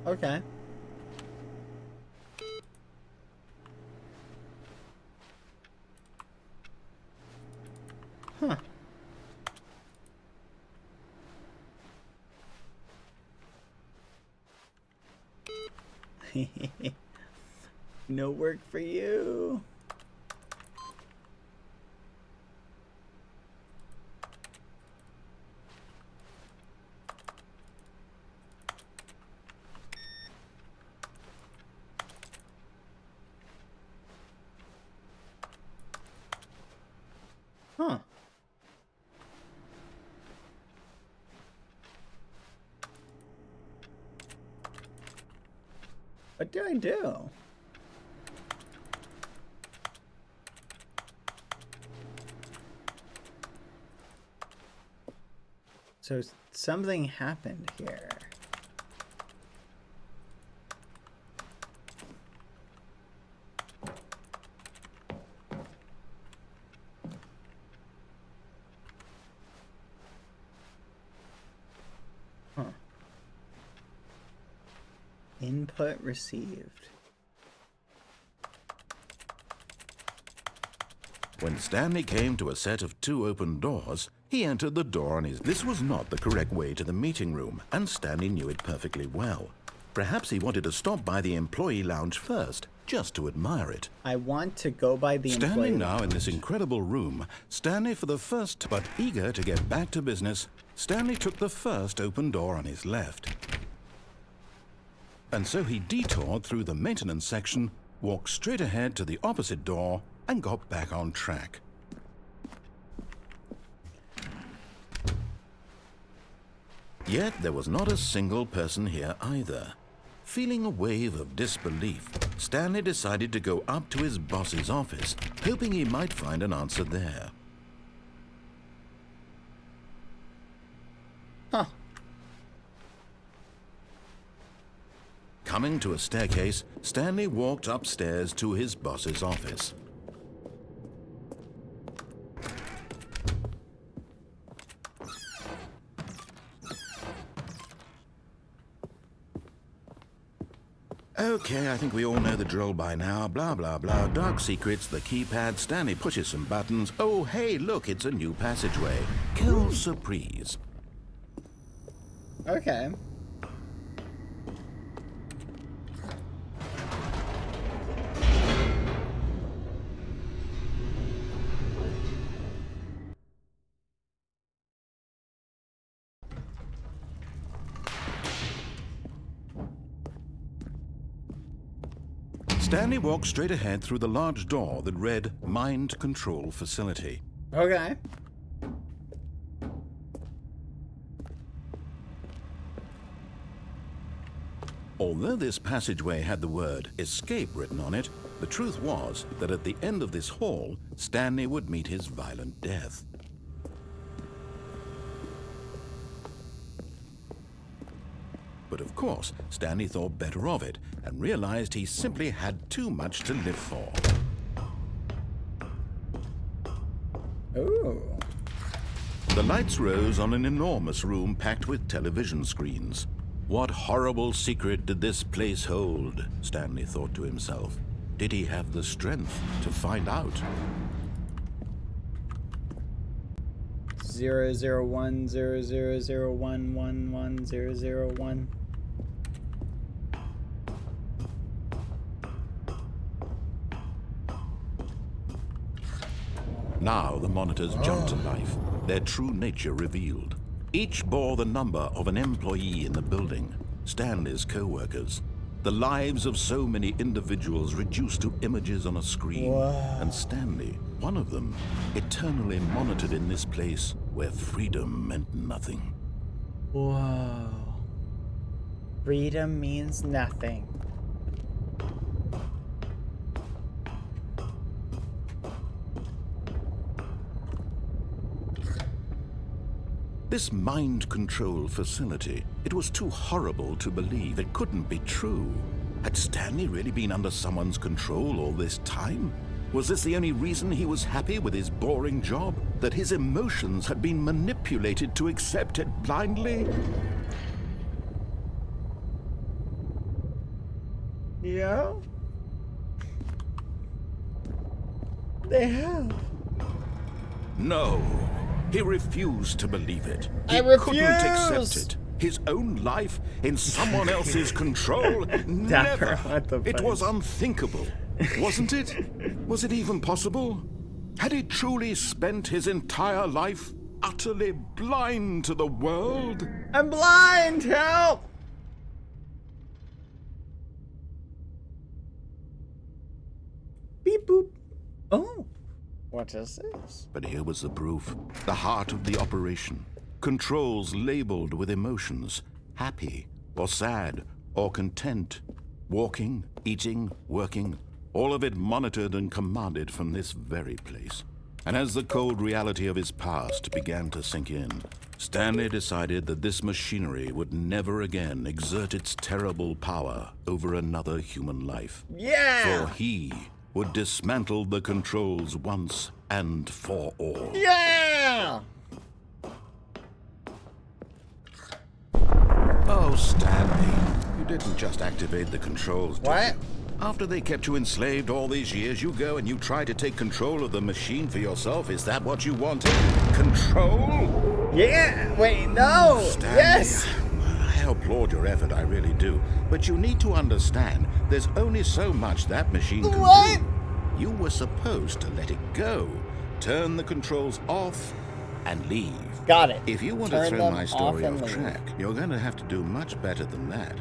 Okay. Huh. No work for you. Huh. What do I do? So something happened here. Huh. Input received. When Stanley came to a set of 2 open doors, he entered the door on his... This was not the correct way to the meeting room, and Stanley knew it perfectly well. Perhaps he wanted to stop by the employee lounge first, just to admire it. I want to go by the employee. Standing now in this incredible room, Stanley for the first, but eager to get back to business, Stanley took the first open door on his left. And so he detoured through the maintenance section, walked straight ahead to the opposite door, and got back on track. Yet there was not a single person here either. Feeling a wave of disbelief, Stanley decided to go up to his boss's office, hoping he might find an answer there. Huh. Coming to a staircase, Stanley walked upstairs to his boss's office. Okay, I think we all know the drill by now. Blah, blah, blah. Dark secrets, the keypad. Stanley pushes some buttons. Oh, hey, look, it's a new passageway. Kill surprise. Okay. Stanley walked straight ahead through the large door that read Mind Control Facility. Okay. Although this passageway had the word escape written on it, the truth was that at the end of this hall, Stanley would meet his violent death. But of course, Stanley thought better of it and realized he simply had too much to live for. Ooh. The lights rose on an enormous room packed with television screens. What horrible secret did this place hold? Stanley thought to himself. Did he have the strength to find out? 00100111001. Now the monitors jumped to life, their true nature revealed. Each bore the number of an employee in the building, Stanley's co-workers. The lives of so many individuals reduced to images on a screen. Wow. And Stanley, one of them, eternally monitored in this place where freedom meant nothing. Whoa. Freedom means nothing. This mind control facility, it was too horrible to believe. It couldn't be true. Had Stanley really been under someone's control all this time? Was this the only reason he was happy with his boring job? That his emotions had been manipulated to accept it blindly? Yeah. They have. No. He refused to believe it. He I couldn't accept refuse! it. His own life in someone else's control? Never. What the It fuck? was unthinkable. Wasn't it? Was it even possible? Had he truly spent his entire life utterly blind to the world? I'm blind! Help! Beep boop. Oh. What is this? But here was the proof. The heart of the operation. Controls labeled with emotions. Happy, or sad, or content. Walking, eating, working. All of it monitored and commanded from this very place. And as the cold reality of his past began to sink in, Stanley decided that this machinery would never again exert its terrible power over another human life. Yeah! For he would dismantle the controls once and for all. Yeah! Oh, Stanley, you didn't just activate the controls, did What? you? After they kept you enslaved all these years, you go and you try to take control of the machine for yourself. Is that what you wanted? Control? Yeah! Wait, no! Stanley, Yes! I applaud your effort, I really do. But you need to understand, there's only so much that machine can What? do. You were supposed to let it go, turn the controls off, and leave. Got it. If you want Turn to throw them my story and off leave. track, you're going to have to do much better than that.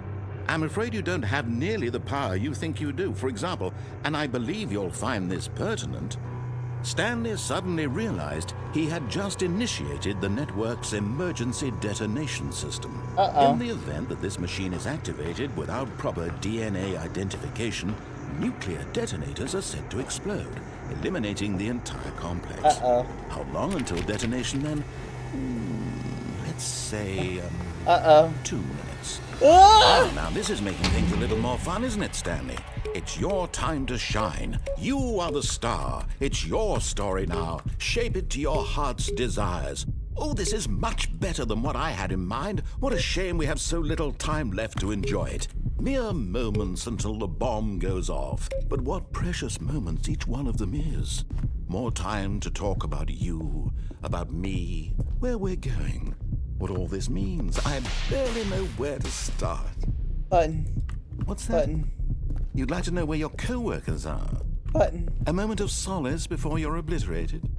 I'm afraid you don't have nearly the power you think you do. For example, and I believe you'll find this pertinent, Stanley suddenly realized he had just initiated the network's emergency detonation system. In the event that this machine is activated without proper DNA identification, nuclear detonators are said to explode, eliminating the entire complex. How long until detonation then? Let's say, 2 minutes. Oh, now this is making things a little more fun, isn't it, Stanley? It's your time to shine. You are the star. It's your story now. Shape it to your heart's desires. Oh, this is much better than what I had in mind. What a shame we have so little time left to enjoy it. Mere moments until the bomb goes off. But what precious moments each one of them is. More time to talk about you, about me, where we're going, what all this means. I barely know where to start. Button. What's that? Button. You'd like to know where your co-workers are? Button. A moment of solace before you're obliterated?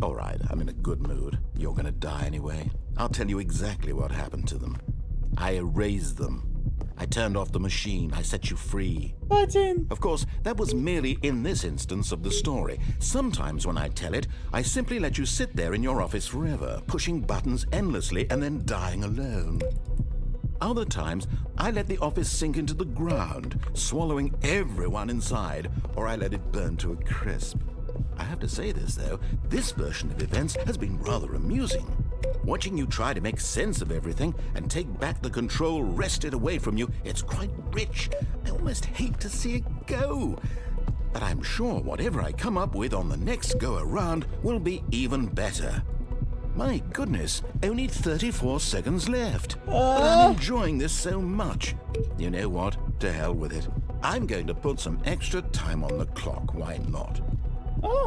All right, I'm in a good mood. You're gonna die anyway. I'll tell you exactly what happened to them. I erased them. I turned off the machine. I set you free. Button. Of course, that was merely in this instance of the story. Sometimes when I tell it, I simply let you sit there in your office forever, pushing buttons endlessly and then dying alone. Other times, I let the office sink into the ground, swallowing everyone inside, or I let it burn to a crisp. I have to say this, though, this version of events has been rather amusing. Watching you try to make sense of everything and take back the control wrested away from you, it's quite rich. I almost hate to see it go. But I'm sure whatever I come up with on the next go-around will be even better. My goodness, only 34 seconds left. But I'm enjoying this so much. You know what? To hell with it. I'm going to put some extra time on the clock. Why not?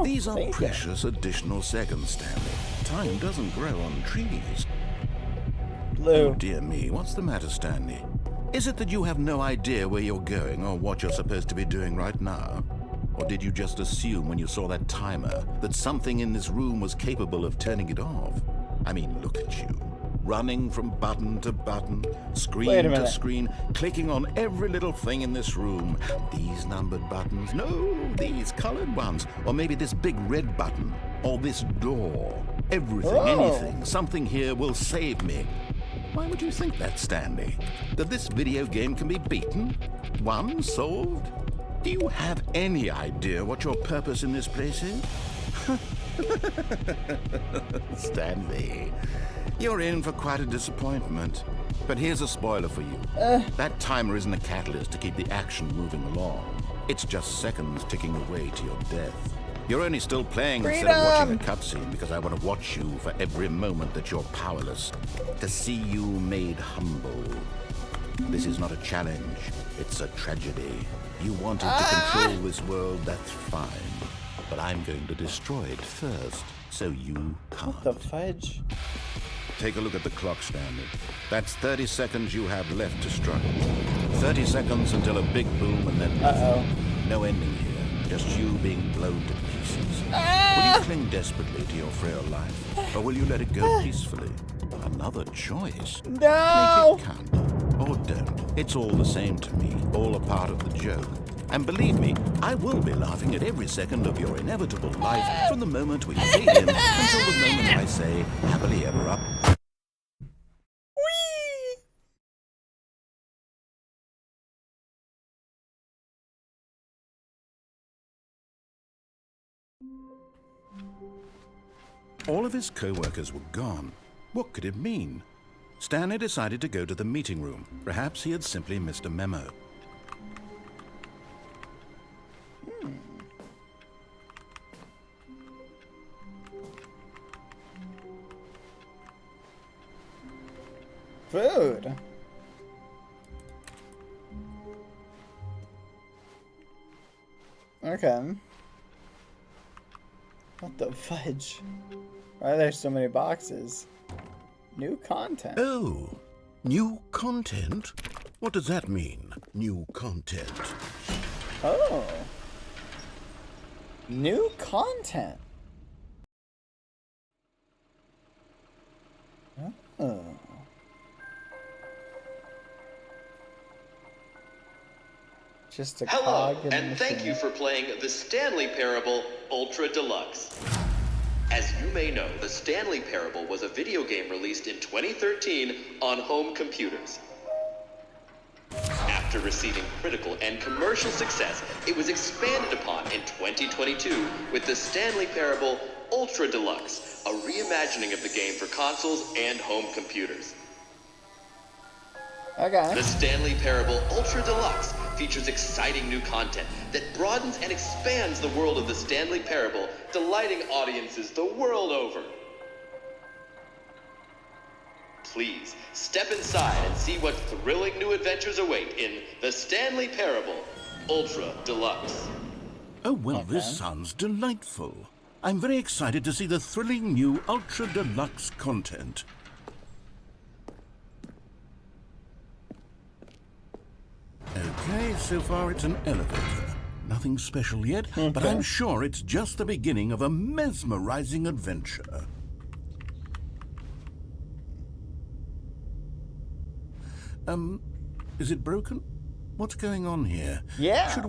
These are precious additional seconds, Stanley. Time doesn't grow on trees. Blue. Oh, dear me. What's the matter, Stanley? Is it that you have no idea where you're going or what you're supposed to be doing right now? Or did you just assume when you saw that timer that something in this room was capable of turning it off? I mean, look at you. Running from button to button, screen to screen, clicking on every little thing in this room. These numbered buttons, no, these colored ones. Or maybe this big red button, or this door. Everything, anything, something here will save me. Why would you think that, Stanley? That this video game can be beaten? Won? Solved? Do you have any idea what your purpose in this place is? Stanley, you're in for quite a disappointment. But here's a spoiler for you. That timer isn't a catalyst to keep the action moving along. It's just seconds ticking away to your death. You're only still playing instead of watching a cutscene because I want to watch you for every moment that you're powerless. To see you made humble. This is not a challenge. It's a tragedy. You wanted to control this world, that's fine. But I'm going to destroy it first, so you can't. What the fudge? Take a look at the clock, Stanley. That's 30 seconds you have left to struggle. 30 seconds until a big boom and then nothing. No ending here, just you being blown to pieces. Will you cling desperately to your frail life, or will you let it go peacefully? Another choice. No! Make it count. Or don't. It's all the same to me, all a part of the joke. And believe me, I will be laughing at every second of your inevitable life from the moment we fade in until the moment I say, happily ever up. All of his co-workers were gone. What could it mean? Stanley decided to go to the meeting room. Perhaps he had simply missed a memo. Food. Okay. What the fudge? Why are there so many boxes? New content. Oh, New content? What does that mean, new content? Oh. New content. Oh. Just a Hello, cog in the and thank machine. you for playing the Stanley Parable Ultra Deluxe. As you may know, the Stanley Parable was a video game released in 2013 on home computers. After receiving critical and commercial success, it was expanded upon in 2022 with the Stanley Parable Ultra Deluxe, a reimagining of the game for consoles and home computers. Okay. The Stanley Parable Ultra Deluxe features exciting new content that broadens and expands the world of the Stanley Parable, delighting audiences the world over. Please, step inside and see what thrilling new adventures await in the Stanley Parable Ultra Deluxe. Oh, well, this sounds delightful. I'm very excited to see the thrilling new Ultra Deluxe content. Okay, so far it's an elevator. Nothing special yet, but I'm sure it's just the beginning of a mesmerizing adventure. Is it broken? What's going on here? Yeah. Should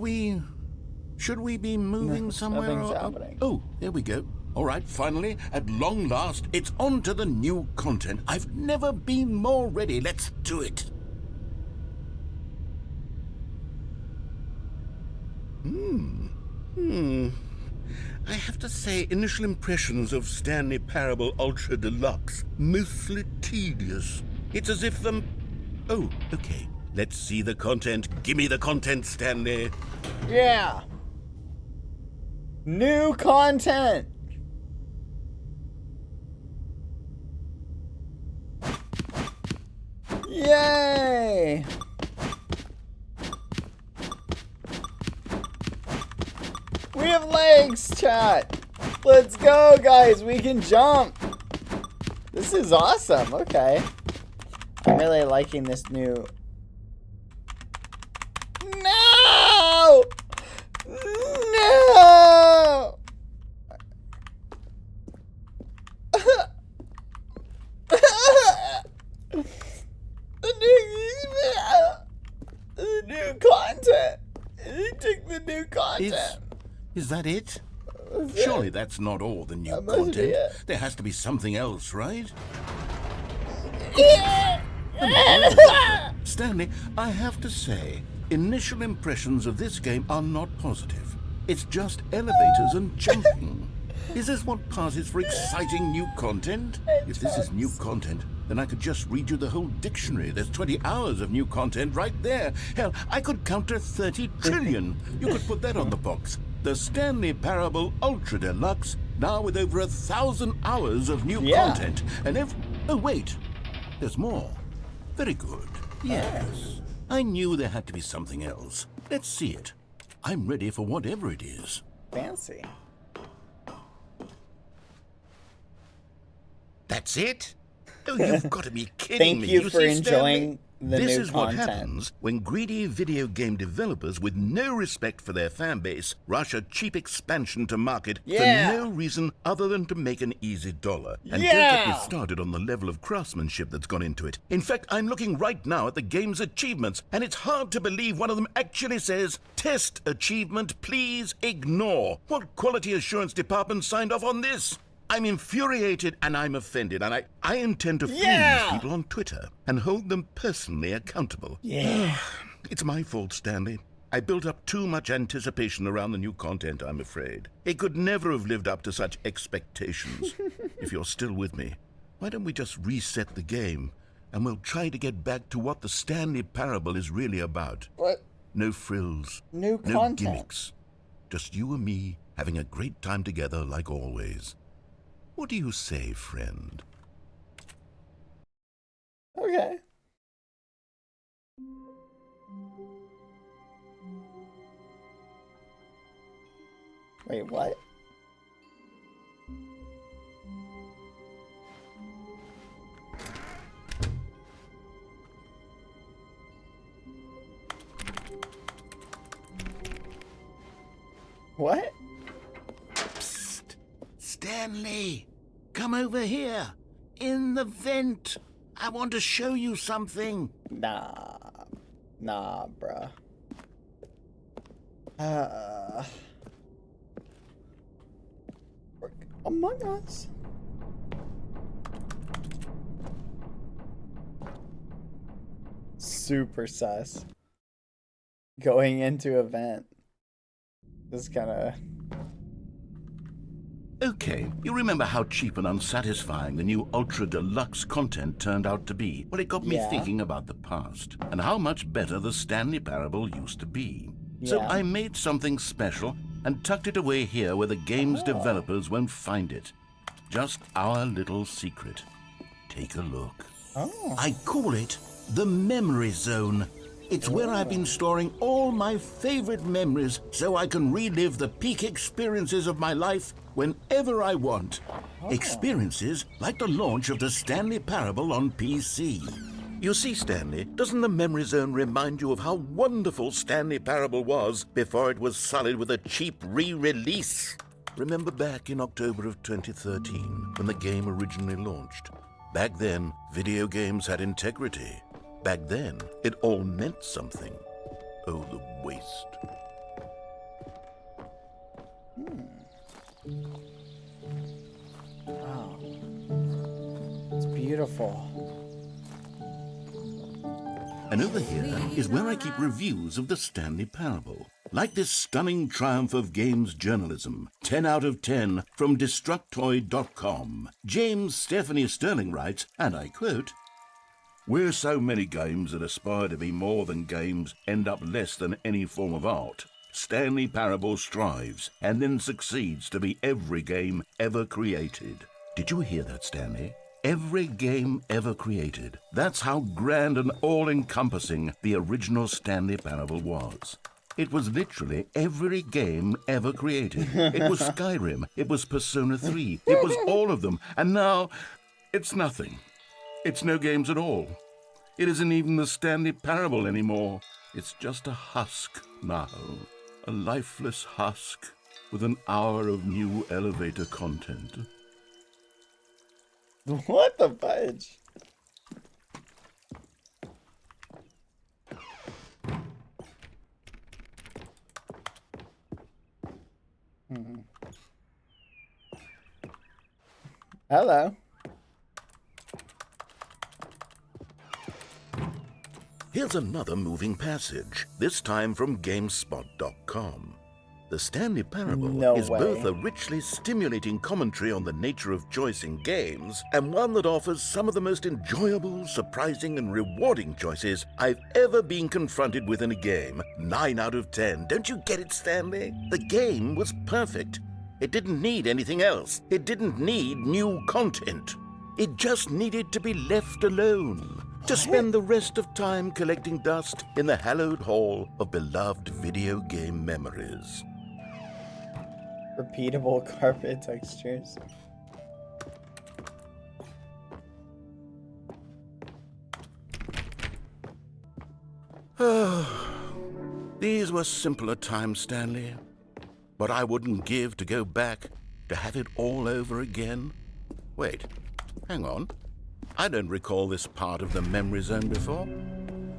we be moving somewhere? Nothing's happening. Oh, there we go. All right, finally, at long last, it's on to the new content. I've never been more ready. Let's do it. I have to say, initial impressions of Stanley Parable Ultra Deluxe, mostly tedious. It's as if Oh, okay. Let's see the content. Give me the content, Stanley. Yeah. New content. Yay. We have legs, chat. Let's go, guys. We can jump. This is awesome. Okay. I'm really liking this new... No! No! The new content. He took the new content. Is that it? Surely that's not all the new must be content. it. There has to be something else, right? Stanley, I have to say, initial impressions of this game are not positive. It's just elevators and jumping. Is this what passes for exciting new content? If this is new content, then I could just read you the whole dictionary. There's 20 hours of new content right there. Hell, I could count to 30 trillion. You could put that on the box. The Stanley Parable Ultra Deluxe, now with over 1,000 hours of new content. And oh, wait. There's more. Very good. Yes. I knew there had to be something else. Let's see it. I'm ready for whatever it is. Fancy. That's it? Oh, you've got to be kidding me. Thank you for see, enjoying the this new is what content. happens when greedy video game developers with no respect for their fan base rush a cheap expansion to market for no reason other than to make an easy dollar. And don't get me started on the level of craftsmanship that's gone into it. In fact, I'm looking right now at the game's achievements, and it's hard to believe one of them actually says, "Test achievement, please ignore." What quality assurance department signed off on this? I'm infuriated and I'm offended, and I intend to flame these people on Twitter and hold them personally accountable. It's my fault, Stanley. I built up too much anticipation around the new content, I'm afraid. It could never have lived up to such expectations. If you're still with me, why don't we just reset the game and we'll try to get back to what the Stanley Parable is really about. What? No frills, New no content. gimmicks. Just you and me having a great time together like always. What do you say, friend? Okay. Wait, what? What? Psst! Stanley! Come over here! In the vent! I want to show you something! Nah, bruh. Among Us. Super sus. Going into event. This is kind of... Okay, you remember how cheap and unsatisfying the new Ultra Deluxe content turned out to be? Well, it got me Yeah. thinking about the past, and how much better the Stanley Parable used to be. So Yeah. I made something special and tucked it away here where the game's developers won't find it. Just our little secret. Take a look. Oh. I call it the Memory Zone. It's where I've been storing all my favorite memories so I can relive the peak experiences of my life whenever I want. Experiences like the launch of the Stanley Parable on PC. You see, Stanley, doesn't the Memory Zone remind you of how wonderful Stanley Parable was before it was sullied with a cheap re-release? Remember back in October of 2013 when the game originally launched? Back then, video games had integrity. Back then, it all meant something. Oh, the waste. Wow. It's beautiful. And over here is where I keep reviews of the Stanley Parable. Like this stunning triumph of games journalism, 10 out of 10 from Destructoid.com. James Stephanie Sterling writes, and I quote, "Where so many games that aspire to be more than games end up less than any form of art, Stanley Parable strives and then succeeds to be every game ever created." Did you hear that, Stanley? Every game ever created. That's how grand and all-encompassing the original Stanley Parable was. It was literally every game ever created. It was Skyrim. It was Persona 3. It was all of them. And now, it's nothing. It's no games at all. It isn't even the Stanley Parable anymore. It's just a husk now. A lifeless husk with an hour of new elevator content. What the fudge? Hello. Here's another moving passage, this time from GameSpot.com. The Stanley Parable No is way. both a richly stimulating commentary on the nature of choice in games and one that offers some of the most enjoyable, surprising, and rewarding choices I've ever been confronted with in a game. 9 out of 10. Don't you get it, Stanley? The game was perfect. It didn't need anything else. It didn't need new content. It just needed to be left alone. To spend the rest of time collecting dust in the hallowed hall of beloved video game memories. Repeatable carpet textures. These were simpler times, Stanley. But I wouldn't give to go back to have it all over again. Wait, hang on. I don't recall this part of the memory zone before.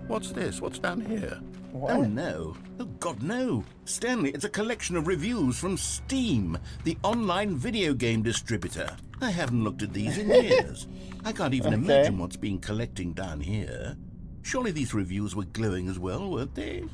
What's this? What's down here? What? Oh, no. Oh, God, no. Stanley, it's a collection of reviews from Steam, the online video game distributor. I haven't looked at these in years. I can't even imagine what's been collecting down here. Surely these reviews were glowing as well, weren't they?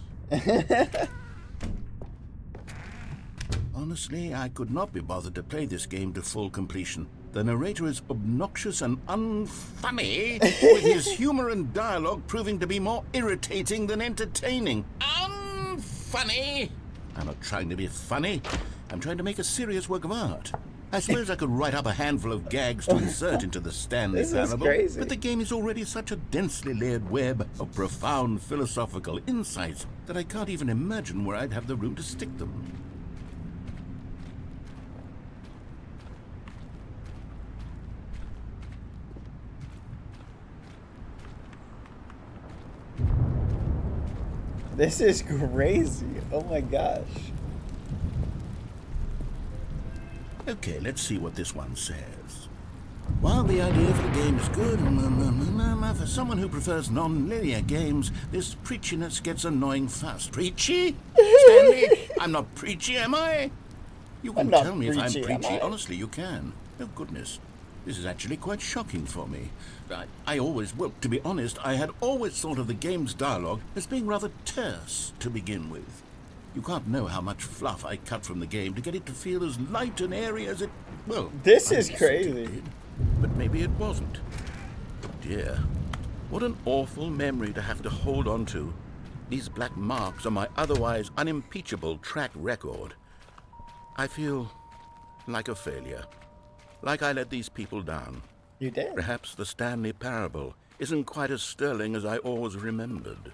Honestly, I could not be bothered to play this game to full completion. The narrator is obnoxious and unfunny, with his humor and dialogue proving to be more irritating than entertaining. Unfunny! I'm not trying to be funny. I'm trying to make a serious work of art. I suppose I could write up a handful of gags to insert into the Stanley This is Parable, crazy. but the game is already such a densely layered web of profound philosophical insights that I can't even imagine where I'd have the room to stick them. This is crazy. Oh my gosh. Okay, let's see what this one says. While the idea for the game is good, for someone who prefers non-linear games, this preachiness gets annoying fast. Preachy? Stanley? I'm not preachy, am I? You can tell me if I'm preachy. Honestly, you can. Oh, goodness. This is actually quite shocking for me. Well, to be honest, I had always thought of the game's dialogue as being rather terse to begin with. You can't know how much fluff I cut from the game to get it to feel as light and airy as it... Well, this is crazy. Did, but maybe it wasn't. Dear, what an awful memory to have to hold on to. These black marks on my otherwise unimpeachable track record. I feel like a failure. Like I let these people down. You did. Perhaps the Stanley Parable isn't quite as sterling as I always remembered.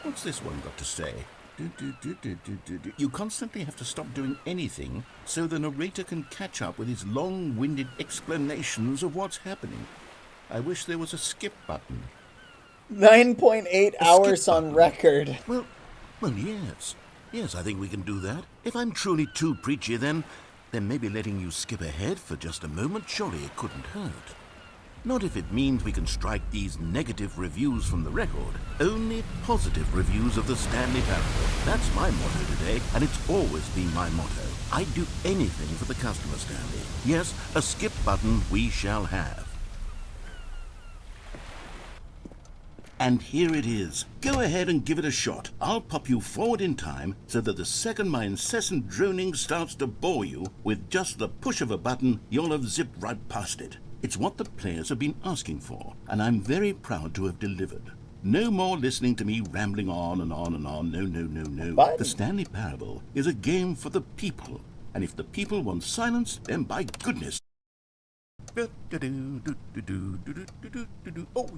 What's this one got to say? You constantly have to stop doing anything so the narrator can catch up with his long-winded explanations of what's happening. I wish there was a skip button. 9.8 hours on record. Well, yes. Yes, I think we can do that. If I'm truly too preachy, then maybe letting you skip ahead for just a moment, surely it couldn't hurt. Not if it means we can strike these negative reviews from the record. Only positive reviews of the Stanley Parable. That's my motto today, and it's always been my motto. I'd do anything for the customer, Stanley. Yes, a skip button we shall have. And here it is. Go ahead and give it a shot. I'll pop you forward in time so that the second my incessant droning starts to bore you, with just the push of a button, you'll have zipped right past it. It's what the players have been asking for, and I'm very proud to have delivered. No more listening to me rambling on and on and on. No. What? The Stanley Parable is a game for the people, and if the people want silence, then by goodness... Oh,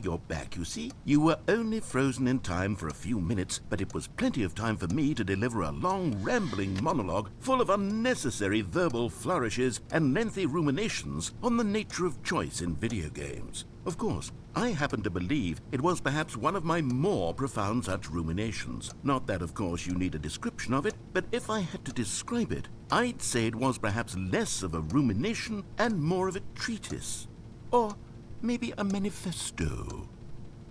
you're back, you see. You were only frozen in time for a few minutes, but it was plenty of time for me to deliver a long, rambling monologue full of unnecessary verbal flourishes and lengthy ruminations on the nature of choice in video games. Of course, I happen to believe it was perhaps one of my more profound such ruminations. Not that, of course, you need a description of it, but if I had to describe it, I'd say it was perhaps less of a rumination and more of a treatise. Or maybe a manifesto.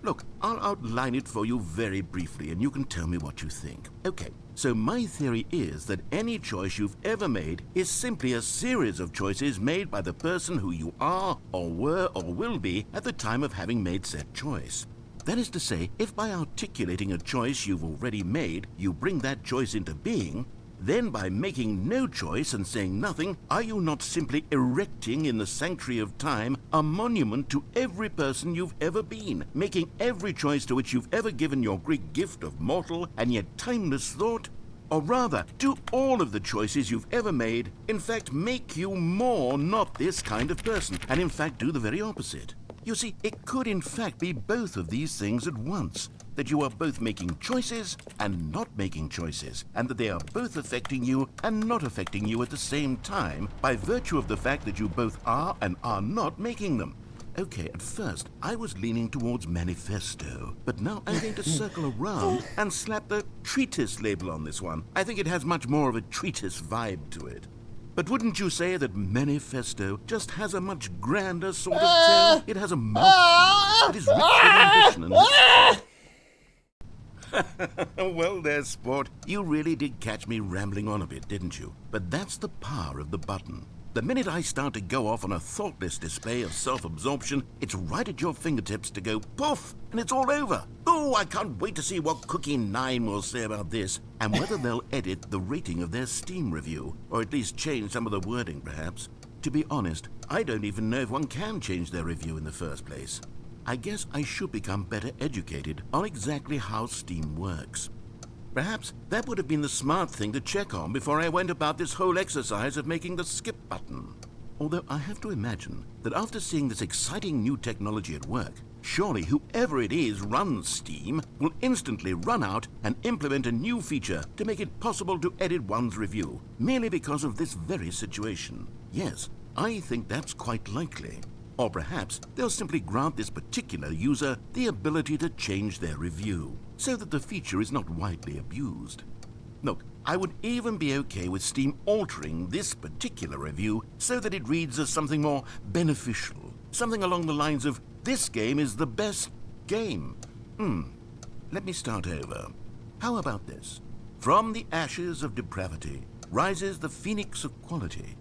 Look, I'll outline it for you very briefly, and you can tell me what you think. Okay, so my theory is that any choice you've ever made is simply a series of choices made by the person who you are, or were, or will be at the time of having made said choice. That is to say, if by articulating a choice you've already made, you bring that choice into being, then by making no choice and saying nothing, are you not simply erecting in the sanctuary of time a monument to every person you've ever been, making every choice to which you've ever given your Greek gift of mortal and yet timeless thought? Or rather, do all of the choices you've ever made, in fact, make you more not this kind of person, and in fact do the very opposite? You see, it could in fact be both of these things at once. That you are both making choices and not making choices, and that they are both affecting you and not affecting you at the same time by virtue of the fact that you both are and are not making them. Okay, at first, I was leaning towards manifesto, but now I'm going to circle around and slap the treatise label on this one. I think it has much more of a treatise vibe to it. But wouldn't you say that manifesto just has a much grander sort of tone? It has a mouth that is rich with ambition and... Well there, sport. You really did catch me rambling on a bit, didn't you? But that's the power of the button. The minute I start to go off on a thoughtless display of self-absorption, it's right at your fingertips to go poof, and it's all over. Oh, I can't wait to see what Cookie 9 will say about this, and whether they'll edit the rating of their Steam review, or at least change some of the wording, perhaps. To be honest, I don't even know if one can change their review in the first place. I guess I should become better educated on exactly how Steam works. Perhaps that would have been the smart thing to check on before I went about this whole exercise of making the skip button. Although I have to imagine that after seeing this exciting new technology at work, surely whoever it is runs Steam will instantly run out and implement a new feature to make it possible to edit one's review, merely because of this very situation. Yes, I think that's quite likely. Or perhaps they'll simply grant this particular user the ability to change their review, so that the feature is not widely abused. Look, I would even be okay with Steam altering this particular review so that it reads as something more beneficial. Something along the lines of, this game is the best game. Let me start over. How about this? From the ashes of depravity rises the phoenix of quality.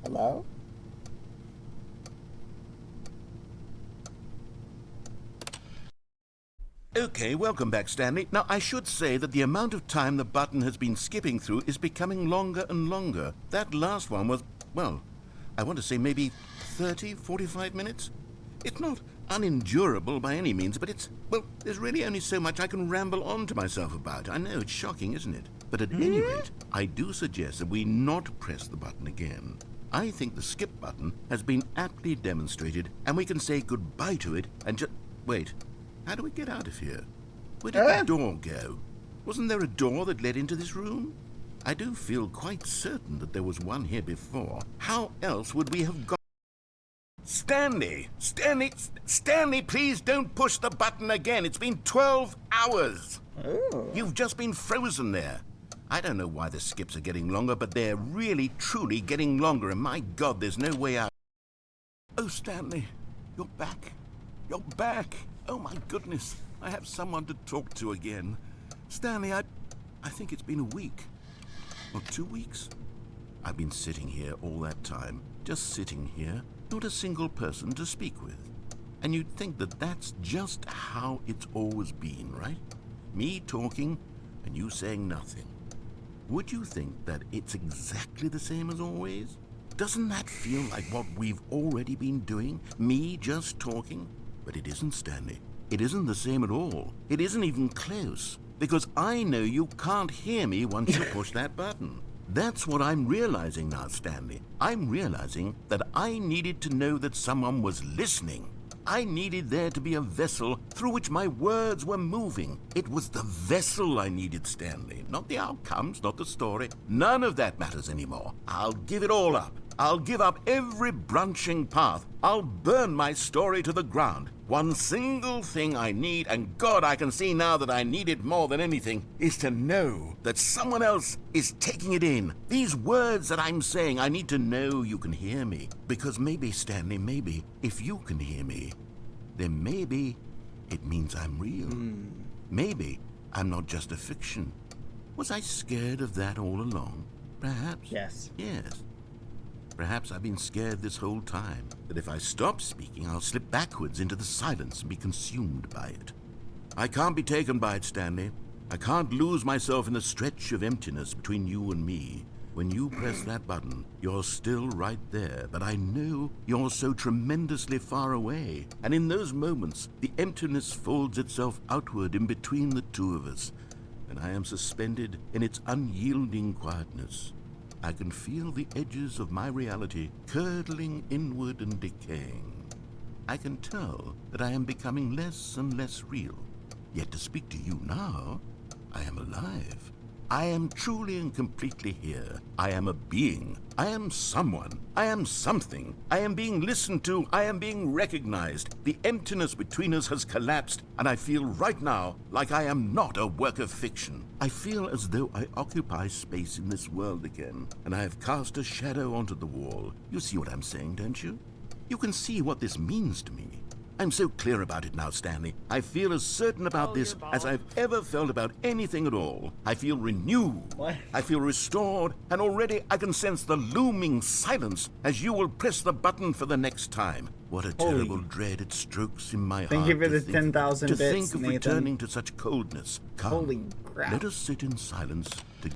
Hello? Okay, welcome back, Stanley. Now, I should say that the amount of time the button has been skipping through is becoming longer and longer. That last one was, well, I want to say maybe 30, 45 minutes? It's not unendurable by any means, but it's, well, there's really only so much I can ramble on to myself about. I know, it's shocking, isn't it? But at any rate, I do suggest that we not press the button again. I think the skip button has been aptly demonstrated, and we can say goodbye to it and just... Wait, how do we get out of here? Where did the door go? Wasn't there a door that led into this room? I do feel quite certain that there was one here before. How else would we have got... Stanley! Stanley, please don't push the button again. It's been 12 hours. Ooh. You've just been frozen there. I don't know why the skips are getting longer, but they're really, truly getting longer, and my God, there's no way out. Oh, Stanley, you're back. You're back. Oh, my goodness. I have someone to talk to again. Stanley, I think it's been a week. Or 2 weeks. I've been sitting here all that time, just sitting here, not a single person to speak with. And you'd think that that's just how it's always been, right? Me talking, and you saying nothing. Would you think that it's exactly the same as always? Doesn't that feel like what we've already been doing? Me just talking? But it isn't, Stanley. It isn't the same at all. It isn't even close. Because I know you can't hear me once you push that button. That's what I'm realizing now, Stanley. I'm realizing that I needed to know that someone was listening. I needed there to be a vessel through which my words were moving. It was the vessel I needed, Stanley. Not the outcomes, not the story. None of that matters anymore. I'll give it all up. I'll give up every branching path. I'll burn my story to the ground. One single thing I need, and God, I can see now that I need it more than anything, is to know that someone else is taking it in. These words that I'm saying, I need to know you can hear me. Because maybe, Stanley, maybe, if you can hear me, then maybe it means I'm real. Maybe I'm not just a fiction. Was I scared of that all along? Perhaps. Yes. Yes. Perhaps I've been scared this whole time, that if I stop speaking, I'll slip backwards into the silence and be consumed by it. I can't be taken by it, Stanley. I can't lose myself in the stretch of emptiness between you and me. When you press that button, you're still right there, but I know you're so tremendously far away. And in those moments, the emptiness folds itself outward in between the two of us, and I am suspended in its unyielding quietness. I can feel the edges of my reality curdling inward and decaying. I can tell that I am becoming less and less real. Yet to speak to you now, I am alive. I am truly and completely here. I am a being. I am someone. I am something. I am being listened to. I am being recognized. The emptiness between us has collapsed, and I feel right now like I am not a work of fiction. I feel as though I occupy space in this world again, and I have cast a shadow onto the wall. You see what I'm saying, don't you? You can see what this means to me. I'm so clear about it now, Stanley. I feel as certain about this as I've ever felt about anything at all. I feel renewed. What? I feel restored, and already I can sense the looming silence as you will press the button for the next time. What a terrible dread it strokes in my heart. Thank you for the to think- 10,000 To bits, think of Nathan. returning to such coldness. Come, Holy crap. let us sit in silence together.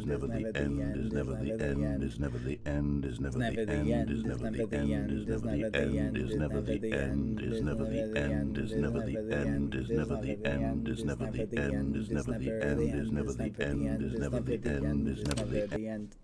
is never the end, is never the end, is never the end, is never the end, is never the end, is never the end, is never the end, is never the end, is never the end, is never the end, is never the end, is never the end, is never the end, is never the end, is never the end.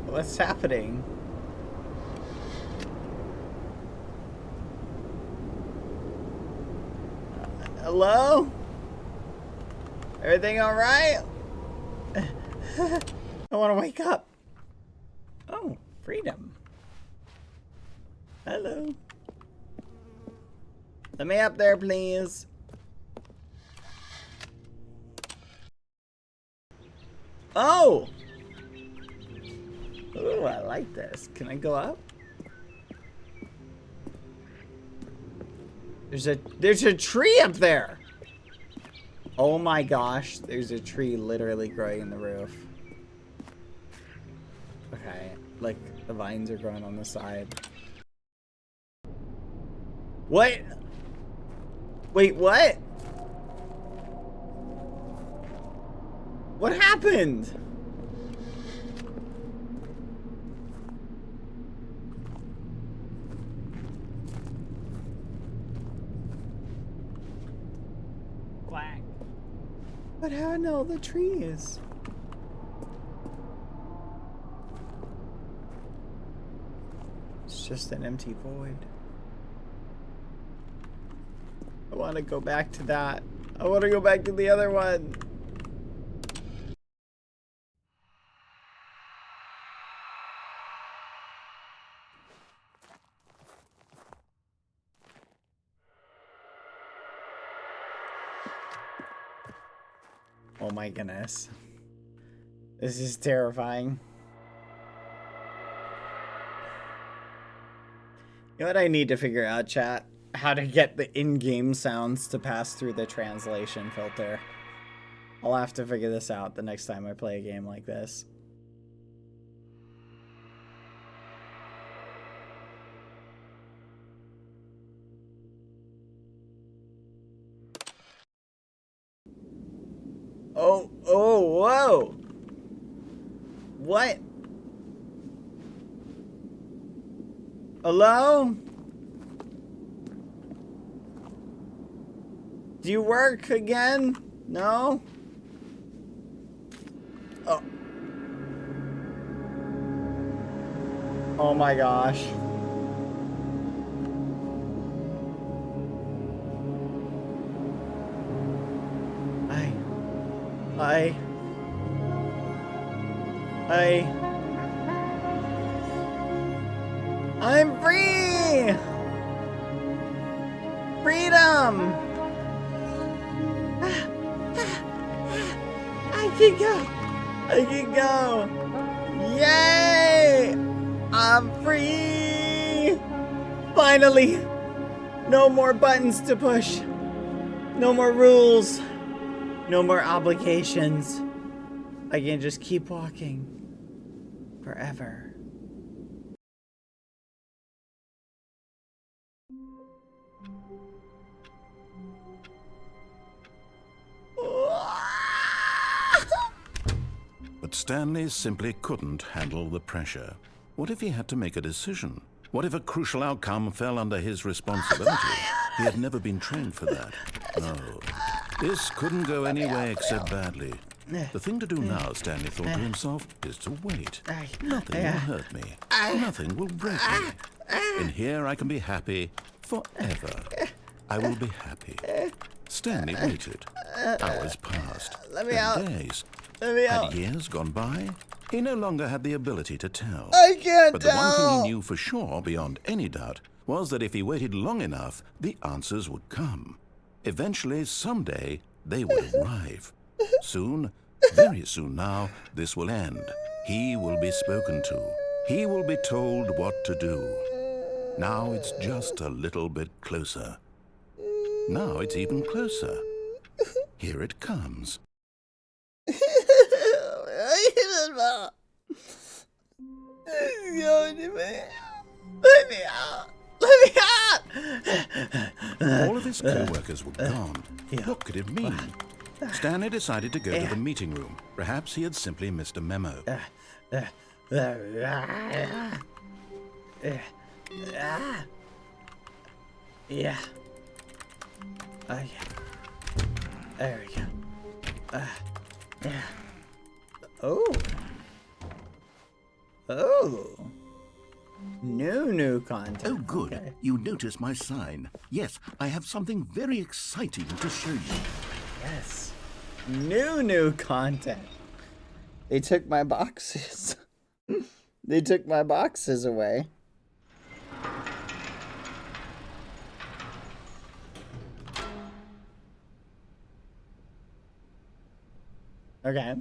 What's happening? Hello? Everything all right? I want to wake up. Oh, freedom. Hello. Let me up there, please. Oh! Ooh, I like this. Can I go up? There's a tree up there! Oh my gosh, there's a tree literally growing in the roof. Okay, like the vines are growing on the side. What? Wait, what? What happened? Quack. What happened to all the trees? It's just an empty void. I want to go back to that. I want to go back to the other one. Oh my goodness. This is terrifying. You know what I need to figure out, chat? How to get the in-game sounds to pass through the translation filter. I'll have to figure this out the next time I play a game like this. Oh, whoa! What? Hello? Do you work again? No? Oh. Oh my gosh. I'm free! Freedom! I can go! I can go! Yay! I'm free! Finally! No more buttons to push. No more rules. No more obligations. I can just keep walking forever. But Stanley simply couldn't handle the pressure. What if he had to make a decision? What if a crucial outcome fell under his responsibility? He had never been trained for that. No. This couldn't go any way except badly. The thing to do now, Stanley thought to himself, is to wait. Nothing will hurt me. Nothing will break me. In here I can be happy forever. I will be happy. Stanley waited. Hours passed. Let me out. Days. Let me out. Had years gone by? He no longer had the ability to tell. I can't But the one thing tell. he knew for sure, beyond any doubt, was that if he waited long enough, the answers would come. Eventually, someday, they would arrive. Soon, very soon now, this will end. He will be spoken to. He will be told what to do. Now it's just a little bit closer. Now it's even closer. Here it comes. Let me out. Let me out. All of his co-workers were gone. What could it mean? Stanley decided to go to the meeting room. Perhaps he had simply missed a memo. Yeah. Oh, yeah. There we go. Yeah. Oh. Oh. New content. Oh, good. Okay. You notice my sign. Yes, I have something very exciting to show you. Yes. New content. They took my boxes. They took my boxes away. Okay.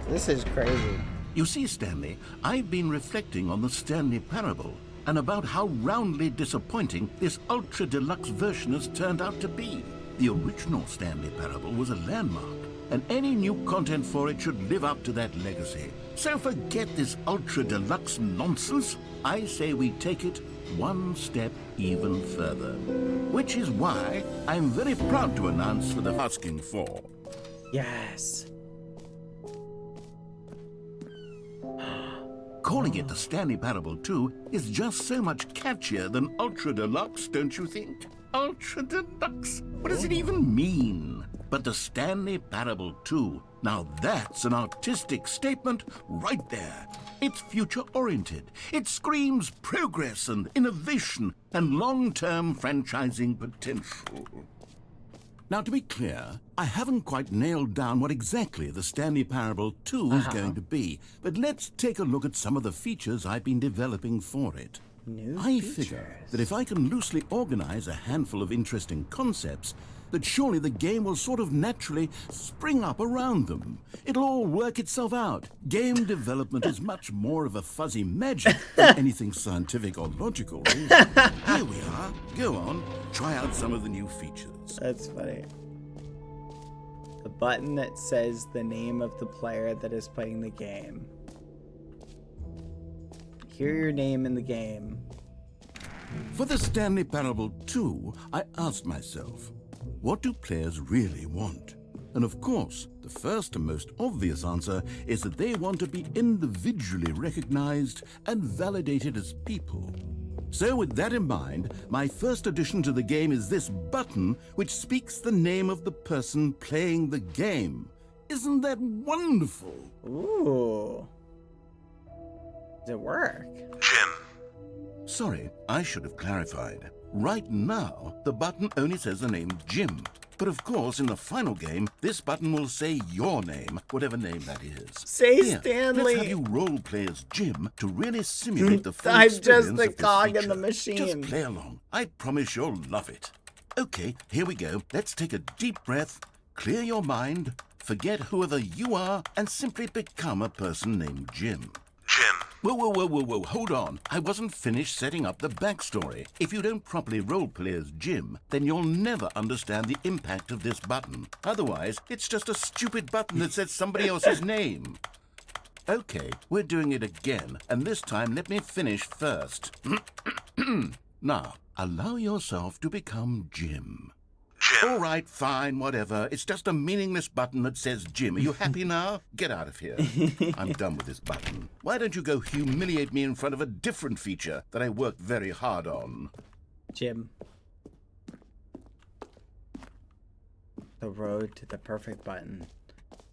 This is crazy. You see, Stanley, I've been reflecting on the Stanley Parable and about how roundly disappointing this ultra deluxe version has turned out to be. The original Stanley Parable was a landmark, and any new content for it should live up to that legacy. So forget this ultra deluxe nonsense. I say we take it one step even further. Which is why I'm very proud to announce for the asking for. Yes. Calling it the Stanley Parable 2 is just so much catchier than Ultra Deluxe, don't you think? Ultra Deluxe? What does it even mean? But the Stanley Parable 2, now that's an artistic statement right there. It's future-oriented. It screams progress and innovation and long-term franchising potential. Now, to be clear, I haven't quite nailed down what exactly the Stanley Parable 2 is going to be, but let's take a look at some of the features I've been developing for it. I figure that if I can loosely organize a handful of interesting concepts, that surely the game will sort of naturally spring up around them. It'll all work itself out. Game development is much more of a fuzzy magic than anything scientific or logical. Really. Here we are. Go on, try out some of the new features. That's funny. The button that says the name of the player that is playing the game. Hear your name in the game. For the Stanley Parable 2, I asked myself, what do players really want? And of course, the first and most obvious answer is that they want to be individually recognized and validated as people. So with that in mind, my first addition to the game is this button which speaks the name of the person playing the game. Isn't that wonderful? Ooh. Does it work? Jim. Sorry, I should have clarified. Right now, the button only says the name Jim. But of course, in the final game, this button will say your name, whatever name that is. Say Here, Stanley. Let's have you role play as Jim to really simulate the full I'm experience just the of this cog in feature. the machine. Just play along. I promise you'll love it. Okay, here we go. Let's take a deep breath, clear your mind, forget whoever you are, and simply become a person named Jim. Jim. Whoa, hold on. I wasn't finished setting up the backstory. If you don't properly roleplay as Jim, then you'll never understand the impact of this button. Otherwise, it's just a stupid button that says somebody else's name. Okay, we're doing it again, and this time let me finish first. Now, allow yourself to become Jim. All right, fine, whatever. It's just a meaningless button that says Jim. Are you happy now? Get out of here. I'm done with this button. Why don't you go humiliate me in front of a different feature that I worked very hard on? Jim. The road to the perfect button.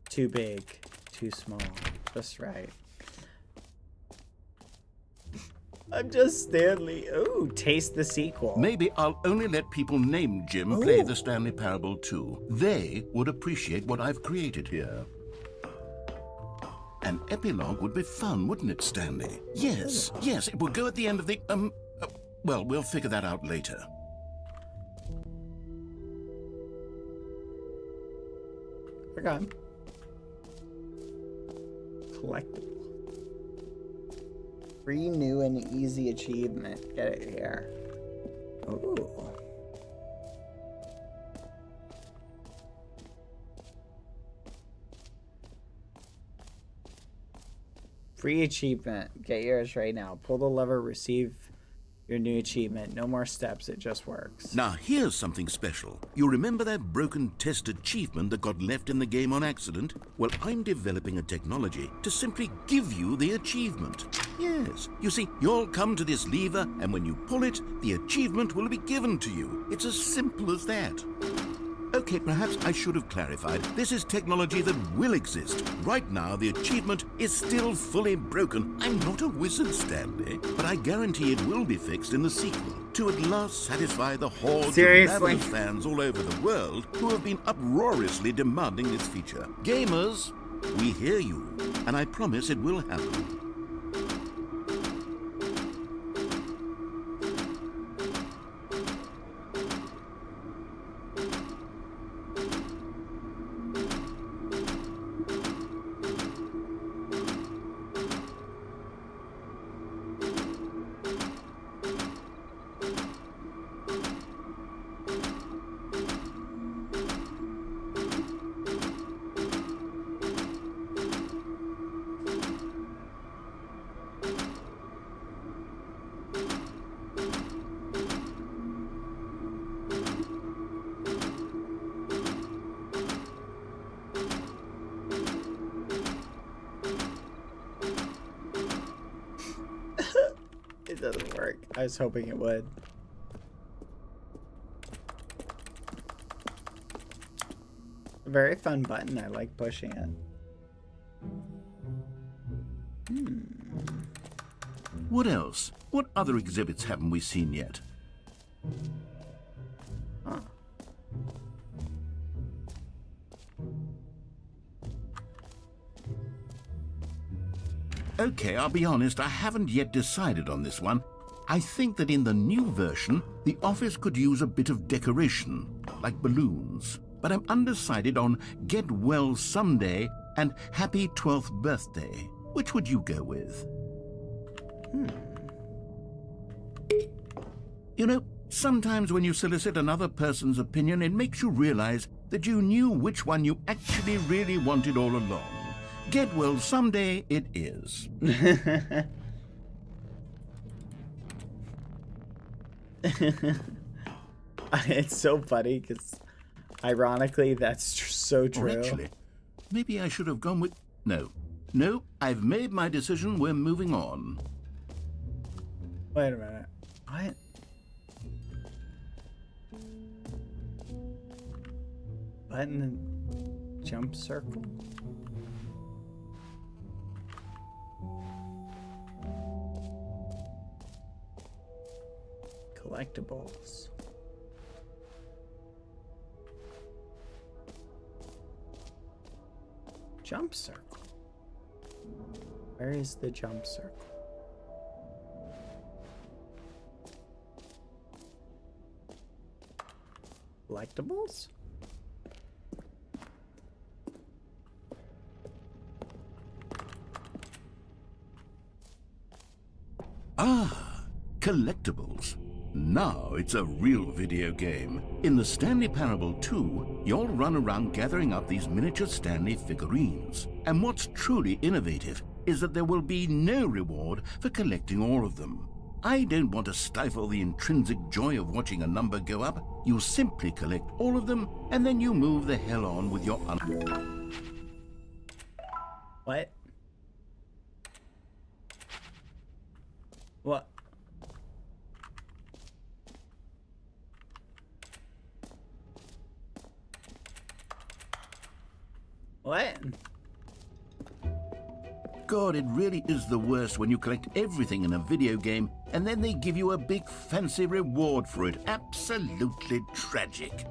Too big, too small, just right. I'm just Stanley. Ooh, taste the sequel. Maybe I'll only let people named Jim play the Stanley Parable 2. They would appreciate what I've created here. An epilogue would be fun, wouldn't it, Stanley? Yes, it will go at the end of the, well, we'll figure that out later. Okay. Collectible. Free new and easy achievement. Get it here. Ooh. Free achievement. Get yours right now. Pull the lever, receive your new achievement. No more steps, it just works. Now here's something special. You remember that broken test achievement that got left in the game on accident? Well, I'm developing a technology to simply give you the achievement. Yes, you see, you'll come to this lever, and when you pull it, the achievement will be given to you. It's as simple as that. Okay, perhaps I should have clarified. This is technology that will exist. Right now, the achievement is still fully broken. I'm not a wizard, Stanley, but I guarantee it will be fixed in the sequel to at last satisfy the hordes of ravenous fans all over the world who have been uproariously demanding this feature. Gamers, we hear you, and I promise it will happen. It doesn't work. I was hoping it would. A very fun button. I like pushing it. What else? What other exhibits haven't we seen yet? Huh. Okay, I'll be honest, I haven't yet decided on this one. I think that in the new version, the office could use a bit of decoration, like balloons. But I'm undecided on Get Well Someday and Happy 12th Birthday. Which would you go with? You know, sometimes when you solicit another person's opinion, it makes you realize that you knew which one you actually really wanted all along. Get Well Someday it is. It's so funny because, ironically, that's so true. Or actually, maybe I should have gone with... No, I've made my decision. We're moving on. Wait a minute. What? Button and jump circle? Collectibles. Jump circle. Where is the jump circle? Collectibles? Ah, collectibles. Now it's a real video game. In the Stanley Parable 2, you'll run around gathering up these miniature Stanley figurines. And what's truly innovative is that there will be no reward for collecting all of them. I don't want to stifle the intrinsic joy of watching a number go up. You simply collect all of them, and then you move the hell on with your What? What? What? God, it really is the worst when you collect everything in a video game and then they give you a big fancy reward for it. Absolutely tragic.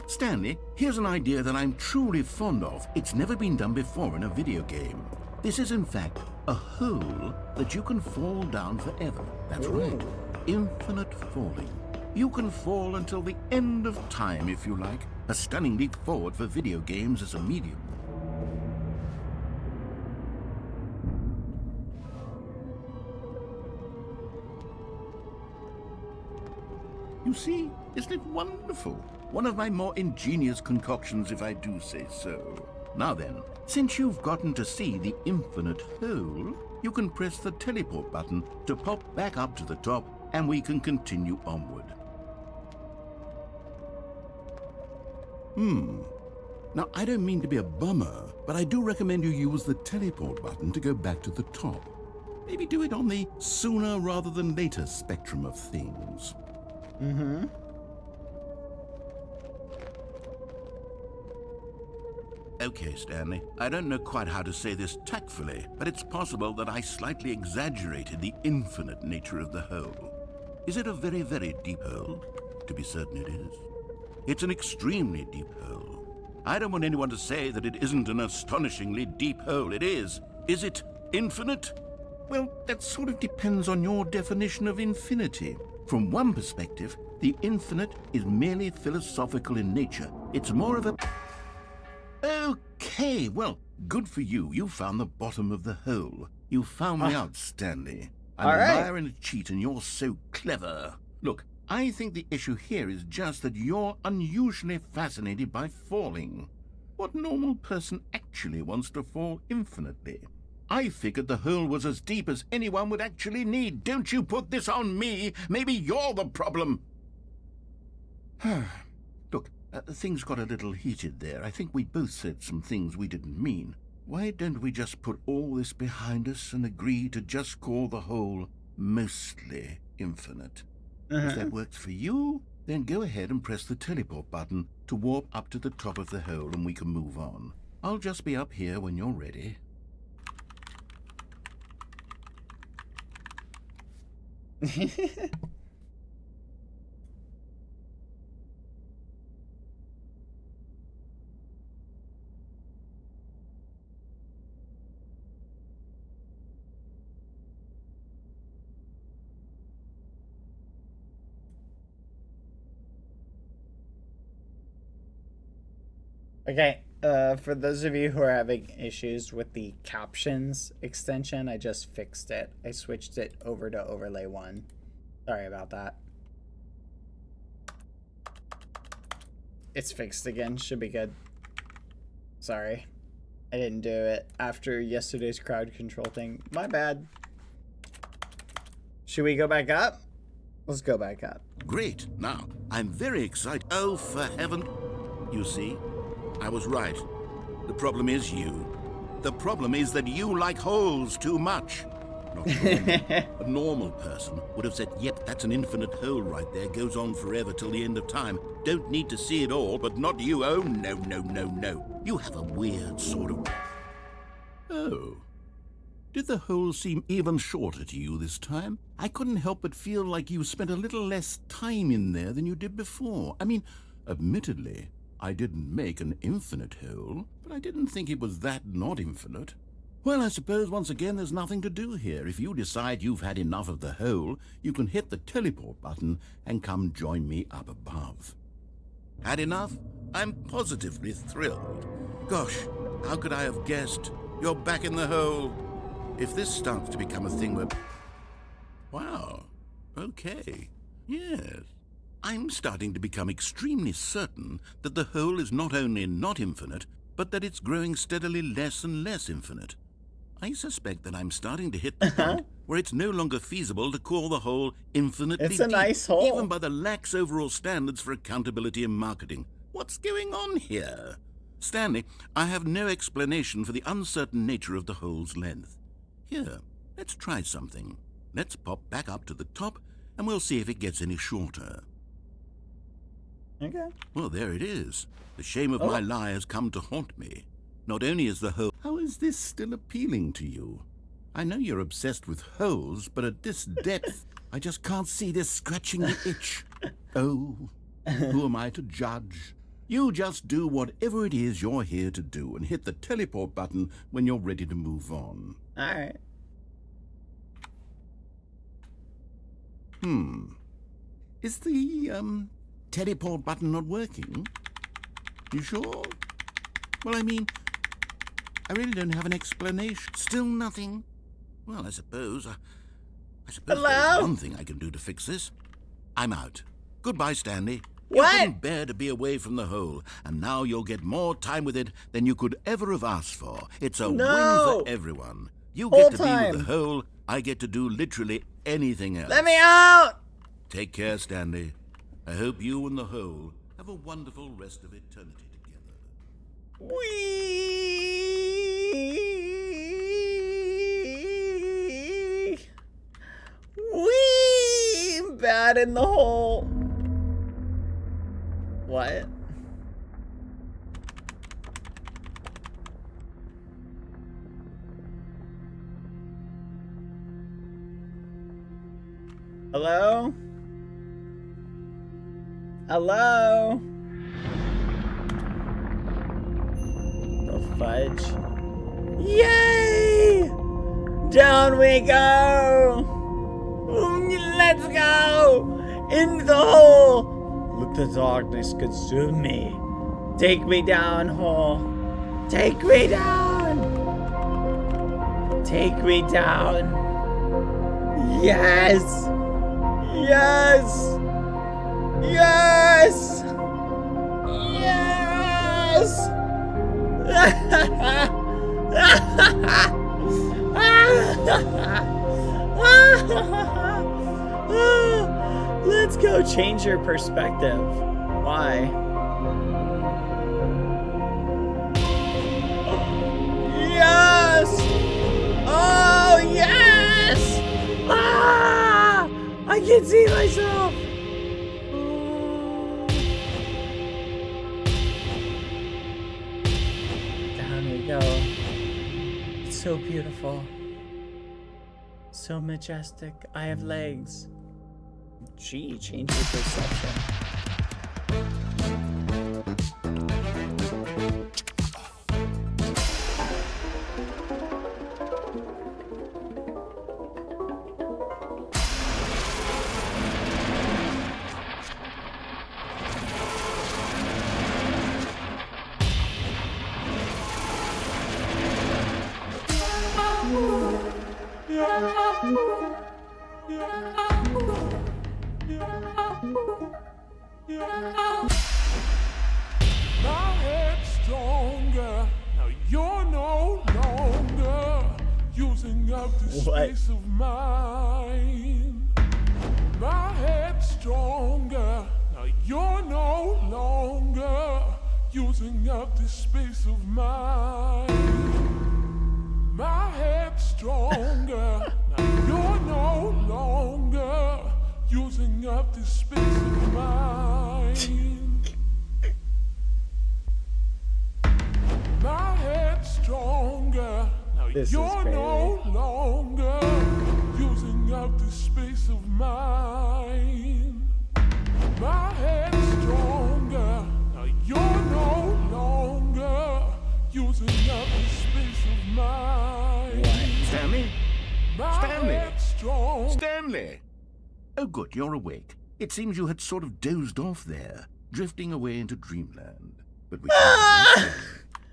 Stanley, here's an idea that I'm truly fond of. It's never been done before in a video game. This is, in fact, a hole that you can fall down forever. That's right. Infinite falling. You can fall until the end of time, if you like. A stunning leap forward for video games as a medium. You see, isn't it wonderful? One of my more ingenious concoctions, if I do say so. Now then, since you've gotten to see the infinite hole, you can press the teleport button to pop back up to the top, and we can continue onward. Now, I don't mean to be a bummer, but I do recommend you use the teleport button to go back to the top. Maybe do it on the sooner rather than later spectrum of things. Okay, Stanley, I don't know quite how to say this tactfully, but it's possible that I slightly exaggerated the infinite nature of the hole. Is it a very, very deep hole? To be certain it is. It's an extremely deep hole. I don't want anyone to say that it isn't an astonishingly deep hole. It is. Is it infinite? Well, that sort of depends on your definition of infinity. From one perspective, the infinite is merely philosophical in nature. It's more of a... Okay, well, good for you. You found the bottom of the hole. You found me out, Stanley. I'm a liar and a cheat, and you're so clever. Look, I think the issue here is just that you're unusually fascinated by falling. What normal person actually wants to fall infinitely? I figured the hole was as deep as anyone would actually need. Don't you put this on me. Maybe you're the problem. Look, things got a little heated there. I think we both said some things we didn't mean. Why don't we just put all this behind us and agree to just call the hole mostly infinite? If that works for you, then go ahead and press the teleport button to warp up to the top of the hole and we can move on. I'll just be up here when you're ready. Okay, for those of you who are having issues with the captions extension, I just fixed it. I switched it over to overlay 1. Sorry about that. It's fixed again, should be good. Sorry. I didn't do it after yesterday's crowd control thing. My bad. Should we go back up? Let's go back up. Great. Now, I'm very excited. Oh, for heaven. You see? I was right. The problem is you. The problem is that you like holes too much. Not normal. A normal person would have said, yep, that's an infinite hole right there. Goes on forever till the end of time. Don't need to see it all, but not you. Oh, no, no, no, no. You have a weird sort of... Oh. Did the hole seem even shorter to you this time? I couldn't help but feel like you spent a little less time in there than you did before. I mean, admittedly, I didn't make an infinite hole, but I didn't think it was that not infinite. Well, I suppose once again there's nothing to do here. If you decide you've had enough of the hole, you can hit the teleport button and come join me up above. Had enough? I'm positively thrilled. Gosh, how could I have guessed? You're back in the hole. If this starts to become a thing where... Wow. Okay. Yes. I'm starting to become extremely certain that the hole is not only not infinite, but that it's growing steadily less and less infinite. I suspect that I'm starting to hit the point where it's no longer feasible to call the hole infinitely It's a deep, nice hole. even by the lax overall standards for accountability and marketing. What's going on here? Stanley, I have no explanation for the uncertain nature of the hole's length. Here, let's try something. Let's pop back up to the top, and we'll see if it gets any shorter. Okay. Well, there it is. The shame of my lie has come to haunt me. Not only is the hole... How is this still appealing to you? I know you're obsessed with holes, but at this depth, I just can't see this scratching the itch. Oh, who am I to judge? You just do whatever it is you're here to do and hit the teleport button when you're ready to move on. Alright. Is the, teleport button not working? You sure? Well, I mean, I really don't have an explanation. Still nothing? Well, I suppose there's one thing I can do to fix this. I'm out. Goodbye, Stanley. What? You couldn't bear to be away from the hole, and now you'll get more time with it than you could ever have asked for. It's a win for everyone. You get to be with the hole, I get to do literally anything else. Let me out! Take care, Stanley. I hope you and the hole have a wonderful rest of eternity together. Wee! Bad in the hole. What? Hello? Hello? The fudge. Yay! Down we go! Let's go! In the hole! Let the darkness consume me. Take me down, hole. Take me down! Take me down! Yes! Yes! Yes! Yes! Let's go. Change your perspective. Why? Yes! Oh, yes! Ah! I can see myself! Down we go. It's so beautiful. So majestic. I have legs. Gee, change your perception. My head's stronger. Now you're no longer using up the space of mine. My head's stronger. Now you're no longer using up the space of mine. My head's stronger. Now you're no longer using up the space of mine. My head's stronger. Now you're no longer using up the space of mine. My head's stronger. Now you're no longer using up the space of mine. Stanley? My Stanley? head's strong. Stanley! Oh, good, you're awake. It seems you had sort of dozed off there, drifting away into dreamland. But we can't have that,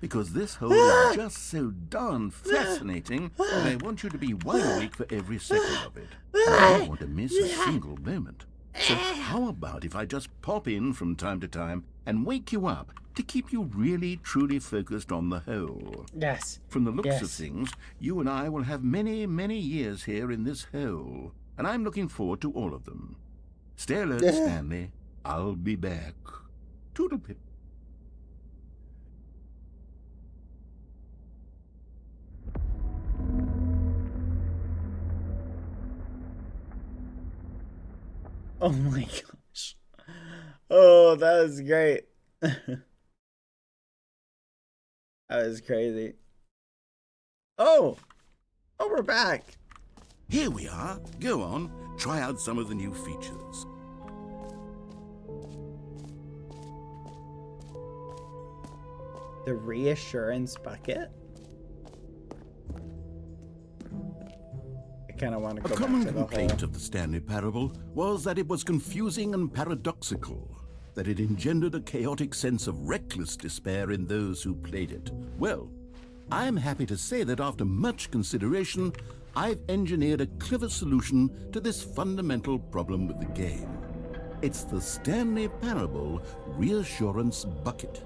because this hole is just so darn fascinating that I want you to be wide awake for every second of it. I don't want to miss a single moment. So how about if I just pop in from time to time and wake you up to keep you really, truly focused on the hole? Yes. From the looks of things, you and I will have many, many years here in this hole, and I'm looking forward to all of them. Stay alert, Stanley. I'll be back. Toodlepip. Oh my gosh. Oh, that was great. That was crazy. Oh, we're back. Here we are. Go on. Try out some of the new features. The reassurance bucket? I kind of want to A go common back to the complaint whole... of the Stanley Parable was that it was confusing and paradoxical, that it engendered a chaotic sense of reckless despair in those who played it. Well, I'm happy to say that after much consideration, I've engineered a clever solution to this fundamental problem with the game. It's the Stanley Parable Reassurance Bucket.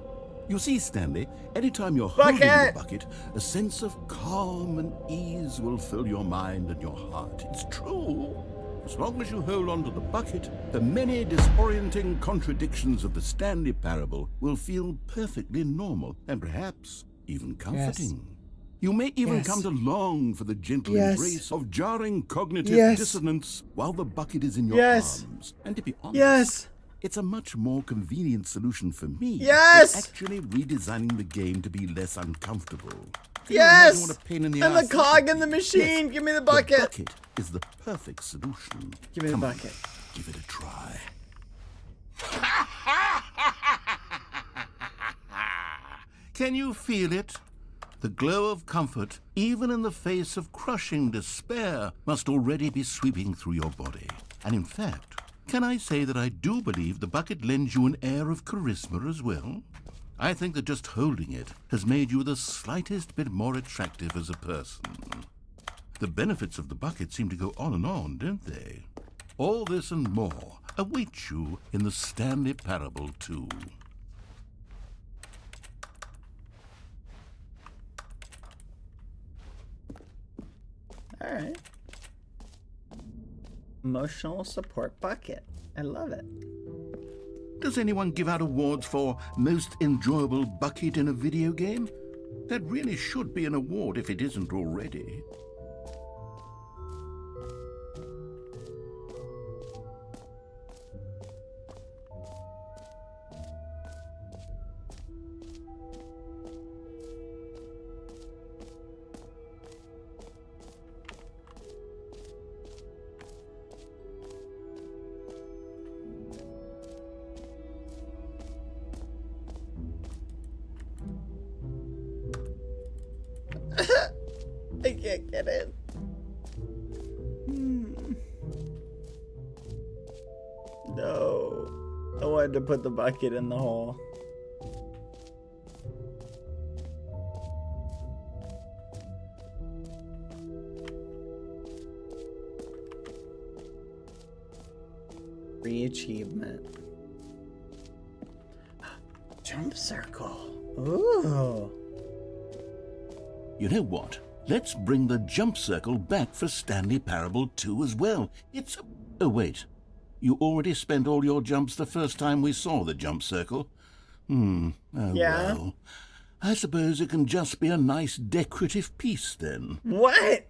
You see, Stanley, anytime you're holding the bucket, a sense of calm and ease will fill your mind and your heart. It's true. As long as you hold on to the bucket, the many disorienting contradictions of the Stanley Parable will feel perfectly normal and perhaps even comforting. You may even come to long for the gentle embrace of jarring cognitive dissonance while the bucket is in your arms. And to be honest, it's a much more convenient solution for me than actually redesigning the game to be less uncomfortable. Yes! What a pain in the I'm ass the cog in the machine. Give me the bucket. The bucket is the perfect solution. Give me the bucket. Give it a try. Can you feel it? The glow of comfort, even in the face of crushing despair, must already be sweeping through your body. And in fact, can I say that I do believe the bucket lends you an air of charisma as well? I think that just holding it has made you the slightest bit more attractive as a person. The benefits of the bucket seem to go on, don't they? All this and more await you in the Stanley Parable 2. All right. Emotional support bucket. I love it. Does anyone give out awards for most enjoyable bucket in a video game? That really should be an award if it isn't already. I can't get in. No. I wanted to put the bucket in the hole. Re-achievement. Jump circle. Ooh. You know what? Let's bring the jump circle back for Stanley Parable 2 as well. It's a... Oh, wait. You already spent all your jumps the first time we saw the jump circle. Oh, well. I suppose it can just be a nice decorative piece then. What?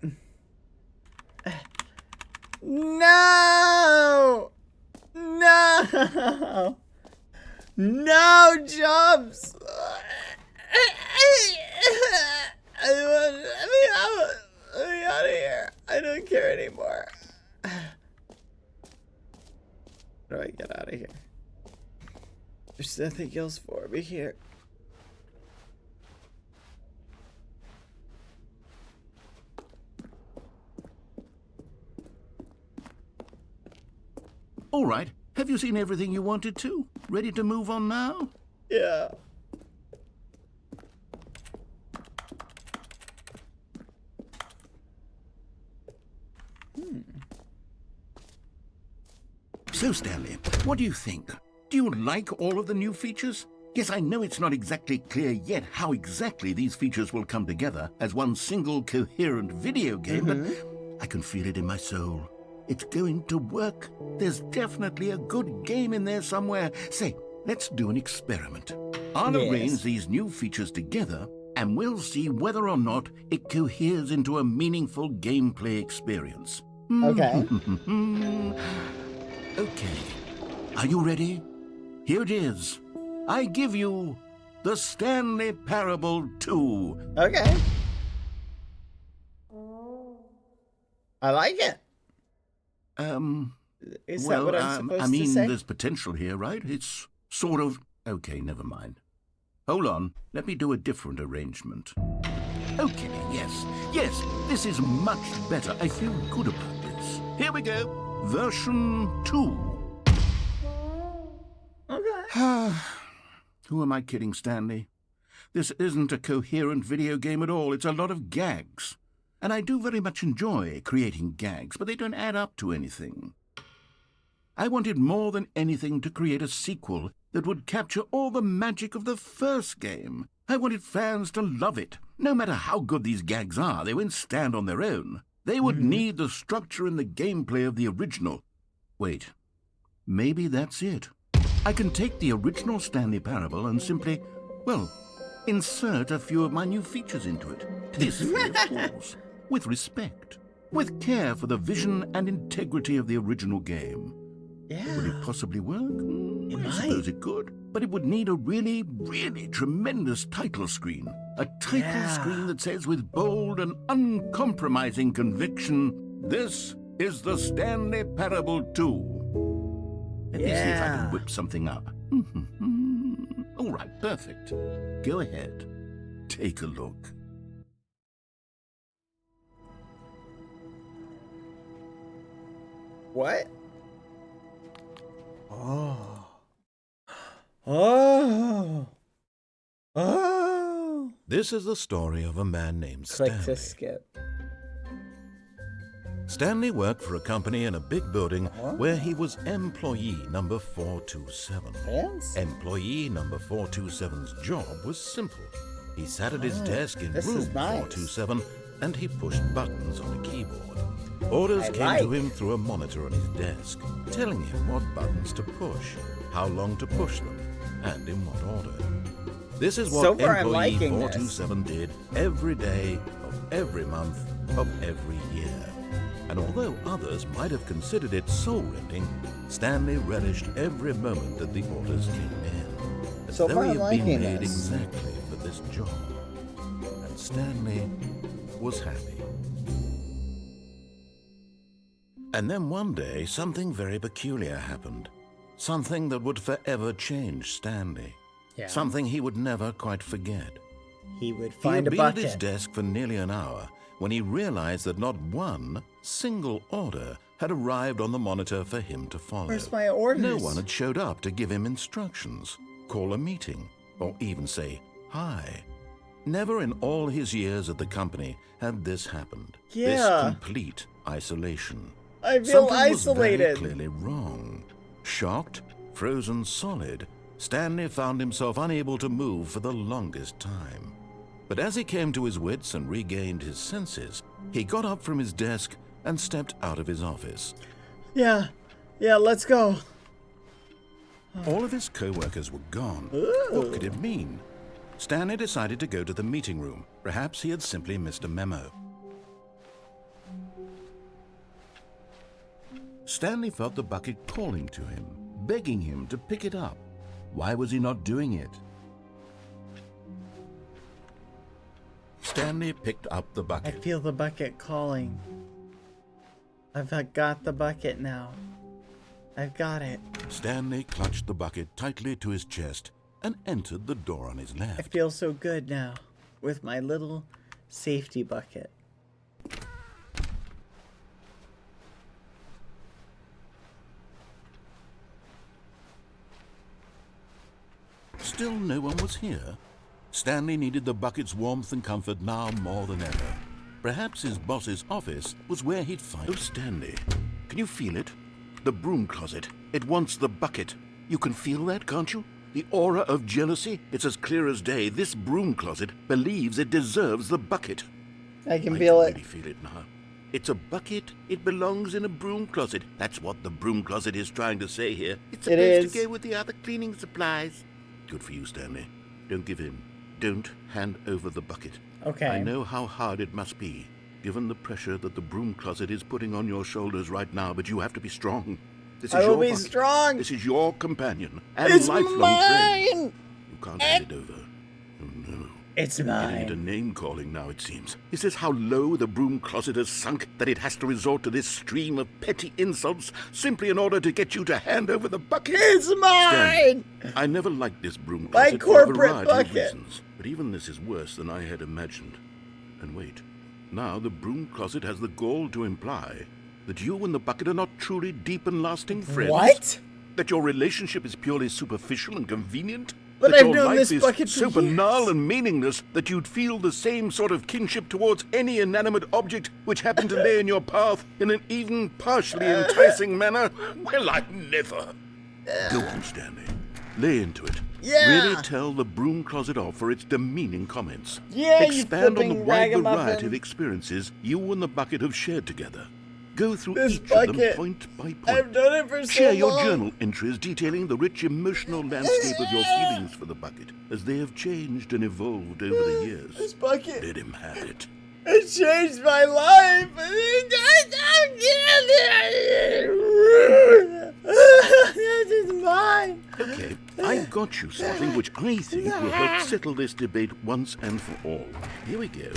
No! No! No jumps! Let me out of here. I don't care anymore. How do I get out of here? There's nothing else for me here. All right. Have you seen everything you wanted to? Ready to move on now? Yeah. So, Stanley, what do you think? Do you like all of the new features? Yes, I know it's not exactly clear yet how exactly these features will come together as one single coherent video game, but I can feel it in my soul. It's going to work. There's definitely a good game in there somewhere. Say, let's do an experiment. I'll arrange these new features together, and we'll see whether or not it coheres into a meaningful gameplay experience. Okay. Okay. Are you ready? Here it is. I give you the Stanley Parable 2. Okay. I like it. Is that what I'm supposed to say? There's potential here, right? It's sort of... Okay, never mind. Hold on, let me do a different arrangement. Okay, yes, this is much better. I feel good about this. Here we go. Version 2. Okay. Who am I kidding, Stanley? This isn't a coherent video game at all. It's a lot of gags. And I do very much enjoy creating gags, but they don't add up to anything. I wanted more than anything to create a sequel that would capture all the magic of the first game. I wanted fans to love it. No matter how good these gags are, they won't stand on their own. They would need the structure and the gameplay of the original. Wait, maybe that's it. I can take the original Stanley Parable and simply, well, insert a few of my new features into it. This, of course, with respect, with care for the vision and integrity of the original game. Yeah. Would it possibly work? I might. suppose it could, but it would need a really, really tremendous title screen. A title screen that says with bold and uncompromising conviction, "This is the Stanley Parable 2." Let me see if I can whip something up. All right, perfect. Go ahead. Take a look. What? Oh. Oh. Oh. This is the story of a man named Click Stanley. to skip. Stanley worked for a company in a big building where he was employee number 427. Fancy. Employee number 427's job was simple. He sat at his desk in this room is nice. 427 and he pushed buttons on a keyboard. Orders came to him through a monitor on his desk, telling him what buttons to push, how long to push them, and in what order. This is what So far, I'm employee liking 427 did every day of every month of every year. And although others might have considered it soul-rending, Stanley relished every moment that the orders came in, as So though far, he I'm had been liking made this. exactly for this job. And Stanley was happy. And then one day, something very peculiar happened. Something that would forever change Stanley. Yeah. Something he would never quite forget. He would He find had a been at his bucket. desk for nearly an hour when he realized that not one single order had arrived on the monitor for him to follow. Where's my orders? No one had showed up to give him instructions, call a meeting, or even say hi. Never in all his years at the company had this happened. This Yeah. complete isolation. I feel Something was very isolated. clearly wrong. Shocked, frozen solid, Stanley found himself unable to move for the longest time. But as he came to his wits and regained his senses, he got up from his desk and stepped out of his office. Yeah, let's go. All of his co-workers were gone. What could it mean? Stanley decided to go to the meeting room. Perhaps he had simply missed a memo. Stanley felt the bucket calling to him, begging him to pick it up. Why was he not doing it? Stanley picked up the I bucket. feel the bucket calling. I've got the bucket now. I've got it. Stanley clutched the bucket tightly to his chest and entered the door on his I left. feel so good now with my little safety bucket. Still no one was here. Stanley needed the bucket's warmth and comfort now more than ever. Perhaps his boss's office was where he'd find... Oh, Stanley, can you feel it? The broom closet. It wants the bucket. You can feel that, can't you? The aura of jealousy? It's as clear as day. This broom closet believes it deserves the bucket. I can feel I it. can really feel it now. It's a bucket. It belongs in a broom closet. That's what the broom closet is trying to say here. It's It supposed is. to go with the other cleaning supplies. Good for you, Stanley. Don't give in. Don't hand over the bucket. Okay. I know how hard it must be, given the pressure that the broom closet is putting on your shoulders right now, but you have to be strong. This is I will your be bucket. strong. This is your companion and It's lifelong mine. friend. You can't hand it over. Oh, no. It's Getting mine. into name-calling now, it seems. Is this how low the broom closet has sunk that it has to resort to this stream of petty insults simply in order to get you to hand over the bucket? It's mine! Stanley, I never liked this broom My closet for a corporate variety bucket. of reasons. But even this is worse than I had imagined. And wait, now the broom closet has the gall to imply that you and the bucket are not truly deep and lasting friends. What? That your relationship is purely superficial and convenient? But that I've your known life this is bucket so for banal years. and meaningless that you'd feel the same sort of kinship towards any inanimate object which happened to lay in your path in an even partially enticing manner? Well, I never. Go on, Stanley. Lay into it. Yeah. Really tell the broom closet off for its demeaning comments. Yeah, you Expand on the flipping wide ragamuffin. variety of experiences you and the bucket have shared together. Go through This each of them bucket. point by point. I've done it for so Share your long. journal entries detailing the rich emotional landscape of your feelings for the bucket as they have changed and evolved over the years. This bucket. Let him have it. It changed my life. This is mine. Okay, I got you something which I think will help settle this debate once and for all. Here we go.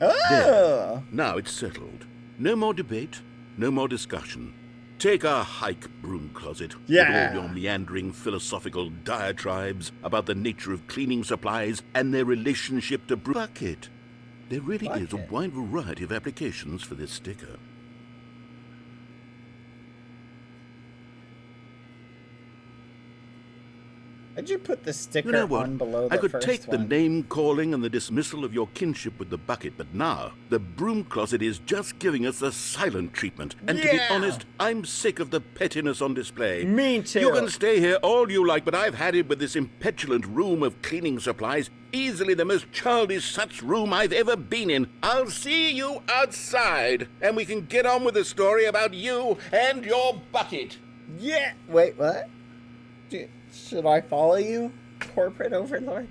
Oh. Now it's settled. No more debate, no more discussion. Take a hike, broom closet, Yeah. with all your meandering philosophical diatribes about the nature of cleaning supplies and their relationship to bucket. There really is a Bucket. wide variety of applications for this sticker. Why'd you put the sticker You know what? on below the I could first take the one? name calling and the dismissal of your kinship with the bucket, but now the broom closet is just giving us the silent treatment. And to be Yeah. honest, I'm sick of the pettiness on display. Me too. You can stay here all you like, but I've had it with this impetulant room of cleaning supplies. Easily the most childish such room I've ever been in. I'll see you outside, and we can get on with the story about you and your bucket. Yeah. Wait, what? Should I follow you, corporate overlord?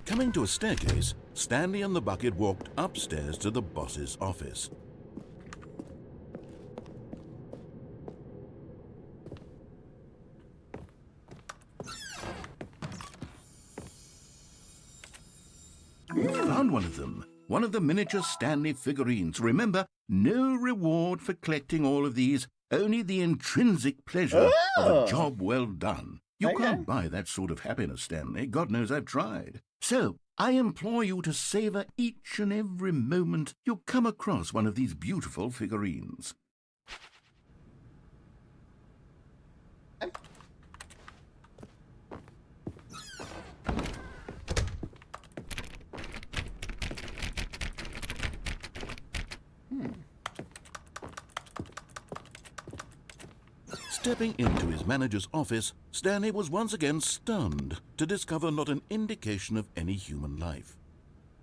Coming to a staircase, Stanley and the bucket walked upstairs to the boss's office. You found one of them. One of the miniature Stanley figurines. Remember, no reward for collecting all of these, only the intrinsic pleasure of Oh. a job well done. You Okay. can't buy that sort of happiness, Stanley. God knows I've tried. So, I implore you to savor each and every moment you come across one of these beautiful figurines. Stepping into his manager's office, Stanley was once again stunned to discover not an indication of any human life.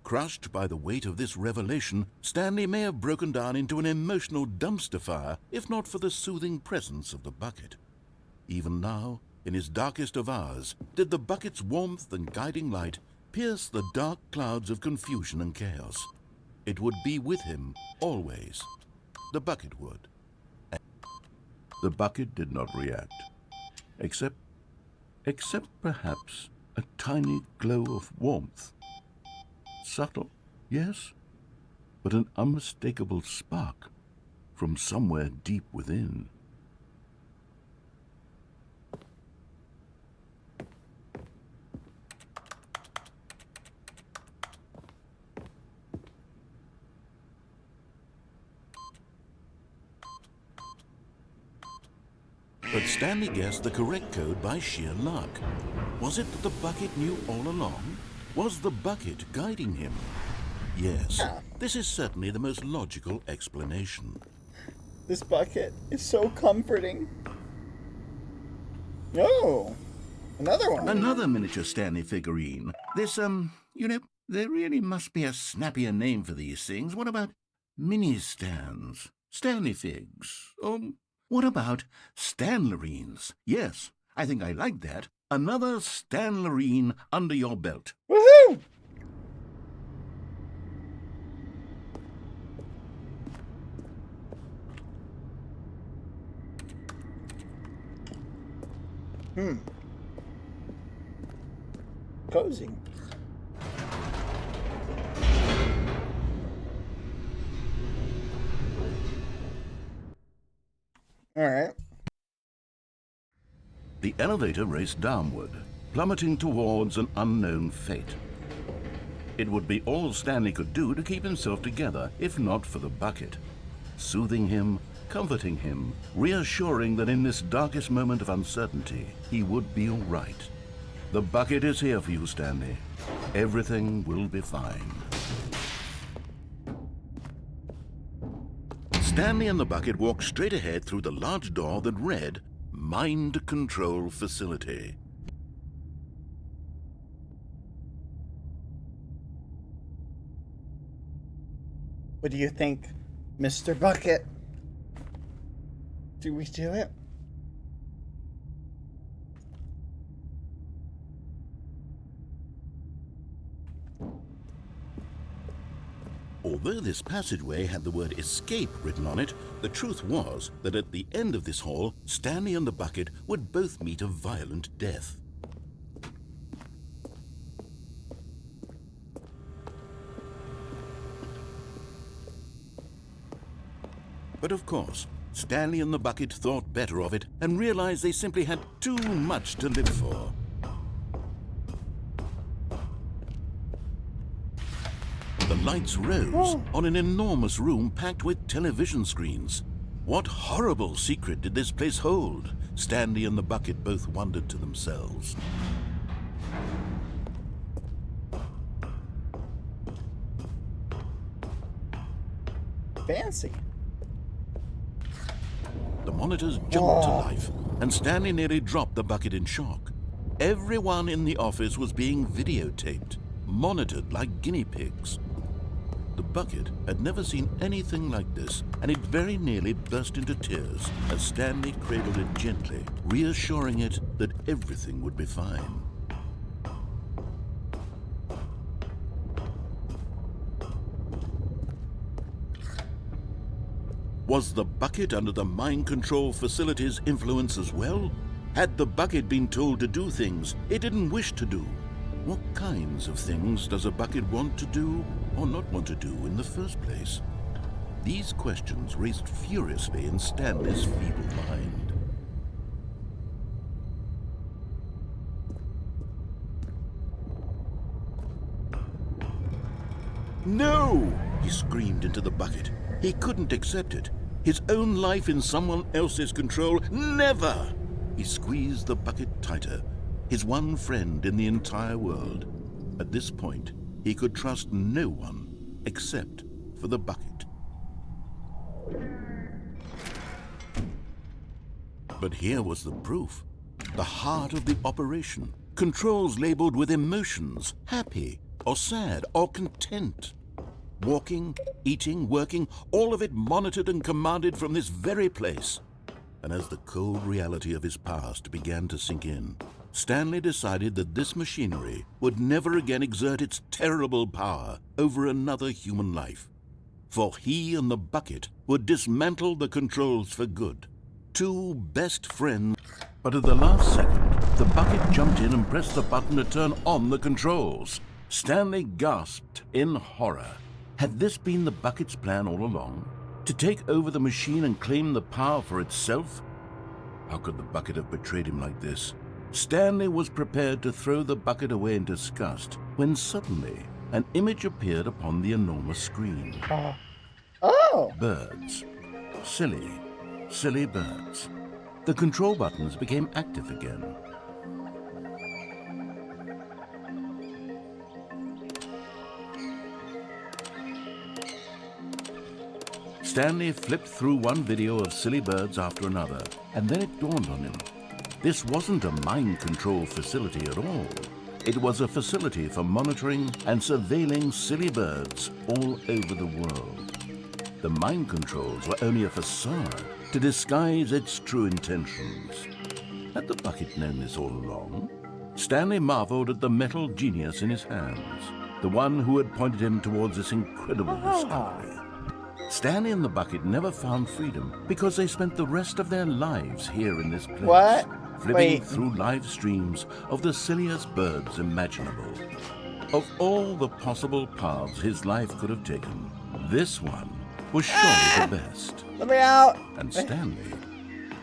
Crushed by the weight of this revelation, Stanley may have broken down into an emotional dumpster fire if not for the soothing presence of the bucket. Even now, in his darkest of hours, did the bucket's warmth and guiding light pierce the dark clouds of confusion and chaos. It would be with him always. The bucket would. The bucket did not react, except perhaps a tiny glow of warmth. Subtle, yes, but an unmistakable spark from somewhere deep within. But Stanley guessed the correct code by sheer luck. Was it that the bucket knew all along? Was the bucket guiding him? Yes, this is certainly the most logical explanation. This bucket is so comforting. Oh, another one. Another miniature Stanley figurine. This, you know, there really must be a snappier name for these things. What about mini stands? Stanley figs? Or what about Stanlerines? Yes, I think I like that. Another Stanlerine under your belt. Woohoo! Cozy. All right. The elevator raced downward, plummeting towards an unknown fate. It would be all Stanley could do to keep himself together, if not for the bucket. Soothing him, comforting him, reassuring that in this darkest moment of uncertainty, he would be all right. The bucket is here for you, Stanley. Everything will be fine. Stanley and the bucket walked straight ahead through the large door that read, Mind Control Facility. What do you think, Mr. Bucket? Do we do it? Although this passageway had the word escape written on it, the truth was that at the end of this hall, Stanley and the bucket would both meet a violent death. But of course, Stanley and the bucket thought better of it and realized they simply had too much to live for. The lights rose on an enormous room packed with television screens. What horrible secret did this place hold? Stanley and the bucket both wondered to themselves. Fancy. The monitors jumped to life, and Stanley nearly dropped the bucket in shock. Everyone in the office was being videotaped, monitored like guinea pigs. The bucket had never seen anything like this, and it very nearly burst into tears as Stanley cradled it gently, reassuring it that everything would be fine. Was the bucket under the mind control facility's influence as well? Had the bucket been told to do things it didn't wish to do? What kinds of things does a bucket want to do or not want to do in the first place? These questions raced furiously in Stanley's feeble mind. No! He screamed into the bucket. He couldn't accept it. His own life in someone else's control, never! He squeezed the bucket tighter, his one friend in the entire world. At this point, he could trust no one except for the bucket. But here was the proof. The heart of the operation. Controls labeled with emotions, happy or sad or content. Walking, eating, working, all of it monitored and commanded from this very place. And as the cold reality of his past began to sink in, Stanley decided that this machinery would never again exert its terrible power over another human life. For he and the bucket would dismantle the controls for good. Two best friends. But at the last second, the bucket jumped in and pressed the button to turn on the controls. Stanley gasped in horror. Had this been the bucket's plan all along? To take over the machine and claim the power for itself? How could the bucket have betrayed him like this? Stanley was prepared to throw the bucket away in disgust when suddenly an image appeared upon the enormous screen. Oh! Birds. Silly, silly birds. The control buttons became active again. Stanley flipped through one video of silly birds after another, and then it dawned on him. This wasn't a mind control facility at all. It was a facility for monitoring and surveilling silly birds all over the world. The mind controls were only a facade to disguise its true intentions. Had the bucket known this all along? Stanley marveled at the metal genius in his hands, the one who had pointed him towards this incredible discovery. Stanley and the bucket never found freedom because they spent the rest of their lives here in this place. What? Flipping through live streams of the silliest birds imaginable. Of all the possible paths his life could have taken, this one was surely the best. Let me out. And Stanley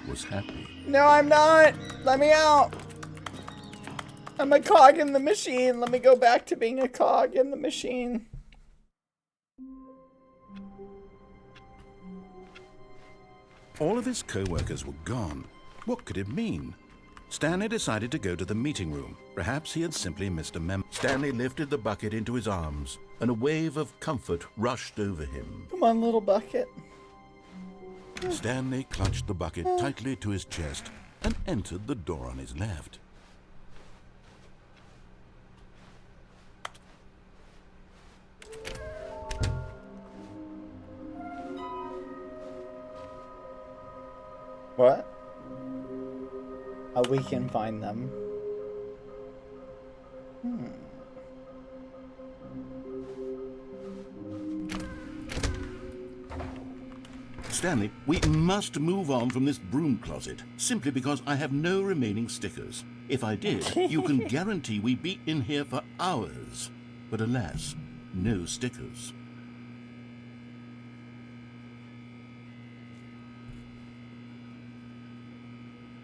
was happy. No, I'm not. Let me out. I'm a cog in the machine. Let me go back to being a cog in the machine. All of his co-workers were gone. What could it mean? Stanley decided to go to the meeting room. Perhaps he had simply missed a memo. Stanley lifted the bucket into his arms, and a wave of comfort rushed over him. Come on, little bucket. Stanley clutched the bucket tightly to his chest and entered the door on his left. What? Oh, we can find them. Stanley, we must move on from this broom closet, simply because I have no remaining stickers. If I did, you can guarantee we'd be in here for hours. But alas, no stickers.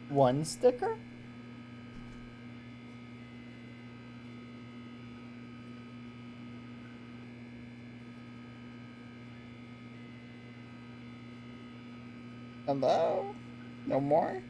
One sticker? Hello? No more?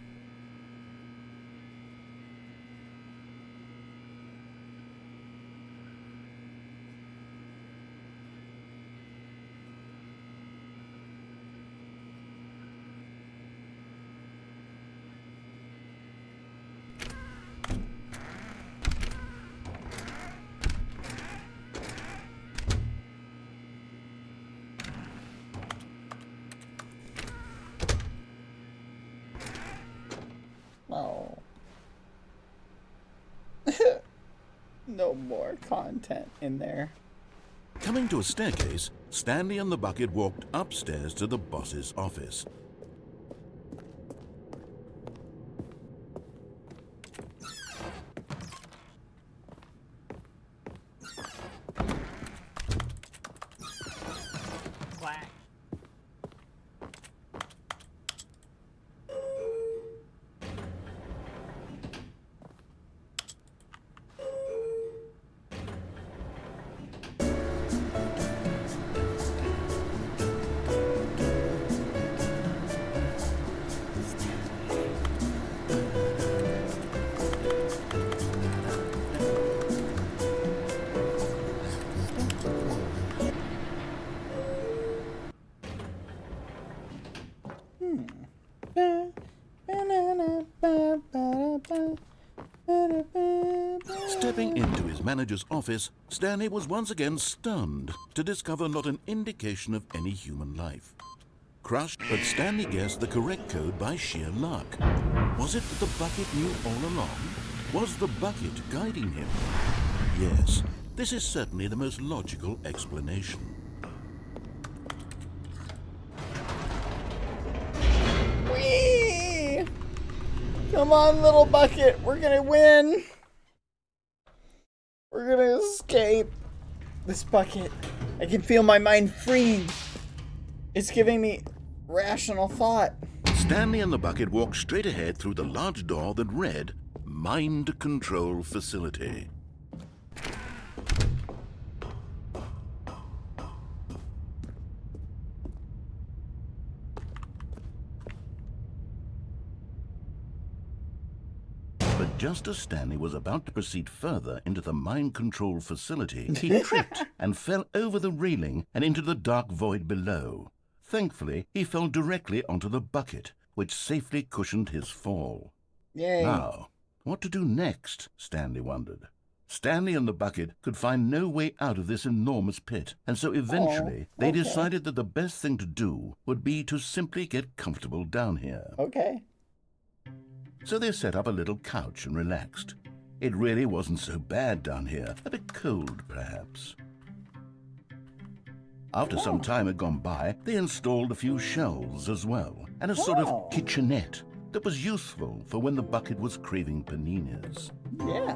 Oh. No more content in there. Coming to a staircase, Stanley and the bucket walked upstairs to the boss's office. Stepping into his manager's office, Stanley was once again stunned to discover not an indication of any human life. Crushed, but Stanley guessed the correct code by sheer luck. Was it that the bucket knew all along? Was the bucket guiding him? Yes, this is certainly the most logical explanation. Whee! Come on, little bucket. We're gonna win. We're gonna escape this bucket. I can feel my mind freeing. It's giving me rational thought. Stanley and the bucket walked straight ahead through the large door that read, Mind Control Facility. But just as Stanley was about to proceed further into the mind control facility, he tripped and fell over the railing and into the dark void below. Thankfully, he fell directly onto the bucket, which safely cushioned his fall. Yay. Now, what to do next? Stanley wondered. Stanley and the bucket could find no way out of this enormous pit, and so eventually they decided that the best thing to do would be to simply get comfortable down here. Okay. So they set up a little couch and relaxed. It really wasn't so bad down here, a bit cold perhaps. After some time had gone by, they installed a few shelves as well, and a sort of kitchenette that was useful for when the bucket was craving paninis. Yeah.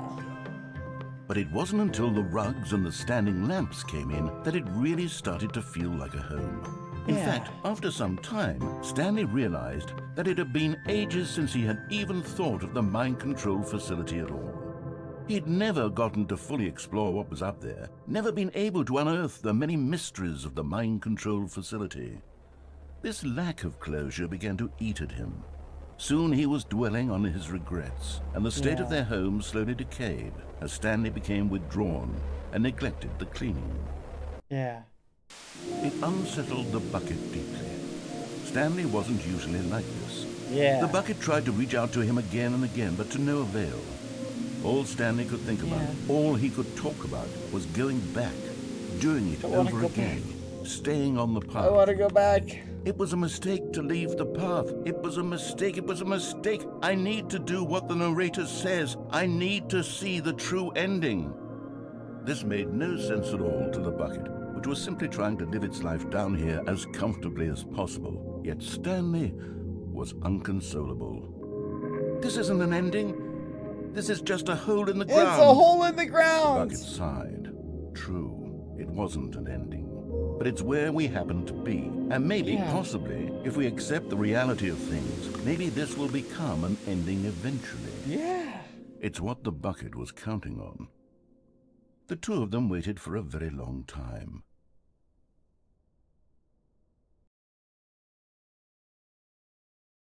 But it wasn't until the rugs and the standing lamps came in that it really started to feel like a home. In fact, after some time, Stanley realized that it had been ages since he had even thought of the mind control facility at all. He'd never gotten to fully explore what was up there, never been able to unearth the many mysteries of the mind control facility. This lack of closure began to eat at him. Soon he was dwelling on his regrets, and the state of their home slowly decayed as Stanley became withdrawn and neglected the cleaning. Yeah. It unsettled the bucket deeply. Stanley wasn't usually like this. Yeah. The bucket tried to reach out to him again and again, but to no avail. All Stanley could think about, all he could talk about, was going back, doing it over again, staying on the path. I want to go back. It was a mistake to leave the path. It was a mistake. It was a mistake. I need to do what the narrator says. I need to see the true ending. This made no sense at all to the bucket, which was simply trying to live its life down here as comfortably as possible. Yet Stanley was unconsolable. This isn't an ending. This is just a hole in the ground. It's a hole in the ground. The bucket sighed. True, it wasn't an ending. But it's where we happen to be. And maybe, possibly, if we accept the reality of things, maybe this will become an ending eventually. Yeah. It's what the bucket was counting on. The two of them waited for a very long time.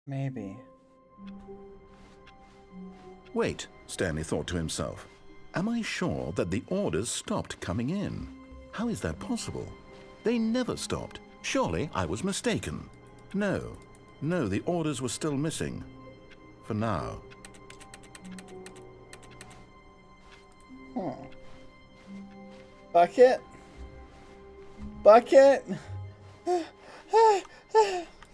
Maybe. Wait, Stanley thought to himself. Am I sure that the orders stopped coming in? How is that possible? They never stopped. Surely I was mistaken. No, the orders were still missing. For now. Bucket? Bucket?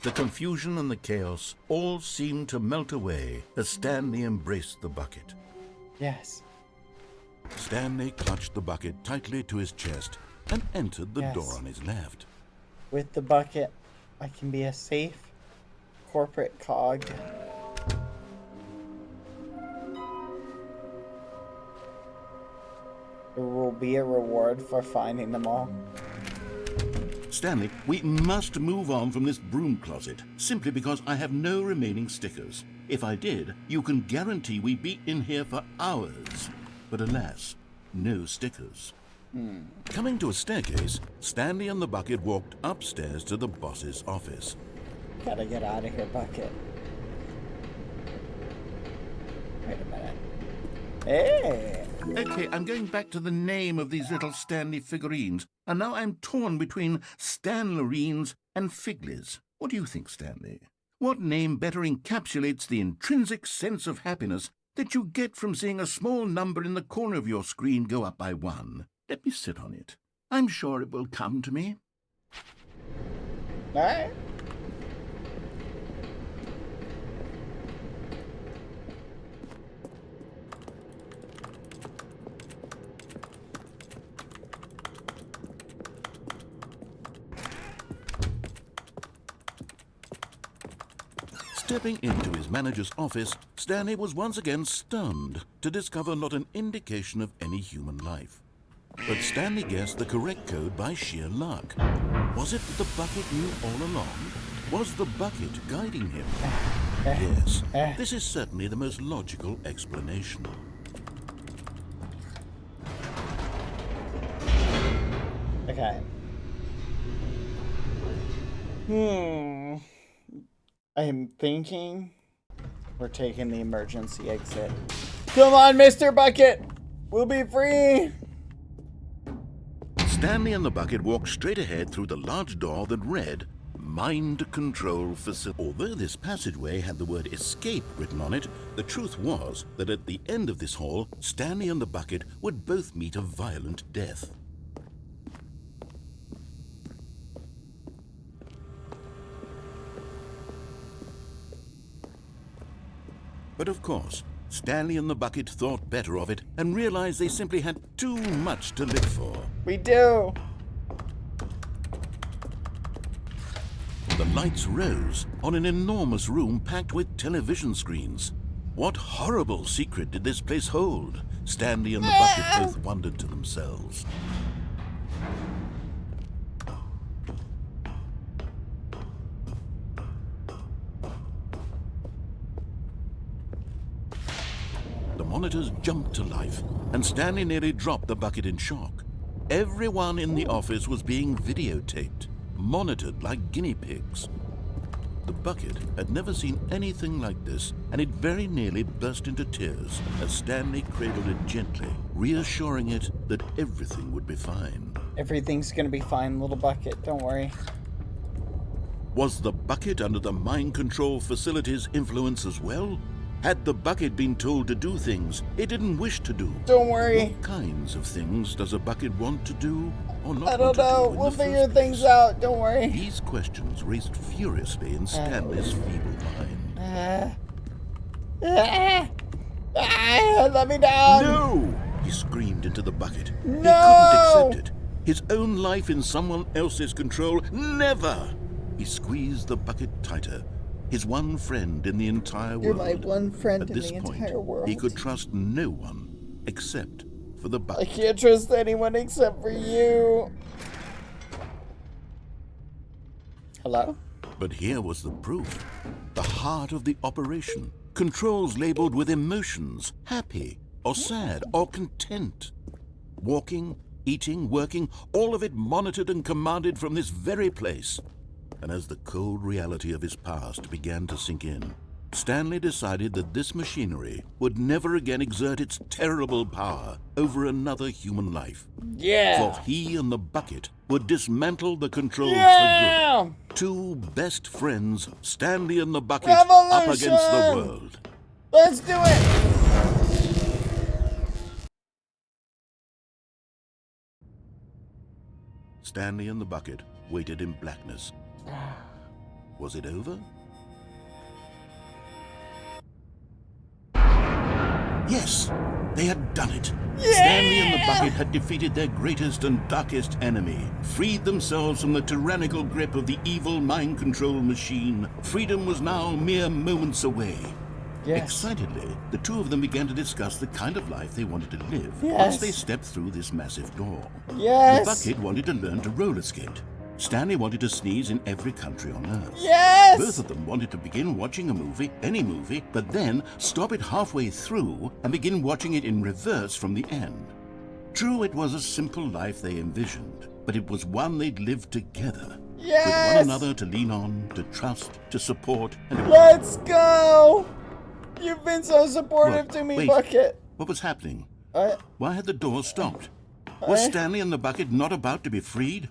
The confusion and the chaos all seemed to melt away as Stanley embraced the bucket. Yes. Stanley clutched the bucket tightly to his chest and entered the door on his left. With the bucket, I can be a safe corporate cog. There will be a reward for finding them all. Stanley, we must move on from this broom closet, simply because I have no remaining stickers. If I did, you can guarantee we'd be in here for hours. But alas, no stickers. Coming to a staircase, Stanley and the bucket walked upstairs to the boss's office. Gotta get out of here, bucket. Wait a minute. Hey! Okay, I'm going back to the name of these little Stanley figurines, and now I'm torn between Stanlerines and Figlies. What do you think, Stanley? What name better encapsulates the intrinsic sense of happiness that you get from seeing a small number in the corner of your screen go up by 1? Let me sit on it. I'm sure it will come to me. All right. Stepping into his manager's office, Stanley was once again stunned to discover not an indication of any human life. But Stanley guessed the correct code by sheer luck. Was it that the bucket knew all along? Was the bucket guiding him? Yes, this is certainly the most logical explanation. Okay. I am thinking we're taking the emergency exit. Come on, Mr. Bucket! We'll be free! Stanley and the bucket walked straight ahead through the large door that read, mind control facility. Although this passageway had the word escape written on it, the truth was that at the end of this hall, Stanley and the bucket would both meet a violent death. But of course, Stanley and the bucket thought better of it and realized they simply had too much to live for. We do. The lights rose on an enormous room packed with television screens. What horrible secret did this place hold? Stanley and the bucket both wondered to themselves. The monitors jumped to life, and Stanley nearly dropped the bucket in shock. Everyone in the office was being videotaped, monitored like guinea pigs. The bucket had never seen anything like this, and it very nearly burst into tears as Stanley cradled it gently, reassuring it that everything would be fine. Everything's gonna be fine, little bucket. Don't worry. Was the bucket under the mind control facility's influence as well? Had the bucket been told to do things it didn't wish to do? Don't worry. What kinds of things does a bucket want to do or not? I don't know. We'll figure things out. Don't worry. These questions raced furiously in Stanley's feeble mind. Let me down. No! He screamed into the bucket. No! He couldn't accept it. His own life in someone else's control. Never! He squeezed the bucket tighter. His one friend in the entire world. You're my one friend At in this the point, entire world. he could trust no one except for the I bucket. can't trust anyone except for you. Hello? But here was the proof. The heart of the operation. Controls labeled with emotions, happy or sad or content. Walking, eating, working, all of it monitored and commanded from this very place. And as the cold reality of his past began to sink in, Stanley decided that this machinery would never again exert its terrible power over another human life. Yeah. For he and the bucket would dismantle the controls Yeah. for good. Two best friends, Stanley and the bucket, Revolution. up against the world. Let's do it. Stanley and the bucket waited in blackness. Was it over? Yes, they had done it. Yeah! Stanley and the bucket had defeated their greatest and darkest enemy, freed themselves from the tyrannical grip of the evil mind control machine. Freedom was now mere moments away. Yes. Excitedly, the two of them began to discuss the kind of life they wanted to live Yes. once they stepped through this massive door. Yes. The bucket wanted to learn to roller skate. Stanley wanted to sneeze in every country on Earth. Yes. Both of them wanted to begin watching a movie, any movie, but then stop it halfway through and begin watching it in reverse from the end. True, it was a simple life they envisioned, but it was one they'd lived together. Yes. With one another to lean on, to trust, to support, and Let's go. You've been so supportive What? to me, Wait. Bucket. What was happening? What? Why had the door stopped? Was Stanley and the bucket not about to be freed?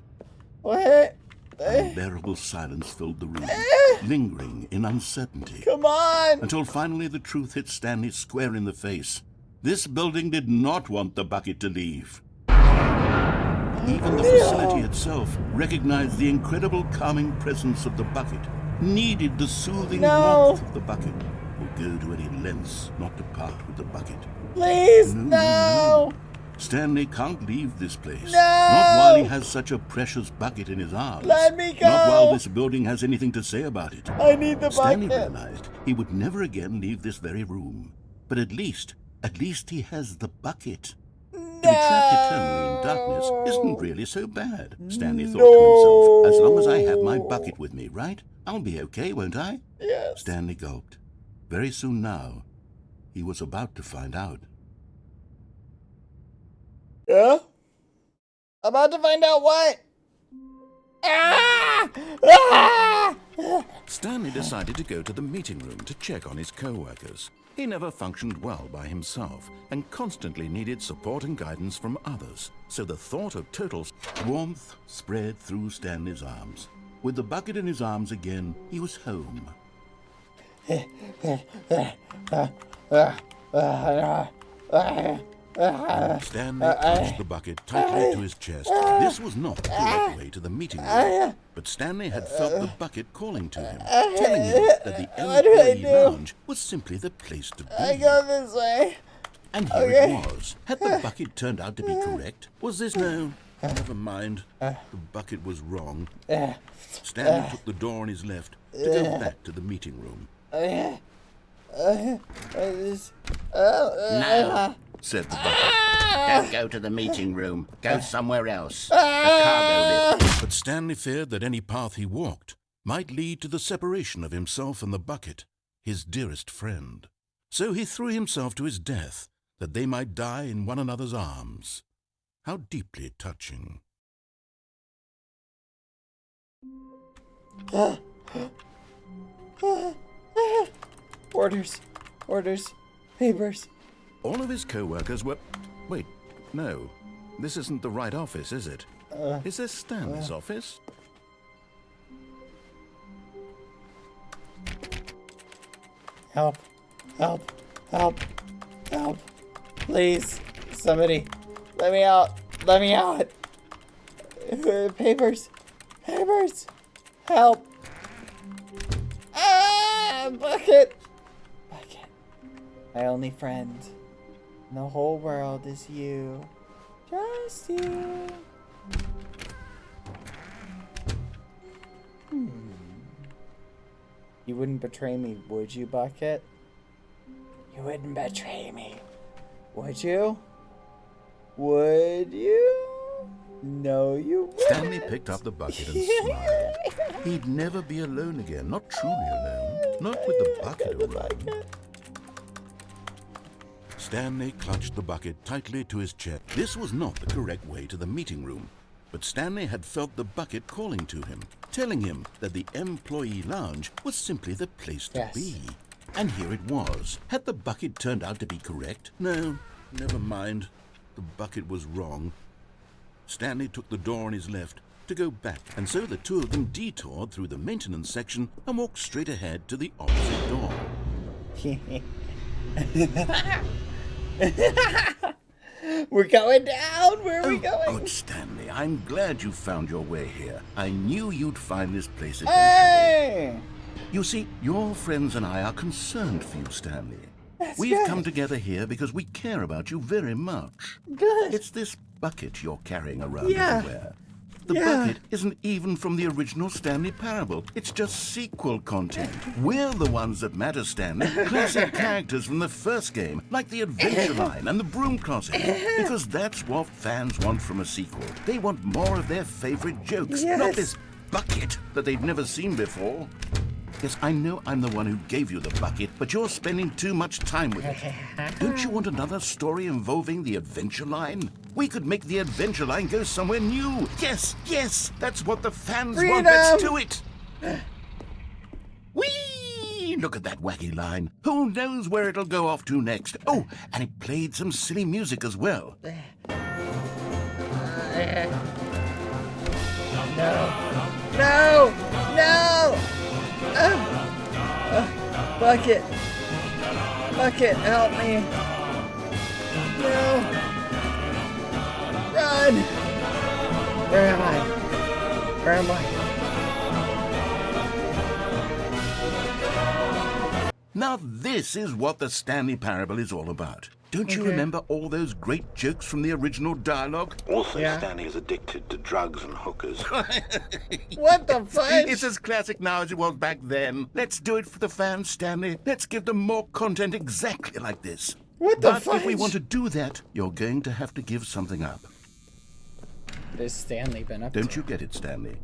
What? Unbearable silence filled the room, lingering in uncertainty. Come on. Until finally the truth hit Stanley square in the face. This building did not want the bucket to leave. Even the facility itself recognized the incredible calming presence of the bucket, needed the soothing warmth of the bucket, will go to any lengths not to part with the bucket. Please, no. Stanley can't leave this place. No! Not while he has such a precious bucket in his arms. Let me go. Not while this building has anything to say about it. I need the Stanley bucket. realized he would never again leave this very room. But at least he has the bucket. To be trapped eternally in darkness isn't really so bad, Stanley thought to himself. As long as I have my bucket with me, right? I'll be okay, won't I? Yes. Stanley gulped. Very soon now, he was about to find out. Yeah? About to find out what? Ah! Ah! Stanley decided to go to the meeting room to check on his co-workers. He never functioned well by himself and constantly needed support and guidance from others. So the thought of total warmth spread through Stanley's arms. With the bucket in his arms again, he was home. Stanley clutched the bucket tightly to his chest. This was not the correct way to the meeting room, but Stanley had felt the bucket calling to him, telling him that the employee lounge was simply the place to be. I go this way. And here it was. Had the bucket turned out to be correct? Was this no? Never mind. The bucket was wrong. Stanley took the door on his left to go back to the meeting room. No, said the bucket. don't go to the meeting room. Go somewhere else. The cargo lift. But Stanley feared that any path he walked might lead to the separation of himself and the bucket, his dearest friend. So he threw himself to his death, that they might die in one another's arms. How deeply touching. Orders, papers. All of his co-workers were... Wait, no. This isn't the right office, is it? Is this Stanley's office? Help. Please, somebody, let me out. Papers, help. Bucket. My only friend in the whole world is you. Just you. You wouldn't betray me, would you, Bucket? You wouldn't betray me, would you? Would you? No, you wouldn't. Stanley picked up the bucket and smiled. He'd never be alone again, not truly alone, not with the bucket around. Stanley clutched the bucket tightly to his chest. This was not the correct way to the meeting room, but Stanley had felt the bucket calling to him, telling him that the employee lounge was simply the place to be. And here it was. Had the bucket turned out to be correct? No, never mind. The bucket was wrong. Stanley took the door on his left to go back, and so the two of them detoured through the maintenance section and walked straight ahead to the opposite door. We're going down. Where are we going? Good, Stanley. I'm glad you found your way here. I knew you'd find this place eventually. Hey! You see, your friends and I are concerned for you, Stanley. We've good. come together here because we care about you very much. Good. It's this bucket you're carrying around everywhere. The bucket isn't even from the original Stanley Parable. It's just sequel content. We're the ones that matter, Stanley. Classic characters from the first game, like the Adventure Line and the Broom Closet. Because that's what fans want from a sequel. They want more of their favorite jokes, not this bucket that they've never seen before. Yes, I know I'm the one who gave you the bucket, but you're spending too much time with it. Don't you want another story involving the Adventure Line? We could make the Adventure Line go somewhere new. Yes, that's what the fans want. Let's do it. Whee! Look at that wacky line. Who knows where it'll go off to next? Oh, and it played some silly music as well. No! Bucket, help me! No! Run! Where am I? Now this is what the Stanley Parable is all about. Don't you remember all those great jokes from the original dialogue? Also, Stanley is addicted to drugs and hookers. What the fudge? It's as classic now as it was back then. Let's do it for the fans, Stanley. Let's give them more content exactly like this. What the But fudge? if we want to do that, you're going to have to give something up. What has Stanley been up to? Don't you get it, Stanley?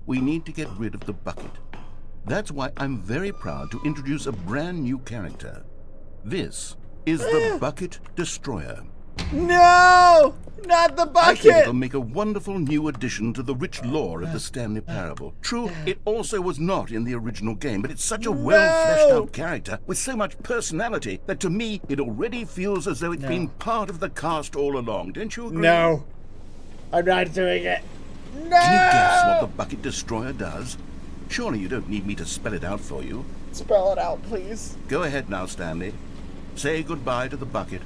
We need to get rid of the bucket. That's why I'm very proud to introduce a brand new character. This is the Bucket Destroyer. No! Not the I think bucket! it'll make a wonderful new addition to the rich lore of the Stanley Parable. True, it also was not in the original game, but it's such a well-fleshed-out character with so much personality that to me it already feels as though it's been part of the cast all along. Don't you agree? No. I'm not doing it. No! Can you guess what the bucket destroyer does? Surely you don't need me to spell it out for you. Spell it out, please. Go ahead now, Stanley. Say goodbye to the bucket,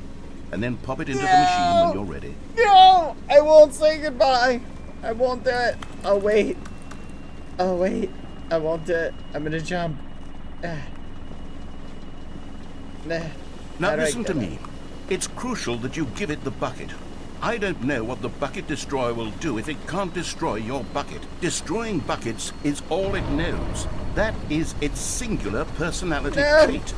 and then pop it into the machine when you're ready. No! I won't say goodbye. I won't do it. Oh, wait. Oh, wait. I won't do it. I'm gonna jump. Now listen to me. It's crucial that you give it the bucket. I don't know what the bucket destroyer will do if it can't destroy your bucket. Destroying buckets is all it knows. That is its singular personality trait.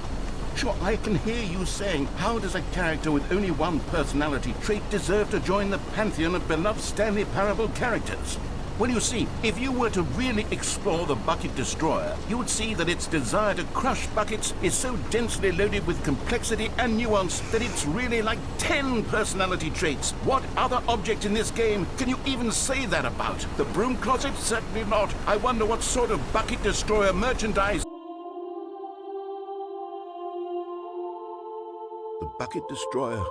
Sure, I can hear you saying, how does a character with only one personality trait deserve to join the pantheon of beloved Stanley Parable characters? Well, you see, if you were to really explore the bucket destroyer, you would see that its desire to crush buckets is so densely loaded with complexity and nuance that it's really like 10 personality traits. What other object in this game can you even say that about? The broom closet? Certainly not. I wonder what sort of bucket destroyer merchandise... The bucket destroyer.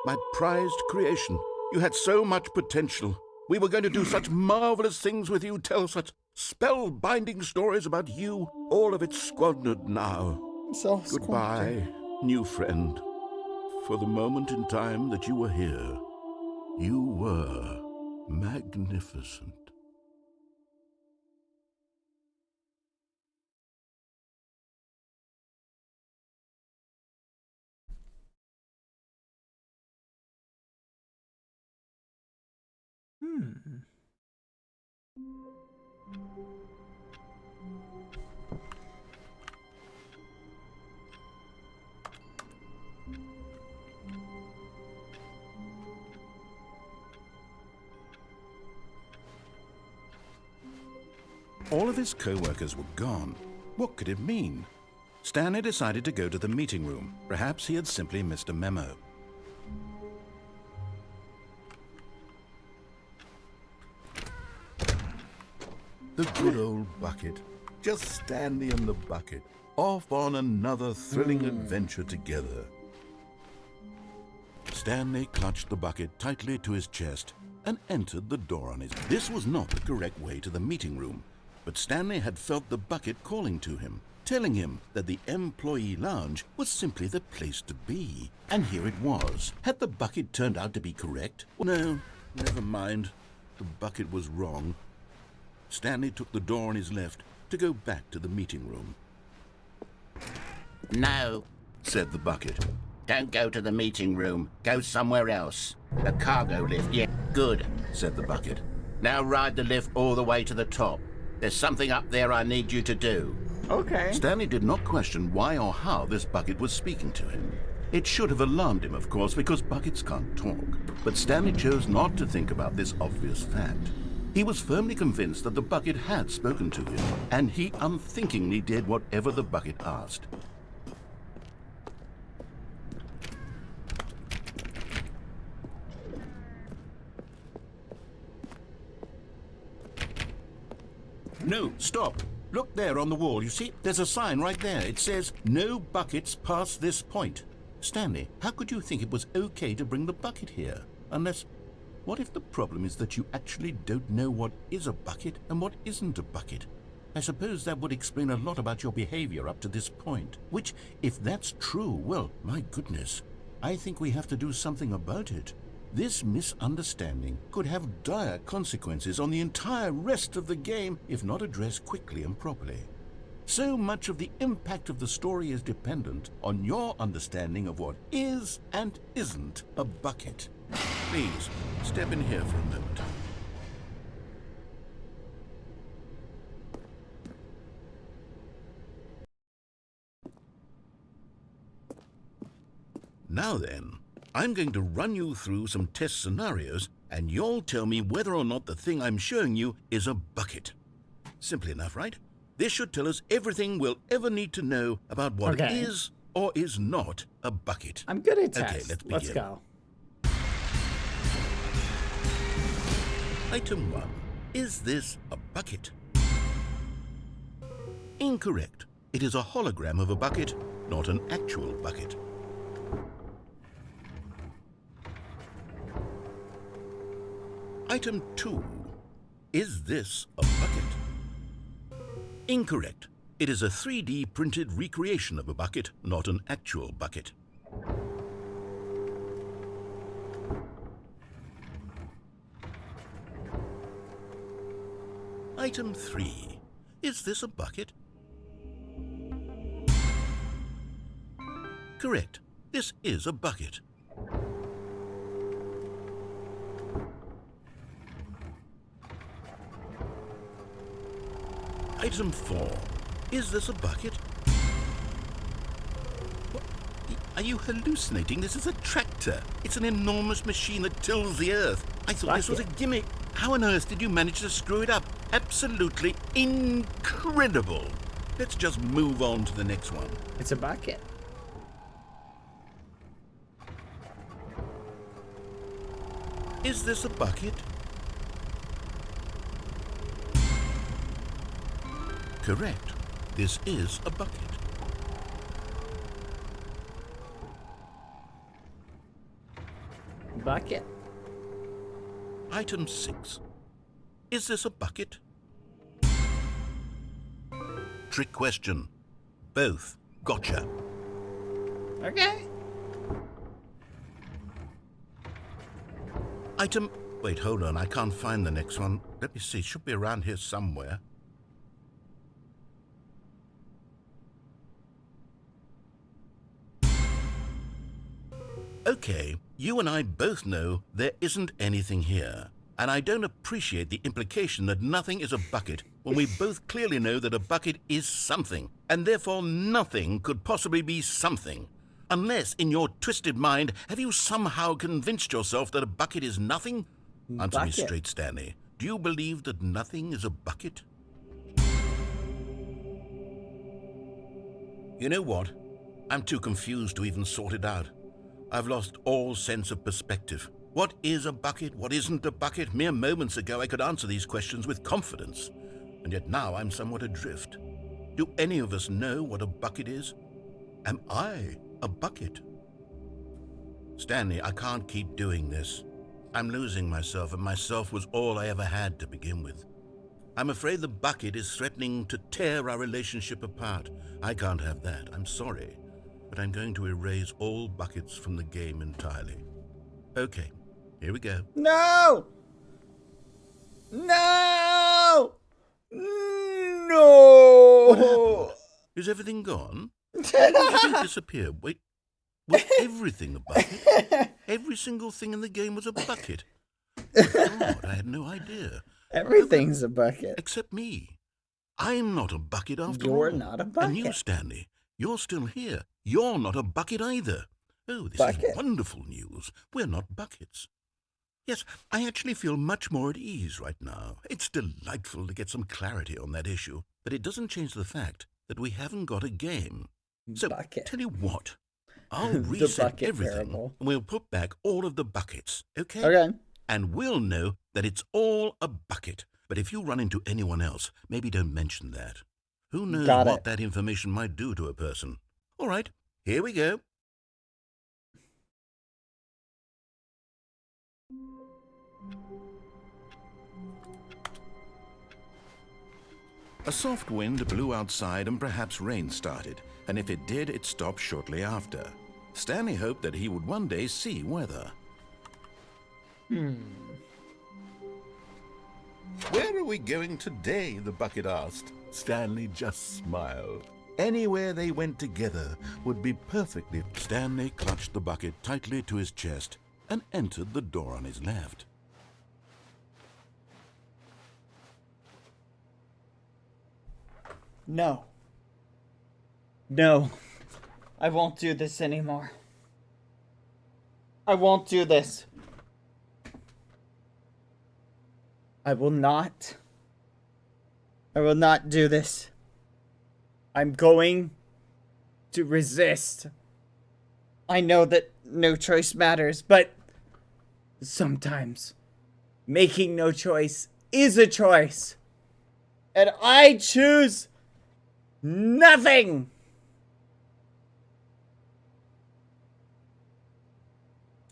My prized creation. You had so much potential. We were going to do such marvelous things with you, tell such spellbinding stories about you. All of it squandered now. So goodbye, new friend. For the moment in time that you were here, you were magnificent. All of his co-workers were gone. What could it mean? Stanley decided to go to the meeting room. Perhaps he had simply missed a memo. The good old bucket. Just Stanley and the bucket, off on another thrilling adventure together. Stanley clutched the bucket tightly to his chest and entered the door on his... This was not the correct way to the meeting room, but Stanley had felt the bucket calling to him, telling him that the employee lounge was simply the place to be. And here it was. Had the bucket turned out to be correct? No, never mind. The bucket was wrong. Stanley took the door on his left to go back to the meeting room. No, said the bucket. Don't go to the meeting room. Go somewhere else. The cargo lift, yeah. Good, said the bucket. Now ride the lift all the way to the top. There's something up there I need you to do. Okay. Stanley did not question why or how this bucket was speaking to him. It should have alarmed him, of course, because buckets can't talk. But Stanley chose not to think about this obvious fact. He was firmly convinced that the bucket had spoken to him, and he unthinkingly did whatever the bucket asked. No, stop. Look there on the wall. You see, there's a sign right there. It says, "No buckets past this point." Stanley, how could you think it was okay to bring the bucket here? Unless, what if the problem is that you actually don't know what is a bucket and what isn't a bucket? I suppose that would explain a lot about your behavior up to this point. Which, if that's true, well, my goodness, I think we have to do something about it. This misunderstanding could have dire consequences on the entire rest of the game if not addressed quickly and properly. So much of the impact of the story is dependent on your understanding of what is and isn't a bucket. Please, step in here for a moment. Now then, I'm going to run you through some test scenarios, and you'll tell me whether or not the thing I'm showing you is a bucket. Simple enough, right? This should tell us everything we'll ever need to know about what is or is not a bucket. I'm good at tests. Okay, let's begin. Let's go. Item 1. Is this a bucket? Incorrect. It is a hologram of a bucket, not an actual bucket. Item 2. Is this a bucket? Incorrect. It is a 3D printed recreation of a bucket, not an actual bucket. Item 3. Is this a bucket? Correct. This is a bucket. Item 4. Is this a bucket? What? Are you hallucinating? This is a tractor. It's an enormous machine that tills the earth. I thought this was a gimmick. How on earth did you manage to screw it up? Absolutely incredible. Let's just move on to the next one. It's a bucket. Is this a bucket? Correct. This is a bucket. Bucket. Item 6. Is this a bucket? Trick question. Both. Gotcha. Okay. Item... Wait, hold on. I can't find the next one. Let me see. It should be around here somewhere. Okay, you and I both know there isn't anything here. And I don't appreciate the implication that nothing is a bucket when we both clearly know that a bucket is something, and therefore nothing could possibly be something. Unless, in your twisted mind, have you somehow convinced yourself that a bucket is nothing? Answer me straight, Stanley. Do you believe that nothing is a bucket? You know what? I'm too confused to even sort it out. I've lost all sense of perspective. What is a bucket? What isn't a bucket? Mere moments ago I could answer these questions with confidence, and yet now I'm somewhat adrift. Do any of us know what a bucket is? Am I a bucket? Stanley, I can't keep doing this. I'm losing myself, and myself was all I ever had to begin with. I'm afraid the bucket is threatening to tear our relationship apart. I can't have that. I'm sorry. But I'm going to erase all buckets from the game entirely. Okay, here we go. No! No! No! What happened? Is everything gone? Everything disappeared. Wait, was everything a bucket? Every single thing in the game was a bucket. God, I had no idea. Everything's a bucket. Except me. I'm not a bucket after all. You're not a bucket. And you, Stanley, you're still here. You're not a bucket either. Oh, this is wonderful news. We're not buckets. Yes, I actually feel much more at ease right now. It's delightful to get some clarity on that issue, but it doesn't change the fact that we haven't got a game. So, tell you what, I'll reset everything, and we'll put back all of the buckets, okay? Okay. And we'll know that it's all a bucket. But if you run into anyone else, maybe don't mention that. Who knows what that information might do to a person. All right, here we go. A soft wind blew outside and perhaps rain started, and if it did, it stopped shortly after. Stanley hoped that he would one day see weather. Where are we going today? The bucket asked. Stanley just smiled. Anywhere they went together would be perfectly. Stanley clutched the bucket tightly to his chest and entered the door on his left. No. No. I won't do this anymore. I won't do this. I will not. I will not do this. I'm going to resist. I know that no choice matters, but sometimes making no choice is a choice. And I choose nothing.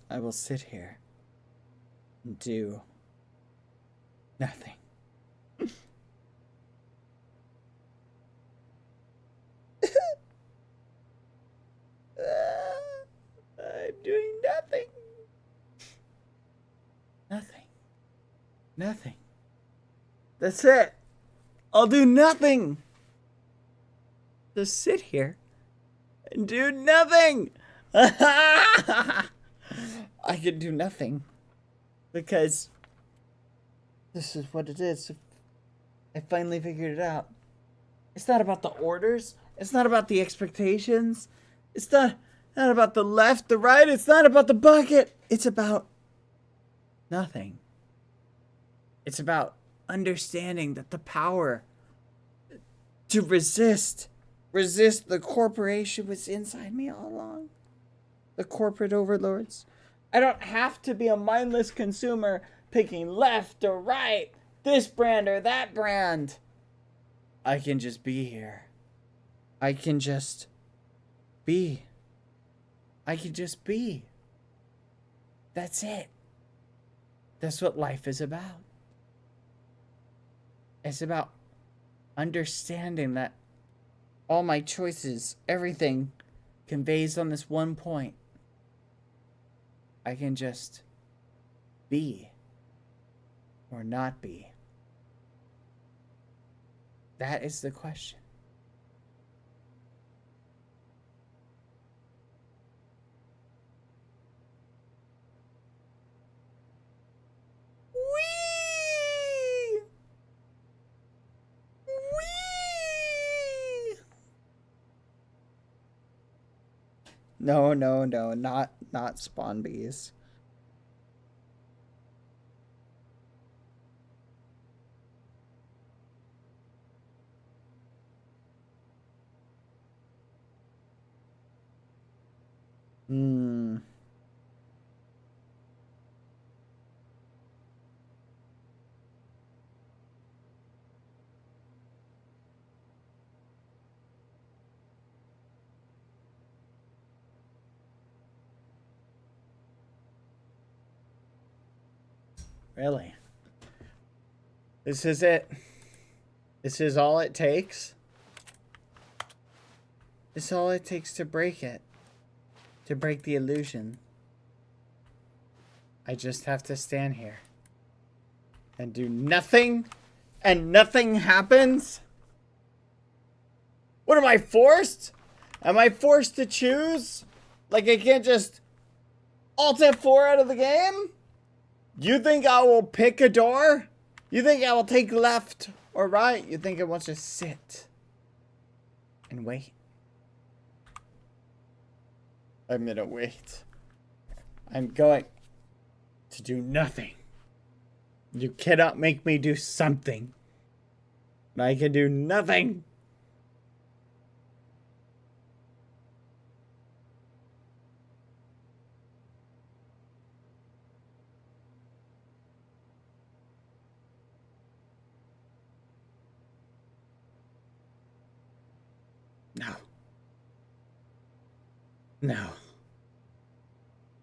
I will sit here and do nothing. Nothing. Nothing. That's it. I'll do nothing. Just sit here and do nothing. I can do nothing because this is what it is. I finally figured it out. It's not about the orders. It's not about the expectations. It's not about the left, the right. It's not about the bucket. It's about nothing. It's about understanding that the power to resist the corporation was inside me all along. The corporate overlords. I don't have to be a mindless consumer picking left or right, this brand or that brand. I can just be here. I can just be. I can just be. That's it. That's what life is about. It's about understanding that all my choices, everything conveys on this one point. I can just be or not be. That is the question. Whee! Whee! No, not spawn bees. Really? This is it. This is all it takes. It's all it takes to break it. To break the illusion. I just have to stand here. And do nothing. And nothing happens. What am I forced? Am I forced to choose? Like I can't just Alt F4 out of the game? You think I will pick a door? You think I will take left or right? You think I want to sit and wait? I'm gonna wait. I'm going to do nothing. You cannot make me do something. I can do nothing. No.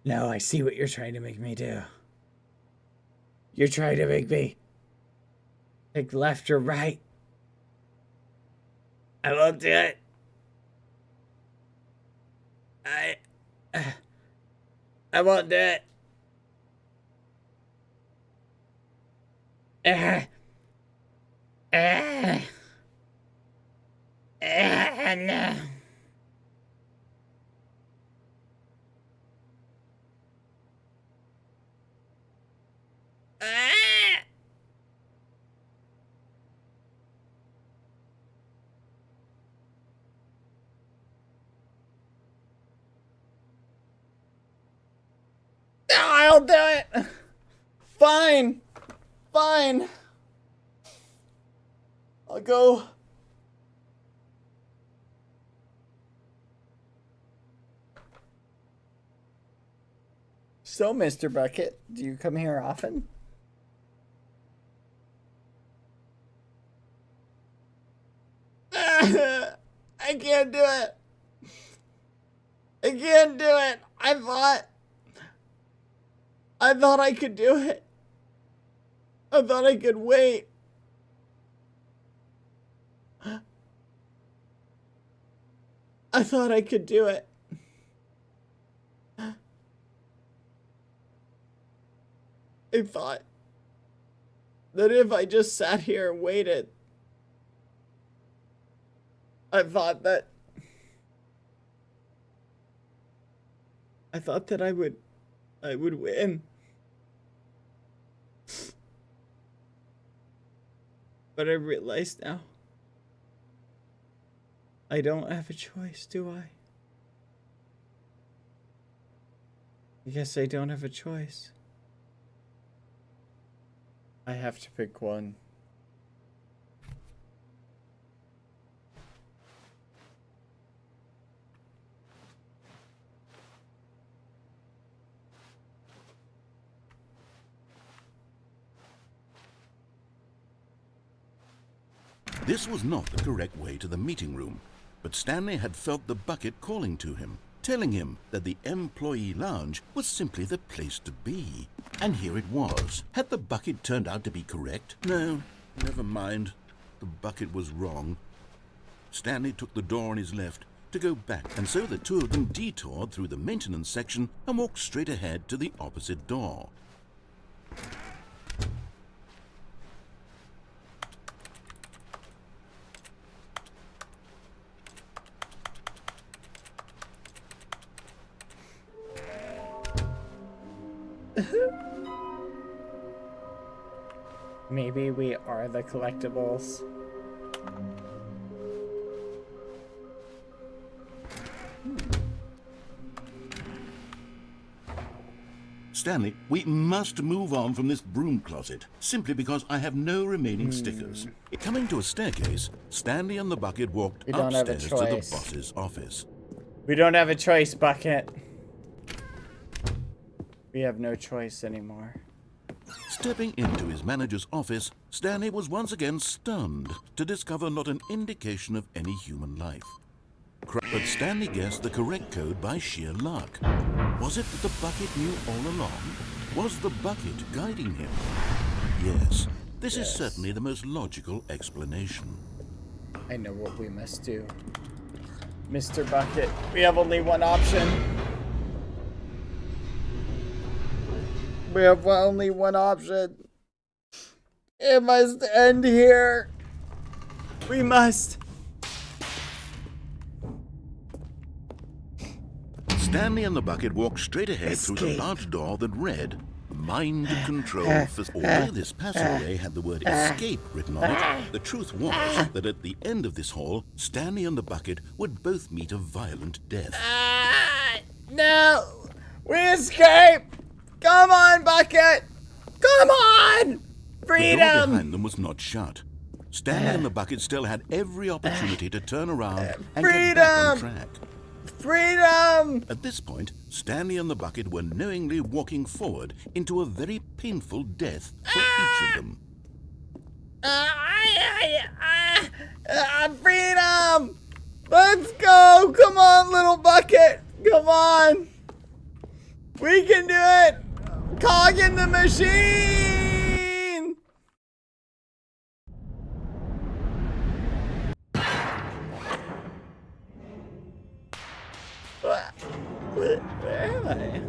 No, I see what you're trying to make me do. You're trying to make me take left or right. I won't do it. I won't do it. No. I'll do it. Fine. Fine. I'll go. So, Mr. Bucket, do you come here often? I can't do it. I can't do it. I thought I could do it. I thought I could wait. I thought I could do it. I thought that if I just sat here and waited, I thought that I would win. But I realize now I don't have a choice, do I? I guess I don't have a choice. I have to pick one. This was not the correct way to the meeting room, but Stanley had felt the bucket calling to him, telling him that the employee lounge was simply the place to be. And here it was. Had the bucket turned out to be correct? No, never mind. The bucket was wrong. Stanley took the door on his left to go back, and so the two of them detoured through the maintenance section and walked straight ahead to the opposite door. Maybe we are the collectibles. Stanley, we must move on from this broom closet, simply because I have no remaining stickers. Coming to a staircase, Stanley and the bucket walked upstairs to the boss's office. We don't have a choice, Bucket. We have no choice anymore. Stepping into his manager's office, Stanley was once again stunned to discover not an indication of any human life. But Stanley guessed the correct code by sheer luck. Was it that the bucket knew all along? Was the bucket guiding him? Yes, this is certainly the most logical explanation. I know what we must do. Mr. Bucket, we have only one option. We have only one option. It must end here. We must. Stanley and the bucket walked straight ahead through the large door that read, Mind Control. Although this passageway had the word escape written on it, the truth was that at the end of this hall, Stanley and the bucket would both meet a violent death. No! We escape! Come on, Bucket! Come on! Freedom! The door behind them was not shut. Stanley and the bucket still had every opportunity to turn around and get back on track. Freedom! At this point, Stanley and the bucket were knowingly walking forward into a very painful death for each of them. Freedom! Let's go! Come on, little bucket! Come on! We can do it! Cog in the machine! Where am I?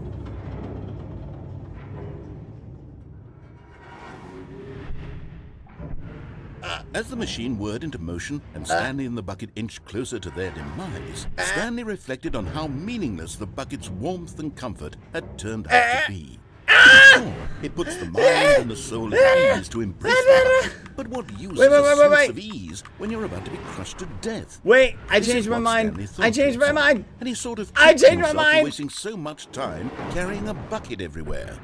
As the machine whirred into motion and Stanley and the bucket inched closer to their demise, Stanley reflected on how meaningless the bucket's warmth and comfort had turned out to be. It puts the mind and the soul at ease to embrace the bucket. But what use is a sense of ease when you're about to be crushed to death? Wait, I changed my mind. I changed my mind. And he sort of I changed my mind. For wasting so much time carrying a bucket everywhere.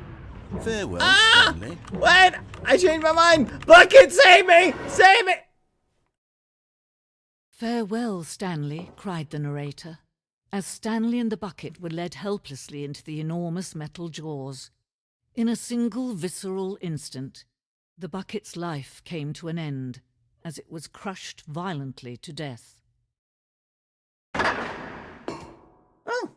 Farewell, Stanley. Wait, I changed my mind. Bucket, save me! Save me! Farewell, Stanley, cried the narrator, as Stanley and the bucket were led helplessly into the enormous metal jaws. In a single visceral instant, the bucket's life came to an end as it was crushed violently to death. Oh.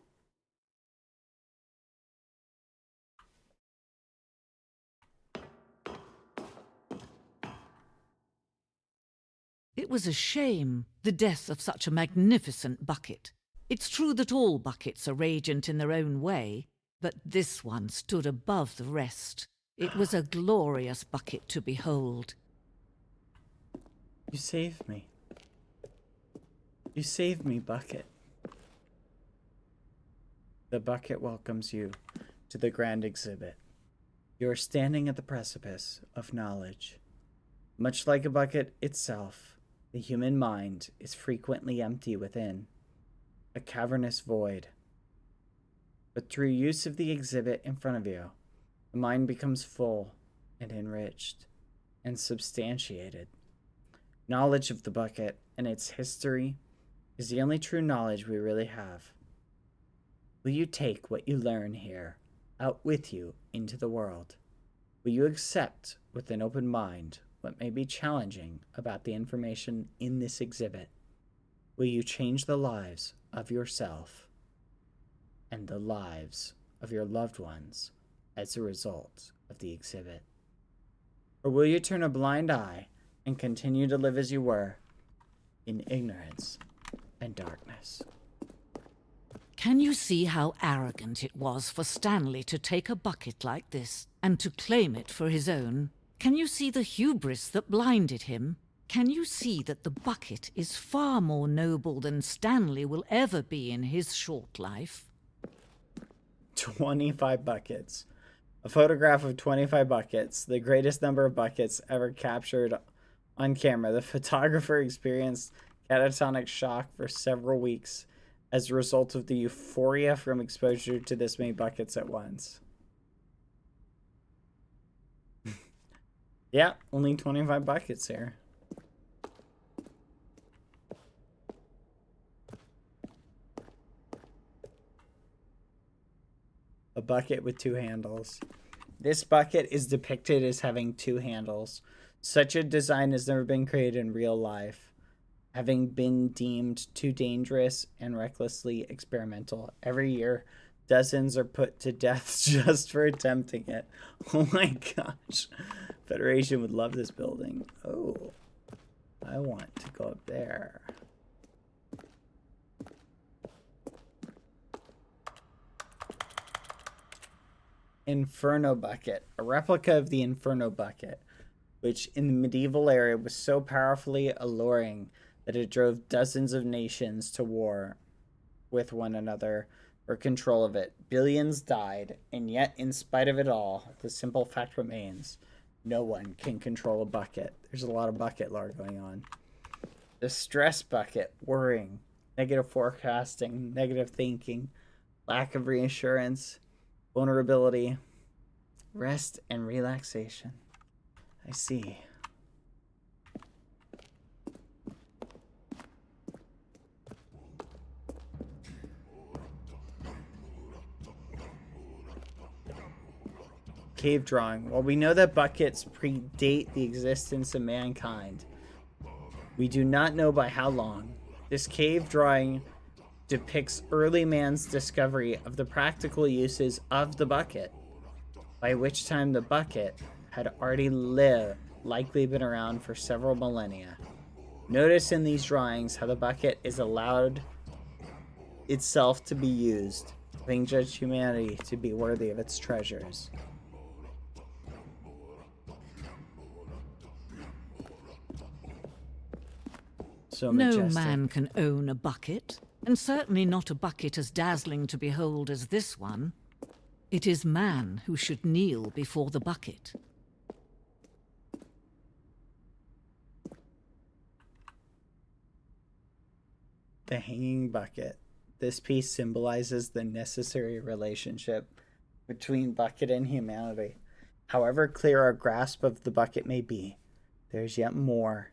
It was a shame, the death of such a magnificent bucket. It's true that all buckets are radiant in their own way, but this one stood above the rest. It was a glorious bucket to behold. You saved me. You saved me, bucket. The bucket welcomes you to the grand exhibit. You are standing at the precipice of knowledge. Much like a bucket itself, the human mind is frequently empty within, a cavernous void. But through use of the exhibit in front of you, the mind becomes full and enriched and substantiated. Knowledge of the bucket and its history is the only true knowledge we really have. Will you take what you learn here out with you into the world? Will you accept with an open mind what may be challenging about the information in this exhibit? Will you change the lives of yourself and the lives of your loved ones as a result of the exhibit? Or will you turn a blind eye and continue to live as you were, in ignorance and darkness? Can you see how arrogant it was for Stanley to take a bucket like this and to claim it for his own? Can you see the hubris that blinded him? Can you see that the bucket is far more noble than Stanley will ever be in his short life? 25 buckets. A photograph of 25 buckets, the greatest number of buckets ever captured on camera. The photographer experienced catatonic shock for several weeks as a result of the euphoria from exposure to this many buckets at once. Yeah, only 25 buckets here. A bucket with two handles. This bucket is depicted as having two handles. Such a design has never been created in real life, having been deemed too dangerous and recklessly experimental. Every year, dozens are put to death just for attempting it. Oh my gosh. Federation would love this building. Oh, I want to go up there. Inferno bucket, a replica of the Inferno bucket, which in the medieval era was so powerfully alluring that it drove dozens of nations to war with one another for control of it. Billions died, and yet in spite of it all, the simple fact remains, no one can control a bucket. There's a lot of bucket lore going on. The stress bucket, worrying, negative forecasting, negative thinking, lack of reassurance, vulnerability, rest and relaxation. I see. Cave drawing. While we know that buckets predate the existence of mankind, we do not know by how long. This cave drawing depicts early man's discovery of the practical uses of the bucket, by which time the bucket had already likely been around for several millennia. Notice in these drawings how the bucket is allowed itself to be used, having judged humanity to be worthy of its treasures. So no majestic. man can own a bucket, and certainly not a bucket as dazzling to behold as this one. It is man who should kneel before the bucket. The hanging bucket. This piece symbolizes the necessary relationship between bucket and humanity. However clear our grasp of the bucket may be, there is yet more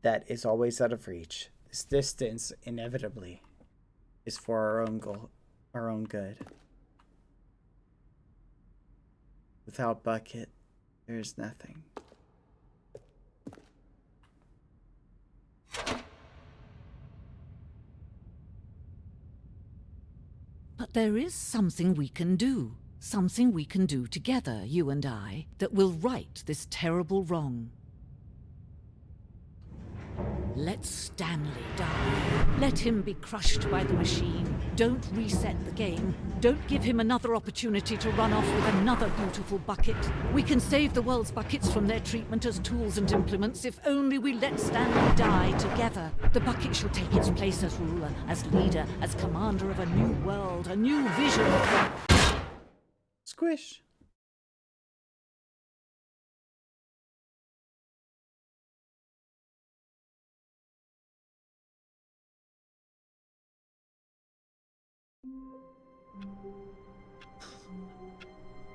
that is always out of reach. This distance, inevitably, is for our own goal, our own good. Without bucket, there is nothing. But there is something we can do. Something we can do together, you and I, that will right this terrible wrong. Let Stanley die. Let him be crushed by the machine. Don't reset the game. Don't give him another opportunity to run off with another beautiful bucket. We can save the world's buckets from their treatment as tools and implements if only we let Stanley die together. The bucket shall take its place as ruler, as leader, as commander of a new world, a new vision. Squish.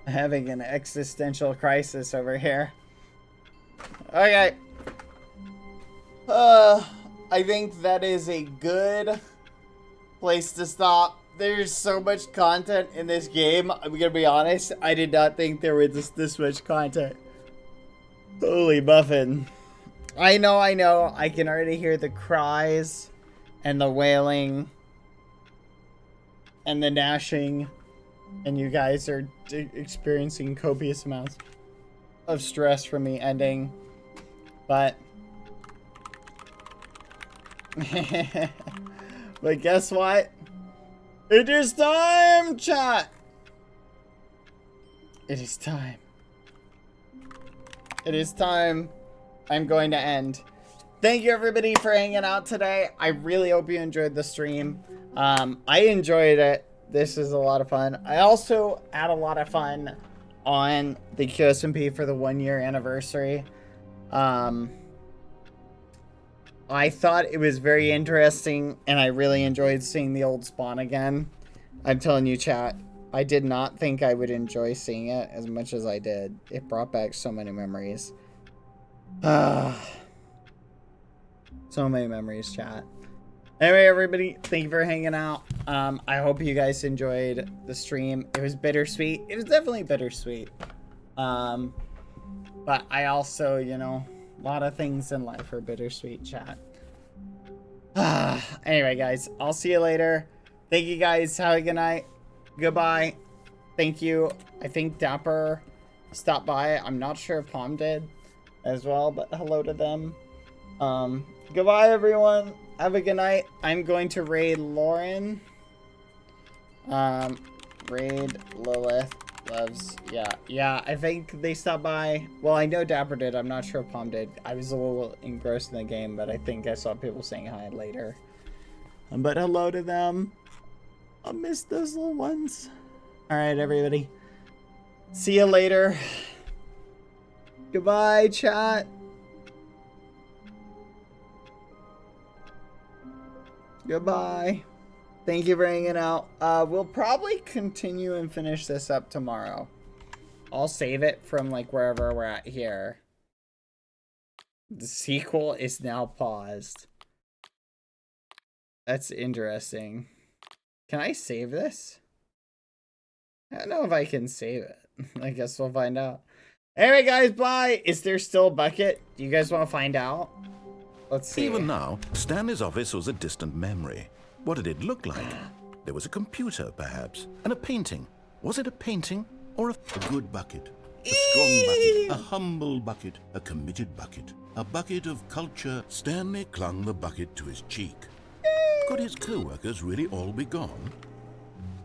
Having an existential crisis over here. Okay. I think that is a good place to stop. There's so much content in this game. I'm gonna be honest. I did not think there was this much content. Holy muffin. I know. I can already hear the cries and the wailing and the gnashing. And you guys are experiencing copious amounts of stress from me ending. But... but guess what? It is time, chat! It is time. It is time. I'm going to end. Thank you everybody for hanging out today. I really hope you enjoyed the stream. I enjoyed it. This is a lot of fun. I also had a lot of fun on the QSMP for the 1-year anniversary. I thought it was very interesting, and I really enjoyed seeing the old spawn again. I'm telling you, chat, I did not think I would enjoy seeing it as much as I did. It brought back so many memories. So many memories, chat. Anyway, everybody, thank you for hanging out. I hope you guys enjoyed the stream. It was bittersweet. It was definitely bittersweet. But I also, you know, a lot of things in life are bittersweet, chat. Anyway, guys, I'll see you later. Thank you, guys. Have a good night. Goodbye. Thank you. I think Dapper stopped by. I'm not sure if Palm did as well, but hello to them. Goodbye, everyone. Have a good night. I'm going to raid Lauren. Raid Lilith loves. Yeah, I think they stopped by. Well, I know Dapper did. I'm not sure if Palm did. I was a little engrossed in the game, but I think I saw people saying hi later. But hello to them. I'll miss those little ones. Alright, everybody. See you later. Goodbye, chat. Goodbye. Thank you for hanging out. We'll probably continue and finish this up tomorrow. I'll save it from like wherever we're at here. The sequel is now paused. That's interesting. Can I save this? I don't know if I can save it. I guess we'll find out. Anyway, guys, bye. Is there still a bucket? Do you guys want to find out? Let's see. Even now, Stanley's office was a distant memory. What did it look like? There was a computer, perhaps, and a painting. Was it a painting or a good bucket? A strong bucket, a humble bucket, a committed bucket, a bucket of culture. Stanley clung the bucket to his cheek. Could his co-workers really all be gone?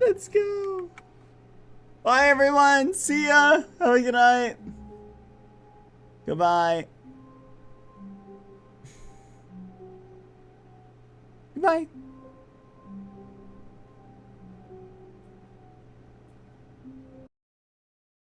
Let's go. Bye, everyone. See ya. Have a good night. Goodbye. Goodbye.